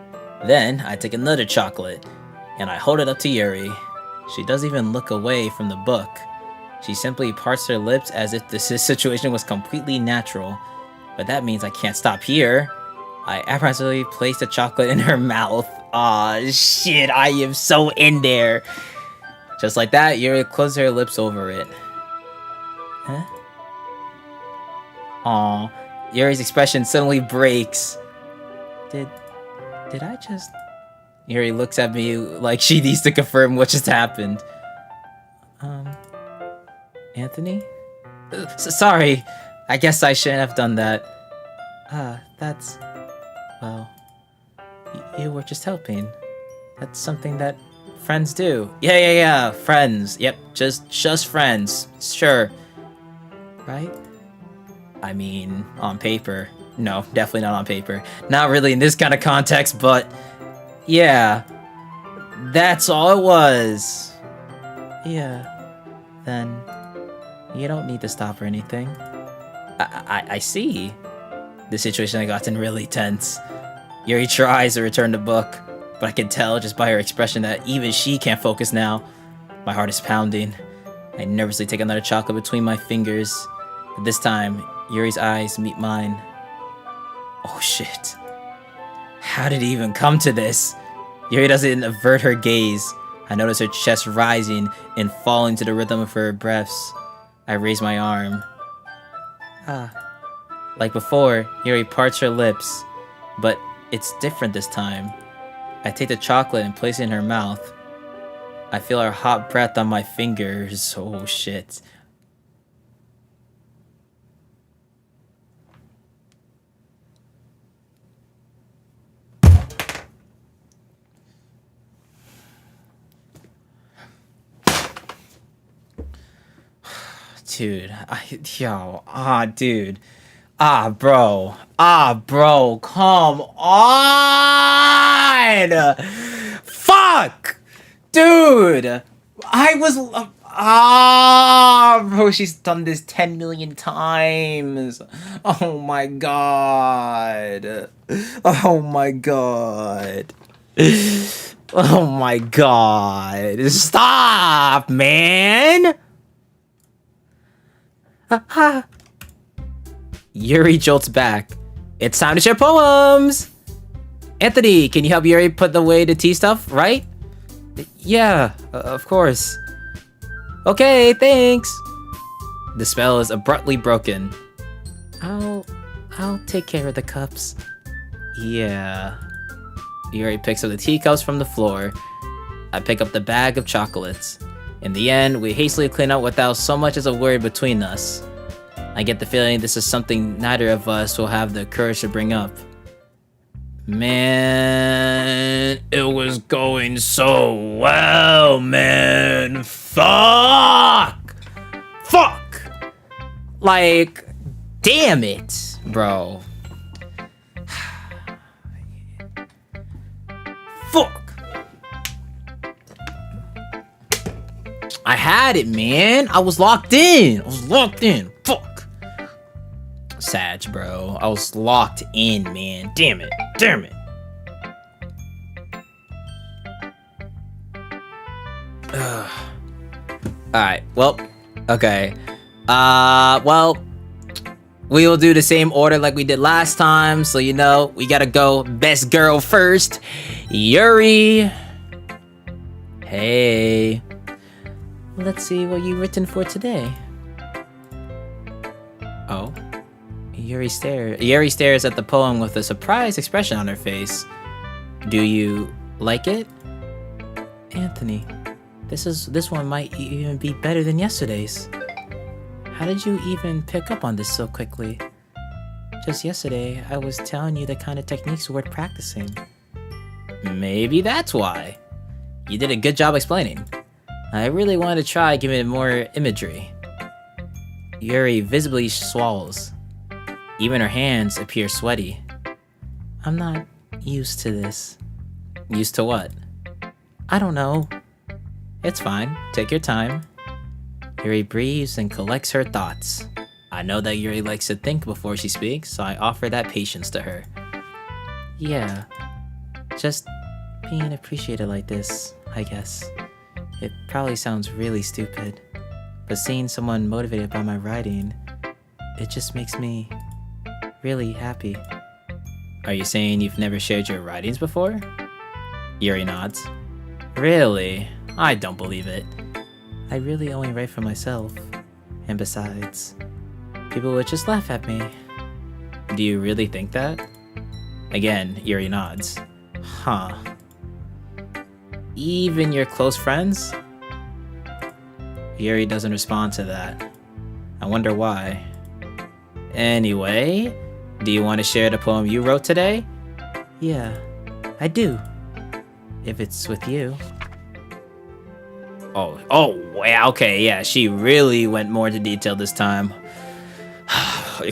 Then I take another chocolate, and I hold it up to Yuri. She doesn't even look away from the book. She simply parts her lips as if this situation was completely natural. But that means I can't stop here. I apparently placed the chocolate in her mouth. Aw, shit, I am so in there. Just like that, Yuri closed her lips over it. Huh? Aw, Yuri's expression suddenly breaks. Did I just... Yuri looks at me like she needs to confirm what just happened. Anthony? Sorry, I guess I shouldn't have done that. That's... Well... You were just helping. That's something that friends do. Yeah, friends. Yep, just friends. Sure. Right? I mean, on paper. No, definitely not on paper. Not really in this kind of context, but... Yeah. That's all it was. Yeah. Then... You don't need to stop or anything. I see. The situation had gotten really tense. Yuri tries to return the book, but I can tell just by her expression that even she can't focus now. My heart is pounding. I nervously take another chocolate between my fingers. But this time, Yuri's eyes meet mine. Oh shit. How did it even come to this? Yuri doesn't avert her gaze. I notice her chest rising and falling to the rhythm of her breaths. I raise my arm. Like before, Yuri parts her lips, but it's different this time. I take the chocolate and place it in her mouth. I feel her hot breath on my fingers. Oh shit. Dude, dude. Bro, come on! Fuck! Dude! I was... bro, she's done this 10 million times. Oh my god. Oh my god. Oh my god. Stop, man! Yuri jolts back. It's time to share poems! Anthony, can you help Yuri put away the tea stuff, right? Yeah, of course. Okay, thanks. The spell is abruptly broken. I'll take care of the cups. Yeah. Yuri picks up the teacups from the floor. I pick up the bag of chocolates. In the end, we hastily clean up without so much as a word between us. I get the feeling this is something neither of us will have the courage to bring up. Man, it was going so well, man. Fuck! Like, damn it, bro. Fuck! I had it, man. I was locked in. Fuck. Sag, bro. I was locked in, man. Damn it. Alright, well, okay. Well, we will do the same order like we did last time. So, you know, we gotta go best girl first. Yuri. Hey. Let's see what you've written for today. Oh. Yuri stares at the poem with a surprised expression on her face. Do you like it? Anthony, this one might even be better than yesterday's. How did you even pick up on this so quickly? Just yesterday, I was telling you the kind of techniques worth practicing. Maybe that's why. You did a good job explaining. I really wanted to try giving it more imagery. Yuri visibly swallows. Even her hands appear sweaty. I'm not used to this. Used to what? I don't know. It's fine. Take your time. Yuri breathes and collects her thoughts. I know that Yuri likes to think before she speaks, so I offer that patience to her. Yeah. Just being appreciated like this, I guess. It probably sounds really stupid, but seeing someone motivated by my writing, it just makes me really happy. Are you saying you've never shared your writings before? Yuri nods. Really? I don't believe it. I really only write for myself. And besides, people would just laugh at me. Do you really think that? Again, Yuri nods. Huh. Even your close friends? Yuri doesn't respond to that. I wonder why. Anyway, do you want to share the poem you wrote today? Yeah, I do. If it's with you. Oh, yeah, okay, yeah, she really went more into detail this time.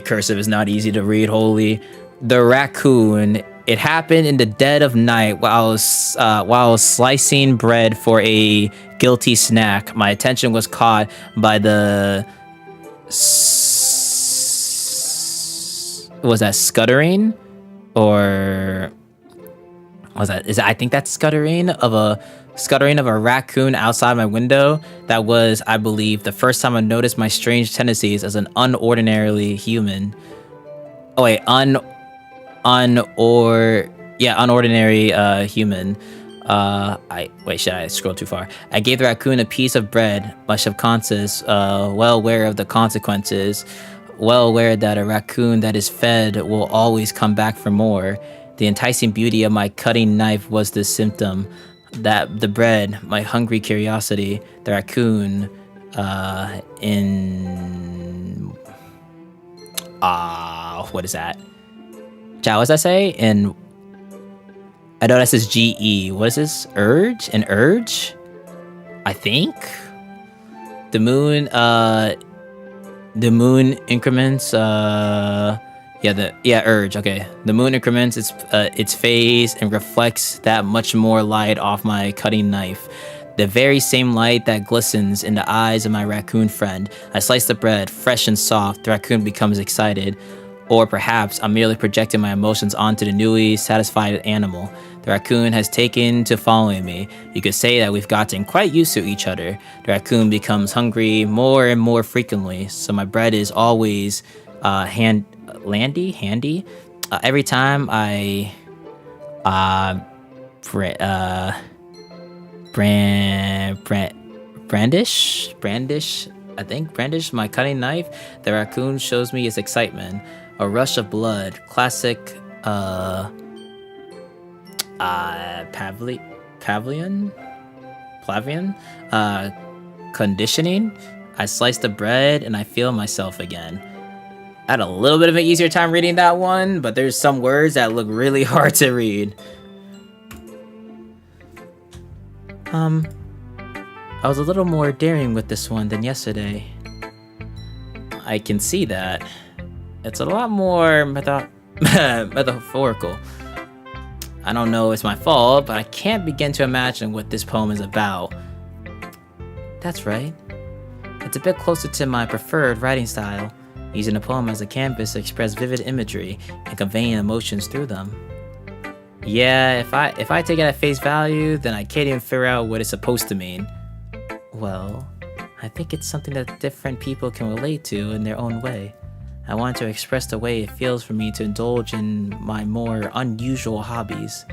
Cursive is not easy to read, holy. The raccoon. It happened in the dead of night while I was slicing bread for a guilty snack. My attention was caught by the... Was that scuttering? Or... I think that's scuttering of a raccoon outside my window. That was, I believe, the first time I noticed my strange tendencies as an unordinarily human. Oh wait, unordinary human. Should I scroll too far? I gave the raccoon a piece of bread, my subconscious, well aware of the consequences, well aware that a raccoon that is fed will always come back for more. The enticing beauty of my cutting knife was the symptom. That the bread, my hungry curiosity, the raccoon, what is that? Chow, what does that say? And I know that says GE. What is this? Urge? An urge? I think? The moon increments, urge, okay. The moon increments its phase and reflects that much more light off my cutting knife. The very same light that glistens in the eyes of my raccoon friend. I slice the bread, fresh and soft. The raccoon becomes excited. Or perhaps I'm merely projecting my emotions onto the newly satisfied animal. The raccoon has taken to following me. You could say that we've gotten quite used to each other. The raccoon becomes hungry more and more frequently, so my bread is always handy. Every time I brandish my cutting knife, the raccoon shows me its excitement. A rush of blood, classic Pavlian conditioning. I slice the bread and I feel myself again. I had a little bit of an easier time reading that one, but there's some words that look really hard to read. I was a little more daring with this one than yesterday. I can see that. It's a lot more metaphorical. I don't know if it's my fault, but I can't begin to imagine what this poem is about. That's right. It's a bit closer to my preferred writing style, using a poem as a canvas to express vivid imagery and conveying emotions through them. Yeah, if I take it at face value, then I can't even figure out what it's supposed to mean. Well, I think it's something that different people can relate to in their own way. I want to express the way it feels for me to indulge in my more unusual hobbies.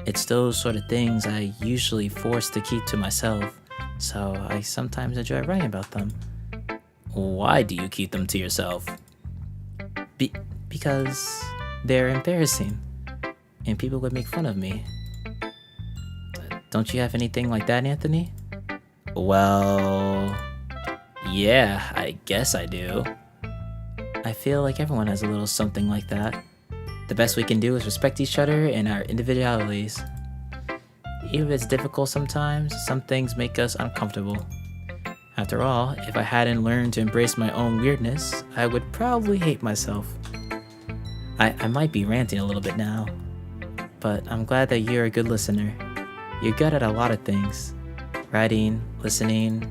It's those sort of things I usually force to keep to myself, so I sometimes enjoy writing about them. Why do you keep them to yourself? Because they're embarrassing, and people would make fun of me. Don't you have anything like that, Anthony? Well, yeah, I guess I do. I feel like everyone has a little something like that. The best we can do is respect each other and our individualities. Even if it's difficult sometimes, some things make us uncomfortable. After all, if I hadn't learned to embrace my own weirdness, I would probably hate myself. I might be ranting a little bit now, but I'm glad that you're a good listener. You're good at a lot of things. Writing, listening.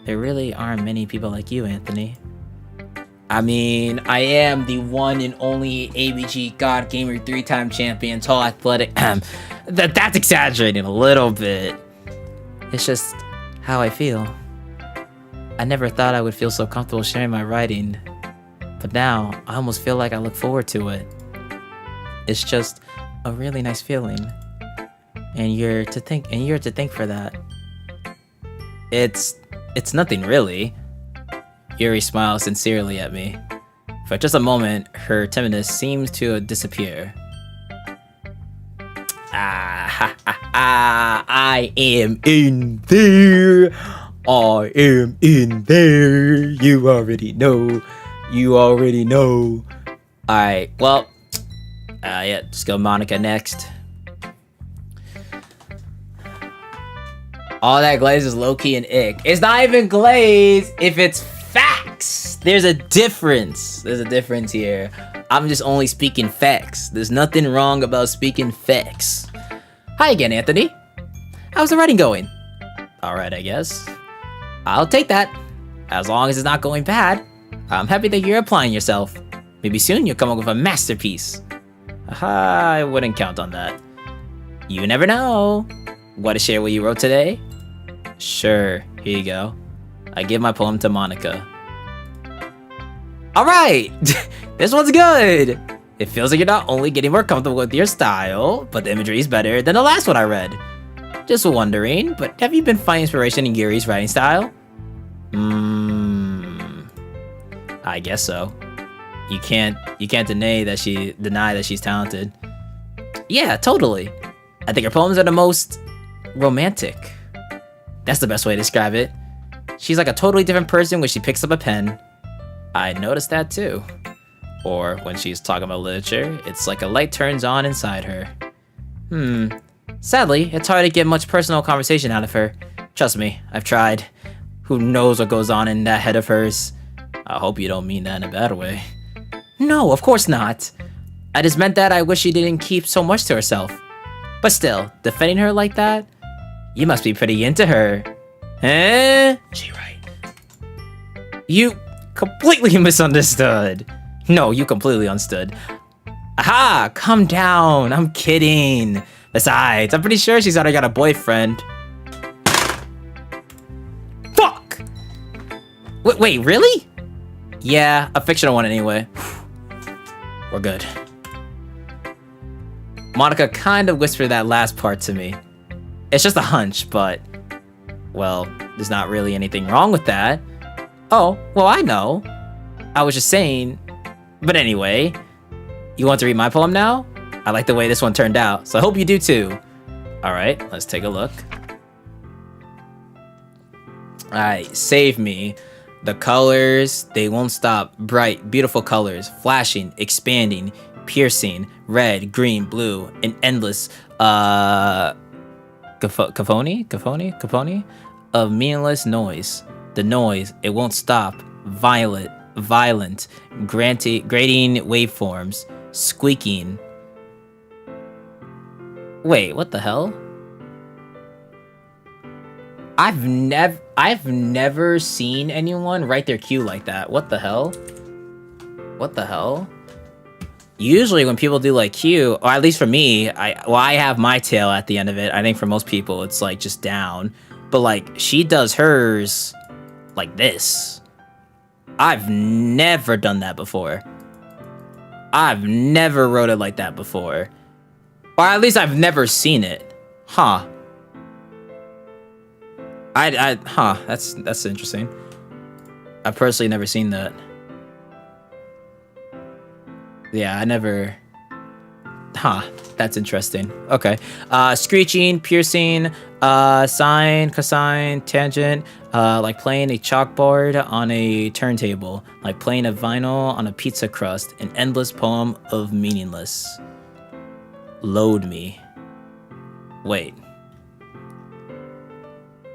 There really aren't many people like you, Anthony. I mean, I am the one and only ABG God Gamer 3-time champion, tall, athletic. That's exaggerating a little bit. It's just how I feel. I never thought I would feel so comfortable sharing my writing, but now I almost feel like I look forward to it. It's just a really nice feeling, and you're to thank for that. It's nothing really. Yuri smiles sincerely at me. For just a moment, her timidness seems to disappear. I am in there. I am in there. You already know. You already know. Alright, well. Yeah, just go Monica next. All that glaze is low-key and ick. It's not even glaze if it's facts. There's a difference. There's a difference here. I'm just only speaking facts. There's nothing wrong about speaking facts. Hi again, Anthony. How's the writing going? Alright, I guess. I'll take that. As long as it's not going bad. I'm happy that you're applying yourself. Maybe soon you'll come up with a masterpiece. I wouldn't count on that. You never know. Want to share what you wrote today? Sure, here you go. I give my poem to Monica. Alright! This one's good! It feels like you're not only getting more comfortable with your style, but the imagery is better than the last one I read. Just wondering, but have you been finding inspiration in Yuri's writing style? I guess so. You can't deny that she's talented. Yeah, totally. I think her poems are the most romantic. That's the best way to describe it. She's like a totally different person when she picks up a pen. I noticed that too. Or when she's talking about literature, it's like a light turns on inside her. Sadly, it's hard to get much personal conversation out of her. Trust me, I've tried. Who knows what goes on in that head of hers? I hope you don't mean that in a bad way. No, of course not. I just meant that I wish she didn't keep so much to herself. But still, defending her like that? You must be pretty into her. Eh? She right. You completely misunderstood. No, you completely understood. Aha! Calm down. I'm kidding. Besides, I'm pretty sure she's already got a boyfriend. Fuck! Wait, really? Yeah, a fictional one anyway. We're good. Monica kind of whispered that last part to me. It's just a hunch, but... well, there's not really anything wrong with that. Oh, well, I know. I was just saying... but anyway, you want to read my poem now? I like the way this one turned out, so I hope you do too. Alright, let's take a look. Alright, Save Me. The colors, they won't stop. Bright, beautiful colors, flashing, expanding, piercing, red, green, blue, an endless, cacophony of meaningless noise. The noise, it won't stop. Violent, grating waveforms, squeaking. Wait, what the hell? I've never seen anyone write their cue like that. What the hell? What the hell? Usually when people do like cue, or at least for me, I have my tail at the end of it. I think for most people it's like just down. But like she does hers like this. I've never done that before. I've never wrote it like that before. Or at least I've never seen it. Huh. That's interesting. I've personally never seen that. Yeah, I never... huh, that's interesting. Okay. Screeching, piercing, sine, cosine, tangent, like playing a chalkboard on a turntable, like playing a vinyl on a pizza crust, an endless poem of meaningless. Load me. Wait.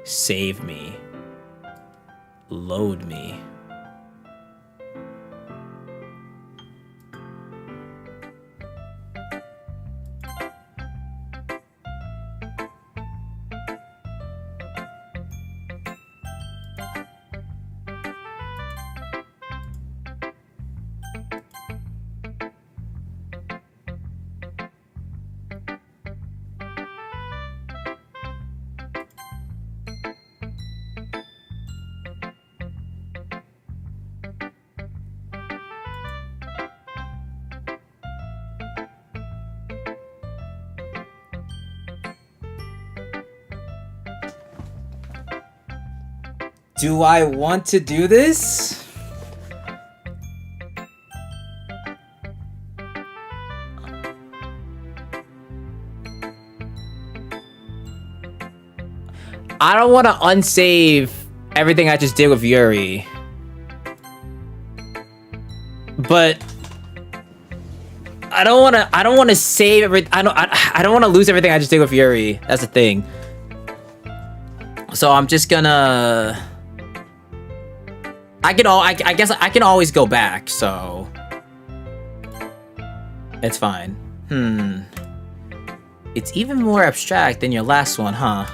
Save me. Load me. Do I want to do this? I don't want to unsave everything I just did with Yuri. But I don't want to save I don't want to lose everything I just did with Yuri. That's the thing. So I'm just gonna I guess I can always go back, so it's fine. It's even more abstract than your last one, huh?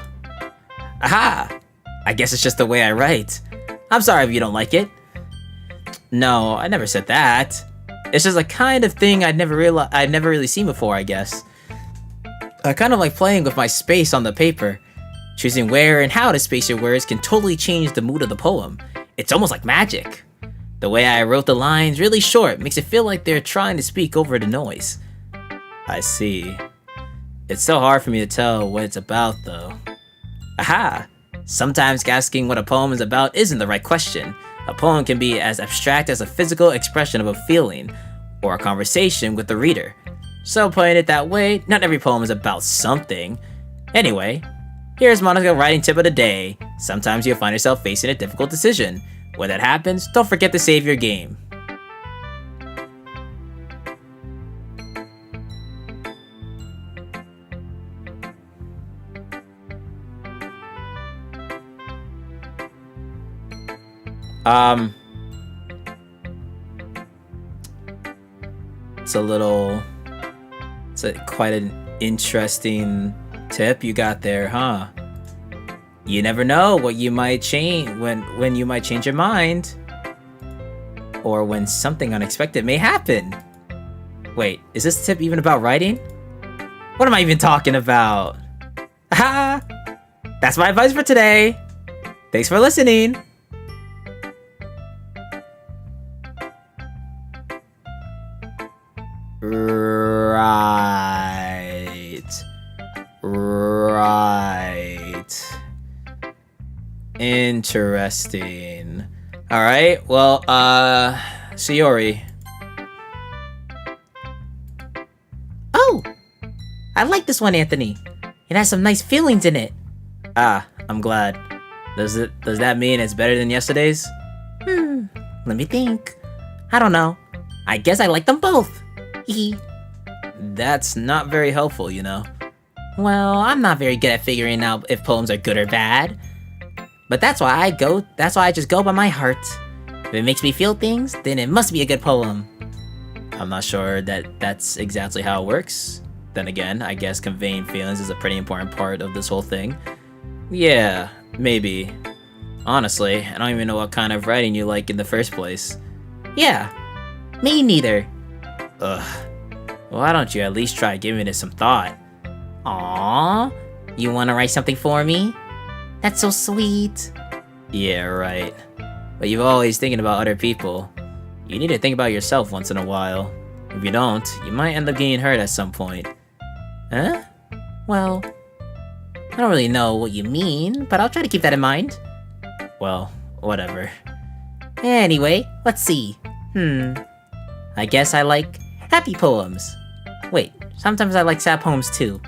Aha! I guess it's just the way I write. I'm sorry if you don't like it. No, I never said that. It's just a kind of thing I'd never really seen before, I guess. I kind of like playing with my space on the paper. Choosing where and how to space your words can totally change the mood of the poem. It's almost like magic. The way I wrote the lines really short makes it feel like they're trying to speak over the noise. I see. It's so hard for me to tell what it's about, though. Aha! Sometimes asking what a poem is about isn't the right question. A poem can be as abstract as a physical expression of a feeling, or a conversation with the reader. So putting it that way, not every poem is about something. Anyway, here's Monica's writing tip of the day. Sometimes you'll find yourself facing a difficult decision. When that happens, don't forget to save your game. It's quite an interesting tip you got there, huh? You never know what you might change when you might change your mind, or when something unexpected may happen. Wait, is this tip even about writing? What am I even talking about? Ha! That's my advice for today. Thanks for listening. Right. Interesting. Alright, well, Sayori. Oh! I like this one, Anthony. It has some nice feelings in it. Ah, I'm glad. Does that mean it's better than yesterday's? Let me think. I don't know. I guess I like them both. Hee. That's not very helpful, you know. Well, I'm not very good at figuring out if poems are good or bad. But that's why I just go by my heart. If it makes me feel things, then it must be a good poem. I'm not sure that's exactly how it works. Then again, I guess conveying feelings is a pretty important part of this whole thing. Yeah, maybe. Honestly, I don't even know what kind of writing you like in the first place. Yeah, me neither. Ugh. Why don't you at least try giving it some thought? Aww, you wanna write something for me? That's so sweet. Yeah, right. But you're always thinking about other people. You need to think about yourself once in a while. If you don't, you might end up getting hurt at some point. Huh? Well, I don't really know what you mean, but I'll try to keep that in mind. Well, whatever. Anyway, let's see. I guess I like happy poems. Wait, sometimes I like sad poems too.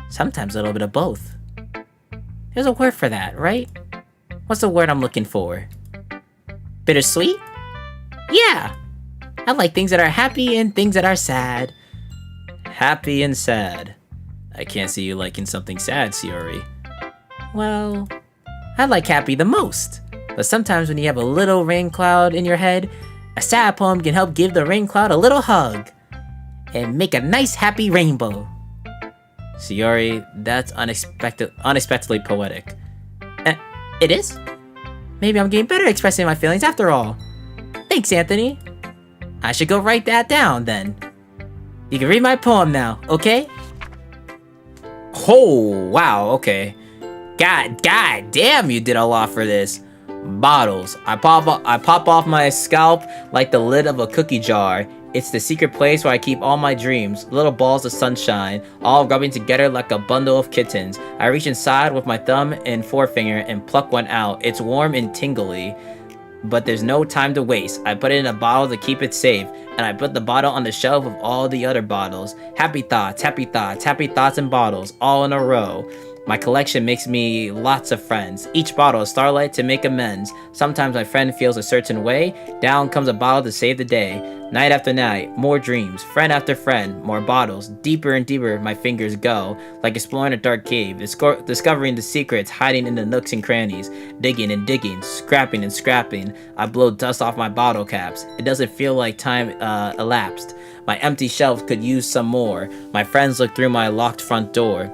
Sometimes a little bit of both. There's a word for that, right? What's the word I'm looking for? Bittersweet? Yeah! I like things that are happy and things that are sad. Happy and sad. I can't see you liking something sad, Sayori. Well, I like happy the most. But sometimes when you have a little rain cloud in your head, a sad poem can help give the rain cloud a little hug and make a nice happy rainbow. Sayori, that's unexpectedly poetic. It is? Maybe I'm getting better at expressing my feelings after all. Thanks, Anthony. I should go write that down then. You can read my poem now, okay? Oh, wow, okay. God damn, you did a lot for this. Bottles. I pop off my scalp like the lid of a cookie jar. It's the secret place where I keep all my dreams, little balls of sunshine, all rubbing together like a bundle of kittens. I reach inside with my thumb and forefinger and pluck one out. It's warm and tingly, but there's no time to waste. I put it in a bottle to keep it safe, and I put the bottle on the shelf with all the other bottles. Happy thoughts, happy thoughts, happy thoughts in bottles, all in a row. My collection makes me lots of friends. Each bottle is starlight to make amends. Sometimes my friend feels a certain way. Down comes a bottle to save the day. Night after night, more dreams. Friend after friend, more bottles. Deeper and deeper my fingers go, like exploring a dark cave, discovering the secrets hiding in the nooks and crannies. Digging and digging, scrapping and scrapping. I blow dust off my bottle caps. It doesn't feel like time elapsed. My empty shelves could use some more. My friends look through my locked front door.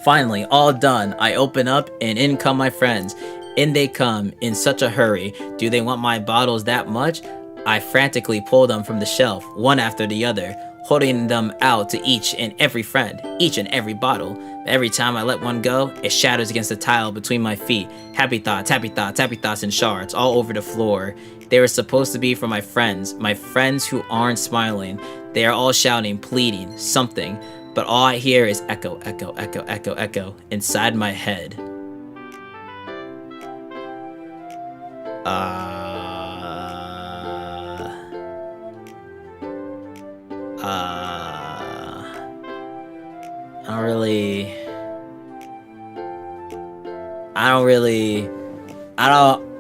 Finally, all done, I open up and in come my friends. In they come, in such a hurry. Do they want my bottles that much? I frantically pull them from the shelf, one after the other, holding them out to each and every friend, each and every bottle. Every time I let one go, it shatters against the tile between my feet. Happy thoughts, happy thoughts, happy thoughts in shards all over the floor. They were supposed to be for my friends who aren't smiling. They are all shouting, pleading, something. But all I hear is echo, echo, echo, echo, echo inside my head.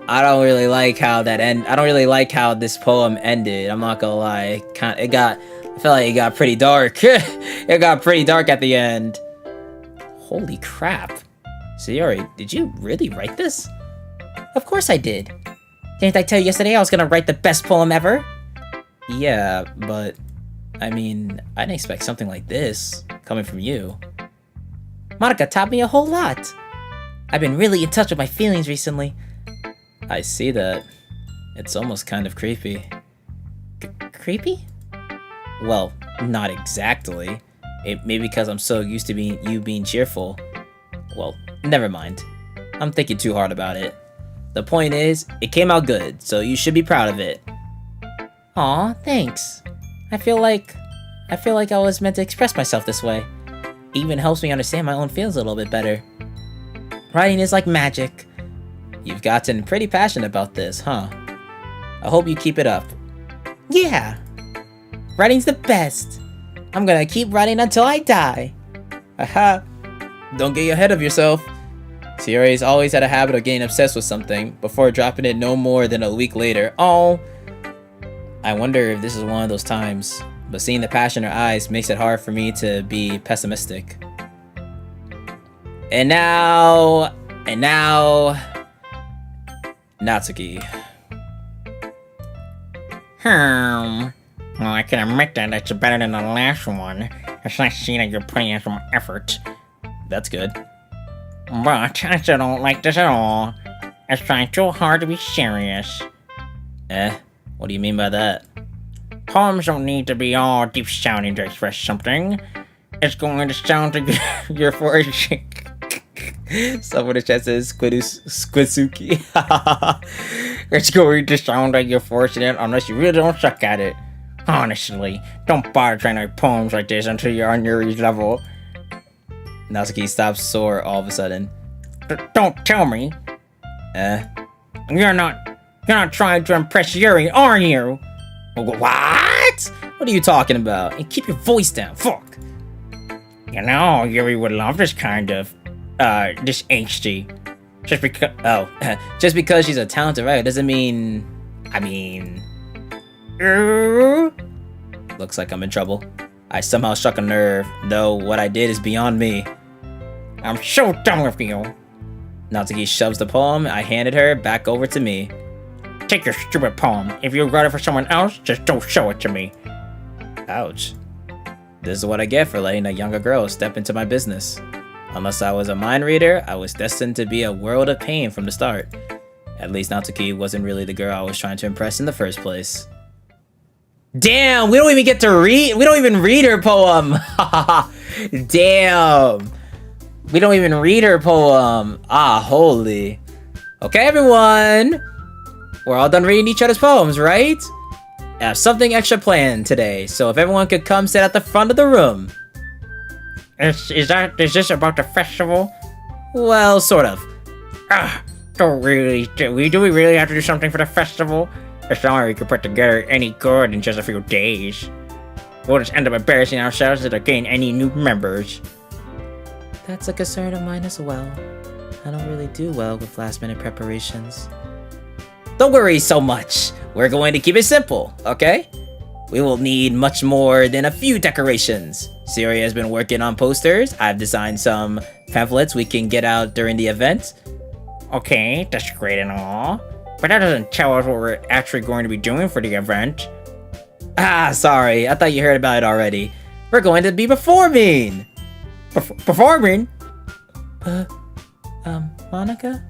I don't really like how that end. I don't really like how this poem ended. I'm not gonna lie. I feel like it got pretty dark. It got pretty dark at the end. Holy crap. Sayori, did you really write this? Of course I did. Didn't I tell you yesterday I was gonna write the best poem ever? Yeah, but I mean, I didn't expect something like this coming from you. Monica taught me a whole lot. I've been really in touch with my feelings recently. I see that. It's almost kind of creepy. Creepy? Well, not exactly. It may be because I'm so used to you being cheerful. Well, never mind. I'm thinking too hard about it. The point is, it came out good, so you should be proud of it. Aw, thanks. I feel like I was meant to express myself this way. It even helps me understand my own feelings a little bit better. Writing is like magic. You've gotten pretty passionate about this, huh? I hope you keep it up. Yeah. Writing's the best. I'm gonna keep writing until I die. Haha. Don't get ahead of yourself. Sayori's always had a habit of getting obsessed with something before dropping it no more than a week later. Oh. I wonder if this is one of those times, but seeing the passion in her eyes makes it hard for me to be pessimistic. And now, Natsuki. Well, I can admit that it's better than the last one. It's nice to see that you're putting in some effort. That's good. But I still don't like this at all. It's trying too hard to be serious. What do you mean by that? Poems don't need to be all deep sounding to express something. It's going to sound like you're forcing. Someone in the chat says Squidsuki. It's going to sound like you're forcing it unless you really don't suck at it. Honestly, don't bother trying to write poems like this until you're on Yuri's level. Natsuki stops sore all of a sudden. Don't tell me. You're not trying to impress Yuri, are you? What? What are you talking about? And keep your voice down, fuck. You know, Yuri would love this kind of, this HD. Just because she's a talented writer doesn't mean... Looks like I'm in trouble. I somehow struck a nerve, though what I did is beyond me. I'm so done with you. Natsuki shoves the poem I handed her back over to me. Take your stupid poem. If you write it for someone else, just don't show it to me. Ouch. This is what I get for letting a younger girl step into my business. Unless I was a mind reader, I was destined to be a world of pain from the start. At least Natsuki wasn't really the girl I was trying to impress in the first place. Damn, we don't even get to read. We don't even read her poem. Damn. We don't even read her poem. Ah, holy. Okay, everyone. We're all done reading each other's poems, right? I have something extra planned today, so if everyone could come sit at the front of the room. Is this about the festival? Well, sort of. Do we really have to do something for the festival? It's not like we could put together any good in just a few days. We'll just end up embarrassing ourselves to gain any new members. That's a concern of mine as well. I don't really do well with last-minute preparations. Don't worry so much. We're going to keep it simple, okay? We will need much more than a few decorations. Siri has been working on posters. I've designed some pamphlets we can get out during the event. Okay, that's great and all. But that doesn't tell us what we're actually going to be doing for the event. Ah, sorry. I thought you heard about it already. We're going to be performing. Performing? Monica?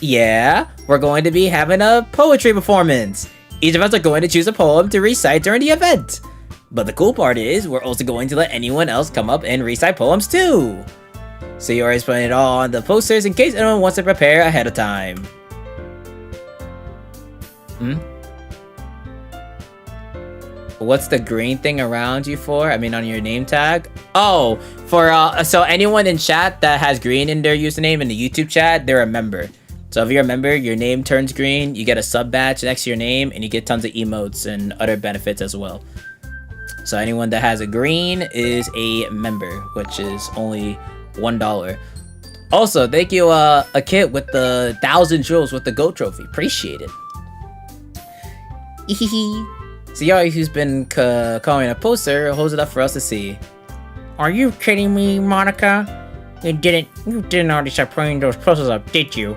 Yeah, we're going to be having a poetry performance. Each of us are going to choose a poem to recite during the event. But the cool part is, we're also going to let anyone else come up and recite poems too. So you're always putting it all on the posters in case anyone wants to prepare ahead of time. What's the green thing around you for? I mean, on your name tag? Oh, for so anyone in chat that has green in their username in the YouTube chat, they're a member. So if you're a member, your name turns green, you get a sub badge next to your name, and you get tons of emotes and other benefits as well. So anyone that has a green is a member, which is only $1. Also, thank you, a kid with the 1,000 jewels with the gold trophy. Appreciate it. So Yari, who's been calling a poster, holds it up for us to see. Are you kidding me, Monica? You didn't already start putting those posters up, did you?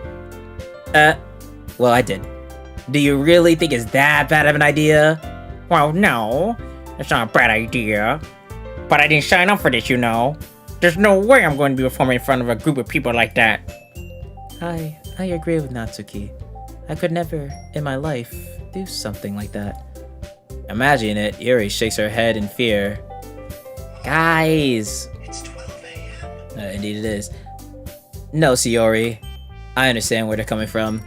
Well, I did. Do you really think it's that bad of an idea? Well, no. It's not a bad idea. But I didn't sign up for this, you know. There's no way I'm going to be performing in front of a group of people like that. I agree with Natsuki. I could never, in my life, do something like that. Imagine it, Yuri shakes her head in fear. Guys! It's 12 a.m. Indeed it is. No, Sayori. I understand where they're coming from.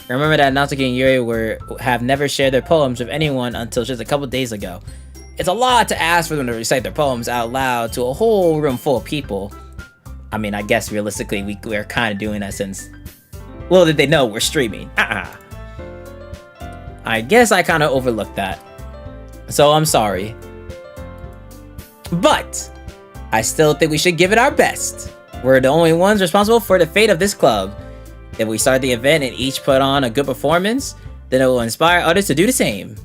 Remember that Natsuki and Yuri have never shared their poems with anyone until just a couple days ago. It's a lot to ask for them to recite their poems out loud to a whole room full of people. I mean, I guess realistically we're kind of doing that since... Well, did they know we're streaming? I guess I kind of overlooked that. So I'm sorry. But I still think we should give it our best. We're the only ones responsible for the fate of this club. If we start the event and each put on a good performance, then it will inspire others to do the same.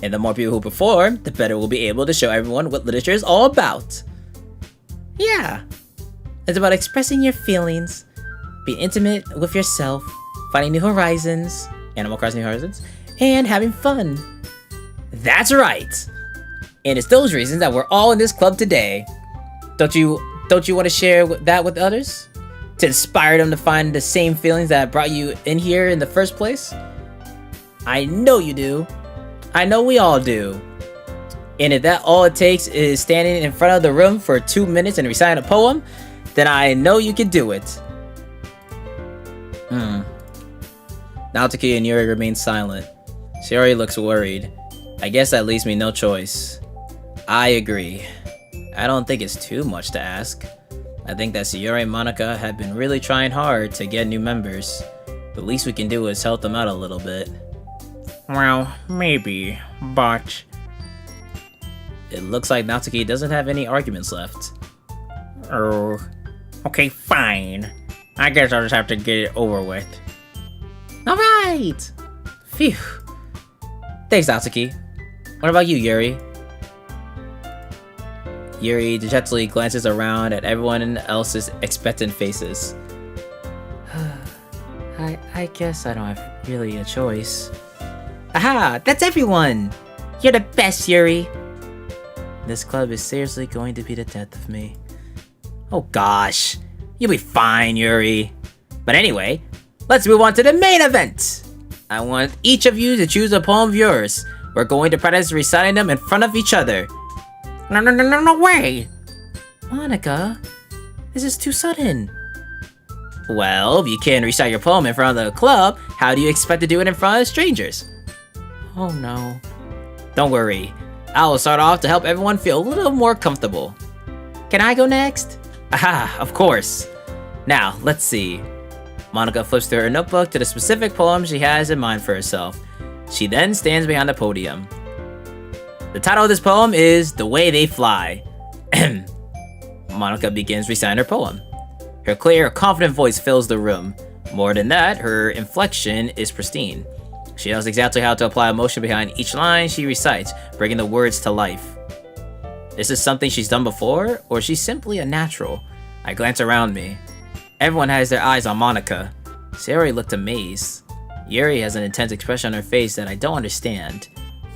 And the more people who perform, the better we'll be able to show everyone what literature is all about. Yeah. It's about expressing your feelings, being intimate with yourself, finding new horizons, Animal Crossing New Horizons, and having fun. That's right. And it's those reasons that we're all in this club today. Don't you want to share that with others? To inspire them to find the same feelings that brought you in here in the first place? I know you do. I know we all do. And if that all it takes is standing in front of the room for 2 minutes and reciting a poem, then I know you can do it. Natsuki and Yuri remain silent. Shiori looks worried. I guess that leaves me no choice. I agree. I don't think it's too much to ask. I think that Sayori and Monica have been really trying hard to get new members. The least we can do is help them out a little bit. Well, maybe, but... It looks like Natsuki doesn't have any arguments left. Oh, okay, fine. I guess I'll just have to get it over with. Alright! Phew. Thanks, Natsuki. What about you, Yuri? Yuri dejectedly glances around at everyone else's expectant faces. I guess I don't have really a choice. Aha! That's everyone! You're the best, Yuri! This club is seriously going to be the death of me. Oh gosh. You'll be fine, Yuri. But anyway, let's move on to the main event! I want each of you to choose a poem of yours. We're going to practice reciting them in front of each other. No way! Monica, this is too sudden. Well, if you can't recite your poem in front of the club, how do you expect to do it in front of strangers? Oh no. Don't worry, I will start off to help everyone feel a little more comfortable. Can I go next? Aha, of course. Now, let's see. Monica flips through her notebook to the specific poem she has in mind for herself. She then stands behind the podium. The title of this poem is The Way They Fly. Monica begins reciting her poem. Her clear, confident voice fills the room. More than that, her inflection is pristine. She knows exactly how to apply emotion behind each line she recites, bringing the words to life. Is this something she's done before, or is she simply a natural? I glance around me. Everyone has their eyes on Monica. Sayori looked amazed. Yuri has an intense expression on her face that I don't understand.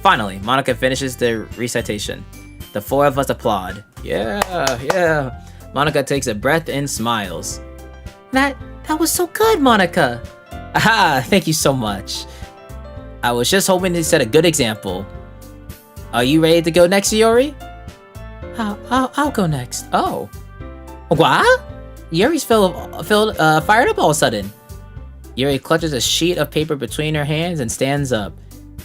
Finally, Monica finishes the recitation. The four of us applaud. Yeah. Monica takes a breath and smiles. That was so good, Monica. Aha, thank you so much. I was just hoping to set a good example. Are you ready to go next, Yuri? I'll go next. Oh. What? Yuri's fired up all of a sudden. Yuri clutches a sheet of paper between her hands and stands up.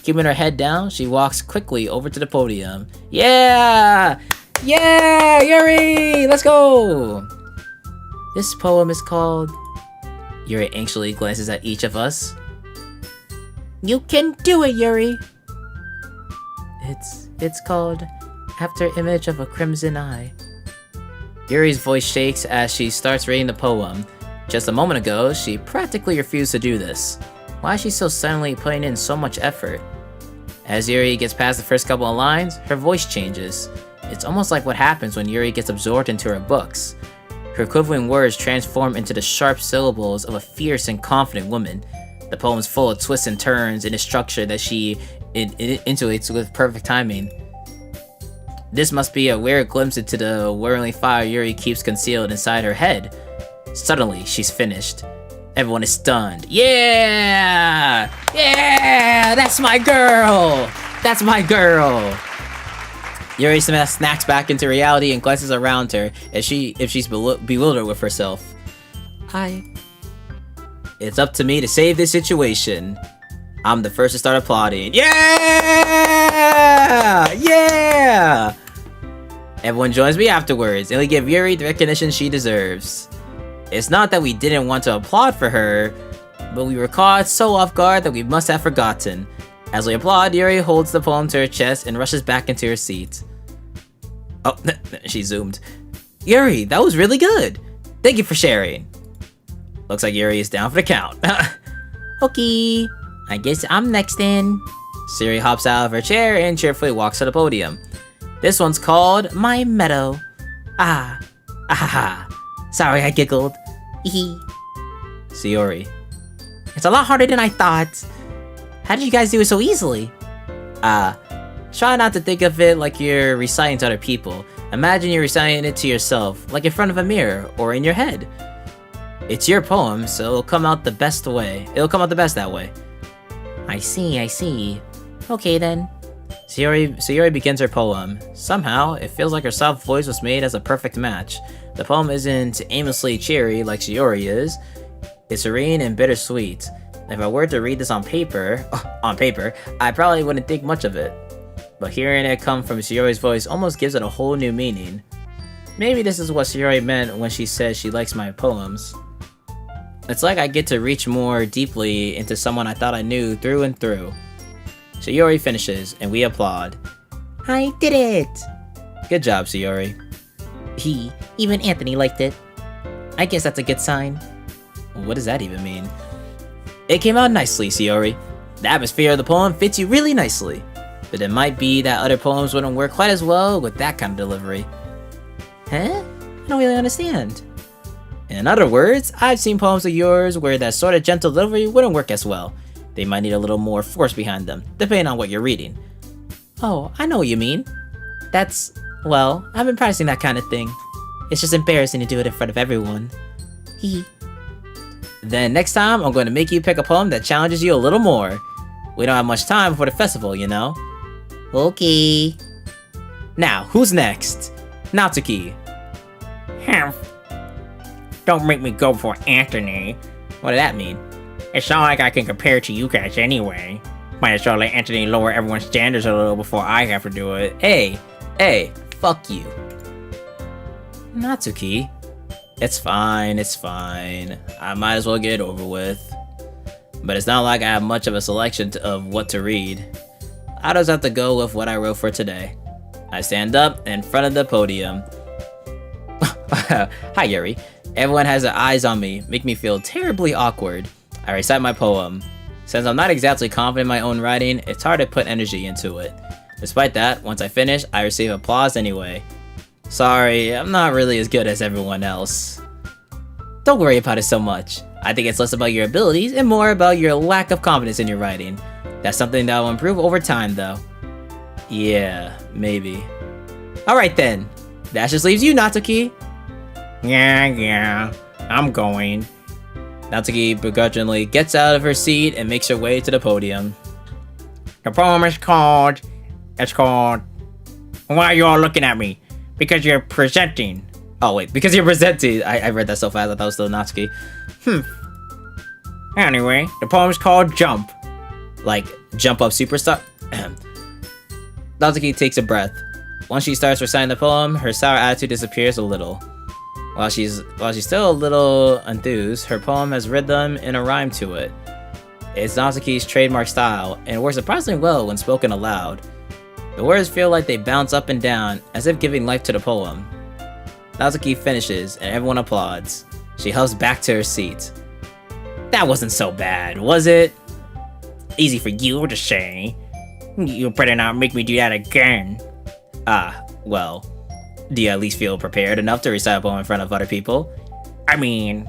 Keeping her head down, she walks quickly over to the podium. Yeah! Yeah, Yuri! Let's go! This poem is called... Yuri anxiously glances at each of us. You can do it, Yuri! It's called After Image of a Crimson Eye. Yuri's voice shakes as she starts reading the poem. Just a moment ago, she practically refused to do this. Why is she so suddenly putting in so much effort? As Yuri gets past the first couple of lines, her voice changes. It's almost like what happens when Yuri gets absorbed into her books. Her quivering words transform into the sharp syllables of a fierce and confident woman. The poem is full of twists and turns in a structure that she intuits with perfect timing. This must be a weird glimpse into the whirling fire Yuri keeps concealed inside her head. Suddenly, she's finished. Everyone is stunned. Yeah! Yeah! That's my girl! That's my girl! Yuri snaps back into reality and glances around her if she's bewildered with herself. It's up to me to save this situation. I'm the first to start applauding. Yeah! Yeah! Everyone joins me afterwards, and we give Yuri the recognition she deserves. It's not that we didn't want to applaud for her, but we were caught so off guard that we must have forgotten. As we applaud, Yuri holds the poem to her chest and rushes back into her seat. Oh, she zoomed. Yuri, that was really good. Thank you for sharing. Looks like Yuri is down for the count. Okay, I guess I'm next in. Sayori hops out of her chair and cheerfully walks to the podium. This one's called My Meadow. Sorry, I giggled. Sayori. It's a lot harder than I thought. How did you guys do it so easily? Try not to think of it like you're reciting to other people. Imagine you're reciting it to yourself, like in front of a mirror or in your head. It's your poem, so it'll come out the best way. It'll come out the best that way. I see. Okay then. Sayori begins her poem. Somehow, it feels like her soft voice was made as a perfect match. The poem isn't aimlessly cheery like Sayori is. It's serene and bittersweet. If I were to read this on paper, I probably wouldn't think much of it. But hearing it come from Sayori's voice almost gives it a whole new meaning. Maybe this is what Sayori meant when she says she likes my poems. It's like I get to reach more deeply into someone I thought I knew through and through. Sayori finishes, and we applaud. I did it! Good job, Sayori. Even Anthony liked it. I guess that's a good sign. What does that even mean? It came out nicely, Sayori. The atmosphere of the poem fits you really nicely. But it might be that other poems wouldn't work quite as well with that kind of delivery. Huh? I don't really understand. In other words, I've seen poems of yours where that sort of gentle delivery wouldn't work as well. They might need a little more force behind them, depending on what you're reading. Oh, I know what you mean. Well, I've been practicing that kind of thing. It's just embarrassing to do it in front of everyone. Then next time, I'm going to make you pick a poem that challenges you a little more. We don't have much time before the festival, you know? Okay. Now, who's next? Natsuki. Don't make me go for Anthony. What did that mean? It's not like I can compare to you guys anyway. Might as well let Anthony lower everyone's standards a little before I have to do it. Hey, fuck you. Natsuki. It's fine. I might as well get it over with. But it's not like I have much of a selection of what to read. I just have to go with what I wrote for today. I stand up in front of the podium. Hi, Yuri. Everyone has their eyes on me, make me feel terribly awkward. I recite my poem. Since I'm not exactly confident in my own writing, it's hard to put energy into it. Despite that, once I finish, I receive applause anyway. Sorry, I'm not really as good as everyone else. Don't worry about it so much. I think it's less about your abilities and more about your lack of confidence in your writing. That's something that will improve over time, though. Yeah, maybe. Alright then. That just leaves you, Natsuki. Yeah, I'm going. Natsuki begrudgingly gets out of her seat and makes her way to the podium. The poem is called... Why are you all looking at me? Because you're presenting. Oh wait, because you're presenting. I read that so fast I thought it was still Natsuki. Anyway, the poem's called Jump. Like, jump up superstar? Natsuki takes a breath. Once she starts reciting the poem, her sour attitude disappears a little. While she's still a little enthused, her poem has rhythm and a rhyme to it. It's Natsuki's trademark style, and works surprisingly well when spoken aloud. The words feel like they bounce up and down, as if giving life to the poem. Natsuki finishes, and everyone applauds. She huffs back to her seat. That wasn't so bad, was it? Easy for you to say. You better not make me do that again. Well, do you at least feel prepared enough to recite a poem in front of other people? I mean,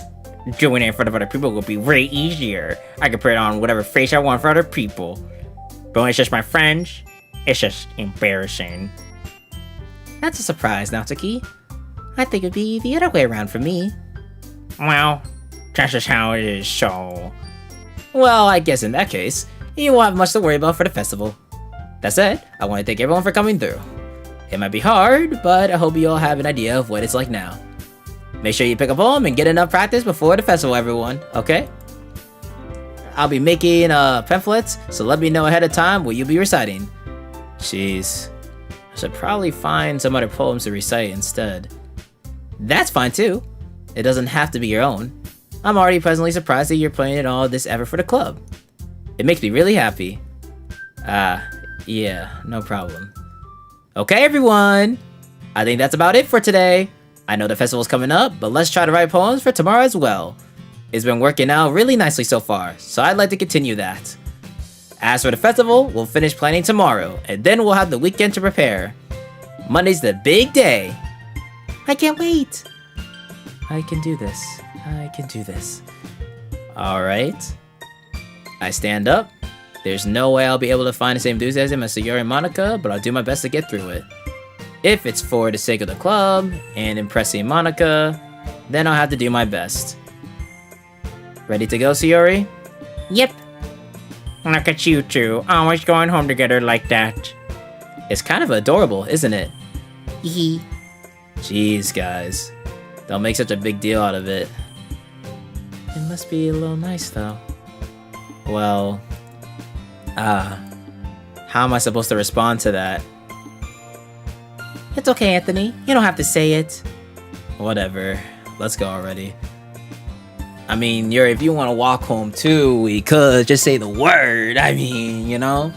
doing it in front of other people would be way easier. I could put it on whatever face I want for other people. But when it's just my friends, it's just embarrassing. That's a surprise, Natsuki. I think it'd be the other way around for me. Well, that's just how it is, so... Well, I guess in that case, you won't have much to worry about for the festival. That said, I want to thank everyone for coming through. It might be hard, but I hope you all have an idea of what it's like now. Make sure you pick a poem and get enough practice before the festival, everyone, okay? I'll be making pamphlets, so let me know ahead of time what you'll be reciting. Jeez, I should probably find some other poems to recite instead. That's fine too. It doesn't have to be your own. I'm already pleasantly surprised that you're putting in all this effort for the club. It makes me really happy. Yeah, no problem. Okay, everyone. I think that's about it for today. I know the festival's coming up, but let's try to write poems for tomorrow as well. It's been working out really nicely so far, so I'd like to continue that. As for the festival, we'll finish planning tomorrow, and then we'll have the weekend to prepare. Monday's the big day. I can't wait. I can do this. I can do this. Alright. I stand up. There's no way I'll be able to find the same enthusiasm as Sayori and Monica, but I'll do my best to get through it. If it's for the sake of the club and impressing Monica, then I'll have to do my best. Ready to go, Sayori? Yep. Look at you two, always going home together like that. It's kind of adorable, isn't it? Hee. Jeez, guys. Don't make such a big deal out of it. It must be a little nice, though. Well, how am I supposed to respond to that? It's okay, Anthony. You don't have to say it. Whatever. Let's go already. I mean, Yuri, if you want to walk home too, we could just say the word. I mean, you know?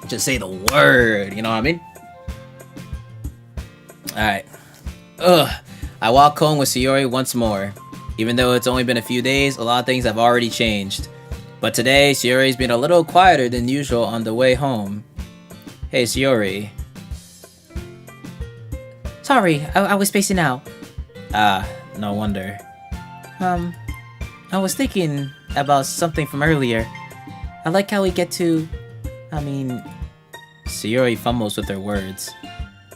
Just say the word, you know what I mean? Alright. I walk home with Sayori once more. Even though it's only been a few days, a lot of things have already changed. But today, Sayori's been a little quieter than usual on the way home. Hey, Sayori. Sorry, I was spacing out. No wonder. I was thinking about something from earlier. I like how we get to... Sayori fumbles with her words.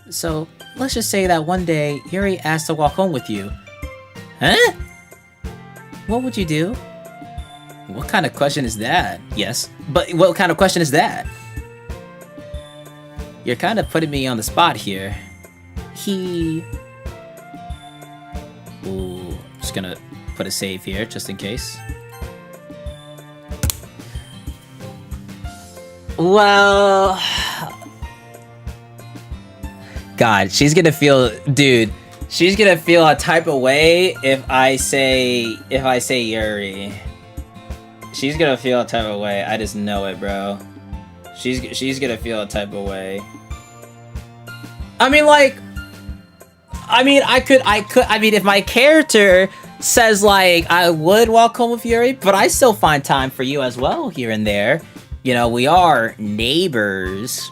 So, let's just say that one day, Yuri asked to walk home with you. Huh? What would you do? What kind of question is that? Yes, but what kind of question is that? You're kind of putting me on the spot here. Ooh, just gonna put a save here, just in case. Well, God, she's gonna feel, dude. She's gonna feel a type of way if I say Yuri. She's gonna feel a type of way. I just know it, bro. She's gonna feel a type of way. I mean, like, I mean, if my character says, like, I would walk home with Yuri, but I still find time for you as well here and there. You know, we are neighbors.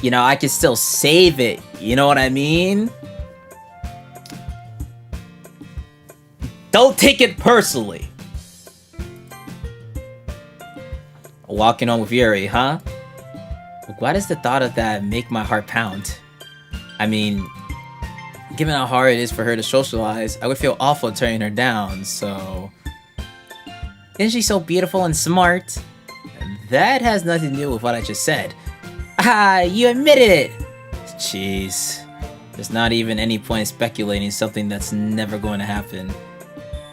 You know, I can still save it. You know what I mean? Don't take it personally. Walking home with Yuri, huh? Why does the thought of that make my heart pound? I mean, given how hard it is for her to socialize, I would feel awful turning her down, so... Isn't she so beautiful and smart? That has nothing to do with what I just said. Ah, you admitted it! Jeez. There's not even any point in speculating something that's never going to happen.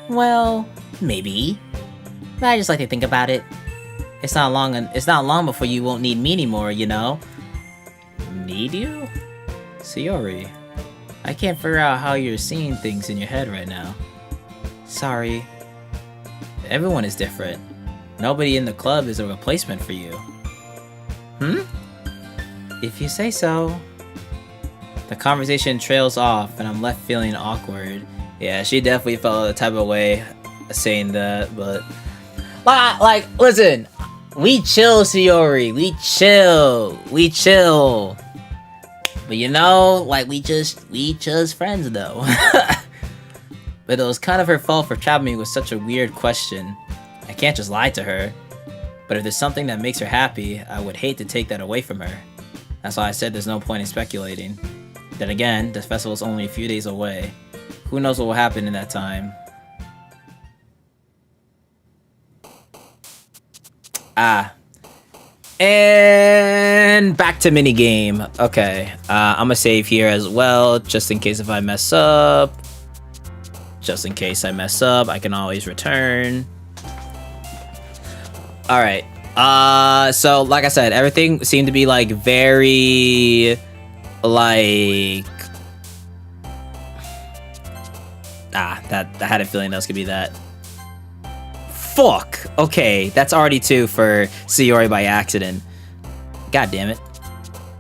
Well, maybe. But I just like to think about it. It's not long before you won't need me anymore, you know? Need you? Sayori, I can't figure out how you're seeing things in your head right now. Sorry. Everyone is different. Nobody in the club is a replacement for you. If you say so. The conversation trails off and I'm left feeling awkward. Yeah, she definitely felt the type of way saying that, but... Like, listen! We chill, Sayori. We chill. But you know, like, we just friends, though. But it was kind of her fault for trapping me with such a weird question. I can't just lie to her. But if there's something that makes her happy, I would hate to take that away from her. That's why I said there's no point in speculating. Then again, the festival's only a few days away. Who knows what will happen in that time? And back to minigame. Okay, I'm gonna save here as well, just in case if I mess up. Just in case I mess up, I can always return. Alright, so like I said, everything seemed to be like very, like... I had a feeling that was gonna be that. Fuck! Okay, that's already 2 for Sayori by accident. God damn it.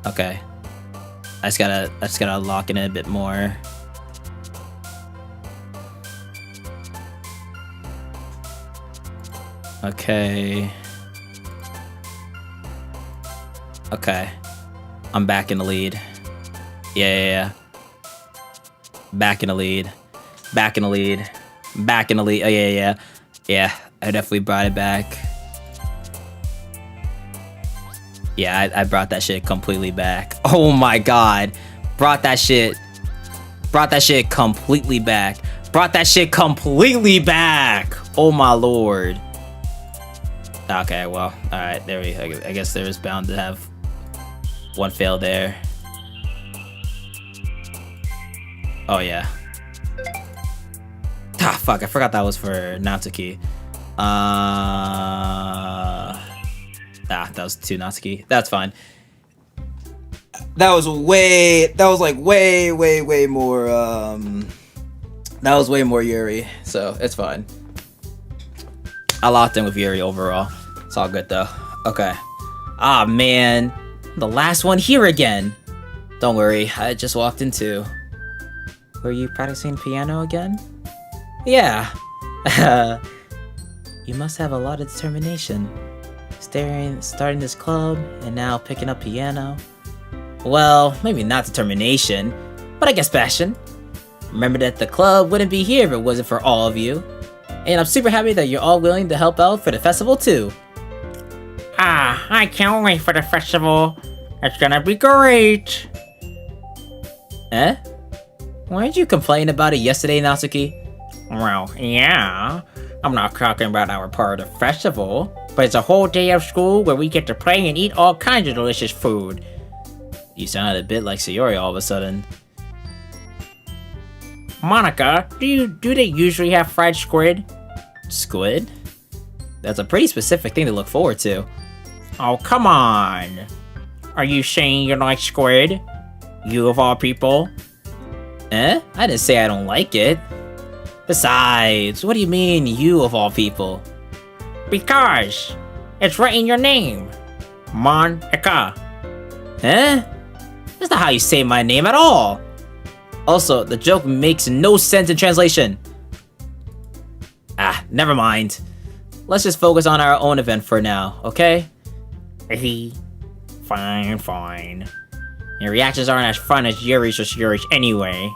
Okay. I just gotta lock in a bit more. Okay. Okay. I'm back in the lead. Yeah. Back in the lead. Oh, yeah. Yeah, I definitely brought it back. Yeah, I brought that shit completely back. Oh my god. Brought that shit completely back. Oh my lord. Okay, well, alright, there we go. I guess there is bound to have one fail there. Oh yeah. Ah, fuck, I forgot that was for Natsuki. That was 2 Natsuki. That's fine. That was like way more, that was way more Yuri, so it's fine. I locked in with Yuri overall. It's all good though. Okay. Ah, man. The last one here again. Don't worry, I just walked into. Were you practicing piano again? Yeah. You must have a lot of determination. Starting this club, and now picking up piano. Well, maybe not determination, but I guess passion. Remember that the club wouldn't be here if it wasn't for all of you. And I'm super happy that you're all willing to help out for the festival too. I can't wait for the festival. It's gonna be great. Eh? Weren't you complaining about it yesterday, Natsuki? Well, yeah. I'm not talking about our part of the festival, but it's a whole day of school where we get to play and eat all kinds of delicious food. You sounded a bit like Sayori all of a sudden. Monica, do they usually have fried squid? Squid? That's a pretty specific thing to look forward to. Oh, come on. Are you saying you like squid? You of all people? Eh? I didn't say I don't like it. Besides, what do you mean, you of all people? Because it's right in your name. Monica. Eh? That's not how you say my name at all. Also, the joke makes no sense in translation. Ah, never mind. Let's just focus on our own event for now, okay? Fine. Your reactions aren't as fun as Yuri's or Yuri's anyway.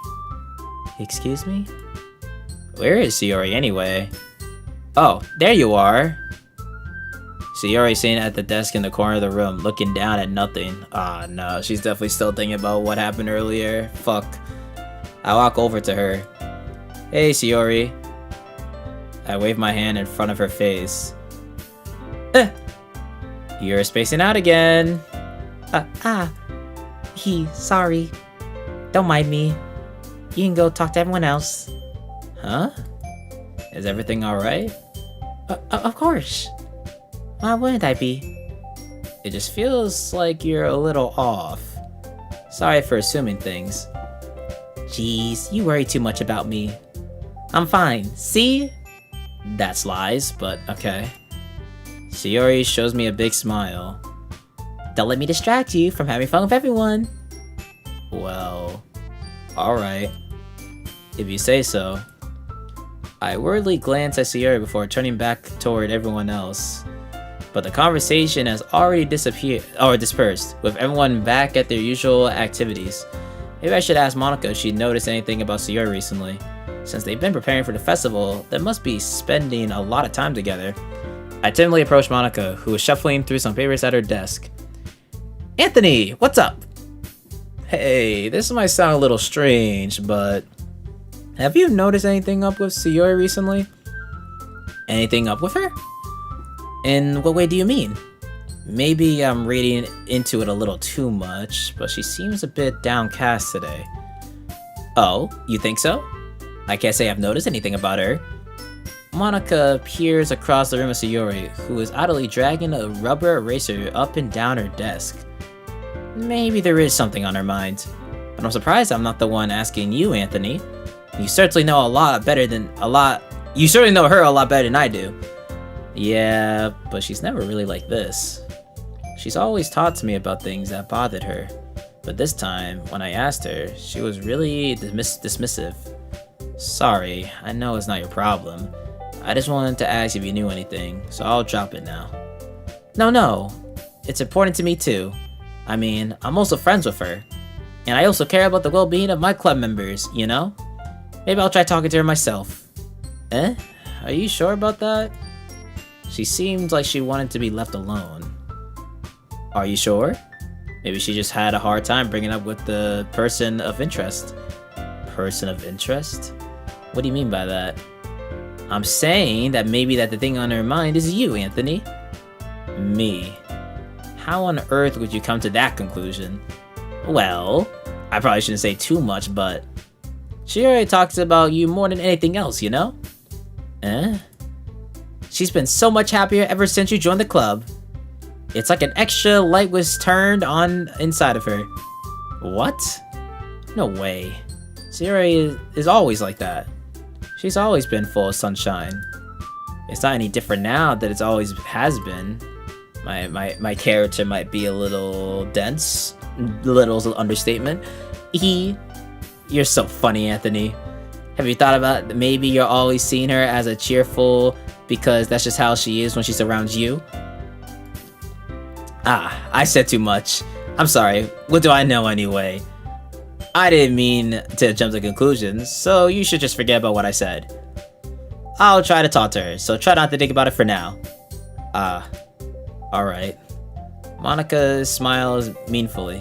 Excuse me? Where is Sayori anyway? Oh, there you are. Sayori sitting at the desk in the corner of the room, looking down at nothing. Ah, no, she's definitely still thinking about what happened earlier. Fuck. I walk over to her. Hey, Sayori. I wave my hand in front of her face. You're spacing out again. Sorry. Don't mind me. You can go talk to everyone else. Huh? Is everything alright? Of course. Why wouldn't I be? It just feels like you're a little off. Sorry for assuming things. Jeez, you worry too much about me. I'm fine. See? That's lies, but okay. Sayori shows me a big smile. Don't let me distract you from having fun with everyone. Well, alright. If you say so. I worriedly glance at Sayori before turning back toward everyone else. But the conversation has already dispersed, with everyone back at their usual activities. Maybe I should ask Monica if she noticed anything about Sayori recently. Since they've been preparing for the festival, they must be spending a lot of time together. I timidly approached Monica, who was shuffling through some papers at her desk. Anthony, what's up? Hey, this might sound a little strange, but have you noticed anything up with Sayori recently? Anything up with her? In what way do you mean? Maybe I'm reading into it a little too much, but she seems a bit downcast today. Oh, you think so? I can't say I've noticed anything about her. Monica peers across the room at Sayori, who is idly dragging a rubber eraser up and down her desk. Maybe there is something on her mind. But I'm surprised I'm not the one asking you, Anthony. You certainly know her a lot better than I do. Yeah, but she's never really like this. She's always talked to me about things that bothered her. But this time, when I asked her, she was really dismissive. Sorry, I know it's not your problem. I just wanted to ask if you knew anything, so I'll drop it now. No. It's important to me too. I mean, I'm also friends with her. And I also care about the well-being of my club members, you know? Maybe I'll try talking to her myself. Eh? Are you sure about that? She seemed like she wanted to be left alone. Are you sure? Maybe she just had a hard time bringing up with the person of interest. Person of interest? What do you mean by that? I'm saying that maybe the thing on her mind is you, Anthony. Me. How on earth would you come to that conclusion? Well, I probably shouldn't say too much, but she already talks about you more than anything else, you know? Eh? She's been so much happier ever since you joined the club. It's like an extra light was turned on inside of her. What? No way. Sayori is always like that. She's always been full of sunshine. It's not any different now that it always has been. My character might be a little dense. Little is an understatement. You're so funny, Anthony. Have you thought about maybe you're always seeing her as a cheerful because that's just how she is when she's around you? I said too much. I'm sorry. What do I know anyway? I didn't mean to jump to conclusions, so you should just forget about what I said. I'll try to talk to her, so try not to think about it for now. Alright. Monica smiles meaningfully.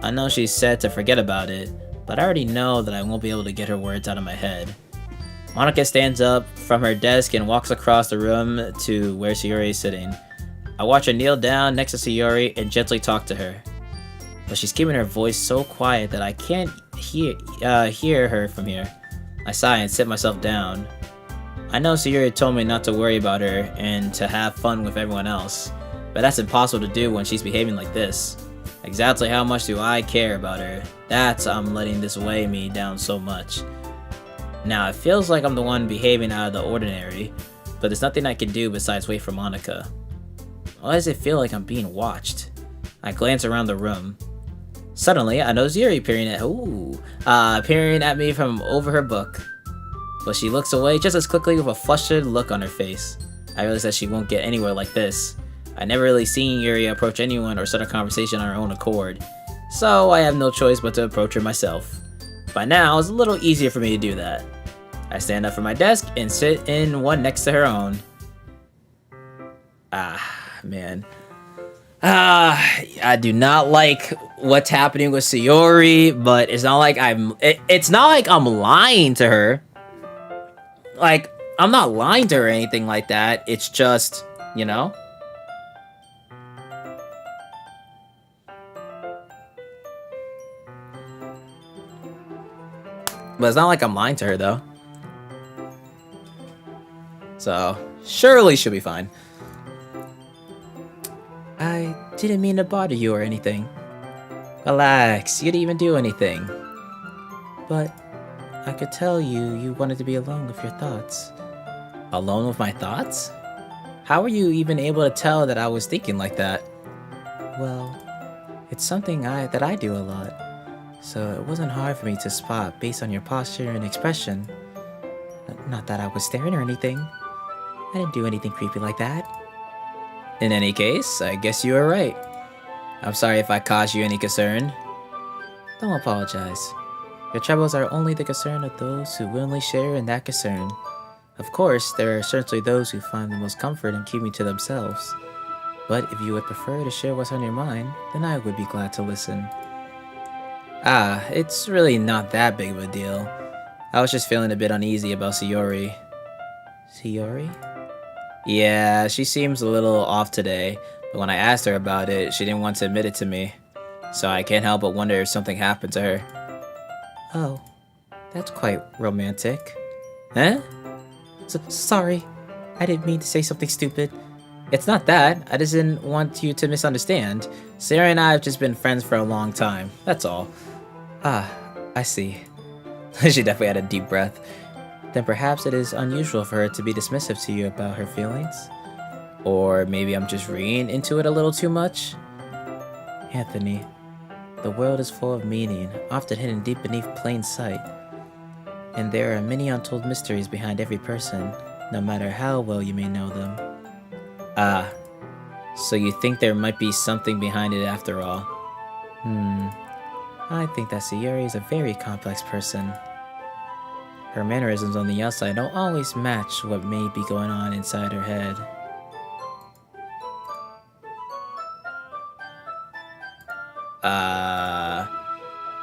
I know she said to forget about it, but I already know that I won't be able to get her words out of my head. Monica stands up from her desk and walks across the room to where Sayori is sitting. I watch her kneel down next to Sayori and gently talk to her. But she's keeping her voice so quiet that I can't hear her from here. I sigh and sit myself down. I know Sayori told me not to worry about her and to have fun with everyone else, but but that's impossible to do when she's behaving like this. Exactly how much do I care about her? That's I'm letting this weigh me down so much. Now, it feels like I'm the one behaving out of the ordinary, but there's nothing I can do besides wait for Monica. Why does it feel like I'm being watched? I glance around the room. Suddenly, I notice Yuri peering at me from over her book. But she looks away just as quickly with a flustered look on her face. I realize that she won't get anywhere like this. I never really seen Yuri approach anyone or start a conversation on her own accord, so I have no choice but to approach her myself. By now, it's a little easier for me to do that. I stand up from my desk and sit in one next to her own. Man. I do not like what's happening with Sayori, but it's not like it's not like I'm lying to her. Like, I'm not lying to her or anything like that. It's just, you know? But it's not like I'm lying to her, though. So, surely she'll be fine. I didn't mean to bother you or anything. Relax, you didn't even do anything. But I could tell you wanted to be alone with your thoughts. Alone with my thoughts? How were you even able to tell that I was thinking like that? Well, it's something that I do a lot. So it wasn't hard for me to spot based on your posture and expression. Not that I was staring or anything. I didn't do anything creepy like that. In any case, I guess you were right. I'm sorry if I caused you any concern. Don't apologize. Your troubles are only the concern of those who willingly share in that concern. Of course, there are certainly those who find the most comfort in keeping to themselves. But if you would prefer to share what's on your mind, then I would be glad to listen. It's really not that big of a deal. I was just feeling a bit uneasy about Sayori. Sayori? Yeah, she seems a little off today, but when I asked her about it, she didn't want to admit it to me. So I can't help but wonder if something happened to her. Oh, that's quite romantic. Huh? Sorry, I didn't mean to say something stupid. It's not that, I just didn't want you to misunderstand. Sarah and I have just been friends for a long time, that's all. I see. She definitely had a deep breath. Then perhaps it is unusual for her to be dismissive to you about her feelings? Or maybe I'm just reading into it a little too much? Anthony, the world is full of meaning, often hidden deep beneath plain sight. And there are many untold mysteries behind every person, no matter how well you may know them. So you think there might be something behind it after all? I think that Sayori is a very complex person. Her mannerisms on the outside don't always match what may be going on inside her head.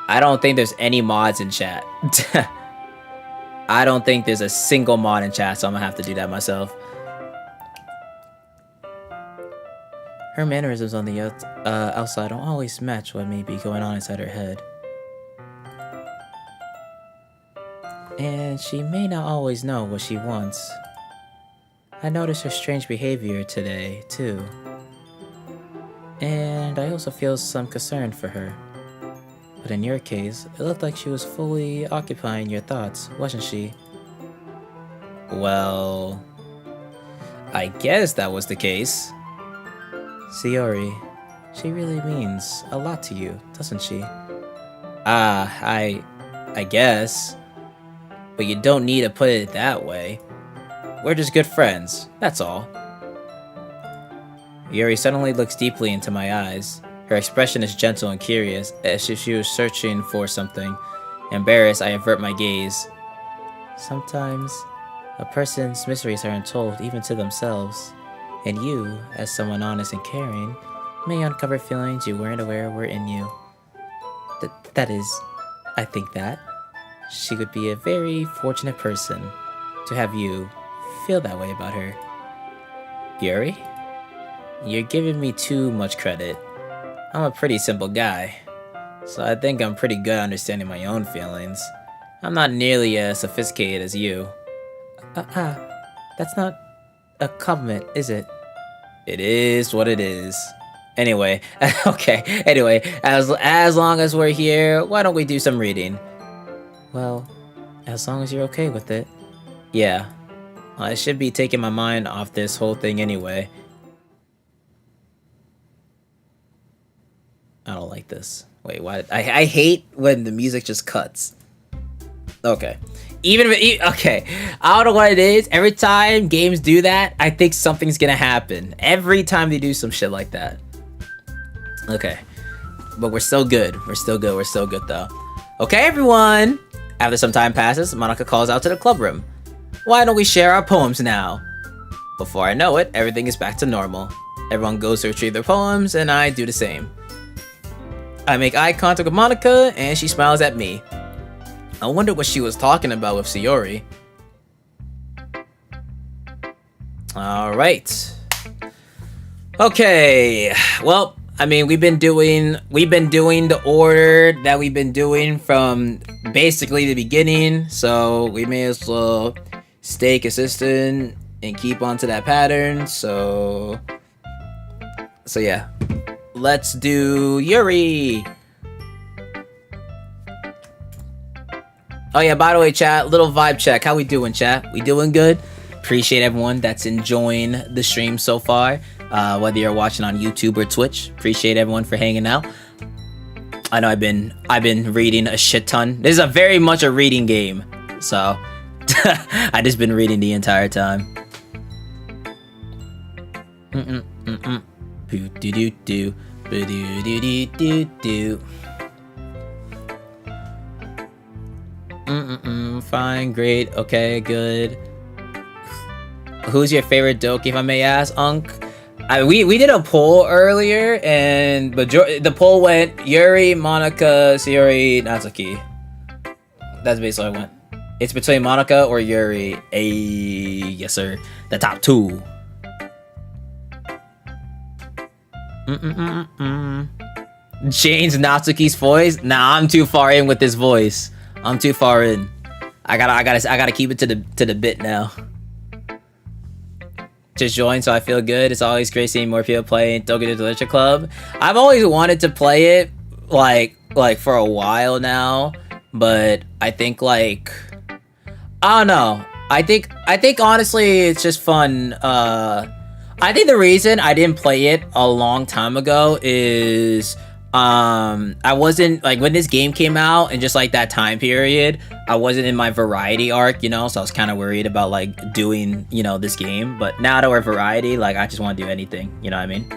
I don't think there's any mods in chat. I don't think there's a single mod in chat, so I'm gonna have to do that myself. Her mannerisms on the outside don't always match what may be going on inside her head. And she may not always know what she wants. I noticed her strange behavior today, too. And I also feel some concern for her. But in your case, it looked like she was fully occupying your thoughts, wasn't she? Well, I guess that was the case. Sayori, she really means a lot to you, doesn't she? I guess. But you don't need to put it that way. We're just good friends, that's all. Yuri suddenly looks deeply into my eyes. Her expression is gentle and curious, as if she was searching for something. Embarrassed, I avert my gaze. Sometimes, a person's mysteries are untold even to themselves. And you, as someone honest and caring, may uncover feelings you weren't aware were in you. That is, I think that. She would be a very fortunate person to have you feel that way about her. Yuri? You're giving me too much credit. I'm a pretty simple guy, so I think I'm pretty good at understanding my own feelings. I'm not nearly as sophisticated as you. That's not a compliment, is it? It is what it is. Anyway, okay. Anyway, as long as we're here, why don't we do some reading? Well, as long as you're okay with it. Yeah. I should be taking my mind off this whole thing anyway. I don't like this. Wait, why? I hate when the music just cuts. Okay. Okay. I don't know what it is. Every time games do that, I think something's gonna happen. Every time they do some shit like that. Okay. But we're still good. We're still good. We're still good though. Okay, everyone. After some time passes, Monica calls out to the club room. Why don't we share our poems now? Before I know it, everything is back to normal. Everyone goes to retrieve their poems, and I do the same. I make eye contact with Monica, and she smiles at me. I wonder what she was talking about with Sayori. Alright. Okay. Well, I mean, we've been doing the order that we've been doing from basically the beginning, so we may as well stay consistent and keep on to that pattern. So yeah. Let's do Yuri. Oh yeah, by the way, chat, little vibe check. How we doing, chat? We doing good? Appreciate everyone that's enjoying the stream so far. Whether you're watching on YouTube or Twitch, appreciate everyone for hanging out. I know I've been reading a shit ton. This is a very much a reading game, so I just been reading the entire time. Fine, great, okay, good. Who's your favorite Doki, if I may ask, Unk? We did a poll earlier, and the poll went Yuri, Monica, Sayori, Natsuki. That's basically what I went. It's between Monica or Yuri. Yes, sir. The top two. Change Natsuki's voice? Nah, I'm too far in with this voice. I'm too far in. I gotta keep it to the bit now. Just joined, so I feel good. It's always great seeing more people playing Doki Doki Literature Club. I've always wanted to play it like for a while now, but I think I don't know. I think honestly it's just fun. I think the reason I didn't play it a long time ago is I wasn't like when this game came out and just like that time period, I wasn't in my variety arc, you know, so I was kind of worried about like doing, you know, this game. But now that we're variety, like I just want to do anything, you know what I mean?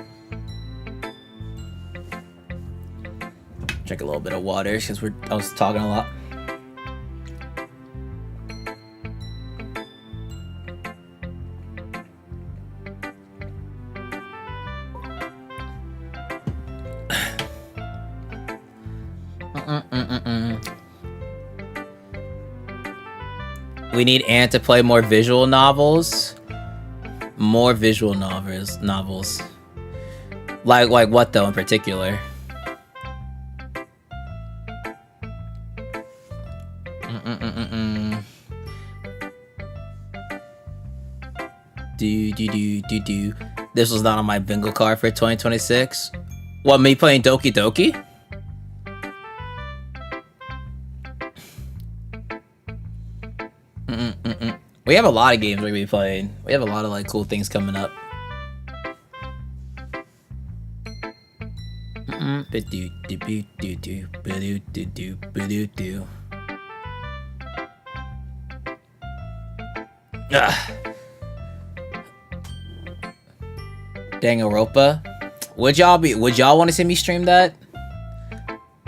Drink a little bit of water since I was talking a lot. We need Ant to play more visual novels. More visual novels. Like what though in particular? Do. This was not on my bingo card for 2026. What, me playing Doki Doki? We have a lot of games we're gonna be playing. We have a lot of like cool things coming up. Danganronpa. Would y'all want to see me stream that?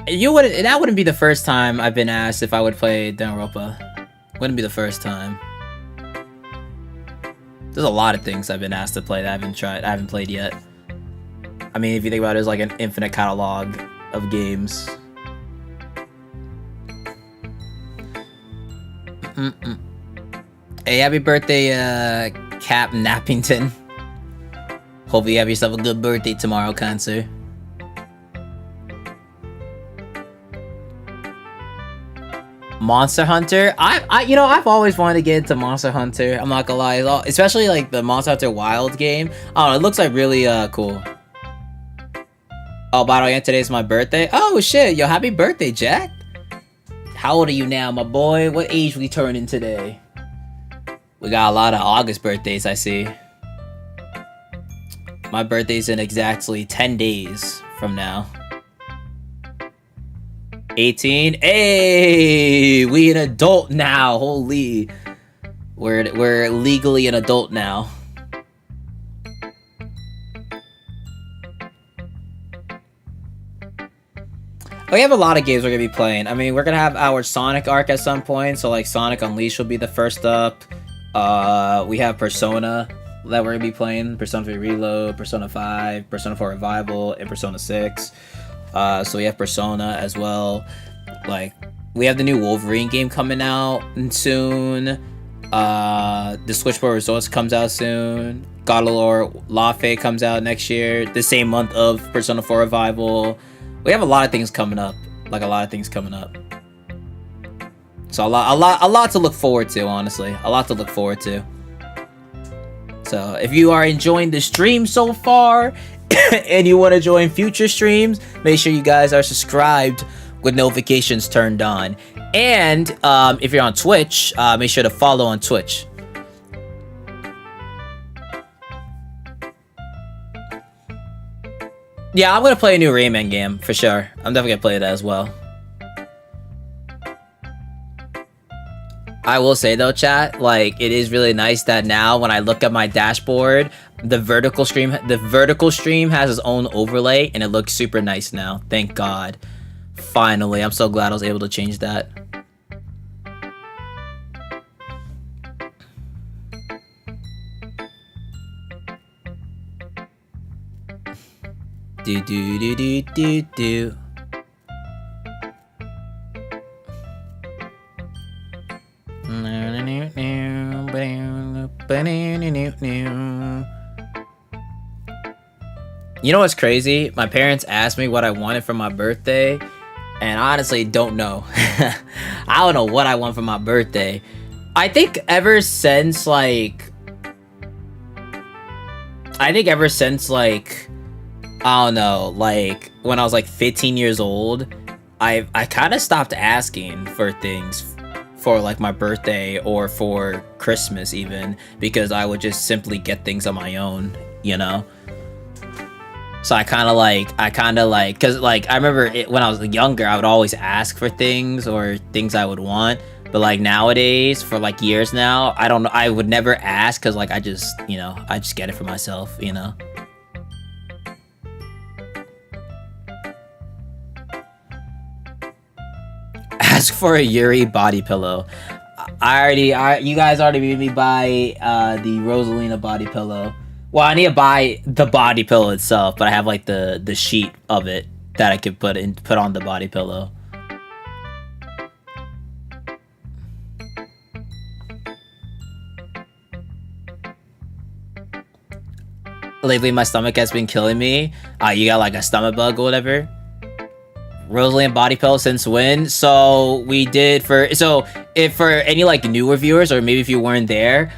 That wouldn't be the first time I've been asked if I would play Danganronpa. Wouldn't be the first time. There's a lot of things I've been asked to play that I haven't played yet. I mean, if you think about it, there's like an infinite catalog of games. Hey, happy birthday, Cap Nappington. Hope you have yourself a good birthday tomorrow, Cancer. Monster Hunter. I've always wanted to get into Monster Hunter. I'm not gonna lie, especially like the Monster Hunter Wild game. Oh, it looks like really cool. Oh, by the way, today's my birthday. Oh shit, yo, happy birthday, Jack. How old are you now, my boy? What age we turning today? We got a lot of August birthdays, I see. My birthday's in exactly 10 days from now. 18. Hey, we an adult now. Holy, we're legally an adult now. We have a lot of games we're gonna be playing. I mean, we're gonna have our Sonic arc at some point. So like Sonic Unleashed will be the first up. We have Persona that we're gonna be playing. Persona 3 Reload, Persona 5, Persona 4 Revival, and Persona 6. So we have Persona as well. Like, we have the new Wolverine game coming out soon. The Switchboard Resorts comes out soon. God of War Law Fate comes out next year. The same month of Persona 4 Revival. We have a lot of things coming up. Like, a lot of things coming up. So a lot to look forward to, honestly. A lot to look forward to. So if you are enjoying the stream so far and you want to join future streams, make sure you guys are subscribed with notifications turned on. And if you're on Twitch, make sure to follow on Twitch. Yeah, I'm gonna play a new Rayman game for sure. I'm definitely gonna play that as well. I will say though, chat, like, it is really nice that now when I look at my dashboard, the vertical stream has its own overlay and it looks super nice now. Thank God. Finally, I'm so glad I was able to change that. Do do do do do do. You know what's crazy? My parents asked me what I wanted for my birthday, and I honestly don't know. I don't know what I want for my birthday. I think ever since like I don't know, like when I was like 15 years old, I kind of stopped asking for things for like my birthday or for Christmas even, because I would just simply get things on my own, you know? So I kind of like, cause like I remember when I was younger, I would always ask for things or things I would want. But like nowadays, for like years now, I don't know, I would never ask, cause like I just, you know, I just get it for myself, you know? Ask for a Yuri body pillow. You guys already made me buy the Rosalina body pillow. Well, I need to buy the body pillow itself, but I have like the sheet of it that I could put on the body pillow. Lately, my stomach has been killing me. You got like a stomach bug or whatever. Rosaline body pillow since when? So we did if for any like newer viewers, or maybe if you weren't there,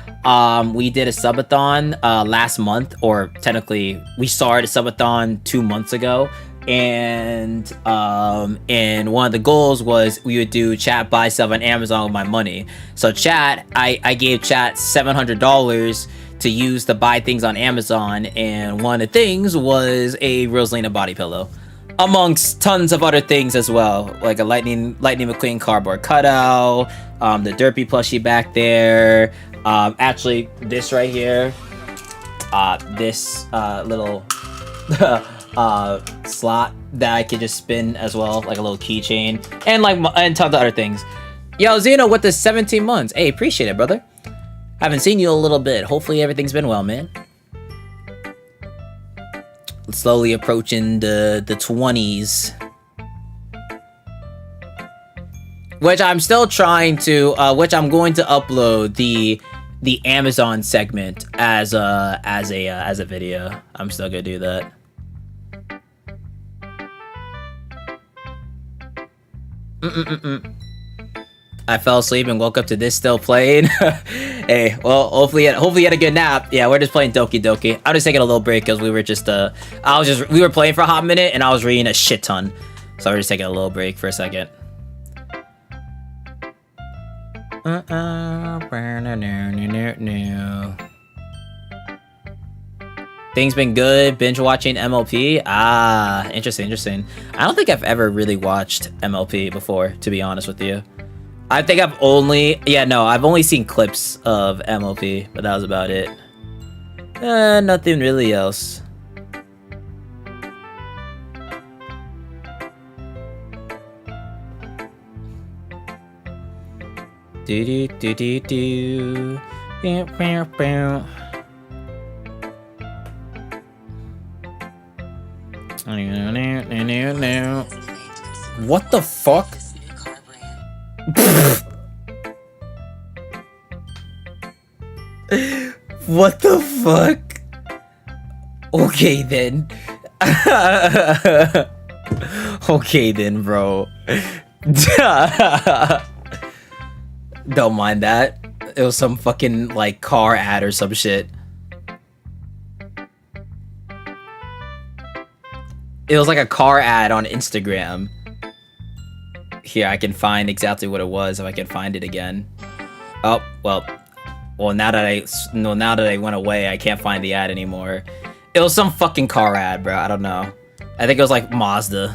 we did a subathon last month, or technically we started a subathon 2 months ago, and one of the goals was we would do chat buy stuff on Amazon with my money. So chat, I gave chat $700 to use to buy things on Amazon, and one of the things was a Rosalina body pillow, amongst tons of other things as well, like a Lightning McQueen cardboard cutout, the Derpy plushie back there, actually this right here, this little slot that I could just spin as well, like a little keychain, and tons of other things. Yo, Zeno with the 17 months. Hey, appreciate it, brother. Haven't seen you in a little bit. Hopefully everything's been well, man. Slowly approaching the 20s, which I'm still trying to which I'm going to upload the Amazon segment as a video. I'm still gonna do that. I fell asleep and woke up to this still playing. Hey, well, hopefully you had a good nap. Yeah, we're just playing Doki Doki. I'm just taking a little break because we were just we were playing for a hot minute and I was reading a shit ton. So we're just taking a little break for a second. Things been good. Binge watching MLP. Ah, interesting. I don't think I've ever really watched MLP before, to be honest with you. I think I've only seen clips of MLP, but that was about it. Nothing really else. Do. What the fuck? What the fuck? Okay then. Okay then, bro. Don't mind that. It was some fucking like car ad or some shit. It was like a car ad on Instagram. Here, I can find exactly what it was if I can find it again. Oh, well, now that I went away, I can't find the ad anymore. It was some fucking car ad, bro. I don't know. I think it was like Mazda.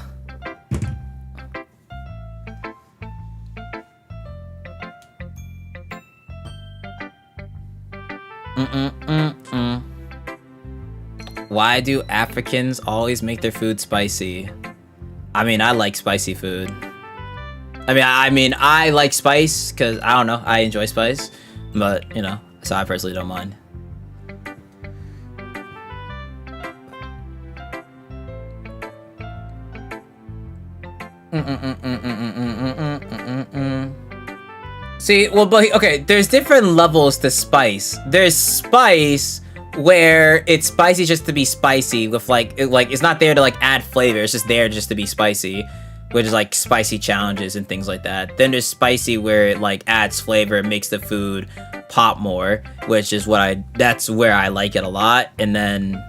Why do Africans always make their food spicy? I mean, I like spicy food. I mean, I like spice because, I don't know, I enjoy spice. But, you know, so I personally don't mind. See, well, but, okay, there's different levels to spice. There's spice where it's spicy just to be spicy with like it's not there to like add flavor, it's just there just to be spicy, which is like spicy challenges and things like that. Then there's spicy where it like adds flavor and makes the food pop more, which is that's where I like it a lot. And then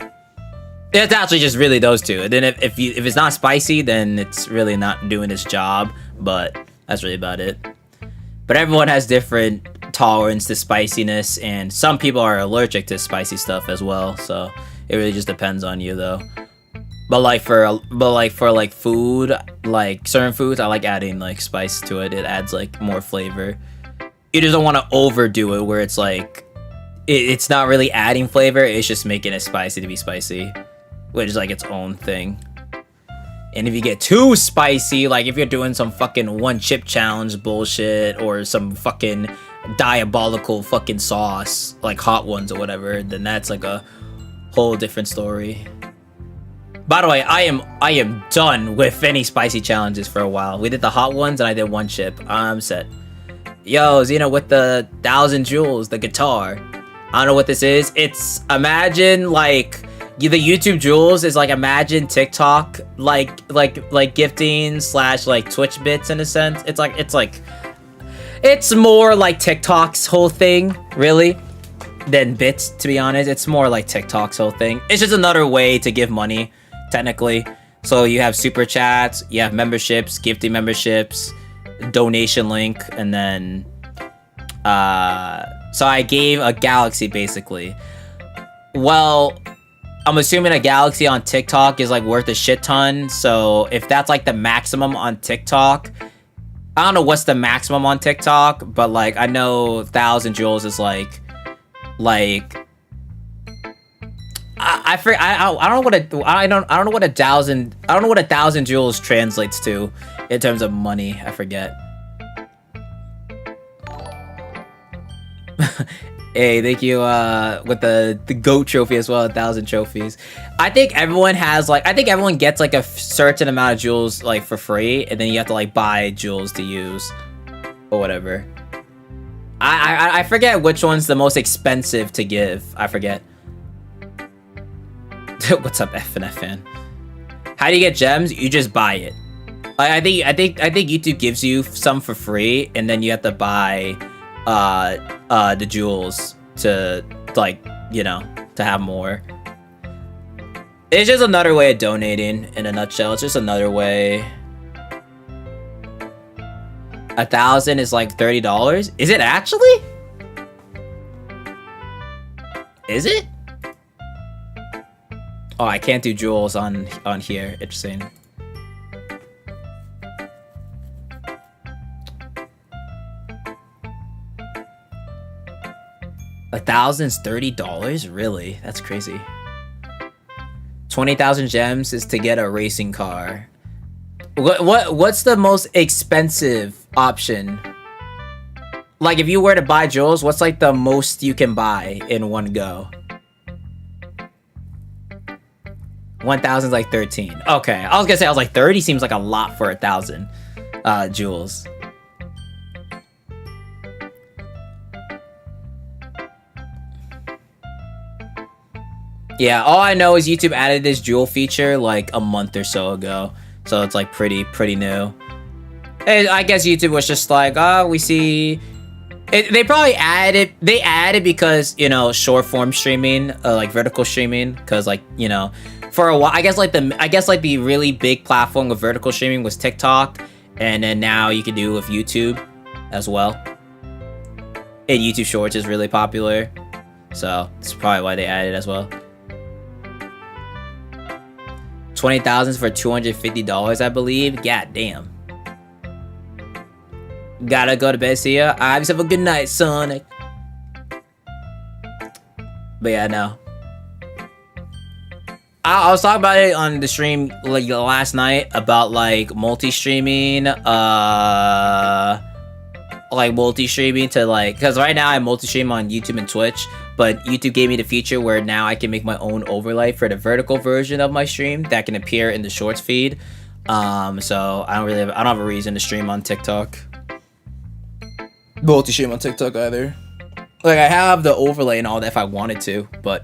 it's actually just really those two. And then if it's not spicy, then it's really not doing its job, but that's really about it. But everyone has different tolerance to spiciness, and some people are allergic to spicy stuff as well, so it really just depends on you though. But for food, like certain foods, I like adding like spice to it. It adds like more flavor. You just don't want to overdo it where it's like it's not really adding flavor, it's just making it spicy to be spicy, which is like its own thing. And if you get too spicy, like if you're doing some fucking one chip challenge bullshit or some fucking diabolical fucking sauce, like hot ones or whatever, then that's like a whole different story. By the way, I am done with any spicy challenges for a while. We did the hot ones and I did one chip. I'm set. Yo, Xena with the 1,000 Joules, the guitar. I don't know what this is. It's imagine like the YouTube Joules is like imagine TikTok like gifting / like Twitch bits in a sense. It's more like TikTok's whole thing, really, than bits, to be honest. It's more like TikTok's whole thing. It's just another way to give money, technically. So you have super chats, you have memberships, gifting memberships, donation link, and then so I gave a galaxy basically. Well, I'm assuming a galaxy on TikTok is like worth a shit ton. So if that's like the maximum on TikTok, I don't know what's the maximum on TikTok, but like I know 1,000 Joules is like I don't know what 1,000 Joules translates to in terms of money. I forget. Hey, thank you with the GOAT trophy as well, 1,000 trophies. I think everyone gets like a certain amount of Joules like for free, and then you have to like buy Joules to use or whatever. I forget which one's the most expensive to give. I forget. What's up, FNF fan? How do you get gems? You just buy it. I think YouTube gives you some for free, and then you have to buy the jewels to, like, you know, to have more. It's just another way of donating, in a nutshell. It's just another way. 1,000 is like $30. Is it actually? Is it? Oh, I can't do jewels on here. Interesting. $1,000's $30? Really? That's crazy. 20,000 gems is to get a racing car. What's the most expensive option? Like, if you were to buy jewels, what's like the most you can buy in one go? 1,000 is like 13. Okay, I was gonna say, I was like 30 seems like a lot for 1,000 jewels. Yeah, all I know is YouTube added this jewel feature like a month or so ago, so it's like pretty new. And I guess YouTube was just like, oh, we see. They probably added it because, you know, short form streaming, like vertical streaming, because, like, you know, for a while, I guess like the really big platform of vertical streaming was TikTok, and then now you can do with YouTube as well. And YouTube Shorts is really popular, so that's probably why they added it as well. 20,000 for $250, I believe. God damn. Gotta go to bed, see ya. Alright, have a good night, Sonic. But yeah, no. I was talking about it on the stream like last night about like multi-streaming, to like, because right now I multi-stream on YouTube and Twitch, but YouTube gave me the feature where now I can make my own overlay for the vertical version of my stream that can appear in the shorts feed. So I don't have a reason to stream on TikTok. Multi-stream on TikTok either. Like, I have the overlay and all that if I wanted to, but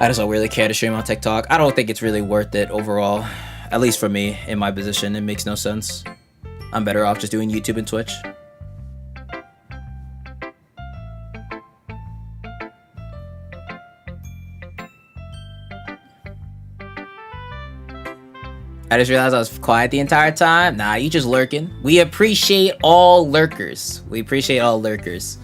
I just don't really care to stream on TikTok. I don't think it's really worth it overall. At least for me, in my position, it makes no sense. I'm better off just doing YouTube and Twitch. I just realized I was quiet the entire time. Nah, you just lurking. We appreciate all lurkers. We appreciate all lurkers.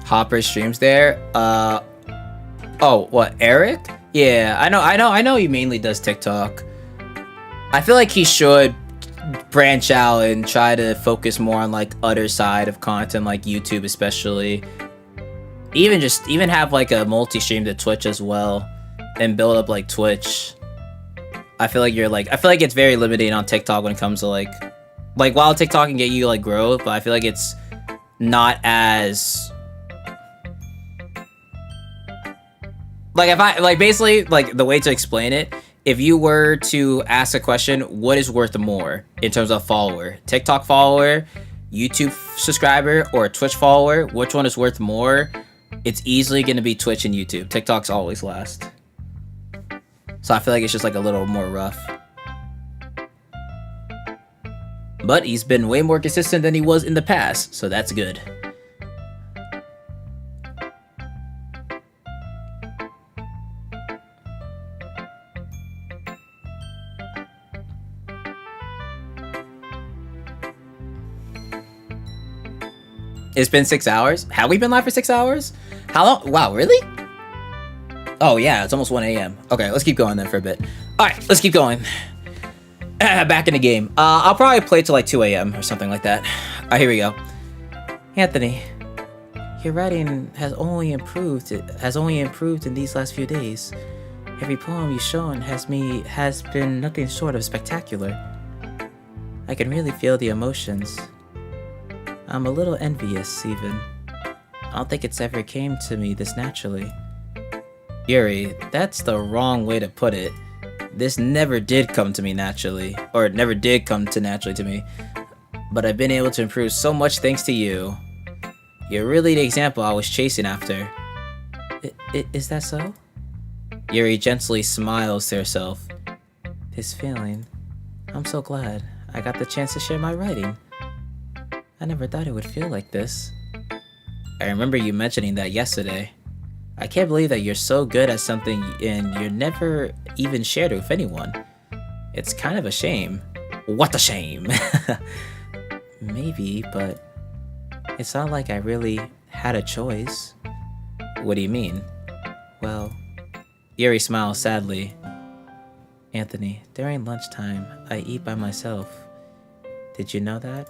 Hopper streams there. Oh, what, Eric? Yeah, I know he mainly does TikTok. I feel like he should branch out and try to focus more on like other side of content, like YouTube especially. Even have like a multi-stream to Twitch as well and build up like Twitch. I feel like it's very limiting on TikTok when it comes to like while TikTok can get you like growth, but I feel like it's not as like, if I like, basically, like, the way to explain it, if you were to ask a question, what is worth more in terms of follower? TikTok follower, YouTube subscriber, or Twitch follower? Which one is worth more? It's easily going to be Twitch and YouTube. TikTok's always last. So I feel like it's just like a little more rough. But he's been way more consistent than he was in the past, so that's good. It's been 6 hours? Have we been live for 6 hours? How long? Wow, really? Oh yeah, it's almost 1 a.m. Okay, let's keep going then for a bit. Alright, let's keep going. Back in the game. I'll probably play till like 2 a.m. or something like that. Alright, here we go. Anthony, your writing has only improved in these last few days. Every poem you've shown has been nothing short of spectacular. I can really feel the emotions. I'm a little envious, even. I don't think it's ever came to me this naturally. Yuri, that's the wrong way to put it. This never did come to me naturally, or it never did come to naturally to me. But I've been able to improve so much thanks to you. You're really the example I was chasing after. Is that so? Yuri gently smiles to herself. This feeling. I'm so glad I got the chance to share my writing. I never thought it would feel like this. I remember you mentioning that yesterday. I can't believe that you're so good at something and you're never even shared it with anyone. It's kind of a shame. What a shame! Maybe, but it's not like I really had a choice. What do you mean? Well, Yuri smiles sadly. Anthony, during lunchtime, I eat by myself. Did you know that?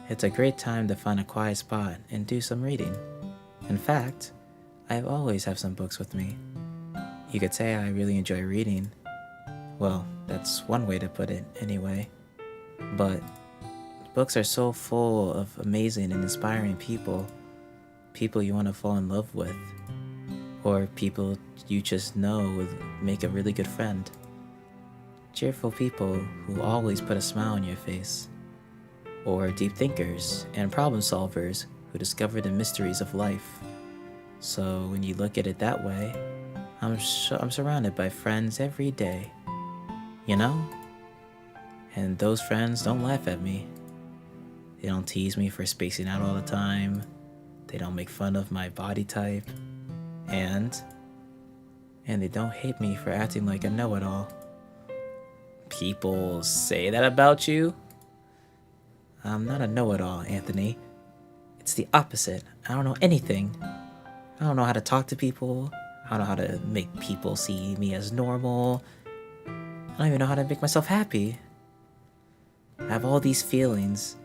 It's a great time to find a quiet spot and do some reading. In fact, I always have some books with me. You could say I really enjoy reading. Well, that's one way to put it, anyway. But books are so full of amazing and inspiring people. People you want to fall in love with. Or people you just know would make a really good friend. Cheerful people who always put a smile on your face. Or deep thinkers and problem solvers who discover the mysteries of life. So when you look at it that way, I'm surrounded by friends every day. You know? And those friends don't laugh at me. They don't tease me for spacing out all the time. They don't make fun of my body type. And they don't hate me for acting like a know-it-all. People say that about you? I'm not a know-it-all, Anthony. It's the opposite. I don't know anything. I don't know how to talk to people. I don't know how to make people see me as normal. I don't even know how to make myself happy. I have all these feelings,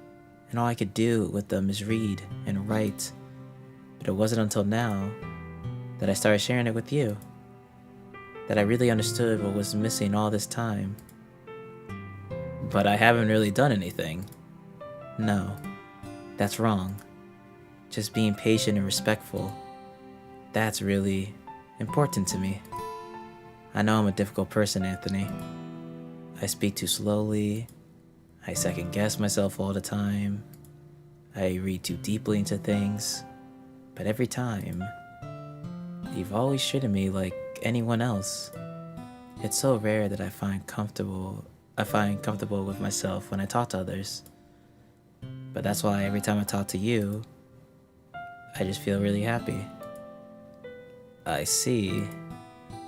and all I could do with them is read and write. But it wasn't until now that I started sharing it with you that I really understood what was missing all this time. But I haven't really done anything. No, that's wrong. Just being patient and respectful. That's really important to me. I know I'm a difficult person, Anthony. I speak too slowly. I second guess myself all the time. I read too deeply into things. But every time, you've always treated me like anyone else. It's so rare that I find comfortable with myself when I talk to others. But that's why every time I talk to you, I just feel really happy. I see.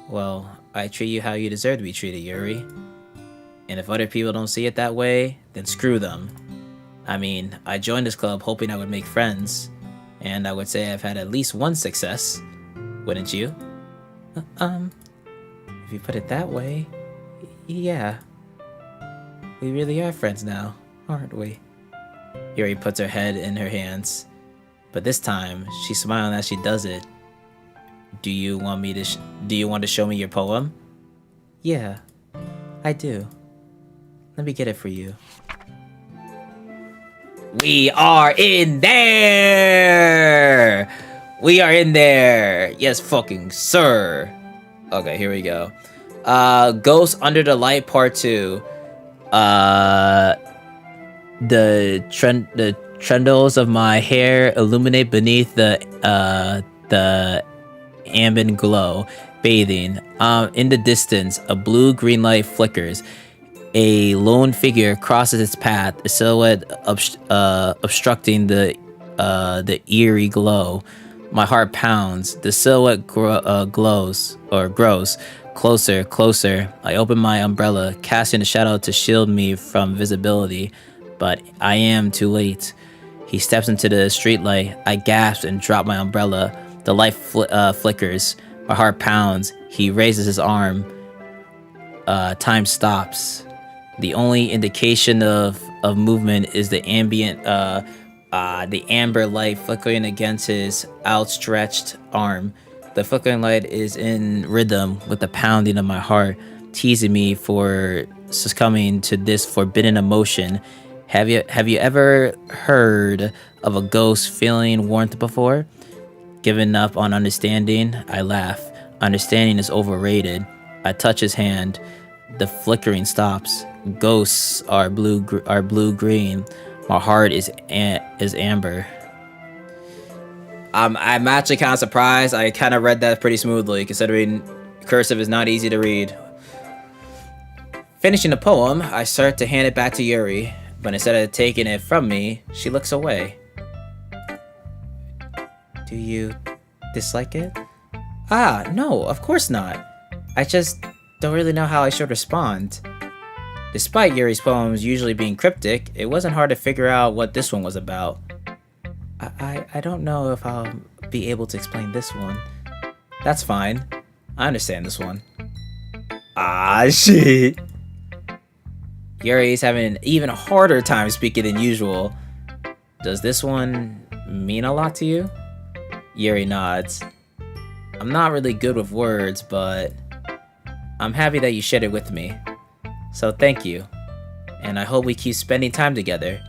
Well, I treat you how you deserve to be treated, Yuri. And if other people don't see it that way, then screw them. I mean, I joined this club hoping I would make friends, and I would say I've had at least one success. Wouldn't you? If you put it that way, yeah. We really are friends now, aren't we? Yuri puts her head in her hands, but this time she's smiling as she does it. Do you want to show me your poem? Yeah, I do. Let me get it for you. We are in there! We are in there! Yes, fucking sir. Okay, here we go. Ghost Under the Light Part 2. The trendles of my hair illuminate beneath the ambient glow, bathing. In the distance, a blue-green light flickers. A lone figure crosses its path, a silhouette obstructing the eerie glow. My heart pounds. The silhouette grows closer. I open my umbrella, casting a shadow to shield me from visibility, but I am too late. He steps into the streetlight. I gasp and drop my umbrella. The light flickers. My heart pounds. He raises his arm. Time stops. The only indication of movement is the the amber light flickering against his outstretched arm. The flickering light is in rhythm with the pounding of my heart, teasing me for succumbing to this forbidden emotion. Have you ever heard of a ghost feeling warmth before? Giving up on understanding, I laugh. Understanding is overrated. I touch his hand. The flickering stops. Ghosts are blue-green. My heart is amber. I'm actually kind of surprised. I kind of read that pretty smoothly, considering cursive is not easy to read. Finishing the poem, I start to hand it back to Yuri, but instead of taking it from me, she looks away. Do you dislike it? Ah, no, of course not. I just don't really know how I should respond. Despite Yuri's poems usually being cryptic, it wasn't hard to figure out what this one was about. I don't know if I'll be able to explain this one. That's fine. I understand this one. Ah, shit. Yuri's having an even harder time speaking than usual. Does this one mean a lot to you? Yuri nods. I'm not really good with words, but I'm happy that you shared it with me. So thank you. And I hope we keep spending time together.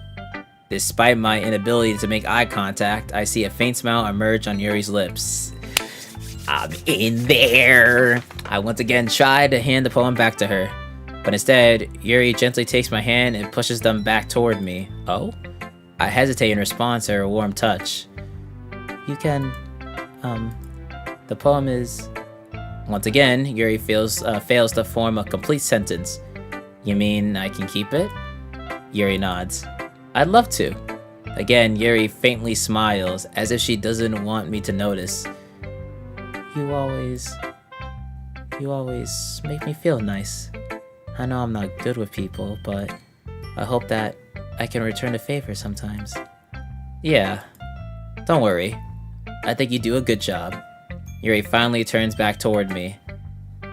Despite my inability to make eye contact, I see a faint smile emerge on Yuri's lips. I'm in there. I once again tried to hand the poem back to her, but instead, Yuri gently takes my hand and pushes them back toward me. Oh? I hesitate in response to her warm touch. You can, the poem is... Once again, Yuri fails to form a complete sentence. You mean I can keep it? Yuri nods. I'd love to. Again, Yuri faintly smiles, as if she doesn't want me to notice. You always make me feel nice. I know I'm not good with people, but I hope that I can return the favor sometimes. Yeah, don't worry. I think you do a good job. Yuri finally turns back toward me.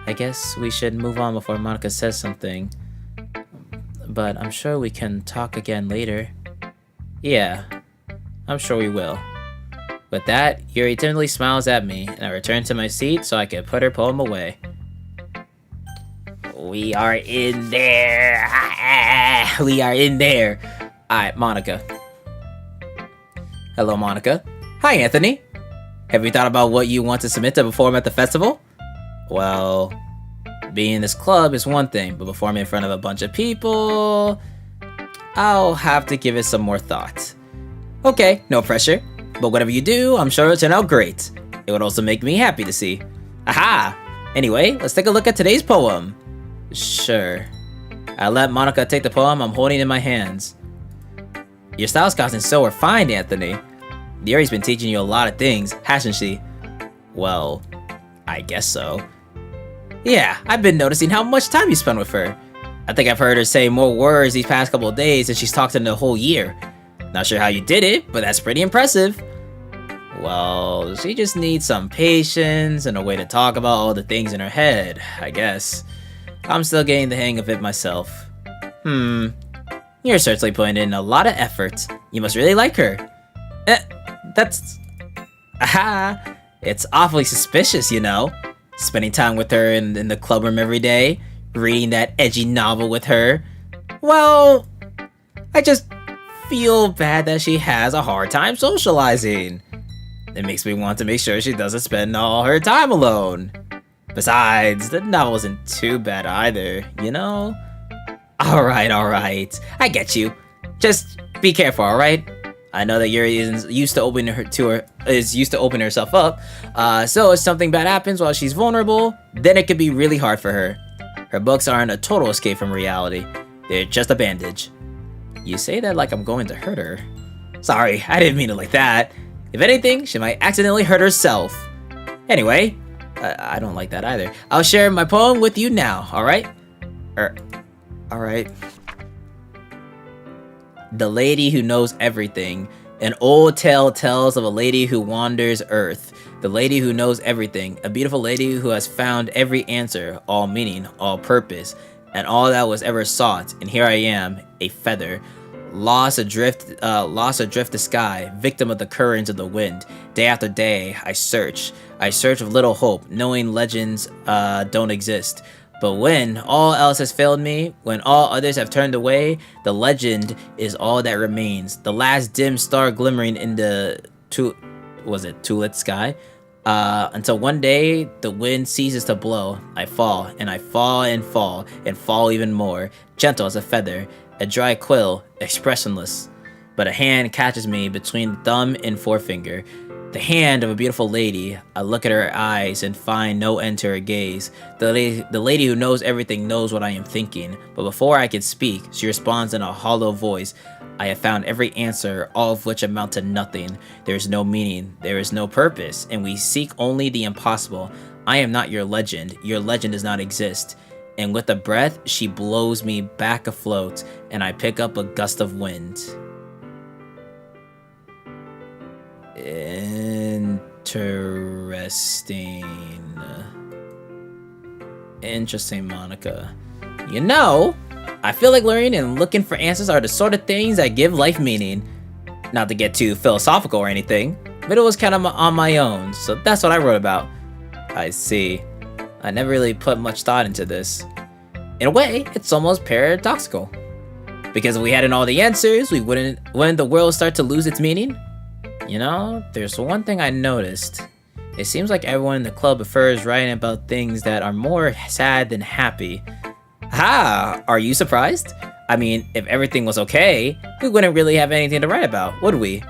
I guess we should move on before Monica says something. But I'm sure we can talk again later. Yeah, I'm sure we will. With that, Yuri timidly smiles at me, and I return to my seat so I can put her poem away. We are in there. We are in there. Alright, Monica. Hello, Monica. Hi, Anthony. Have you thought about what you want to submit to perform at the festival? Well, being in this club is one thing, but performing in front of a bunch of people... I'll have to give it some more thought. Okay, no pressure. But whatever you do, I'm sure it'll turn out great. It would also make me happy to see. Aha! Anyway, let's take a look at today's poem. Sure. I let Monica take the poem I'm holding in my hands. Your style's gotten so refined, Anthony. Yuri's been teaching you a lot of things, hasn't she? Well, I guess so. Yeah, I've been noticing how much time you spend with her. I think I've heard her say more words these past couple of days than she's talked in the whole year. Not sure how you did it, but that's pretty impressive. Well, she just needs some patience and a way to talk about all the things in her head, I guess. I'm still getting the hang of it myself. You're certainly putting in a lot of effort. You must really like her. That's... Aha! It's awfully suspicious, you know? Spending time with her in the club room every day, reading that edgy novel with her. Well, I just feel bad that she has a hard time socializing. It makes me want to make sure she doesn't spend all her time alone. Besides, the novel isn't too bad either, you know? Alright, I get you. Just be careful, alright? I know that Yuri is used to opening herself up, so if something bad happens while she's vulnerable, then it could be really hard for her. Her books aren't a total escape from reality. They're just a bandage. You say that like I'm going to hurt her. Sorry, I didn't mean it like that. If anything, she might accidentally hurt herself. Anyway, I don't like that either. I'll share my poem with you now, alright? Alright. The Lady Who Knows Everything. An old tale tells of a lady who wanders Earth. The lady who knows everything. A beautiful lady who has found every answer, all meaning, all purpose, and all that was ever sought. And here I am, a feather, lost adrift the sky, victim of the currents of the wind. Day after day, I search with little hope, knowing legends don't exist. But when all else has failed me, when all others have turned away, the legend is all that remains. The last dim star glimmering in the too-lit sky? Until one day, the wind ceases to blow. I fall, and I fall and fall, and fall even more, gentle as a feather, a dry quill, expressionless. But a hand catches me between thumb and forefinger. The hand of a beautiful lady. I look at her eyes and find no end to her gaze. The lady who knows everything knows what I am thinking, but before I can speak, she responds in a hollow voice. I have found every answer, all of which amount to nothing. There is no meaning, there is no purpose, and we seek only the impossible. I am not your legend does not exist. And with a breath, she blows me back afloat, and I pick up a gust of wind. Interesting, Monica. You know, I feel like learning and looking for answers are the sort of things that give life meaning. Not to get too philosophical or anything, but it was kind of on my own, so that's what I wrote about. I see. I never really put much thought into this. In a way, it's almost paradoxical. Because if we hadn't all the answers, wouldn't the world start to lose its meaning? You know, there's one thing I noticed. It seems like everyone in the club prefers writing about things that are more sad than happy. Ha! Are you surprised? I mean, if everything was okay, we wouldn't really have anything to write about, would we?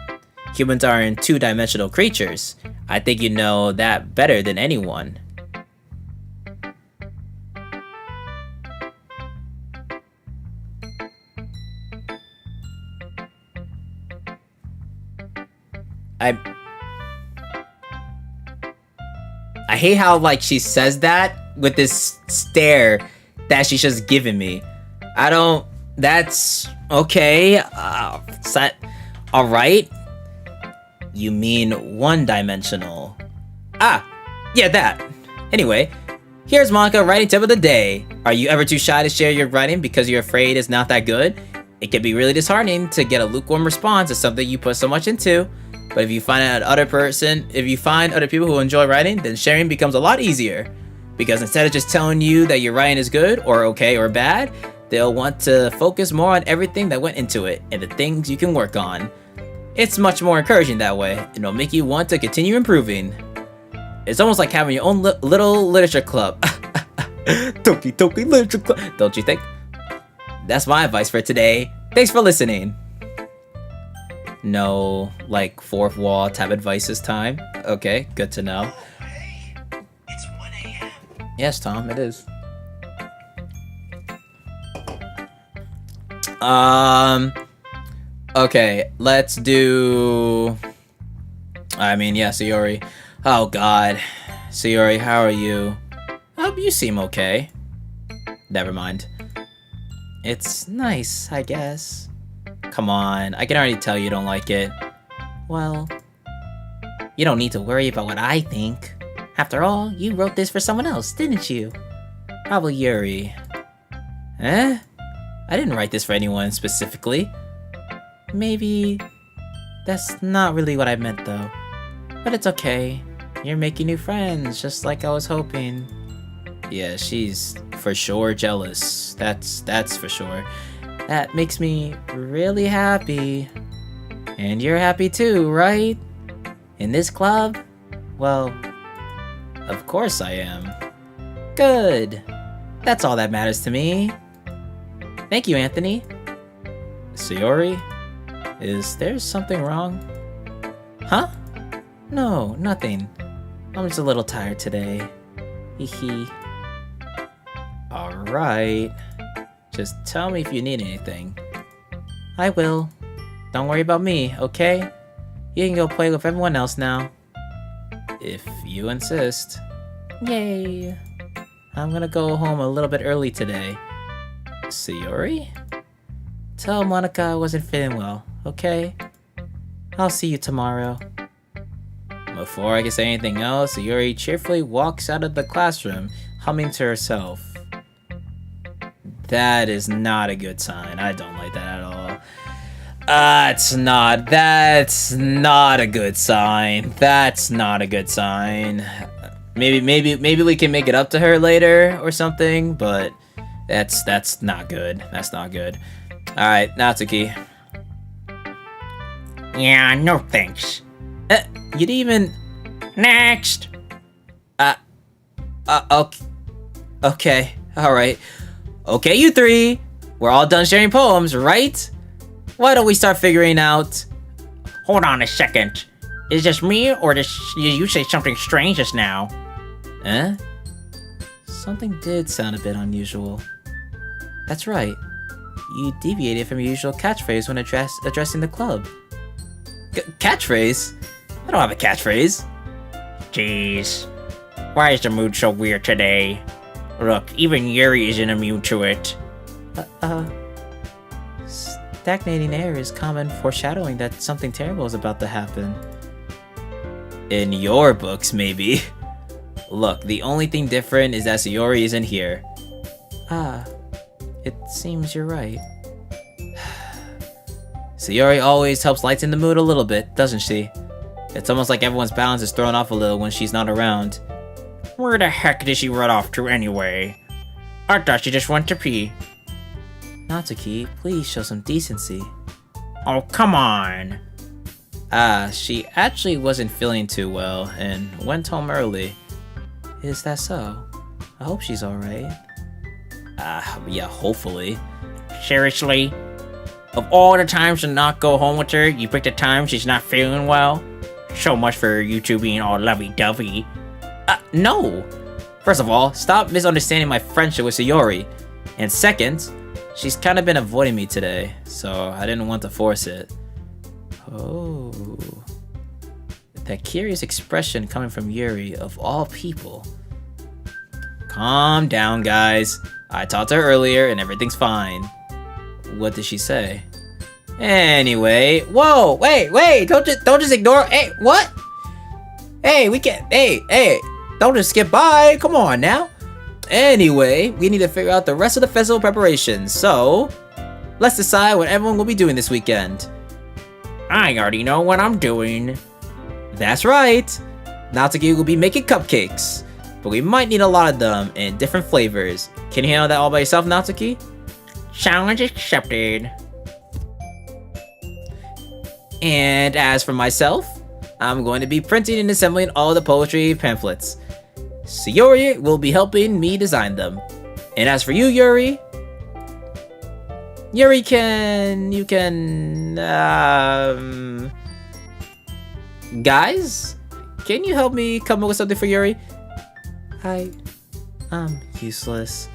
Humans aren't two-dimensional creatures. I think you know that better than anyone. I hate how, like, she says that with this stare that she's just giving me. That's okay. Alright. You mean one-dimensional. Ah, yeah, that. Anyway, here's Monica writing tip of the day. Are you ever too shy to share your writing because you're afraid it's not that good? It can be really disheartening to get a lukewarm response to something you put so much into. But if you find other people who enjoy writing, then sharing becomes a lot easier. Because instead of just telling you that your writing is good, or okay, or bad, they'll want to focus more on everything that went into it, and the things you can work on. It's much more encouraging that way, and it'll make you want to continue improving. It's almost like having your own little literature club. Doki Doki Literature Club, don't you think? That's my advice for today. Thanks for listening. No, like, fourth wall type advice this time. Okay, good to know. Hey, it's 1 a.m. Yes, Tom, it is. Okay, let's do... Sayori. Oh, God. Sayori, how are you? You seem okay. Never mind. It's nice, I guess. Come on, I can already tell you don't like it. Well, you don't need to worry about what I think. After all, you wrote this for someone else, didn't you? Probably Yuri. Eh? I didn't write this for anyone specifically. Maybe... That's not really what I meant though. But it's okay. You're making new friends, just like I was hoping. Yeah, she's for sure jealous. That's for sure. That makes me really happy. And you're happy too, right? In this club? Well, of course I am. Good. That's all that matters to me. Thank you, Anthony. Sayori? Is there something wrong? Huh? No, nothing. I'm just a little tired today. Hee. Alright. Just tell me if you need anything. I will. Don't worry about me, okay? You can go play with everyone else now. If you insist. Yay. I'm gonna go home a little bit early today. Sayori? Tell Monica I wasn't feeling well, okay? I'll see you tomorrow. Before I can say anything else, Sayori cheerfully walks out of the classroom, humming to herself. That is not a good sign. I don't like that at all. That's not a good sign. That's not a good sign. Maybe we can make it up to her later or something, but that's not good. That's not good. Alright, Natsuki. Yeah, no thanks. You didn't even... Next! Okay, alright. Okay, you three! We're all done sharing poems, right? Why don't we start figuring out... Hold on a second. Is this me, or did you say something strange just now? Eh? Something did sound a bit unusual. That's right. You deviated from your usual catchphrase when addressing the club. Catchphrase? I don't have a catchphrase. Jeez. Why is the mood so weird today? Look, even Yuri isn't immune to it. Stagnating air is common foreshadowing that something terrible is about to happen. In your books, maybe. Look, the only thing different is that Sayori isn't here. It seems you're right. Sayori always helps lighten the mood a little bit, doesn't she? It's almost like everyone's balance is thrown off a little when she's not around. Where the heck did she run off to anyway? I thought she just went to pee. Natsuki, please show some decency. Oh, come on. She actually wasn't feeling too well and went home early. Is that so? I hope she's alright. Yeah, hopefully. Seriously? Of all the times to not go home with her, you picked a time she's not feeling well? So much for you two being all lovey-dovey. No! First of all, stop misunderstanding my friendship with Sayori. And second, she's kind of been avoiding me today, so I didn't want to force it. Oh. That curious expression coming from Yuri, of all people. Calm down, guys. I talked to her earlier and everything's fine. What did she say? Anyway, whoa, wait, don't just ignore. Hey, what? Hey, we can't. Hey, don't just skip by. Come on now. Anyway, we need to figure out the rest of the festival preparations. So, let's decide what everyone will be doing this weekend. I already know what I'm doing. That's right. Natsuki will be making cupcakes, but we might need a lot of them in different flavors. Can you handle that all by yourself, Natsuki? Challenge accepted. And as for myself, I'm going to be printing and assembling all the poetry pamphlets. Sayori will be helping me design them. And as for you, Yuri, you can, guys, can you help me come up with something for Yuri? I'm useless.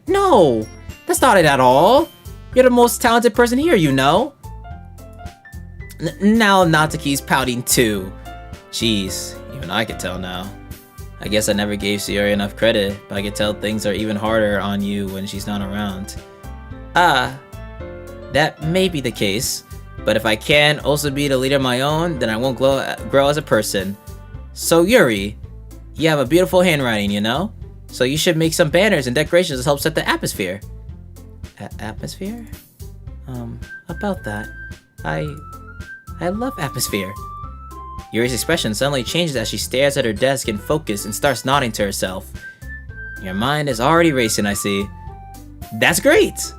No, that's not it at all. You're the most talented person here, you know. Now Natsuki's pouting too. Jeez, even I could tell now. I guess I never gave Sayori enough credit, but I could tell things are even harder on you when she's not around. That may be the case, but if I can also be the leader of my own, then I won't grow as a person. So Yuri, you have a beautiful handwriting, you know? So you should make some banners and decorations to help set the atmosphere. Atmosphere? About that. I love atmosphere. Yuri's expression suddenly changes as she stares at her desk in focus and starts nodding to herself. Your mind is already racing, I see. That's great!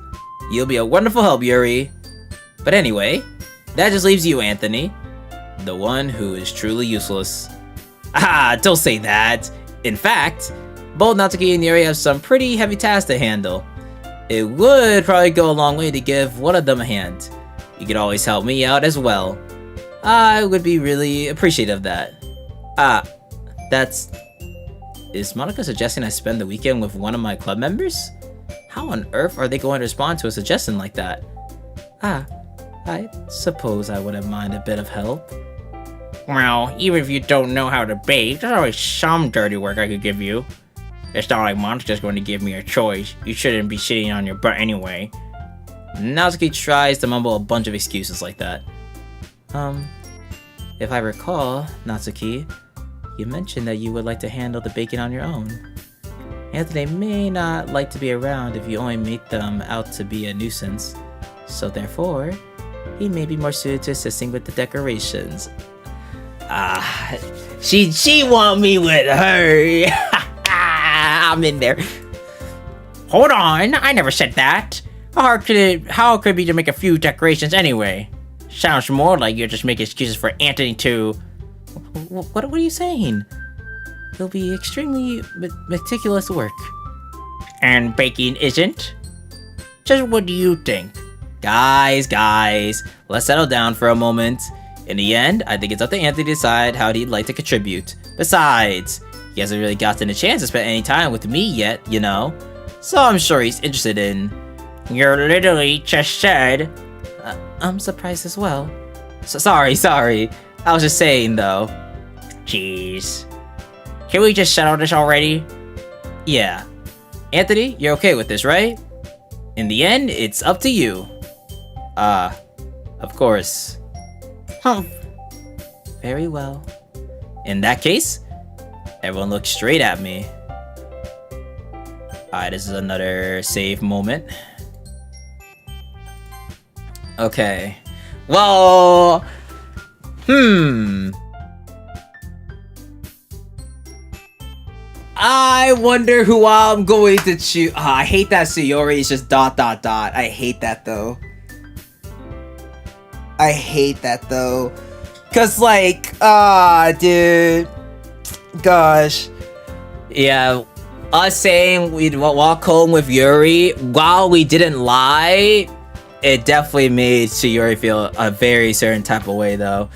You'll be a wonderful help, Yuri. But anyway, that just leaves you, Anthony. The one who is truly useless. Don't say that! In fact, both Natsuki and Yuri have some pretty heavy tasks to handle. It would probably go a long way to give one of them a hand. You could always help me out as well. I would be really appreciative of that. Is Monica suggesting I spend the weekend with one of my club members? How on earth are they going to respond to a suggestion like that? I suppose I wouldn't mind a bit of help. Well, even if you don't know how to bake, there's always some dirty work I could give you. It's not like Monica's going to give me a choice. You shouldn't be sitting on your butt anyway. Natsuki tries to mumble a bunch of excuses like that. If I recall, Natsuki, you mentioned that you would like to handle the baking on your own. Anthony may not like to be around if you only make them out to be a nuisance, so therefore, he may be more suited to assisting with the decorations. She want me with her. I'm in there. Hold on, I never said that. How could it be to make a few decorations anyway? Sounds more like you're just making excuses for Anthony to... What are you saying? It'll be extremely meticulous work. And baking isn't? Just what do you think? Guys, let's settle down for a moment. In the end, I think it's up to Anthony to decide how he'd like to contribute. Besides, he hasn't really gotten a chance to spend any time with me yet, you know? So I'm sure he's interested in... You literally just said... I'm surprised as well. Sorry. I was just saying, though. Jeez. Can we just settle this already? Yeah. Anthony, you're okay with this, right? In the end, it's up to you. Of course. Humph. Very well. In that case, everyone look straight at me. Alright, this is another save moment. Okay. Well... I wonder who I'm going to choose. I hate that Sayori is just ... I hate that though. Cause like, dude. Gosh. Yeah, us saying we'd walk home with Yuri, while we didn't lie, it definitely made Sayori feel a very certain type of way though.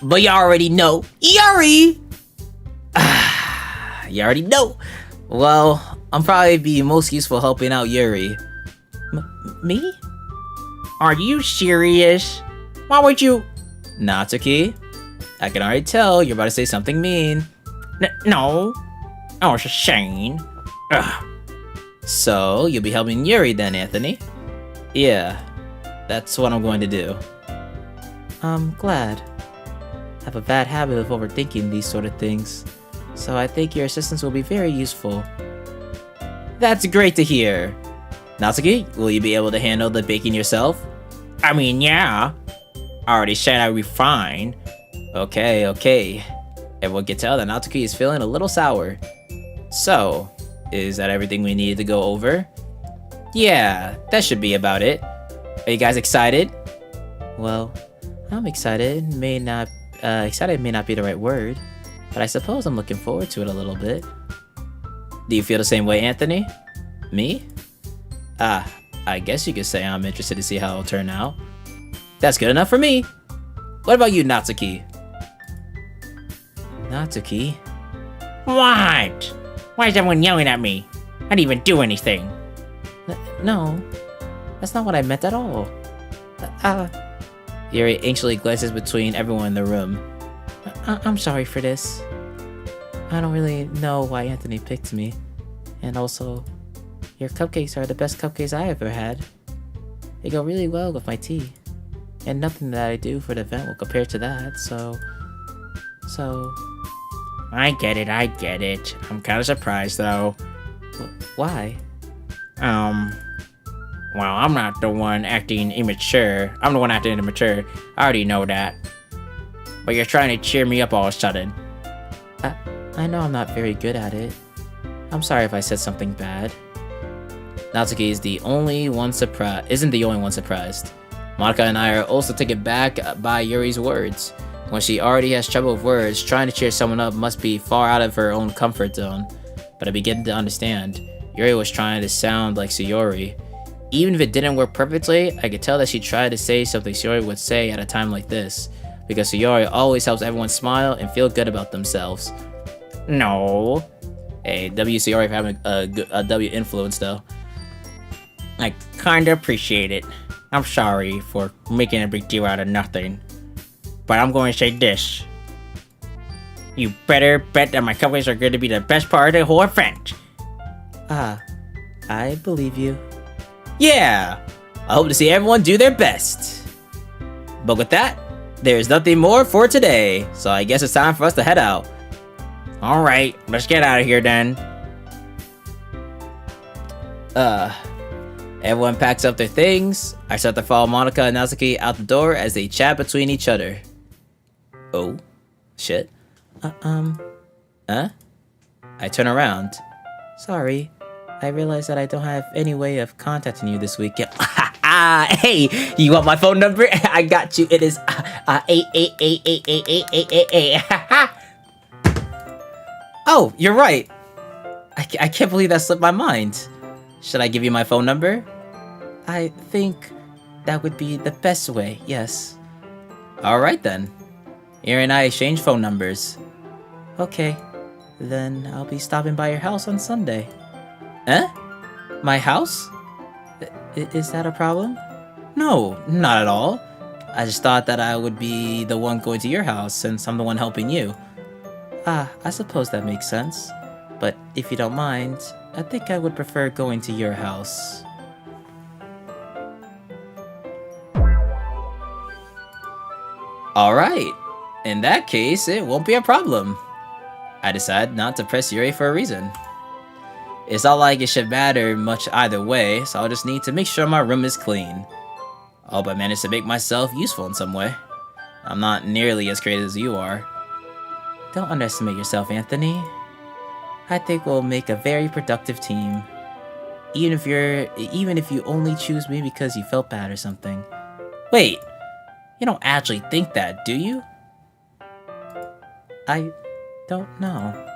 But you already know. Yuri! You already know. Well, I'm probably be most useful helping out Yuri. Me? Are you serious? Why would you... Natsuki, I can already tell you're about to say something mean. No. I was just saying. Ugh. So, you'll be helping Yuri then, Anthony? Yeah, that's what I'm going to do. I'm glad. I have a bad habit of overthinking these sort of things, so I think your assistance will be very useful. That's great to hear. Natsuki, will you be able to handle the baking yourself? I mean, yeah. I already said I'd be fine. Okay. Everyone can tell that Natsuki is feeling a little sour. So, is that everything we needed to go over? Yeah, that should be about it. Are you guys excited? Well, I'm excited. Excited may not be the right word, but I suppose I'm looking forward to it a little bit. Do you feel the same way, Anthony? Me? I guess you could say I'm interested to see how it'll turn out. That's good enough for me. What about you, Natsuki? Natsuki? What? Why is everyone yelling at me? I didn't even do anything. No, that's not what I meant at all. Yuri anxiously glances between everyone in the room. I'm sorry for this. I don't really know why Anthony picked me. And also, your cupcakes are the best cupcakes I ever had. They go really well with my tea. And nothing that I do for the event will compare to that, so... I get it. I'm kind of surprised, though. Why? Well, I'm not the one acting immature. I'm the one acting immature. I already know that. But you're trying to cheer me up all of a sudden. I know I'm not very good at it. I'm sorry if I said something bad. Natsuki isn't the only one surprised. Monica and I are also taken back by Yuri's words. When she already has trouble with words, trying to cheer someone up must be far out of her own comfort zone. But I begin to understand. Yuri was trying to sound like Sayori. Even if it didn't work perfectly, I could tell that she tried to say something Sayori would say at a time like this. Because Sayori always helps everyone smile and feel good about themselves. No. Hey, W Sayori for having a W influence though. I kinda appreciate it. I'm sorry for making a big deal out of nothing. But I'm going to say this. You better bet that my cupcakes are going to be the best part of the whole event. I believe you. Yeah! I hope to see everyone do their best. But with that, there's nothing more for today, so I guess it's time for us to head out. Alright, let's get out of here then. Everyone packs up their things. I start to follow Monica and Natsuki out the door as they chat between each other. Oh, shit. Huh? I turn around. Sorry, I realized that I don't have any way of contacting you this weekend. Hey, you want my phone number? I got you. It is 888888888. Oh, you're right. I can't believe that slipped my mind. Should I give you my phone number? I think that would be the best way, yes. Alright then. Yuri and I exchange phone numbers. Okay, then I'll be stopping by your house on Sunday. Eh? My house? Is that a problem? No, not at all. I just thought that I would be the one going to your house since I'm the one helping you. Ah, I suppose that makes sense. But if you don't mind, I think I would prefer going to your house. Alright. In that case, it won't be a problem. I decide not to press Yuri for a reason. It's not like it should matter much either way, so I'll just need to make sure my room is clean. I hope I manage to make myself useful in some way. I'm not nearly as creative as you are. Don't underestimate yourself, Anthony. I think we'll make a very productive team. Even if you only choose me because you felt bad or something. Wait, you don't actually think that, do you? I don't know.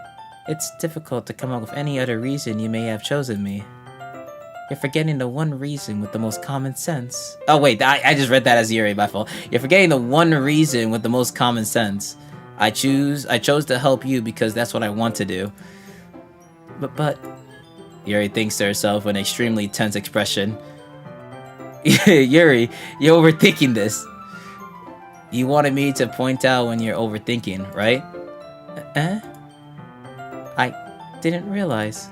It's difficult to come up with any other reason you may have chosen me. You're forgetting the one reason with the most common sense. Oh wait, I just read that as Yuri by fault. You're forgetting the one reason with the most common sense. I chose to help you because that's what I want to do. But Yuri thinks to herself with an extremely tense expression. Yuri, you're overthinking this. You wanted me to point out when you're overthinking, right? I didn't realize.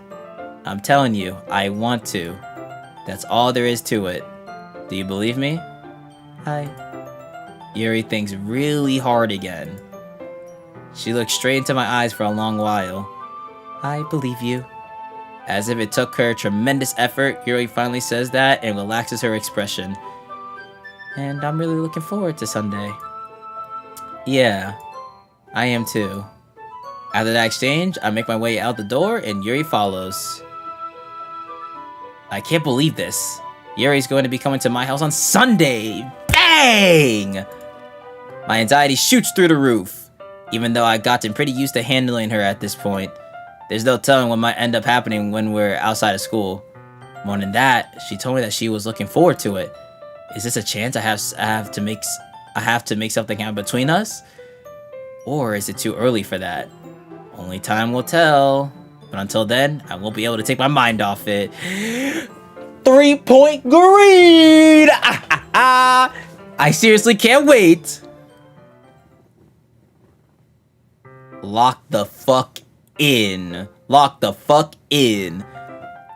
I'm telling you, I want to. That's all there is to it. Do you believe me? Yuri thinks really hard again. She looks straight into my eyes for a long while. I believe you. As if it took her tremendous effort, Yuri finally says that and relaxes her expression. And I'm really looking forward to Sunday. Yeah, I am too. After that exchange, I make my way out the door and Yuri follows. I can't believe this. Yuri's going to be coming to my house on Sunday. Bang! My anxiety shoots through the roof. Even though I've gotten pretty used to handling her at this point, there's no telling what might end up happening when we're outside of school. More than that, she told me that she was looking forward to it. Is this a chance I have to make something happen between us? Or is it too early for that? Only time will tell. But until then, I won't be able to take my mind off it. 3-point green! I seriously can't wait. Lock the fuck in. Lock the fuck in.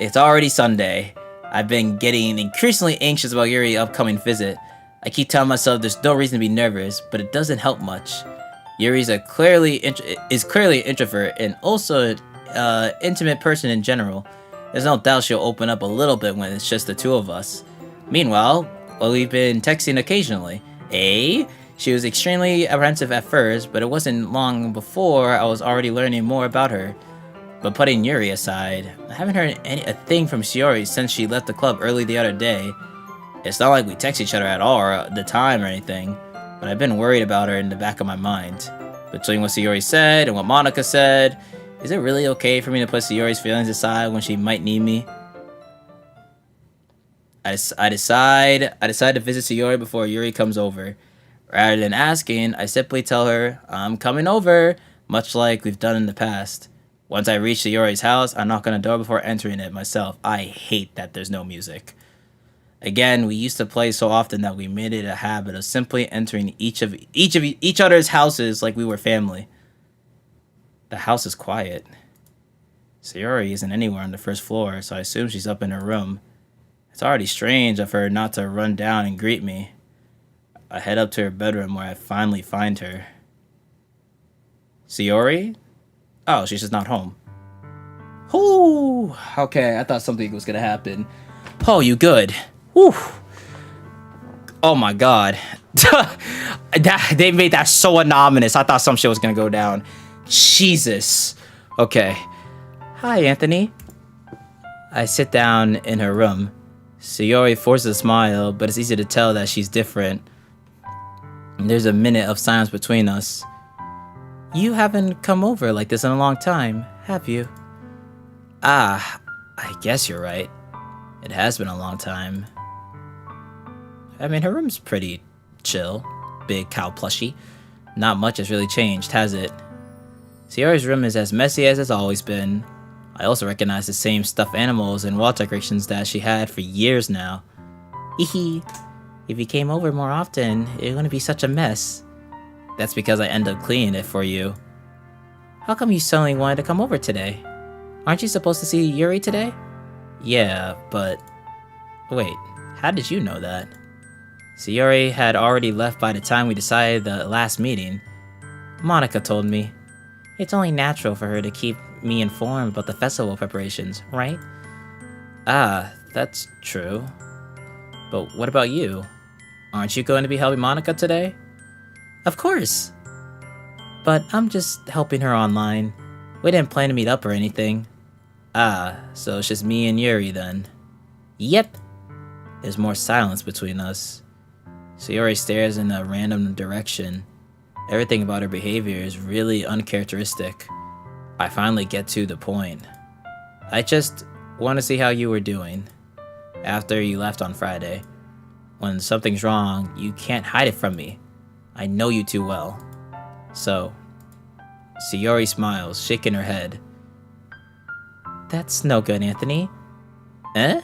It's already Sunday. I've been getting increasingly anxious about Yuri's upcoming visit. I keep telling myself there's no reason to be nervous, but it doesn't help much. Yuri is clearly an introvert and also an intimate person in general. There's no doubt she'll open up a little bit when it's just the two of us. Meanwhile, we've been texting occasionally. She was extremely apprehensive at first, but it wasn't long before I was already learning more about her. But putting Yuri aside, I haven't heard a thing from Shiori since she left the club early the other day. It's not like we text each other at all or at the time or anything, but I've been worried about her in the back of my mind. Between what Shiori said and what Monica said, is it really okay for me to put Shiori's feelings aside when she might need me? I decide to visit Shiori before Yuri comes over. Rather than asking, I simply tell her, I'm coming over, much like we've done in the past. Once I reach Shiori's house, I knock on the door before entering it myself. I hate that there's no music. Again, we used to play so often that we made it a habit of simply entering each other's houses like we were family. The house is quiet. Shiori isn't anywhere on the first floor, so I assume she's up in her room. It's already strange of her not to run down and greet me. I head up to her bedroom where I finally find her. Shiori? Oh, she's just not home. Ooh, okay, I thought something was gonna happen. Oh, you good? Whew. Oh my god. They made that so ominous. I thought some shit was gonna go down. Jesus. Okay. Hi, Anthony. I sit down in her room. Shiori forces a smile, but it's easy to tell that she's different. There's a minute of silence between us. You haven't come over like this in a long time, have you? I guess you're right. It has been a long time. I mean, her room's pretty chill. big cow plushie. Not much has really changed, has it? Sayori's room is as messy as it's always been. I also recognize the same stuffed animals and wall decorations that she had for years now. Hehe. If you came over more often, it wouldn't be such a mess. That's because I end up cleaning it for you. How come you suddenly wanted to come over today? Aren't you supposed to see Yuri today? Yeah, but... Wait, how did you know that? Sayori had already left by the time we decided the last meeting. Monica told me. It's only natural for her to keep me informed about the festival preparations, right? Ah, that's true. But what about you? Aren't you going to be helping Monica today? Of course! But I'm just helping her online. We didn't plan to meet up or anything. Ah, so it's just me and Yuri then. Yep! There's more silence between us. Sayori stares in a random direction. Everything about her behavior is really uncharacteristic. I finally get to the point. I just want to see how you were doing. After you left on Friday. When something's wrong, you can't hide it from me. I know you too well. So, Sayori smiles, shaking her head. That's no good, Anthony. Eh?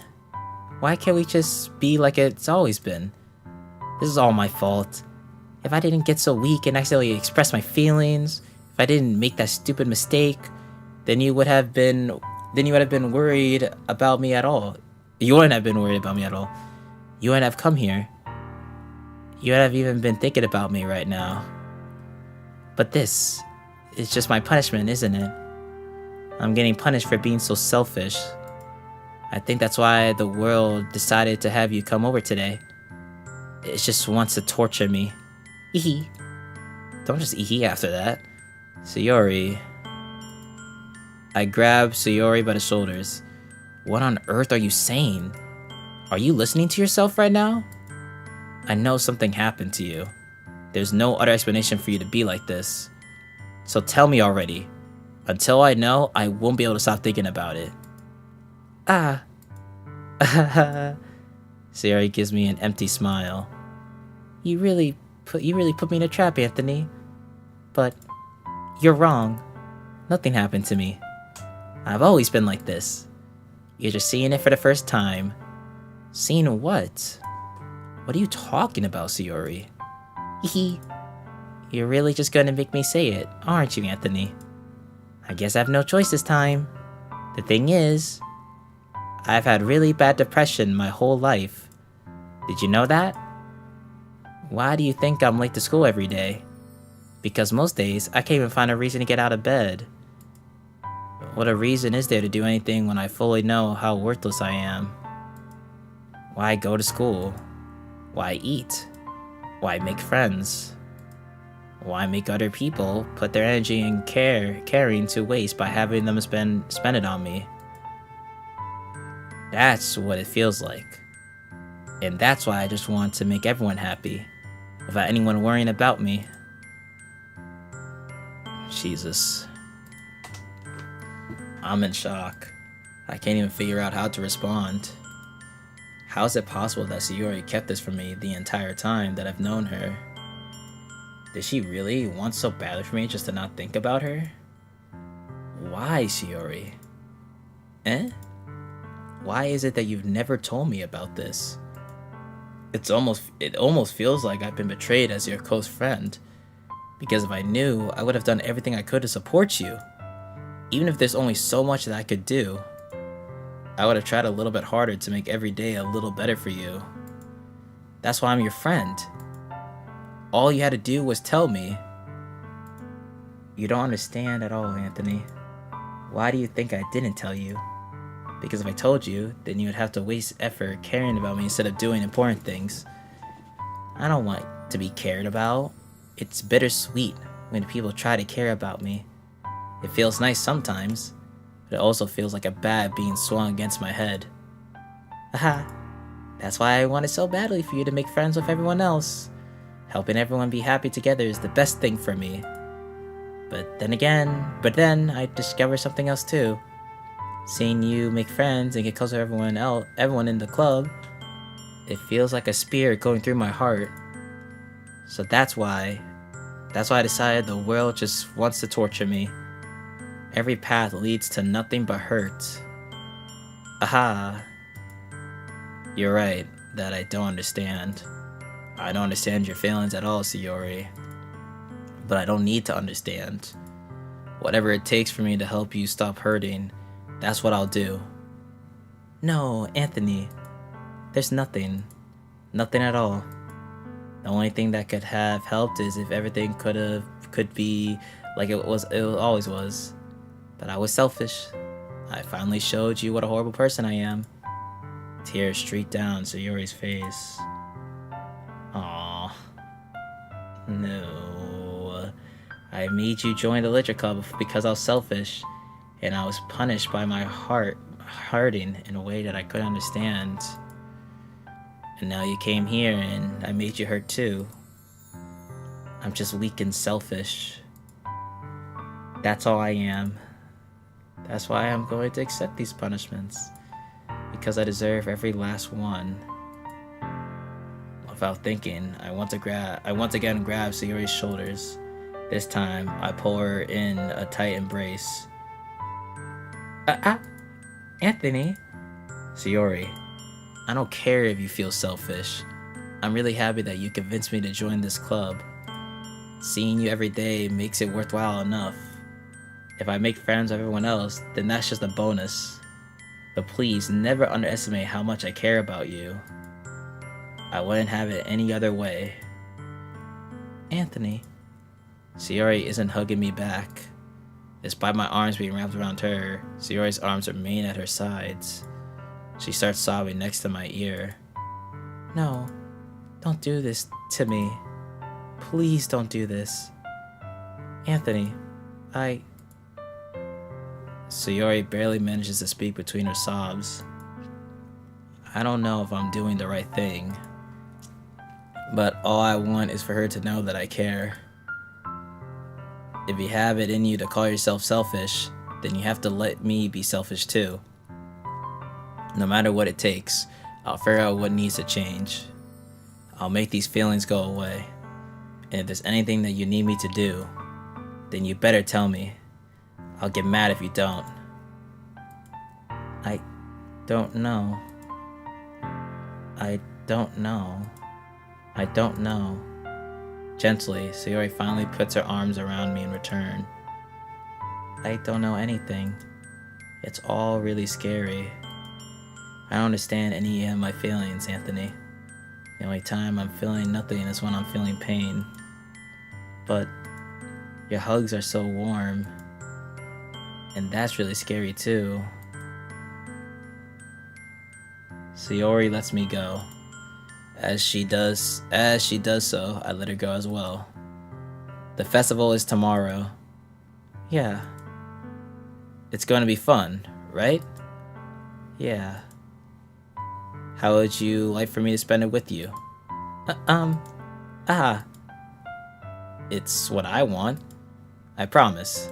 Why can't we just be like it's always been? This is all my fault. If I didn't get so weak and accidentally express my feelings, if I didn't make that stupid mistake, then you would have been worried about me at all. You wouldn't have been worried about me at all. You wouldn't have come here. You would have even been thinking about me right now. But this is just my punishment, isn't it? I'm getting punished for being so selfish. I think that's why the world decided to have you come over today. It just wants to torture me. Eehee. Don't just eehee after that. Sayori. I grab Sayori by the shoulders. What on earth are you saying? Are you listening to yourself right now? I know something happened to you. There's no other explanation for you to be like this. So tell me already. Until I know, I won't be able to stop thinking about it. Ah. Sayori gives me an empty smile. You really put me in a trap, Anthony. But you're wrong. Nothing happened to me. I've always been like this. You're just seeing it for the first time. Seeing what? What are you talking about, Sayori? Hehe. You're really just gonna make me say it, aren't you, Anthony? I guess I have no choice this time. The thing is, I've had really bad depression my whole life. Did you know that? Why do you think I'm late to school every day? Because most days, I can't even find a reason to get out of bed. What a reason is there to do anything when I fully know how worthless I am? Why go to school? Why eat? Why make friends? Why make other people put their energy and caring to waste by having them spend it on me? That's what it feels like. And that's why I just want to make everyone happy, without anyone worrying about me. Jesus. I'm in shock. I can't even figure out how to respond. How is it possible that Sayori kept this from me the entire time that I've known her? Did she really want so badly for me just to not think about her? Why, Sayori? Eh? Why is it that you've never told me about this? It almost feels like I've been betrayed as your close friend. Because if I knew, I would have done everything I could to support you. Even if there's only so much that I could do, I would have tried a little bit harder to make every day a little better for you. That's why I'm your friend. All you had to do was tell me. You don't understand at all, Anthony. Why do you think I didn't tell you? Because if I told you, then you would have to waste effort caring about me instead of doing important things. I don't want to be cared about. It's bittersweet when people try to care about me. It feels nice sometimes, but it also feels like a bat being swung against my head. Haha. That's why I wanted so badly for you to make friends with everyone else. Helping everyone be happy together is the best thing for me. But then I discovered something else too. Seeing you make friends and get close to everyone in the club, it feels like a spear going through my heart. So that's why I decided the world just wants to torture me. Every path leads to nothing but hurt. Aha. You're right that I don't understand. I don't understand your feelings at all, Sayori. But I don't need to understand. Whatever it takes for me to help you stop hurting, that's what I'll do. No, Anthony. There's nothing. Nothing at all. The only thing that could have helped is if everything could be like it always was. But I was selfish. I finally showed you what a horrible person I am. Tears streaked down Sayori's face. Aww. No. I made you join the Literature Club because I was selfish, and I was punished by my heart hurting in a way that I couldn't understand. And now you came here and I made you hurt too. I'm just weak and selfish. That's all I am. That's why I'm going to accept these punishments. Because I deserve every last one. Without thinking, I once again grab Sayori's shoulders. This time, I pull her in a tight embrace. Anthony? Sayori, I don't care if you feel selfish. I'm really happy that you convinced me to join this club. Seeing you every day makes it worthwhile enough. If I make friends with everyone else, then that's just a bonus. But please, never underestimate how much I care about you. I wouldn't have it any other way. Anthony. Sayori isn't hugging me back. Despite my arms being wrapped around her, Sayori's arms remain at her sides. She starts sobbing next to my ear. No, don't do this to me. Please don't do this. Anthony, Sayori barely manages to speak between her sobs. I don't know if I'm doing the right thing, but all I want is for her to know that I care. If you have it in you to call yourself selfish, then you have to let me be selfish too. No matter what it takes, I'll figure out what needs to change. I'll make these feelings go away. And if there's anything that you need me to do, then you better tell me. I'll get mad if you don't. I don't know. I don't know. I don't know. Gently, Sayori finally puts her arms around me in return. I don't know anything. It's all really scary. I don't understand any of my feelings, Anthony. The only time I'm feeling nothing is when I'm feeling pain. But your hugs are so warm. And that's really scary too. Sayori lets me go. As she does so, I let her go as well. The festival is tomorrow. Yeah. It's going to be fun, right? Yeah. How would you like for me to spend it with you? It's what I want. I promise.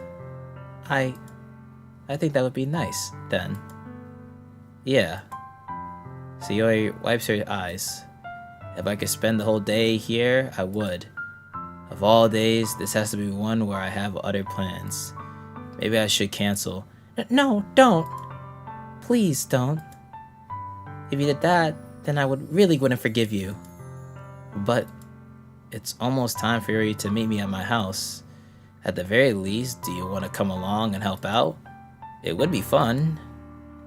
I think that would be nice, then. Yeah. Sayori wipes her eyes. If I could spend the whole day here, I would. Of all days, this has to be one where I have other plans. Maybe I should cancel. No, don't. Please don't. If you did that, then I wouldn't forgive you. But it's almost time for you to meet me at my house. At the very least, do you want to come along and help out? It would be fun.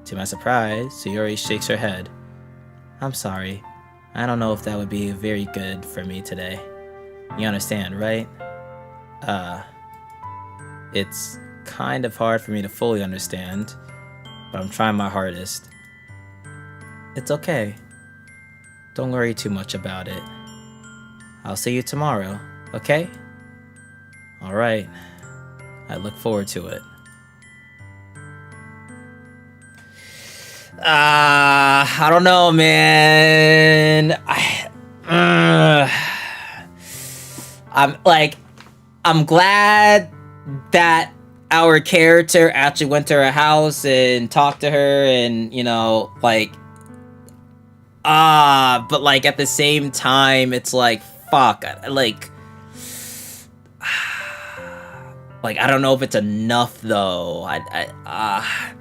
To my surprise, Sayori shakes her head. I'm sorry. I don't know if that would be very good for me today. You understand, right? It's kind of hard for me to fully understand, but I'm trying my hardest. It's okay. Don't worry too much about it. I'll see you tomorrow, okay? Alright. I look forward to it. I don't know, man. I'm glad that our character actually went to her house and talked to her and, but at the same time, it's like, fuck. Like, I don't know if it's enough though. I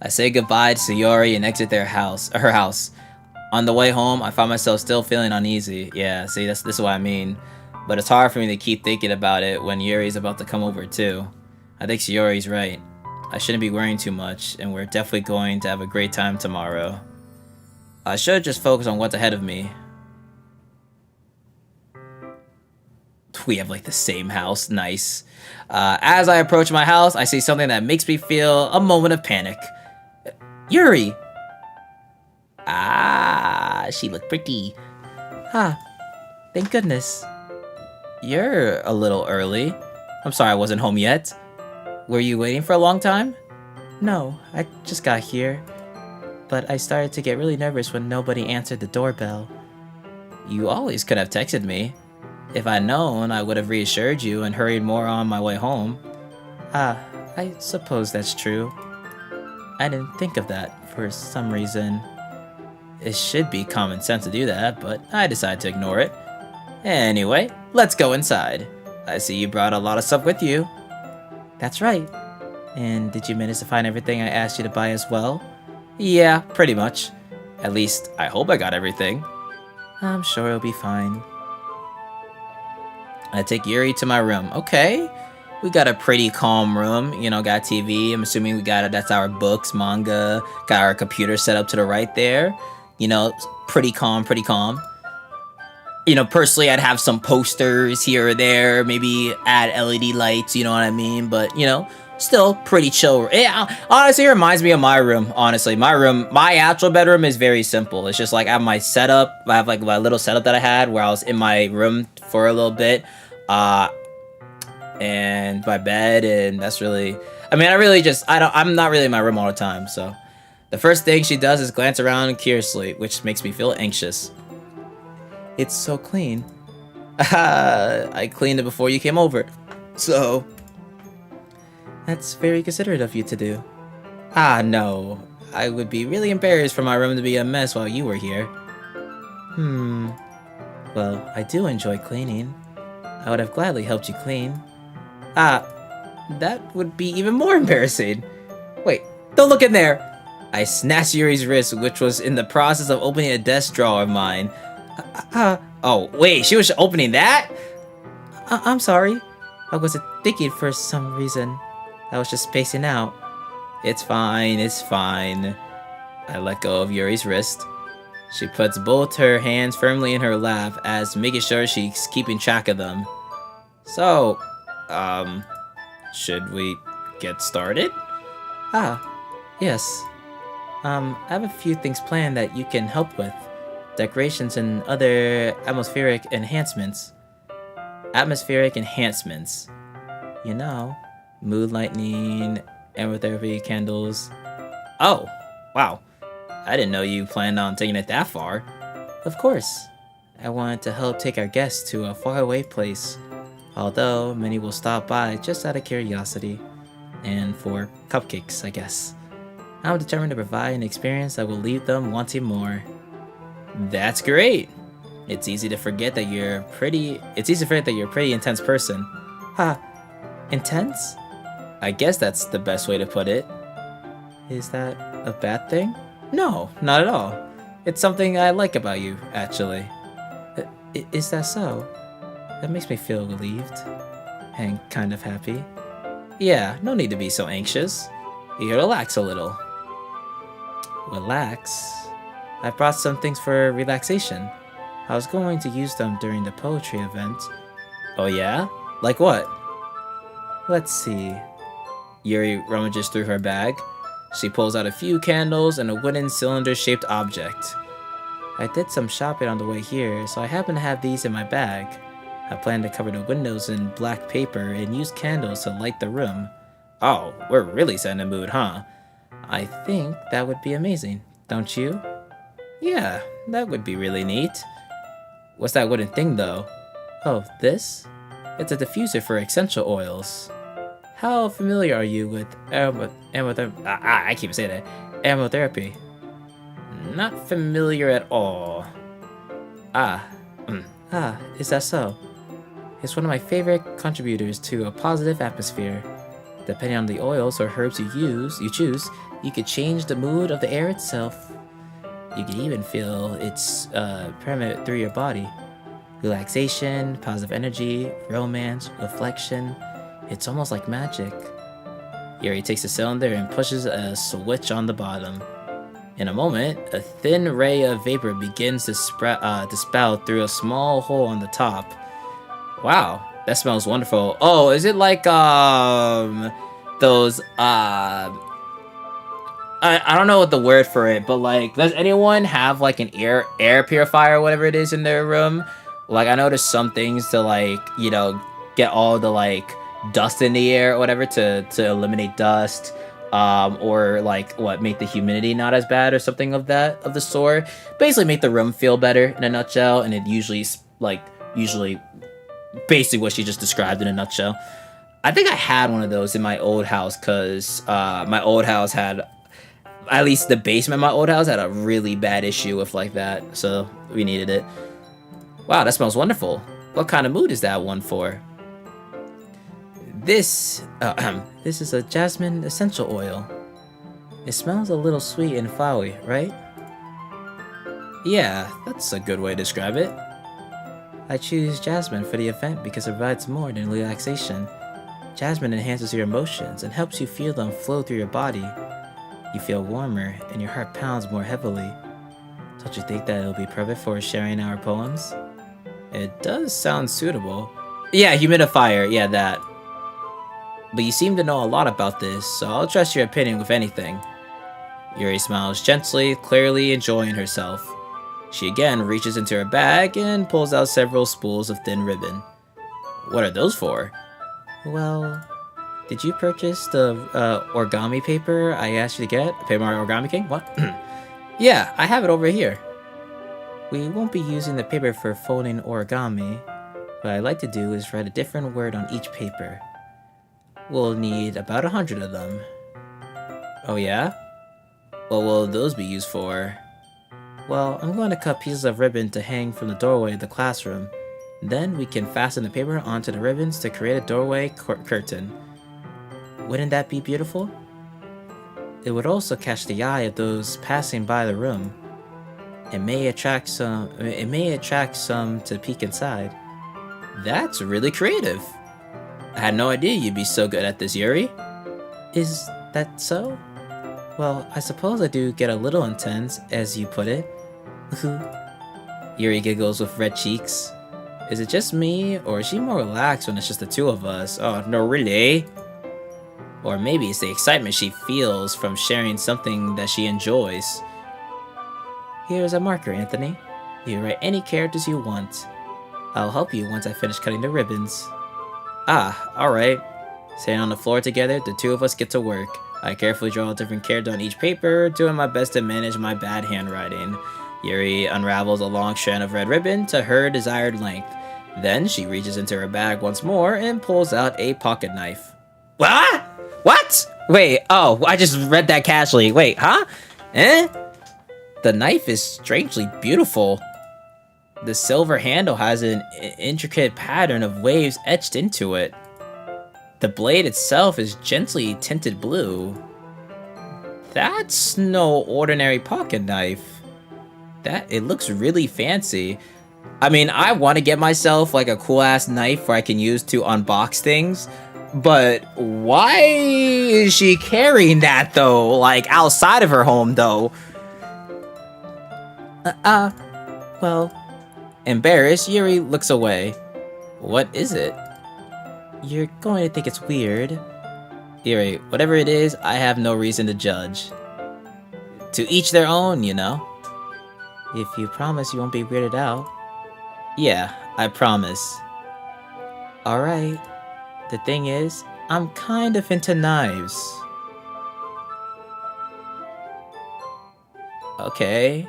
say goodbye to Sayori and exit her house. On the way home, I find myself still feeling uneasy. Yeah, see, this is what I mean. But it's hard for me to keep thinking about it when Yuri's about to come over too. I think Sayori's right. I shouldn't be worrying too much, and we're definitely going to have a great time tomorrow. I should just focus on what's ahead of me. We have like the same house. Nice. As I approach my house, I see something that makes me feel a moment of panic. Yuri! Ah, she looked pretty. Thank goodness. You're a little early. I'm sorry I wasn't home yet. Were you waiting for a long time? No, I just got here. But I started to get really nervous when nobody answered the doorbell. You always could have texted me. If I'd known, I would have reassured you and hurried more on my way home. I suppose that's true. I didn't think of that for some reason. It should be common sense to do that, but I decided to ignore it. Anyway, let's go inside. I see you brought a lot of stuff with you. That's right. And did you manage to find everything I asked you to buy as well? Yeah, pretty much. At least, I hope I got everything. I'm sure it'll be fine. I take Yuri to my room. Okay. We got a pretty calm room. You know, got TV. I'm assuming we got that's our books, manga. Got our computer set up to the right there. You know, pretty calm, pretty calm. You know, personally, I'd have some posters here or there. Maybe add LED lights, you know what I mean? But, you know, still pretty chill. Yeah, honestly, it reminds me of my room, honestly. My actual bedroom is very simple. It's just like I have my setup. I have like my little setup that I had where I was in my room for a little bit. And my bed, and that's really, I mean, I'm not really in my room all the time, so. The first thing she does is glance around curiously, which makes me feel anxious. It's so clean. I cleaned it before you came over, so. That's very considerate of you to do. No. I would be really embarrassed for my room to be a mess while you were here. Well, I do enjoy cleaning. I would have gladly helped you clean. That would be even more embarrassing. Wait, don't look in there! I snatched Yuri's wrist, which was in the process of opening a desk drawer of mine. Oh, wait, she was opening that? I'm sorry. I wasn't thinking for some reason. I was just spacing out. It's fine, it's fine. I let go of Yuri's wrist. She puts both her hands firmly in her lap as making sure she's keeping track of them. So, should we get started? Yes. I have a few things planned that you can help with. Decorations and other atmospheric enhancements. Atmospheric enhancements. You know, mood lightening, aromatherapy candles. Oh, wow. I didn't know you planned on taking it that far. Of course. I wanted to help take our guests to a faraway place. Although, many will stop by just out of curiosity. And for cupcakes, I guess. I'm determined to provide an experience that will leave them wanting more. That's great! It's easy to forget that you're a pretty intense person. Intense? I guess that's the best way to put it. Is that a bad thing? No, not at all. It's something I like about you, actually. Is that so? That makes me feel relieved. And kind of happy. Yeah, no need to be so anxious. You relax a little. Relax? I brought some things for relaxation. I was going to use them during the poetry event. Oh yeah? Like what? Let's see. Yuri rummages through her bag. She pulls out a few candles and a wooden cylinder-shaped object. I did some shopping on the way here, so I happen to have these in my bag. I plan to cover the windows in black paper and use candles to light the room. Oh, we're really setting a mood, huh? I think that would be amazing, don't you? Yeah, that would be really neat. What's that wooden thing, though? Oh, this? It's a diffuser for essential oils. How familiar are you with aromatherapy? I keep saying that. Aromatherapy. Not familiar at all. Ah, is that so? It's one of my favorite contributors to a positive atmosphere. Depending on the oils or herbs you choose, you could change the mood of the air itself. You can even feel its permeate through your body. Relaxation, positive energy, romance, reflection. It's almost like magic. Yuri takes the cylinder and pushes a switch on the bottom. In a moment, a thin ray of vapor begins to spout through a small hole on the top. Wow, that smells wonderful. Oh, is it like those I don't know what the word for it, but like, does anyone have like an air purifier or whatever it is in their room? Like, I know there's some things to like, you know, get all the like dust in the air or whatever to eliminate dust, or like what, make the humidity not as bad or something of the sort. Basically, make the room feel better in a nutshell, and it usually basically what she just described in a nutshell. I think I had one of those in my old house because my old house had, at least the basement of my old house had a really bad issue with like that, so we needed it. Wow, that smells wonderful. What kind of mood is that one for? This is a jasmine essential oil. It smells a little sweet and flowery, right? Yeah, that's a good way to describe it. I choose jasmine for the event because it provides more than relaxation. Jasmine enhances your emotions and helps you feel them flow through your body. You feel warmer and your heart pounds more heavily. Don't you think that it'll be perfect for sharing our poems? It does sound suitable. Yeah, humidifier, yeah, that. But you seem to know a lot about this, so I'll trust your opinion with anything. Yuri smiles gently, clearly enjoying herself. She again reaches into her bag and pulls out several spools of thin ribbon. What are those for? Well, did you purchase the origami paper I asked you to get? Paper Origami King? What? Yeah, I have it over here. We won't be using the paper for folding origami. What I'd like to do is write a different word on each paper. We'll need about 100 of them. Oh yeah? What will those be used for? Well, I'm going to cut pieces of ribbon to hang from the doorway of the classroom. Then we can fasten the paper onto the ribbons to create a doorway curtain. Wouldn't that be beautiful? It would also catch the eye of those passing by the room. It may attract some to peek inside. That's really creative. I had no idea you'd be so good at this, Yuri. Is that so? Well, I suppose I do get a little intense, as you put it. Yuri giggles with red cheeks. Is it just me, or is she more relaxed when it's just the two of us? Oh, no, really? Or maybe it's the excitement she feels from sharing something that she enjoys. Here's a marker, Anthony. You can write any characters you want. I'll help you once I finish cutting the ribbons. Ah, alright. Sitting on the floor together, the two of us get to work. I carefully draw a different character on each paper, doing my best to manage my bad handwriting. Yuri unravels a long strand of red ribbon to her desired length. Then she reaches into her bag once more and pulls out a pocket knife. What? What? Wait, oh, I just read that casually. Wait, huh? Eh? The knife is strangely beautiful. The silver handle has an intricate pattern of waves etched into it. The blade itself is gently tinted blue. That's no ordinary pocket knife. It looks really fancy. I mean, I want to get myself like a cool ass knife where I can use to unbox things. But why is she carrying that though? Like outside of her home though? Well, embarrassed, Yuri looks away. What is it? You're going to think it's weird. Yuri, whatever it is, I have no reason to judge. To each their own, you know? If you promise you won't be weirded out. Yeah, I promise. Alright. The thing is, I'm kind of into knives. Okay.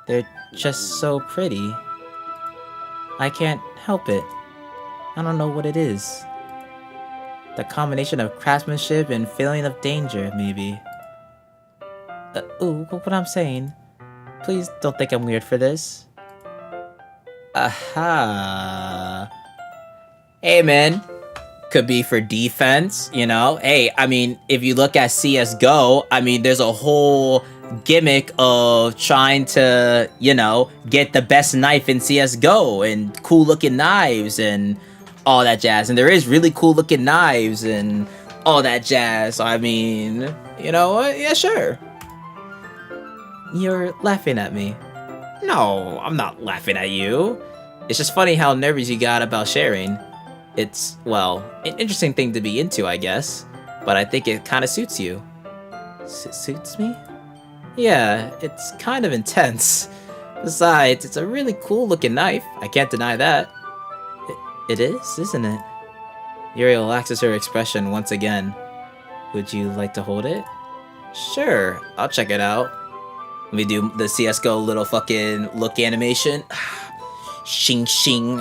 They're just so pretty. I can't help it. I don't know what it is. The combination of craftsmanship and feeling of danger, maybe. Ooh, what I'm saying. Please don't think I'm weird for this. Aha. Hey, man. Could be for defense, you know? Hey, I mean, if you look at CSGO, I mean, there's a whole gimmick of trying to, you know, get the best knife in CSGO and cool looking knives and all that jazz. And there is really cool looking knives and all that jazz. So, I mean, you know what? Yeah, sure. You're laughing at me. No, I'm not laughing at you. It's just funny how nervous you got about sharing. It's, well, an interesting thing to be into, I guess. But I think it kind of suits you. Suits me? Yeah, it's kind of intense. Besides, it's a really cool looking knife. I can't deny that. It is, isn't it? Yuri relaxes her expression once again. Would you like to hold it? Sure, I'll check it out. Let me do the CSGO little fucking look animation. Shing shing.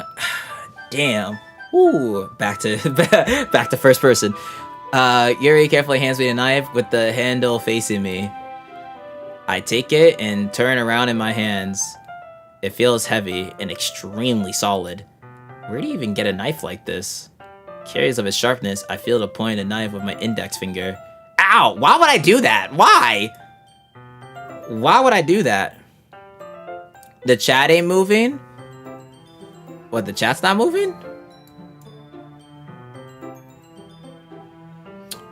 Damn. Ooh, back to first person. Yuri carefully hands me a knife with the handle facing me. I take it and turn around in my hands. It feels heavy and extremely solid. Where do you even get a knife like this? Curious of its sharpness, I feel to point a knife with my index finger. Ow! Why would I do that? Why? Why would I do that? The chat ain't moving? What, the chat's not moving?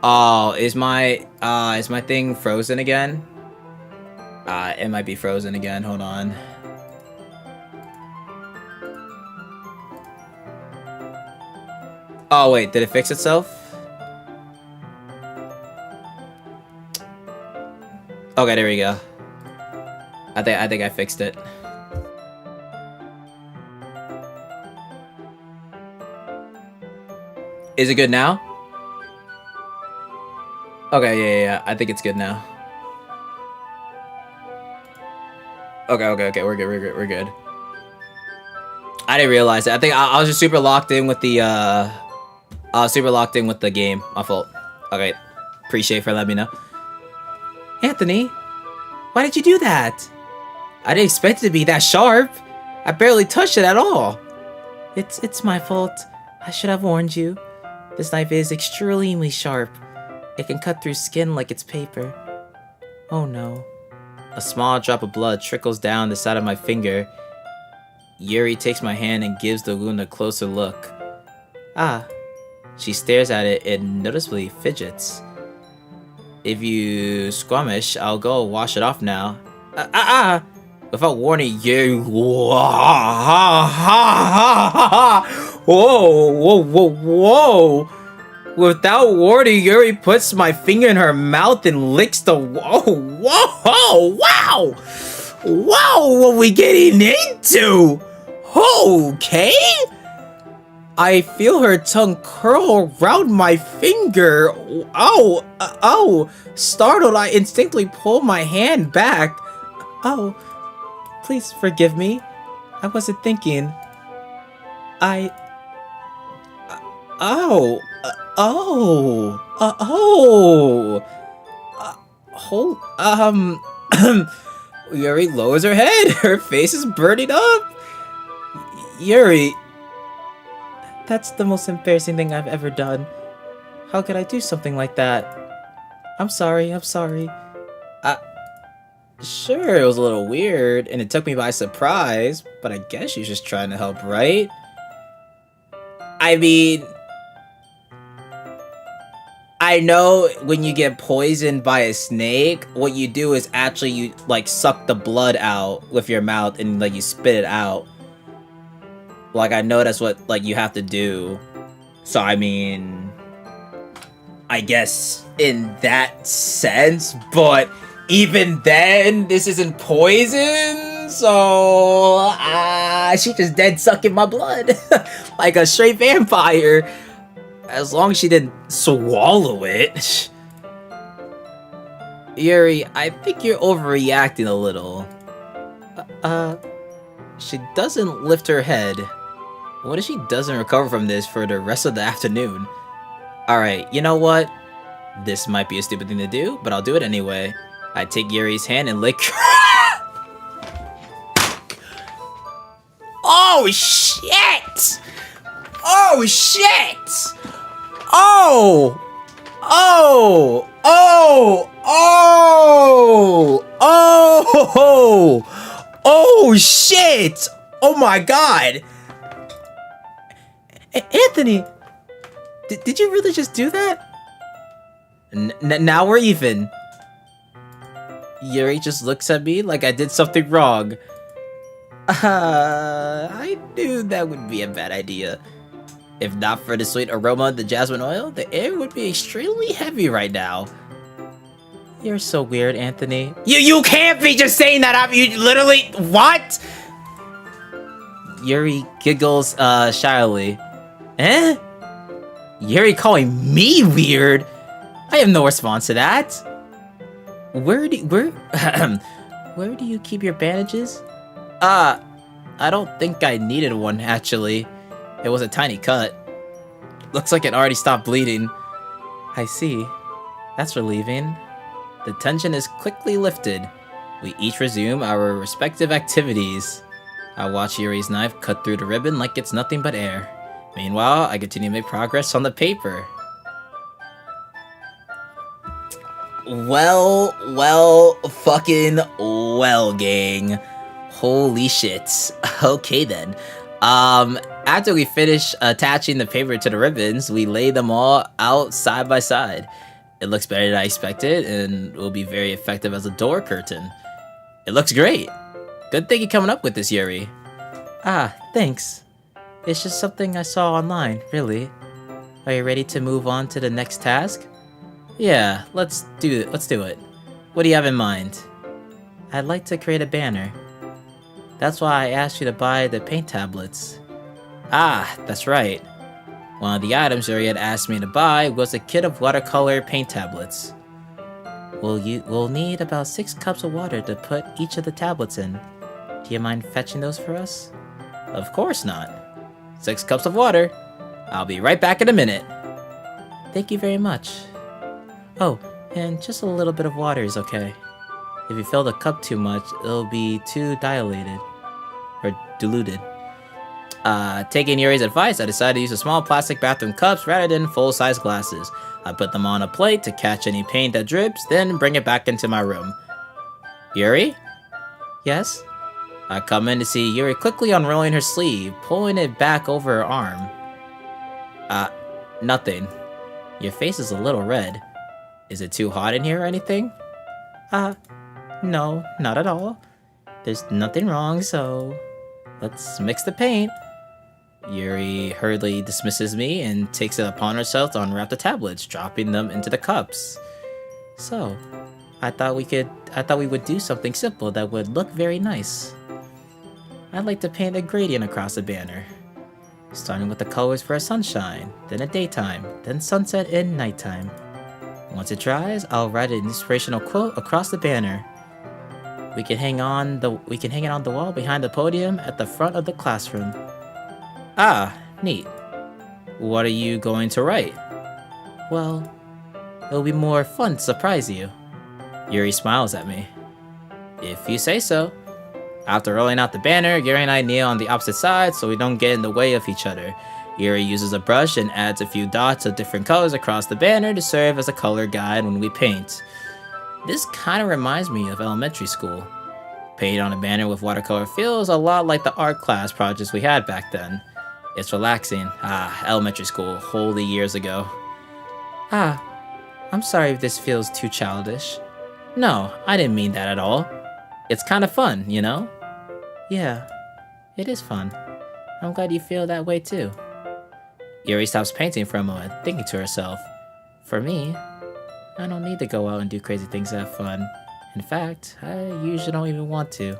Oh, is my thing frozen again? It might be frozen again. Hold on. Oh wait, did it fix itself? Okay, there we go. I think I fixed it. Is it good now? Okay, yeah. I think it's good now. Okay. We're good. I didn't realize it. I think I was just super locked in with the game. My fault. Okay. Appreciate for letting me know. Anthony, why did you do that? I didn't expect it to be that sharp. I barely touched it at all. It's my fault. I should have warned you. This knife is extremely sharp. It can cut through skin like it's paper. Oh no. A small drop of blood trickles down the side of my finger. Yuri takes my hand and gives the wound a closer look. Ah. She stares at it and noticeably fidgets. If you squamish, I'll go wash it off now. Without warning, Yuri. Whoa. Without warning, Yuri puts my finger in her mouth and licks the. Wow! What we getting into? Okay. I feel her tongue curl around my finger. Oh! Startled, I instinctively pull my hand back. Oh, please forgive me. I wasn't thinking. Yuri lowers her head. Her face is burning up. Yuri, that's the most embarrassing thing I've ever done. How could I do something like that? I'm sorry. Sure, it was a little weird, and it took me by surprise, but I guess she's just trying to help, right? I mean, I know when you get poisoned by a snake, what you do is actually you like suck the blood out with your mouth and like you spit it out. Like I know that's what like you have to do. So I mean, I guess in that sense, but even then, this isn't poison, so she just dead sucking my blood like a straight vampire. As long as she didn't swallow it. Yuri, I think you're overreacting a little. She doesn't lift her head. What if she doesn't recover from this for the rest of the afternoon? Alright, you know what? This might be a stupid thing to do, but I'll do it anyway. I take Yuri's hand and lick. Oh shit! Oh shit! Oh! Oh! Oh! Oh! Oh! Oh shit! Oh my god! Anthony! Did you really just do that? Now we're even. Yuri just looks at me like I did something wrong. I knew that would be a bad idea. If not for the sweet aroma of the jasmine oil, the air would be extremely heavy right now. You're so weird, Anthony. You can't be just saying that. You literally what? Yuri giggles shyly. Eh? Yuri calling me weird? I have no response to that. Where do you keep your bandages? I don't think I needed one actually. It was a tiny cut. Looks like it already stopped bleeding. I see. That's relieving. The tension is quickly lifted. We each resume our respective activities. I watch Yuri's knife cut through the ribbon like it's nothing but air. Meanwhile, I continue to make progress on the paper. Well, fucking well, gang. Holy shit. Okay then. After we finish attaching the paper to the ribbons, we lay them all out side by side. It looks better than I expected and will be very effective as a door curtain. It looks great. Good thing you're coming up with this, Yuri. Ah, thanks. It's just something I saw online, really. Are you ready to move on to the next task? Yeah, let's do it. What do you have in mind? I'd like to create a banner. That's why I asked you to buy the paint tablets. Ah, that's right. One of the items Yuri had asked me to buy was a kit of watercolor paint tablets. We'll need about 6 cups of water to put each of the tablets in. Do you mind fetching those for us? Of course not. 6 cups of water. I'll be right back in a minute. Thank you very much. Oh, and just a little bit of water is okay. If you fill the cup too much, it'll be too dilated. Or diluted. Taking Yuri's advice, I decided to use a small plastic bathroom cups rather than full-size glasses. I put them on a plate to catch any paint that drips, then bring it back into my room. Yuri? Yes? I come in to see Yuri quickly unrolling her sleeve, pulling it back over her arm. Nothing. Your face is a little red. Is it too hot in here or anything? No, not at all. There's nothing wrong, so let's mix the paint. Yuri hurriedly dismisses me and takes it upon herself to unwrap the tablets, dropping them into the cups. So, I thought we would do something simple that would look very nice. I'd like to paint a gradient across the banner, starting with the colors for a sunshine, then a daytime, then sunset and nighttime. Once it dries, I'll write an inspirational quote across the banner. We can hang it on the wall behind the podium at the front of the classroom. Ah, neat. What are you going to write? Well, it'll be more fun to surprise you. Yuri smiles at me. If you say so. After rolling out the banner, Yuri and I kneel on the opposite side so we don't get in the way of each other. Yuri uses a brush and adds a few dots of different colors across the banner to serve as a color guide when we paint. This kind of reminds me of elementary school. Painting on a banner with watercolor feels a lot like the art class projects we had back then. It's relaxing. Elementary school, wholly years ago. I'm sorry if this feels too childish. No, I didn't mean that at all. It's kind of fun, you know? Yeah, it is fun. I'm glad you feel that way too. Yuri stops painting for a moment, thinking to herself. For me, I don't need to go out and do crazy things to have fun. In fact, I usually don't even want to.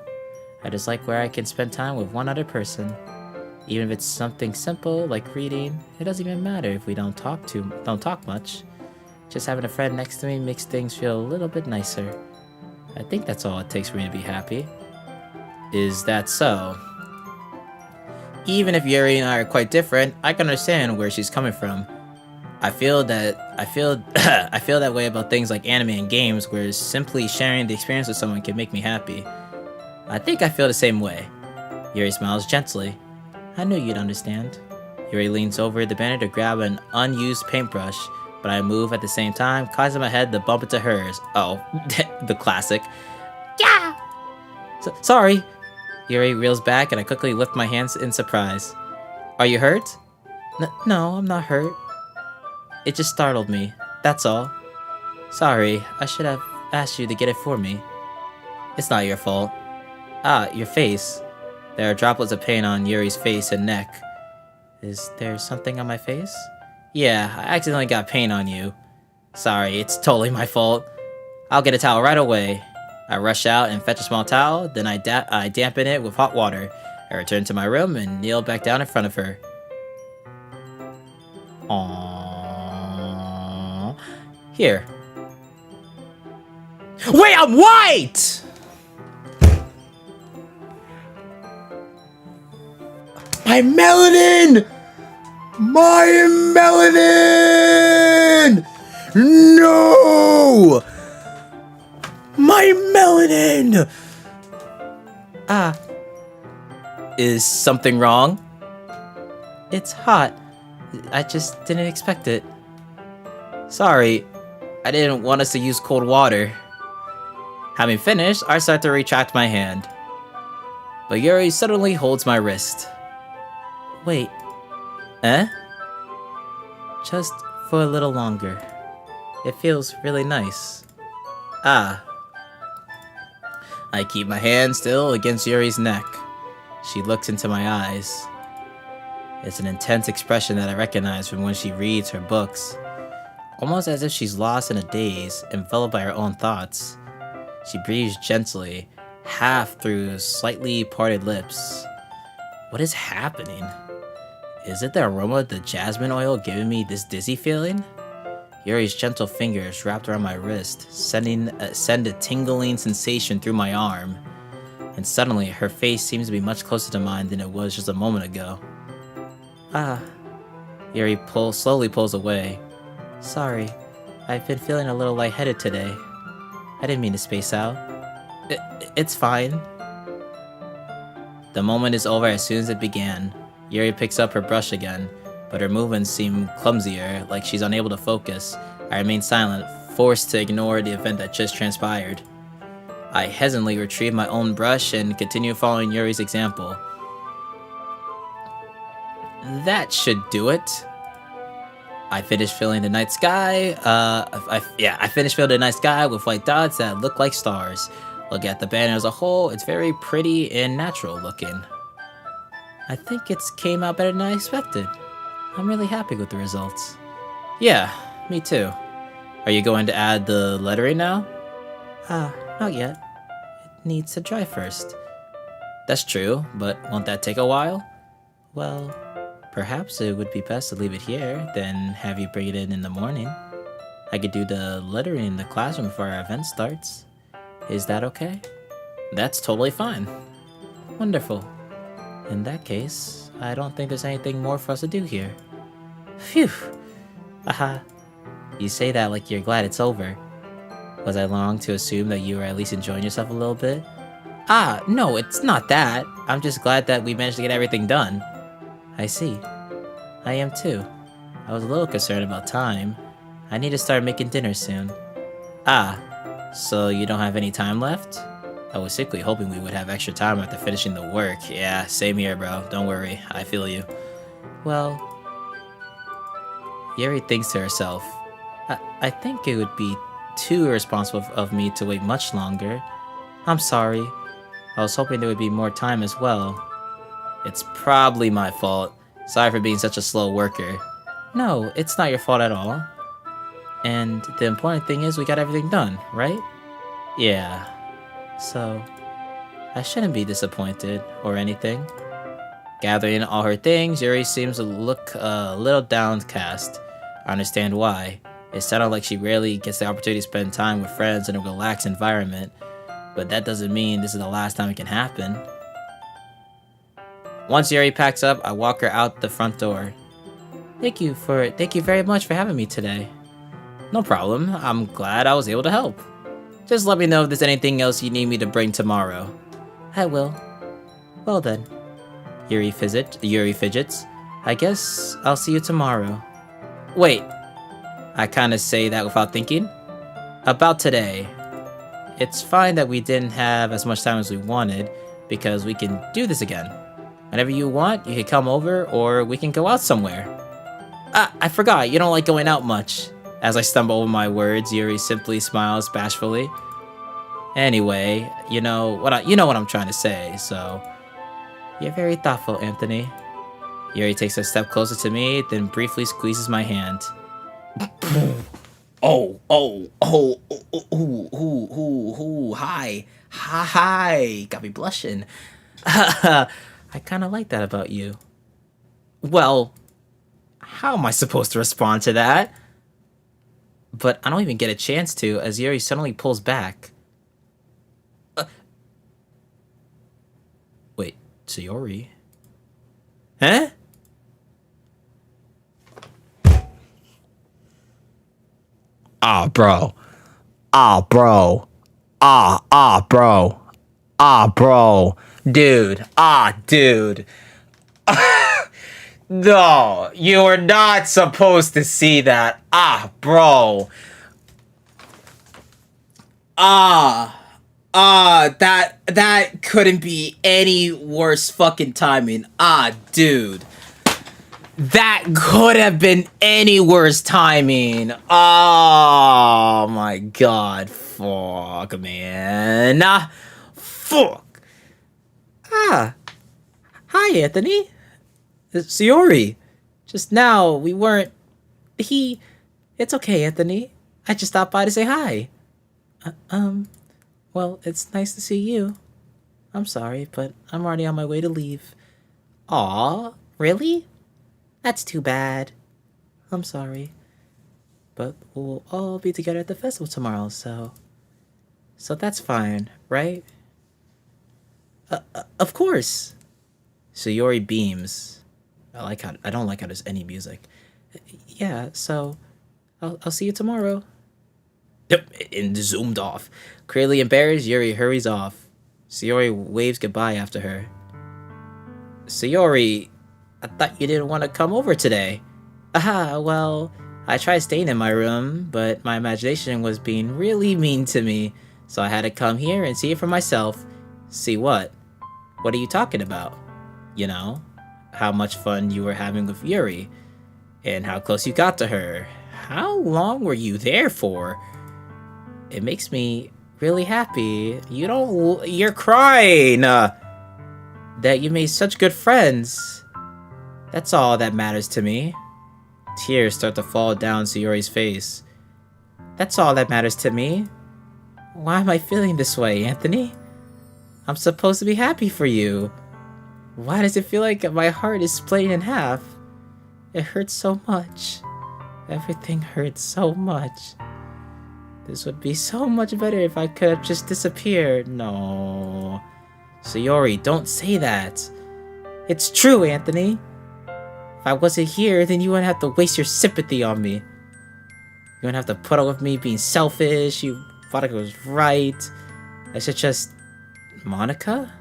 I just like where I can spend time with one other person. Even if it's something simple like reading, it doesn't even matter if we don't talk much. Just having a friend next to me makes things feel a little bit nicer. I think that's all it takes for me to be happy. Is that so? Even if Yuri and I are quite different, I can understand where she's coming from. I feel that way about things like anime and games, where simply sharing the experience with someone can make me happy. I think I feel the same way. Yuri smiles gently. I knew you'd understand. Yuri leans over the banner to grab an unused paintbrush, but I move at the same time, causing my head to bump into hers. Oh, the classic. Yeah! Sorry! Yuri reels back and I quickly lift my hands in surprise. Are you hurt? No, I'm not hurt. It just startled me, that's all. Sorry, I should have asked you to get it for me. It's not your fault. Ah, your face. There are droplets of paint on Yuri's face and neck. Is there something on my face? Yeah, I accidentally got paint on you. Sorry, it's totally my fault. I'll get a towel right away. I rush out and fetch a small towel, then I dampen it with hot water. I return to my room and kneel back down in front of her. Aww. Here. Wait, I'm white! My melanin! My melanin! No! My melanin! Ah. Is something wrong? It's hot. I just didn't expect it. Sorry. I didn't want us to use cold water. Having finished, I start to retract my hand. But Yuri suddenly holds my wrist. Wait. Eh? Just for a little longer. It feels really nice. Ah. I keep my hand still against Yuri's neck. She looks into my eyes. It's an intense expression that I recognize from when she reads her books. Almost as if she's lost in a daze, enveloped by her own thoughts. She breathes gently, half through slightly parted lips. What is happening? Is it the aroma of the jasmine oil giving me this dizzy feeling? Yuri's gentle fingers wrapped around my wrist, send a tingling sensation through my arm. And suddenly, her face seems to be much closer to mine than it was just a moment ago. Ah. Yuri slowly pulls away. Sorry, I've been feeling a little lightheaded today. I didn't mean to space out. It's fine. The moment is over as soon as it began. Yuri picks up her brush again, but her movements seem clumsier, like she's unable to focus. I remain silent, forced to ignore the event that just transpired. I hesitantly retrieve my own brush and continue following Yuri's example. That should do it. I finished filling the night sky. I finished filling the night sky with white dots that look like stars. Look at the banner as a whole, it's very pretty and natural looking. I think it's came out better than I expected. I'm really happy with the results. Yeah, me too. Are you going to add the lettering now? Not yet. It needs to dry first. That's true, but won't that take a while? Well, perhaps it would be best to leave it here, then have you bring it in the morning. I could do the lettering in the classroom before our event starts. Is that okay? That's totally fine. Wonderful. In that case, I don't think there's anything more for us to do here. Phew. Aha. You say that like you're glad it's over. Was I wrong to assume that you were at least enjoying yourself a little bit? No, it's not that. I'm just glad that we managed to get everything done. I see. I am too. I was a little concerned about time. I need to start making dinner soon. So you don't have any time left? I was secretly hoping we would have extra time after finishing the work. Yeah, same here, bro. Don't worry. I feel you. Well... Yuri thinks to herself, I think it would be too irresponsible of me to wait much longer. I'm sorry. I was hoping there would be more time as well. It's probably my fault. Sorry for being such a slow worker. No, it's not your fault at all. And the important thing is we got everything done, right? Yeah. So, I shouldn't be disappointed or anything. Gathering all her things, Yuri seems to look a little downcast. I understand why. It sounded like she rarely gets the opportunity to spend time with friends in a relaxed environment, but that doesn't mean this is the last time it can happen. Once Yuri packs up, I walk her out the front door. Thank you very much for having me today. No problem. I'm glad I was able to help. Just let me know if there's anything else you need me to bring tomorrow. I will. Well then, Yuri fidgets. I guess I'll see you tomorrow. Wait, I kinda say that without thinking. About today. It's fine that we didn't have as much time as we wanted, because we can do this again. Whenever you want, you can come over, or we can go out somewhere. Ah, I forgot, you don't like going out much. As I stumble over my words, Yuri simply smiles bashfully. Anyway, you know what I'm trying to say, so... You're very thoughtful, Anthony. Yuri takes a step closer to me, then briefly squeezes my hand. Hi. Got me blushing. I kinda like that about you. Well, how am I supposed to respond to that? But I don't even get a chance to, as Yuri suddenly pulls back. Wait, Sayori? Huh? Bro. Dude. No, you are not supposed to see that. Bro. That couldn't be any worse fucking timing. Dude. That could have been any worse timing. Oh my god. Fuck, man. Fuck. Hi, Anthony. Sayori. Just now, we weren't... It's okay, Anthony. I just stopped by to say hi. Well, it's nice to see you. I'm sorry, but I'm already on my way to leave. Aw, really? That's too bad. I'm sorry. But we'll all be together at the festival tomorrow, so that's fine, right? Of course. Sayori beams. I don't like how there's any music. Yeah, so I'll see you tomorrow. Yep, and zoomed off. Clearly embarrassed, Yuri hurries off. Sayori waves goodbye after her. Sayori, I thought you didn't want to come over today. Well, I tried staying in my room, but my imagination was being really mean to me, so I had to come here and see it for myself. See what? What are you talking about? You know, how much fun you were having with Yuri, and how close you got to her. How long were you there for? It makes me really happy. You're crying! That you made such good friends. That's all that matters to me. Tears start to fall down Sayori's face. That's all that matters to me. Why am I feeling this way, Anthony? I'm supposed to be happy for you. Why does it feel like my heart is split in half? It hurts so much. Everything hurts so much. This would be so much better if I could have just disappeared. No. Sayori, don't say that. It's true, Anthony. If I wasn't here, then you wouldn't have to waste your sympathy on me. You wouldn't have to put up with me being selfish. You thought I was right. I should just... Monica?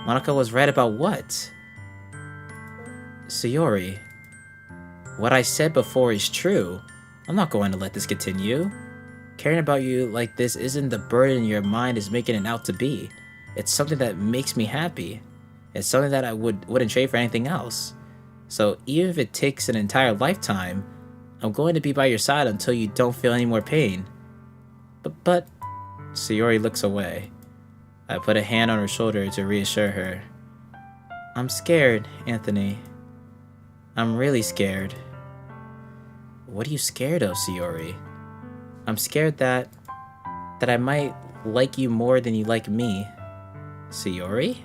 Monica was right about what? Sayori, what I said before is true. I'm not going to let this continue. Caring about you like this isn't the burden your mind is making it out to be. It's something that makes me happy. It's something that I wouldn't trade for anything else. So even if it takes an entire lifetime, I'm going to be by your side until you don't feel any more pain. But Sayori looks away. I put a hand on her shoulder to reassure her. I'm scared, Anthony. I'm really scared. What are you scared of, Sayori? I'm scared that I might like you more than you like me. Sayori?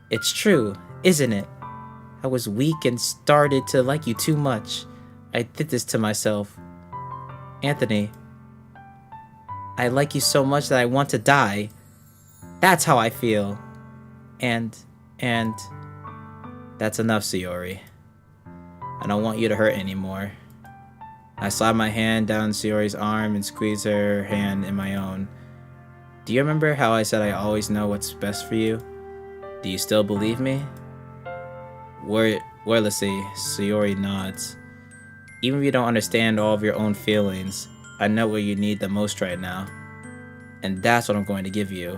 It's true, isn't it? I was weak and started to like you too much. I did this to myself. Anthony, I like you so much that I want to die. That's how I feel. And that's enough, Sayori. I don't want you to hurt anymore. I slide my hand down Sayori's arm and squeeze her hand in my own. Do you remember how I said I always know what's best for you? Do you still believe me? Wordlessly, Sayori nods. Even if you don't understand all of your own feelings, I know what you need the most right now. And that's what I'm going to give you.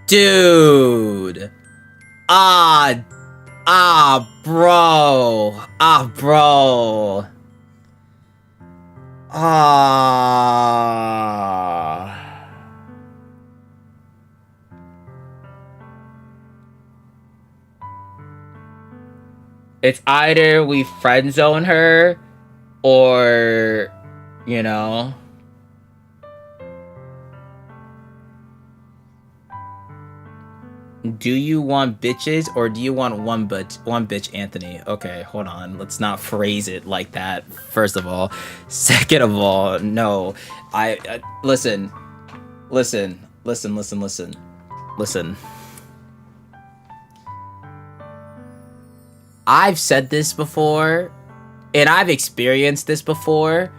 Dude. Bro. Bro. It's either we friend zone her or, you know. Do you want bitches or do you want one bitch, Anthony? Okay, hold on. Let's not phrase it like that, first of all. Second of all, no. Listen. I've said this before, and I've experienced this before.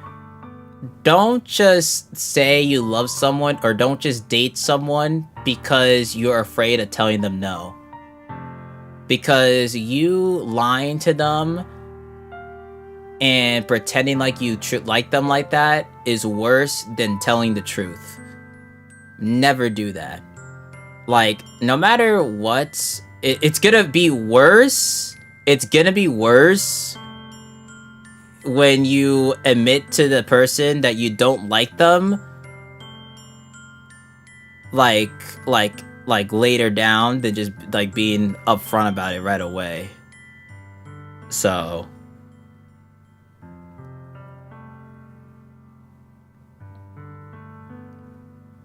Don't just say you love someone or don't just date someone because you're afraid of telling them no. Because you lying to them and pretending like you like them like that is worse than telling the truth. Never do that. Like, no matter what, it's gonna be worse. It's gonna be worse when you admit to the person that you don't like them, like later down, than just like being upfront about it right away. So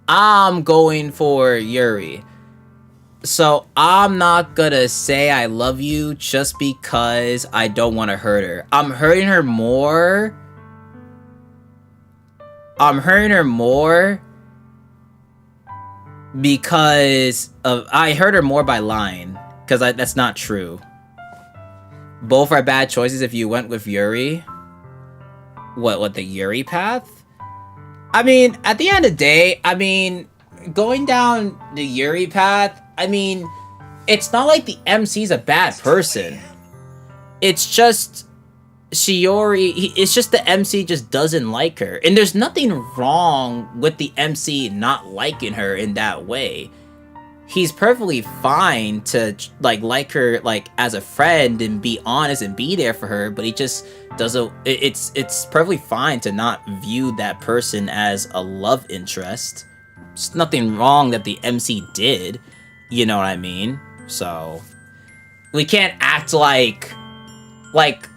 I'm going for Yuri. So I'm not gonna say I love you just because I don't want to hurt her. I'm hurting her more because I hurt her more by lying, because that's not true. Both are bad choices if you went with Yuri. What the Yuri path? I mean, at the end of the day, I mean, going down the Yuri path, I mean, it's not like the MC's a bad person. It's just Shiori, it's just the MC just doesn't like her. And there's nothing wrong with the MC not liking her in that way. He's perfectly fine to like her like as a friend and be honest and be there for her, but he just doesn't. It's perfectly fine to not view that person as a love interest. There's nothing wrong that the MC did. You know what I mean? So we can't act like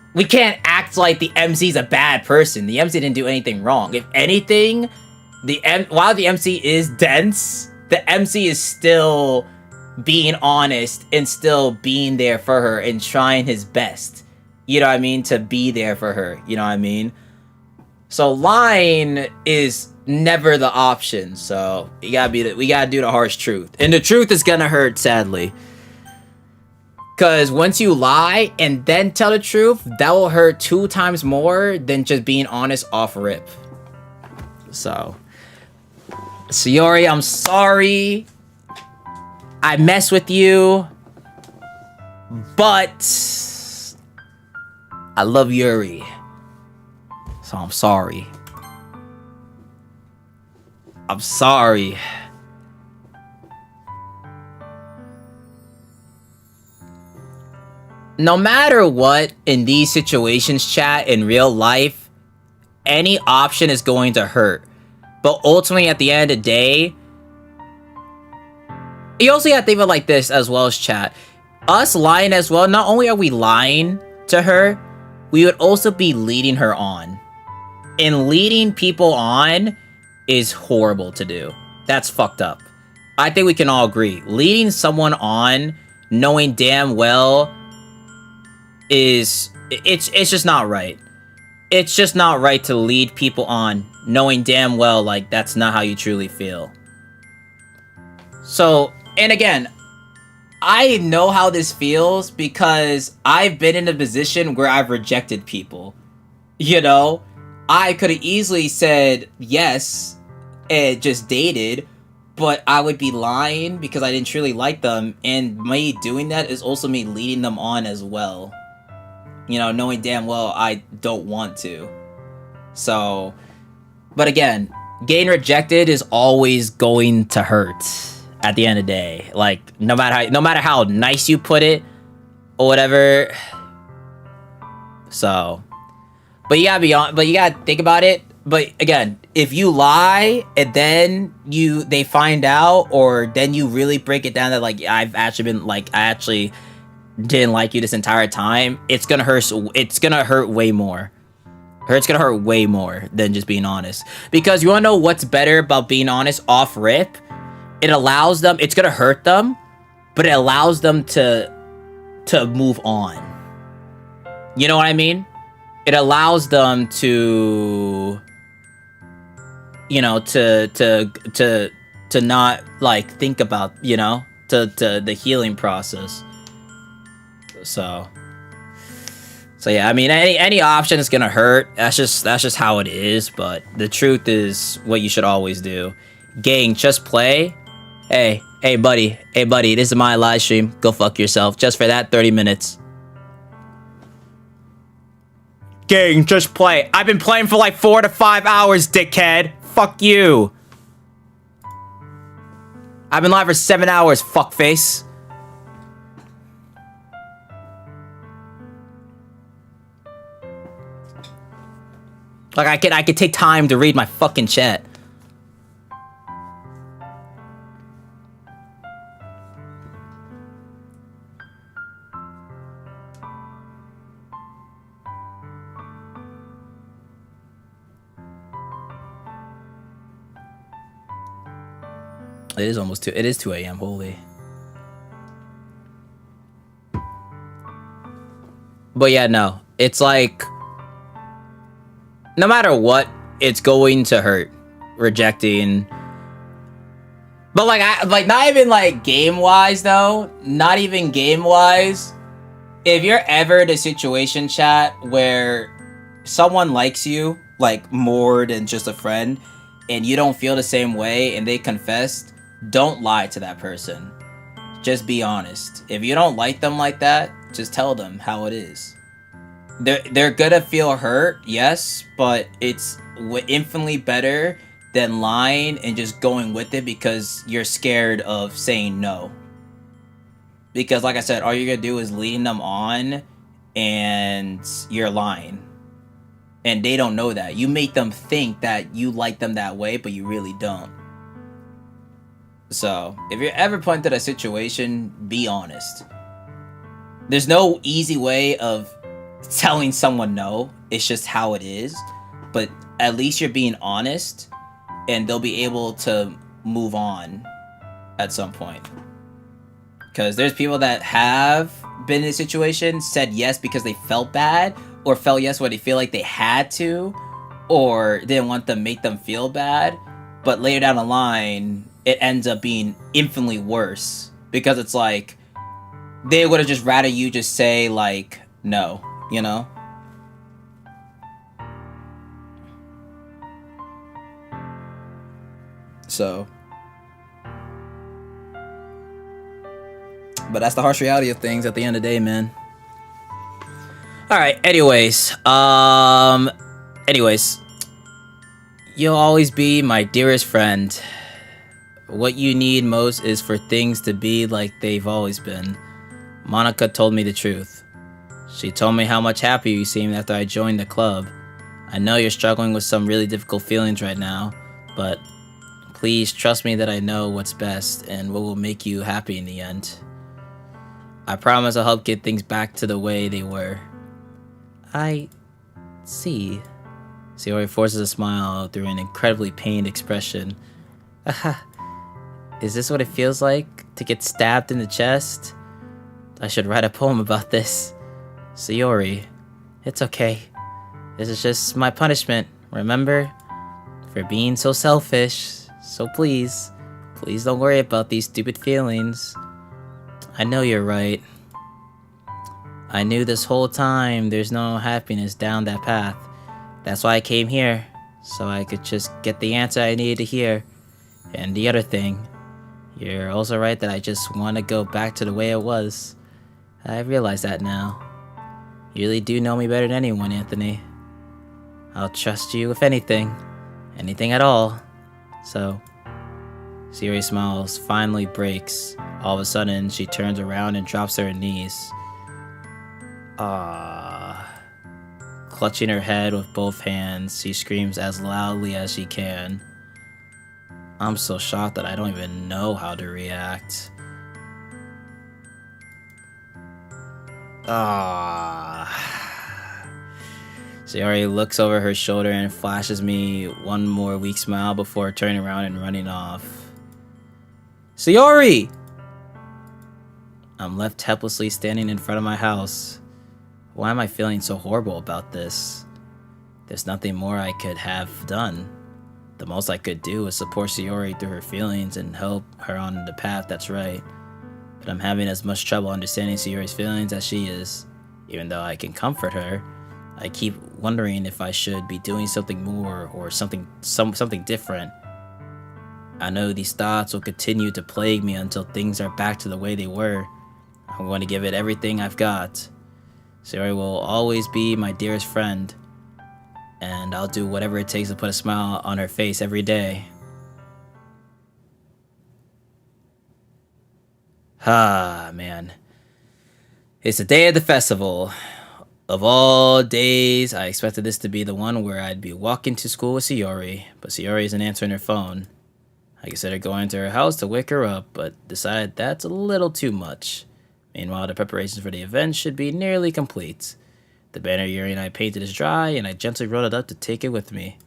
the MC's a bad person. The MC didn't do anything wrong. If anything, while the MC is dense, the MC is still being honest and still being there for her and trying his best. You know what I mean? To be there for her. You know what I mean? So lying is never the option. So we gotta do the harsh truth. And the truth is gonna hurt, sadly. Because once you lie and then tell the truth, that will hurt 2 times more than just being honest off rip. So, Sayori, I'm sorry. I mess with you. But I love Yuri. So I'm sorry. I'm sorry. No matter what, in these situations, chat, in real life, any option is going to hurt. But ultimately, at the end of the day, you also gotta think of it like this as well as chat. Us lying as well, not only are we lying to her, we would also be leading her on. And leading people on is horrible to do. That's fucked up. I think we can all agree. Leading someone on, knowing damn well it's just not right. It's just not right to lead people on knowing damn well like that's not how you truly feel. So, and again, I know how this feels because I've been in a position where I've rejected people. You know, I could have easily said yes and just dated, but I would be lying because I didn't truly like them, and me doing that is also me leading them on as well. You know, knowing damn well I don't want to. So, but again, getting rejected is always going to hurt at the end of the day. Like, no matter how nice you put it or whatever. So, but you gotta think about it. But again, if you lie and then they find out, or then you really break it down that like I actually didn't like you this entire time, it's gonna hurt. It's gonna hurt way more. It's gonna hurt way more than just being honest. Because you wanna know what's better about being honest off rip? It allows them. It's gonna hurt them, but it allows them to move on. You know what I mean? It allows them to, you know, to not like think about, you know, to the healing process. So yeah, I mean, any option is gonna hurt. That's just how it is. But the truth is what you should always do. Gang, just play. Hey buddy, this is my live stream. Go fuck yourself. Just for that 30 minutes. Gang, just play. I've been playing for like 4 to 5 hours, dickhead. Fuck you. I've been live for 7 hours, fuckface. Like, I could take time to read my fucking chat. It is 2 a.m. Holy. But yeah, no. It's like, no matter what, it's going to hurt. Rejecting. But like not even like game-wise though. Not even game-wise. If you're ever in a situation, chat, where someone likes you, like more than just a friend, and you don't feel the same way and they confessed, don't lie to that person. Just be honest. If you don't like them like that, just tell them how it is. They're gonna feel hurt, yes, but it's infinitely better than lying and just going with it because you're scared of saying no. Because like I said, all you're gonna do is leading them on and you're lying. And they don't know that. You make them think that you like them that way, but you really don't. So, if you're ever put into that situation, be honest. There's no easy way of telling someone no. It's just how it is. But at least you're being honest, and they'll be able to move on at some point. Because there's people that have been in a situation, said yes because they felt bad, or felt yes when they feel like they had to, or didn't want to make them feel bad. But later down the line, it ends up being infinitely worse. Because it's like, they would have just rather you just say, like, no, you know? So. But that's the harsh reality of things at the end of the day, man. Alright, anyways. You'll always be my dearest friend. What you need most is for things to be like they've always been. Monica told me the truth. She told me how much happier you seemed after I joined the club. I know you're struggling with some really difficult feelings right now, but please trust me that I know what's best and what will make you happy in the end. I promise I'll help get things back to the way they were. I see. Sayori forces a smile through an incredibly pained expression. Is this what it feels like to get stabbed in the chest? I should write a poem about this. Sayori, it's okay. This is just my punishment, remember? For being so selfish. So please don't worry about these stupid feelings. I know you're right. I knew this whole time there's no happiness down that path. That's why I came here, so I could just get the answer I needed to hear. And the other thing, you're also right that I just want to go back to the way it was. I realize that now. You really do know me better than anyone, Anthony. I'll trust you with anything. Anything at all. So, Sayori smiles, finally breaks. All of a sudden, she turns around and drops to her knees. Clutching her head with both hands, she screams as loudly as she can. I'm so shocked that I don't even know how to react. Sayori looks over her shoulder and flashes me one more weak smile before turning around and running off. Sayori! I'm left helplessly standing in front of my house. Why am I feeling so horrible about this? There's nothing more I could have done. The most I could do is support Sayori through her feelings and help her on the path that's right. But I'm having as much trouble understanding Sayori's feelings as she is. Even though I can comfort her, I keep wondering if I should be doing something more or something different. I know these thoughts will continue to plague me until things are back to the way they were. I'm going to give it everything I've got. Sayori will always be my dearest friend, and I'll do whatever it takes to put a smile on her face every day. Man. It's the day of the festival. Of all days, I expected this to be the one where I'd be walking to school with Sayori, but Sayori isn't answering her phone. I considered going to her house to wake her up, but decided that's a little too much. Meanwhile, the preparations for the event should be nearly complete. The banner Yuri and I painted is dry, and I gently rolled it up to take it with me.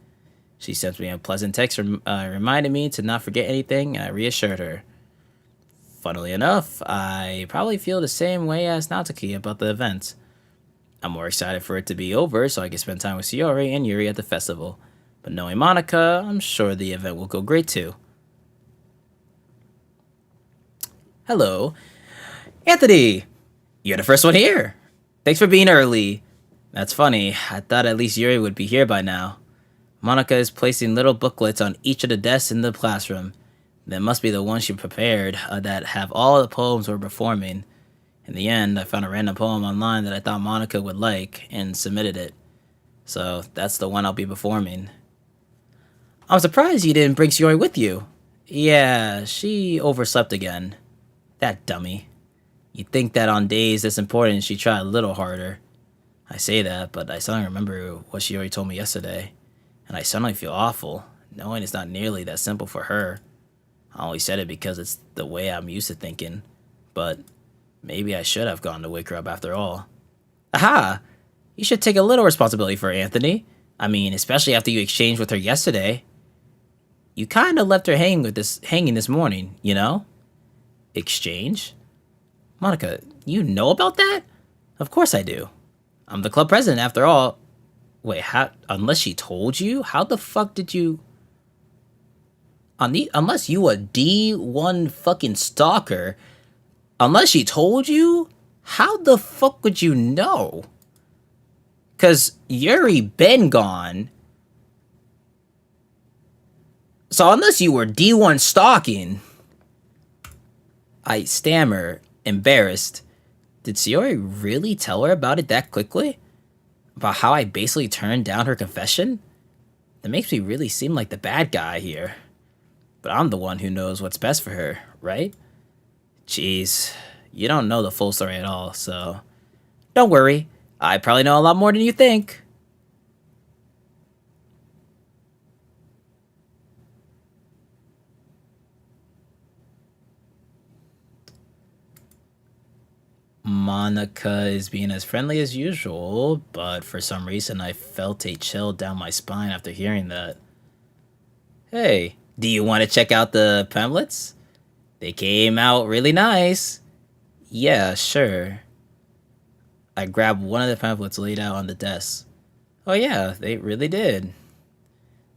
She sent me a pleasant text reminding me to not forget anything, and I reassured her. Funnily enough, I probably feel the same way as Natsuki about the event. I'm more excited for it to be over so I can spend time with Sayori and Yuri at the festival. But knowing Monica, I'm sure the event will go great too. Hello. Anthony! You're the first one here! Thanks for being early. That's funny, I thought at least Yuri would be here by now. Monica is placing little booklets on each of the desks in the classroom. That must be the ones she prepared that have all the poems we're performing. In the end, I found a random poem online that I thought Monica would like and submitted it. So that's the one I'll be performing. I'm surprised you didn't bring Sayori with you. Yeah, she overslept again. That dummy. You'd think that on days this important she'd try a little harder. I say that, but I suddenly remember what she already told me yesterday. And I suddenly feel awful, knowing it's not nearly that simple for her. I only said it because it's the way I'm used to thinking. But maybe I should have gone to wake her up after all. Aha! You should take a little responsibility for her, Anthony. I mean, especially after you exchanged with her yesterday. You kind of left her hanging this morning, you know? Exchange? Monica, you know about that? Of course I do. I'm the club president after all. Wait, unless she told you? How the fuck did you... Unless you a D1 fucking stalker, unless she told you, how the fuck would you know? Cause Yuri been gone. So unless you were D1 stalking, I stammer, embarrassed. Did Sayori really tell her about it that quickly? About how I basically turned down her confession? That makes me really seem like the bad guy here. But I'm the one who knows what's best for her, right? Jeez, you don't know the full story at all, so... Don't worry, I probably know a lot more than you think. Monica is being as friendly as usual, but for some reason I felt a chill down my spine after hearing that. Hey, do you want to check out the pamphlets? They came out really nice. Yeah, sure. I grabbed one of the pamphlets laid out on the desk. Oh yeah, they really did.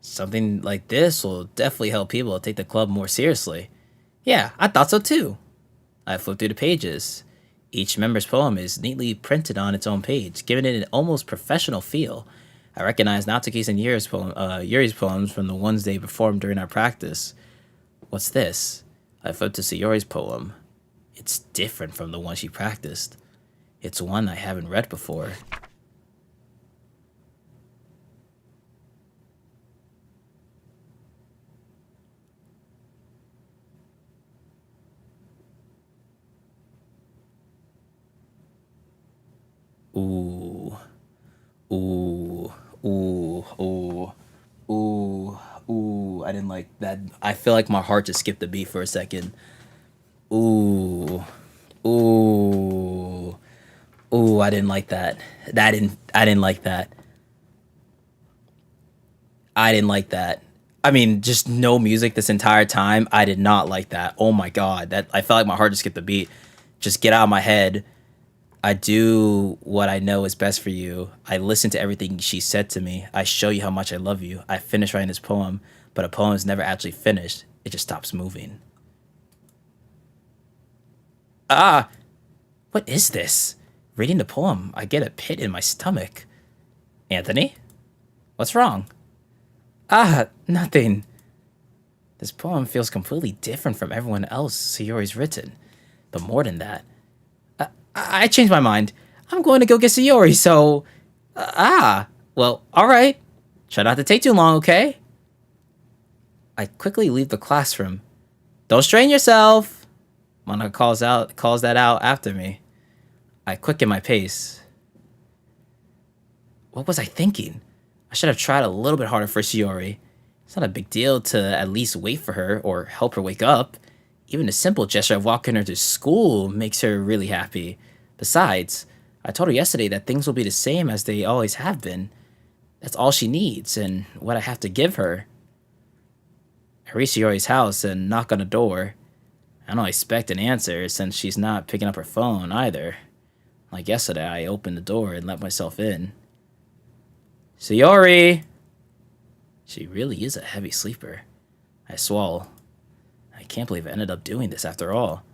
Something like this will definitely help people take the club more seriously. Yeah, I thought so too. I flipped through the pages. Each member's poem is neatly printed on its own page, giving it an almost professional feel. I recognize Natsuki's and Yuri's poems from the ones they performed during our practice. What's this? I flipped to Sayori's poem. It's different from the one she practiced. It's one I haven't read before. Ooh. Ooh. Ooh. Ooh. Ooh. Ooh. I didn't like that. I feel like my heart just skipped a beat for a second. Ooh. Ooh. Ooh, I didn't like that. I didn't like that. I didn't like that. I mean, just no music this entire time. I did not like that. Oh my god. That I felt like my heart just skipped a beat. Just get out of my head. I do what I know is best for you. I listen to everything she said to me. I show you how much I love you. I finished writing this poem, but a poem is never actually finished. It just stops moving. Ah! What is this? Reading the poem, I get a pit in my stomach. Anthony? What's wrong? Ah, nothing. This poem feels completely different from everyone else Sayori's written. But more than that, I changed my mind. I'm going to go get Sayori, so... well, alright. Try not to take too long, okay? I quickly leave the classroom. Don't strain yourself! Monica calls that out after me. I quicken my pace. What was I thinking? I should have tried a little bit harder for Sayori. It's not a big deal to at least wait for her or help her wake up. Even a simple gesture of walking her to school makes her really happy. Besides, I told her yesterday that things will be the same as they always have been. That's all she needs and what I have to give her. I reach Sayori's house and knock on the door. I don't expect an answer since she's not picking up her phone either. Like yesterday, I opened the door and let myself in. Sayori! She really is a heavy sleeper. I swallow. I can't believe I ended up doing this after all.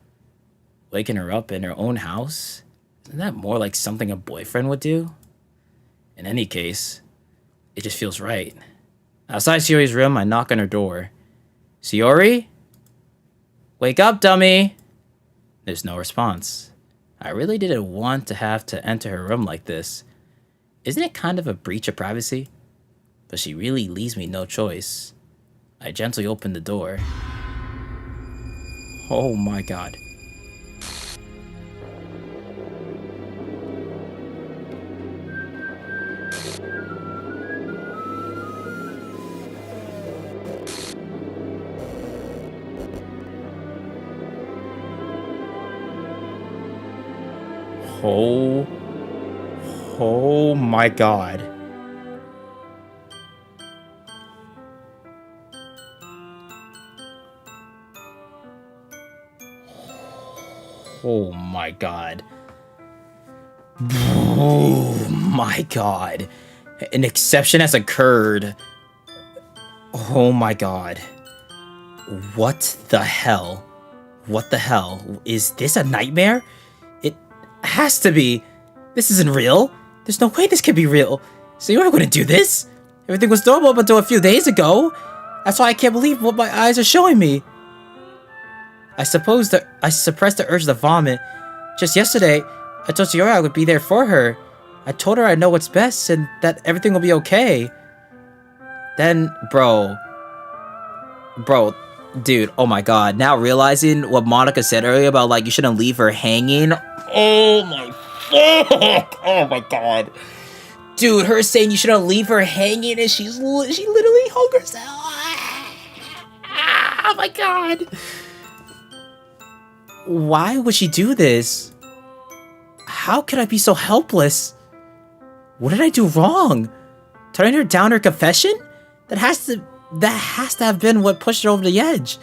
Waking her up in her own house? Isn't that more like something a boyfriend would do? In any case, it just feels right. Outside Sayori's room, I knock on her door. Sayori? Wake up, dummy! There's no response. I really didn't want to have to enter her room like this. Isn't it kind of a breach of privacy? But she really leaves me no choice. I gently open the door. Oh my god. Oh my god. Oh my god. Oh my god. An exception has occurred. Oh my god. What the hell? What the hell? Is this a nightmare? It has to be. This isn't real. There's no way this can be real. So you're not going to do this? Everything was normal up until a few days ago. That's why I can't believe what my eyes are showing me. I suppose that I suppressed the urge to vomit. Just yesterday, I told Sayori I would be there for her. I told her I know what's best and that everything will be okay. Then, bro, dude, oh my god. Now realizing what Monica said earlier about, like, you shouldn't leave her hanging. Oh my fuck. Oh my god. Dude, her saying you shouldn't leave her hanging and she literally hung herself. Oh my god. Why would she do this? How could I be so helpless? What did I do wrong? Turning her down her confession? That has to have been what pushed her over the edge.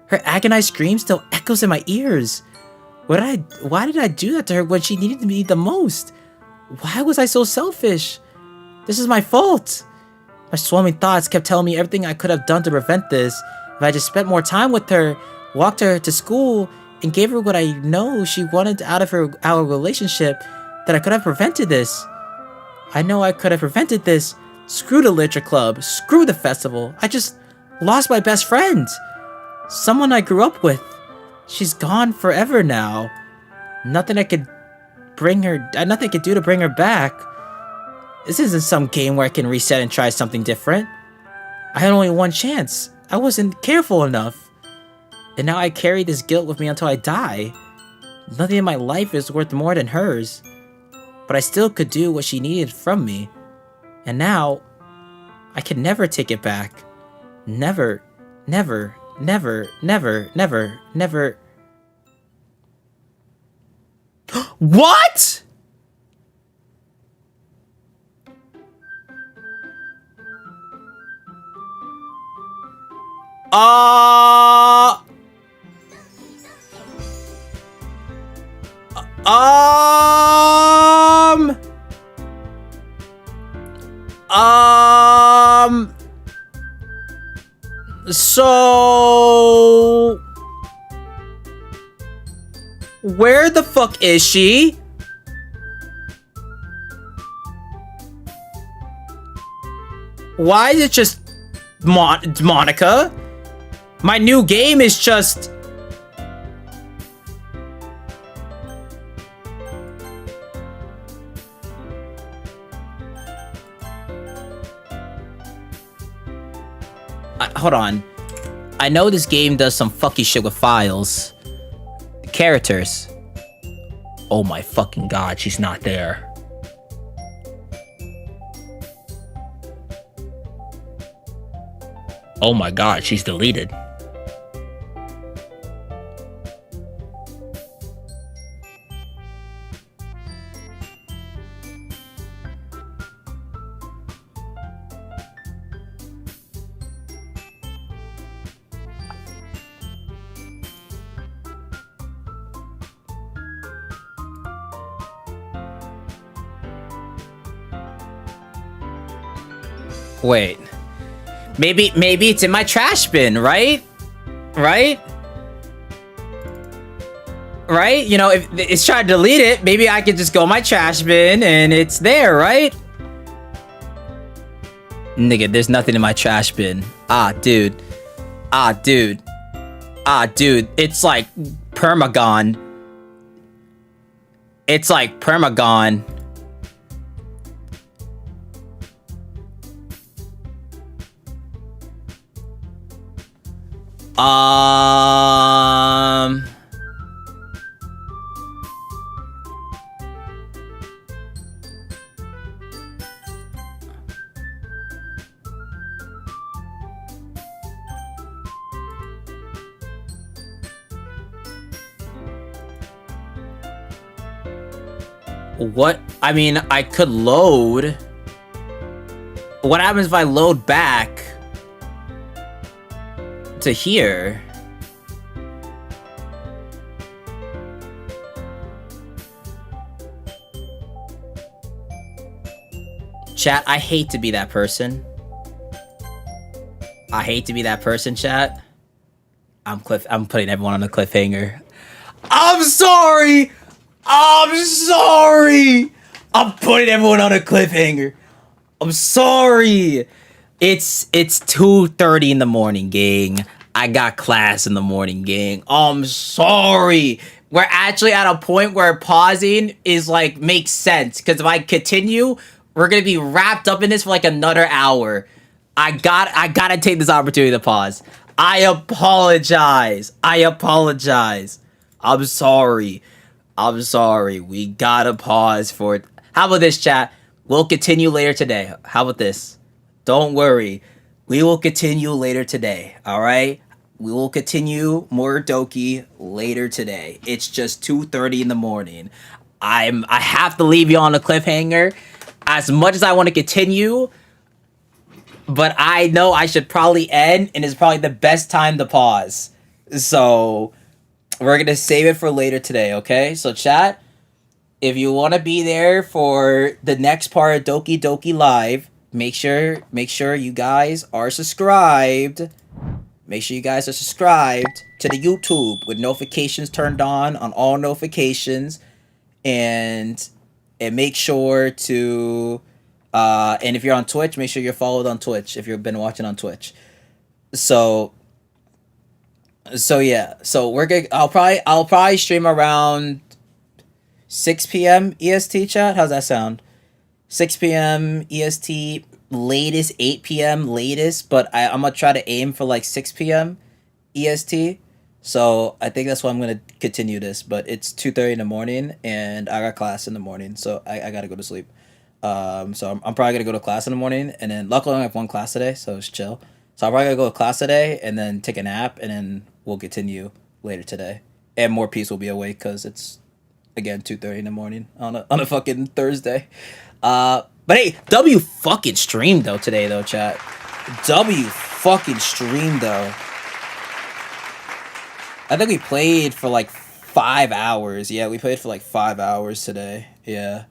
Her agonized scream still echoes in my ears. Why did I do that to her when she needed me the most? Why was I so selfish? This is my fault. My swarming thoughts kept telling me everything I could have done to prevent this. If I just spent more time with her, walked her to school, and gave her what I know she wanted out of our relationship, that I could have prevented this. I know I could have prevented this. Screw the literature club. Screw the festival. I just lost my best friend. Someone I grew up with. She's gone forever now. Nothing I could do to bring her back. This isn't some game where I can reset and try something different. I had only one chance. I wasn't careful enough. And now I carry this guilt with me until I die. Nothing in my life is worth more than hers. But I still could do what she needed from me. And now, I can never take it back. Never, never, never, never, never, never. What?! So where the fuck is she? Why is it just Monica? My new game is just... hold on. I know this game does some fucky shit with files. Characters. Oh my fucking god, she's not there. Oh my god, she's deleted. Wait. Maybe it's in my trash bin, right? Right? Right? You know, if it's trying to delete it, maybe I could just go in my trash bin and it's there, right? Nigga, there's nothing in my trash bin. Ah, dude. Ah, dude. Ah, dude. It's like permagon. It's like permagon. What? I mean, I could load. What happens if I load back to here? Chat, I hate to be that person. I hate to be that person, chat. I'm putting everyone on a cliffhanger. I'm sorry! I'm sorry! I'm putting everyone on a cliffhanger. I'm sorry. It's 2:30 in the morning, gang. I got class in the morning, gang. I'm sorry. We're actually at a point where pausing is like makes sense, because if I continue, we're gonna be wrapped up in this for like another hour. I gotta take this opportunity to pause. I apologize. I'm sorry. We gotta pause for it. How about this, chat? We'll continue later today. How about this? Don't worry. We will continue later today, alright? We will continue more Doki later today. It's just 2:30 in the morning. I have to leave you on a cliffhanger. As much as I want to continue, but I know I should probably end, and it's probably the best time to pause. So we're gonna save it for later today, okay? So chat, if you want to be there for the next part of Doki Doki Live, make sure you guys are subscribed. Make sure you guys are subscribed to the YouTube with notifications turned on all notifications, and make sure to And if you're on Twitch, make sure you're followed on Twitch if you've been watching on Twitch. So yeah. So we're good. I'll probably stream around 6 p.m. EST, chat. How's that sound? 6 p.m. EST, latest 8 p.m. latest, but I'm gonna try to aim for like 6 p.m. EST. So I think that's why I'm gonna continue this. But it's 2:30 in the morning, and I got class in the morning, so I gotta go to sleep. So I'm probably gonna go to class in the morning, and then luckily I only have one class today, so it's chill. So I'm probably gonna go to class today, and then take a nap, and then we'll continue later today. And more peace will be awake because it's again 2:30 in the morning on a fucking Thursday. But hey, W fucking streamed though today though, chat. W fucking streamed though. I think we played for like 5 hours. Yeah, we played for like 5 hours today. Yeah.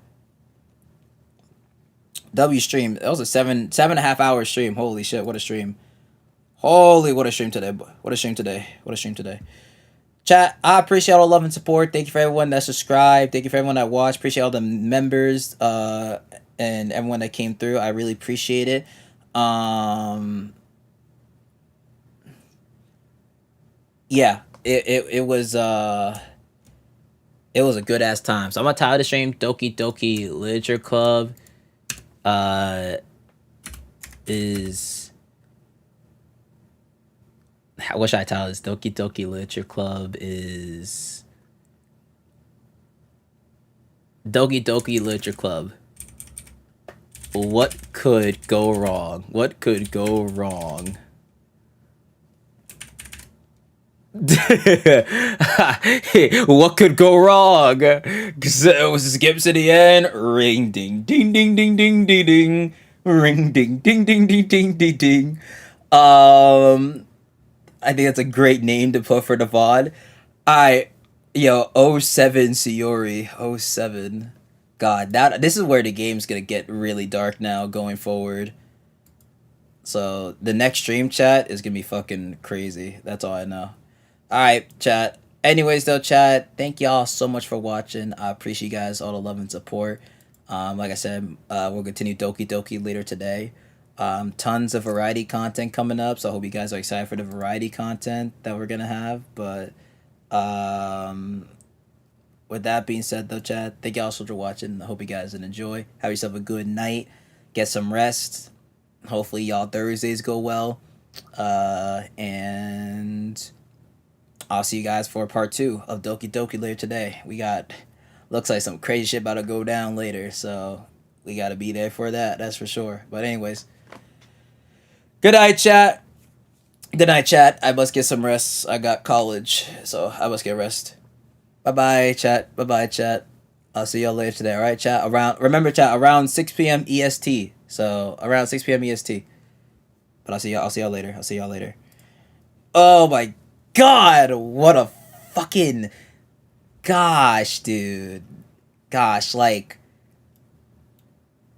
W stream. That was a 7.5 hour stream. Holy shit, what a stream. Holy, what a stream today. What a stream today. What a stream today. Chat, I appreciate all the love and support. Thank you for everyone that subscribed. Thank you for everyone that watched. Appreciate all the members and everyone that came through. I really appreciate it. Yeah, it was a good ass time. So I'm gonna title the stream Doki Doki Literature Club is what should I title this? Doki Doki Literature Club is Doki Doki Literature Club. What could go wrong? What could go wrong? What could go wrong? Skips to the end. Ring ding ding ding ding ding ding ding. Ring ding ding ding ding ding ding ding. I think that's a great name to put for the VOD. Yo, 07 Siori. 07. God, this is where the game's gonna get really dark now going forward. So the next stream, chat, is gonna be fucking crazy. That's all I know. Alright, chat. Anyways though, chat, thank y'all so much for watching. I appreciate you guys, all the love and support. Like I said, we'll continue Doki Doki later today. Tons of variety content coming up, so I hope you guys are excited for the variety content that we're gonna have. But with that being said though, chat, thank y'all so much for watching. I hope you guys enjoy. Have yourself a good night. Get some rest. Hopefully y'all Thursdays go well. And I'll see you guys for part 2 of Doki Doki later today. We got, looks like some crazy shit about to go down later, so we gotta be there for that, that's for sure. But anyways, good night, chat. Good night, chat. I must get some rest. I got college, so I must get rest. Bye-bye, chat. Bye-bye, chat. I'll see y'all later today, alright, chat? Remember, chat, around 6 p.m. EST. So, around 6 p.m. EST. But I'll see y'all later. I'll see y'all later. Oh my God, what a fucking gosh, dude. Gosh, like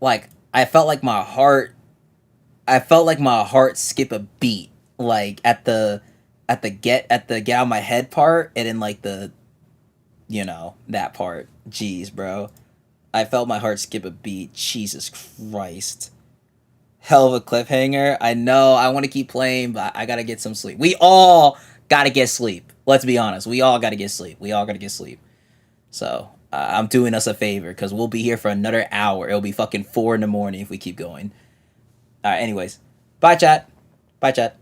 I felt like my heart skip a beat, like at the get out of my head part, and then like the, you know, that part. Jeez, bro. I felt my heart skip a beat. Jesus Christ. Hell of a cliffhanger. I know, I want to keep playing, but I gotta get some sleep. We all gotta get sleep. Let's be honest. We all gotta get sleep. So, I'm doing us a favor, because we'll be here for another hour. It'll be fucking 4 in the morning if we keep going. Alright, anyways. Bye, chat. Bye, chat.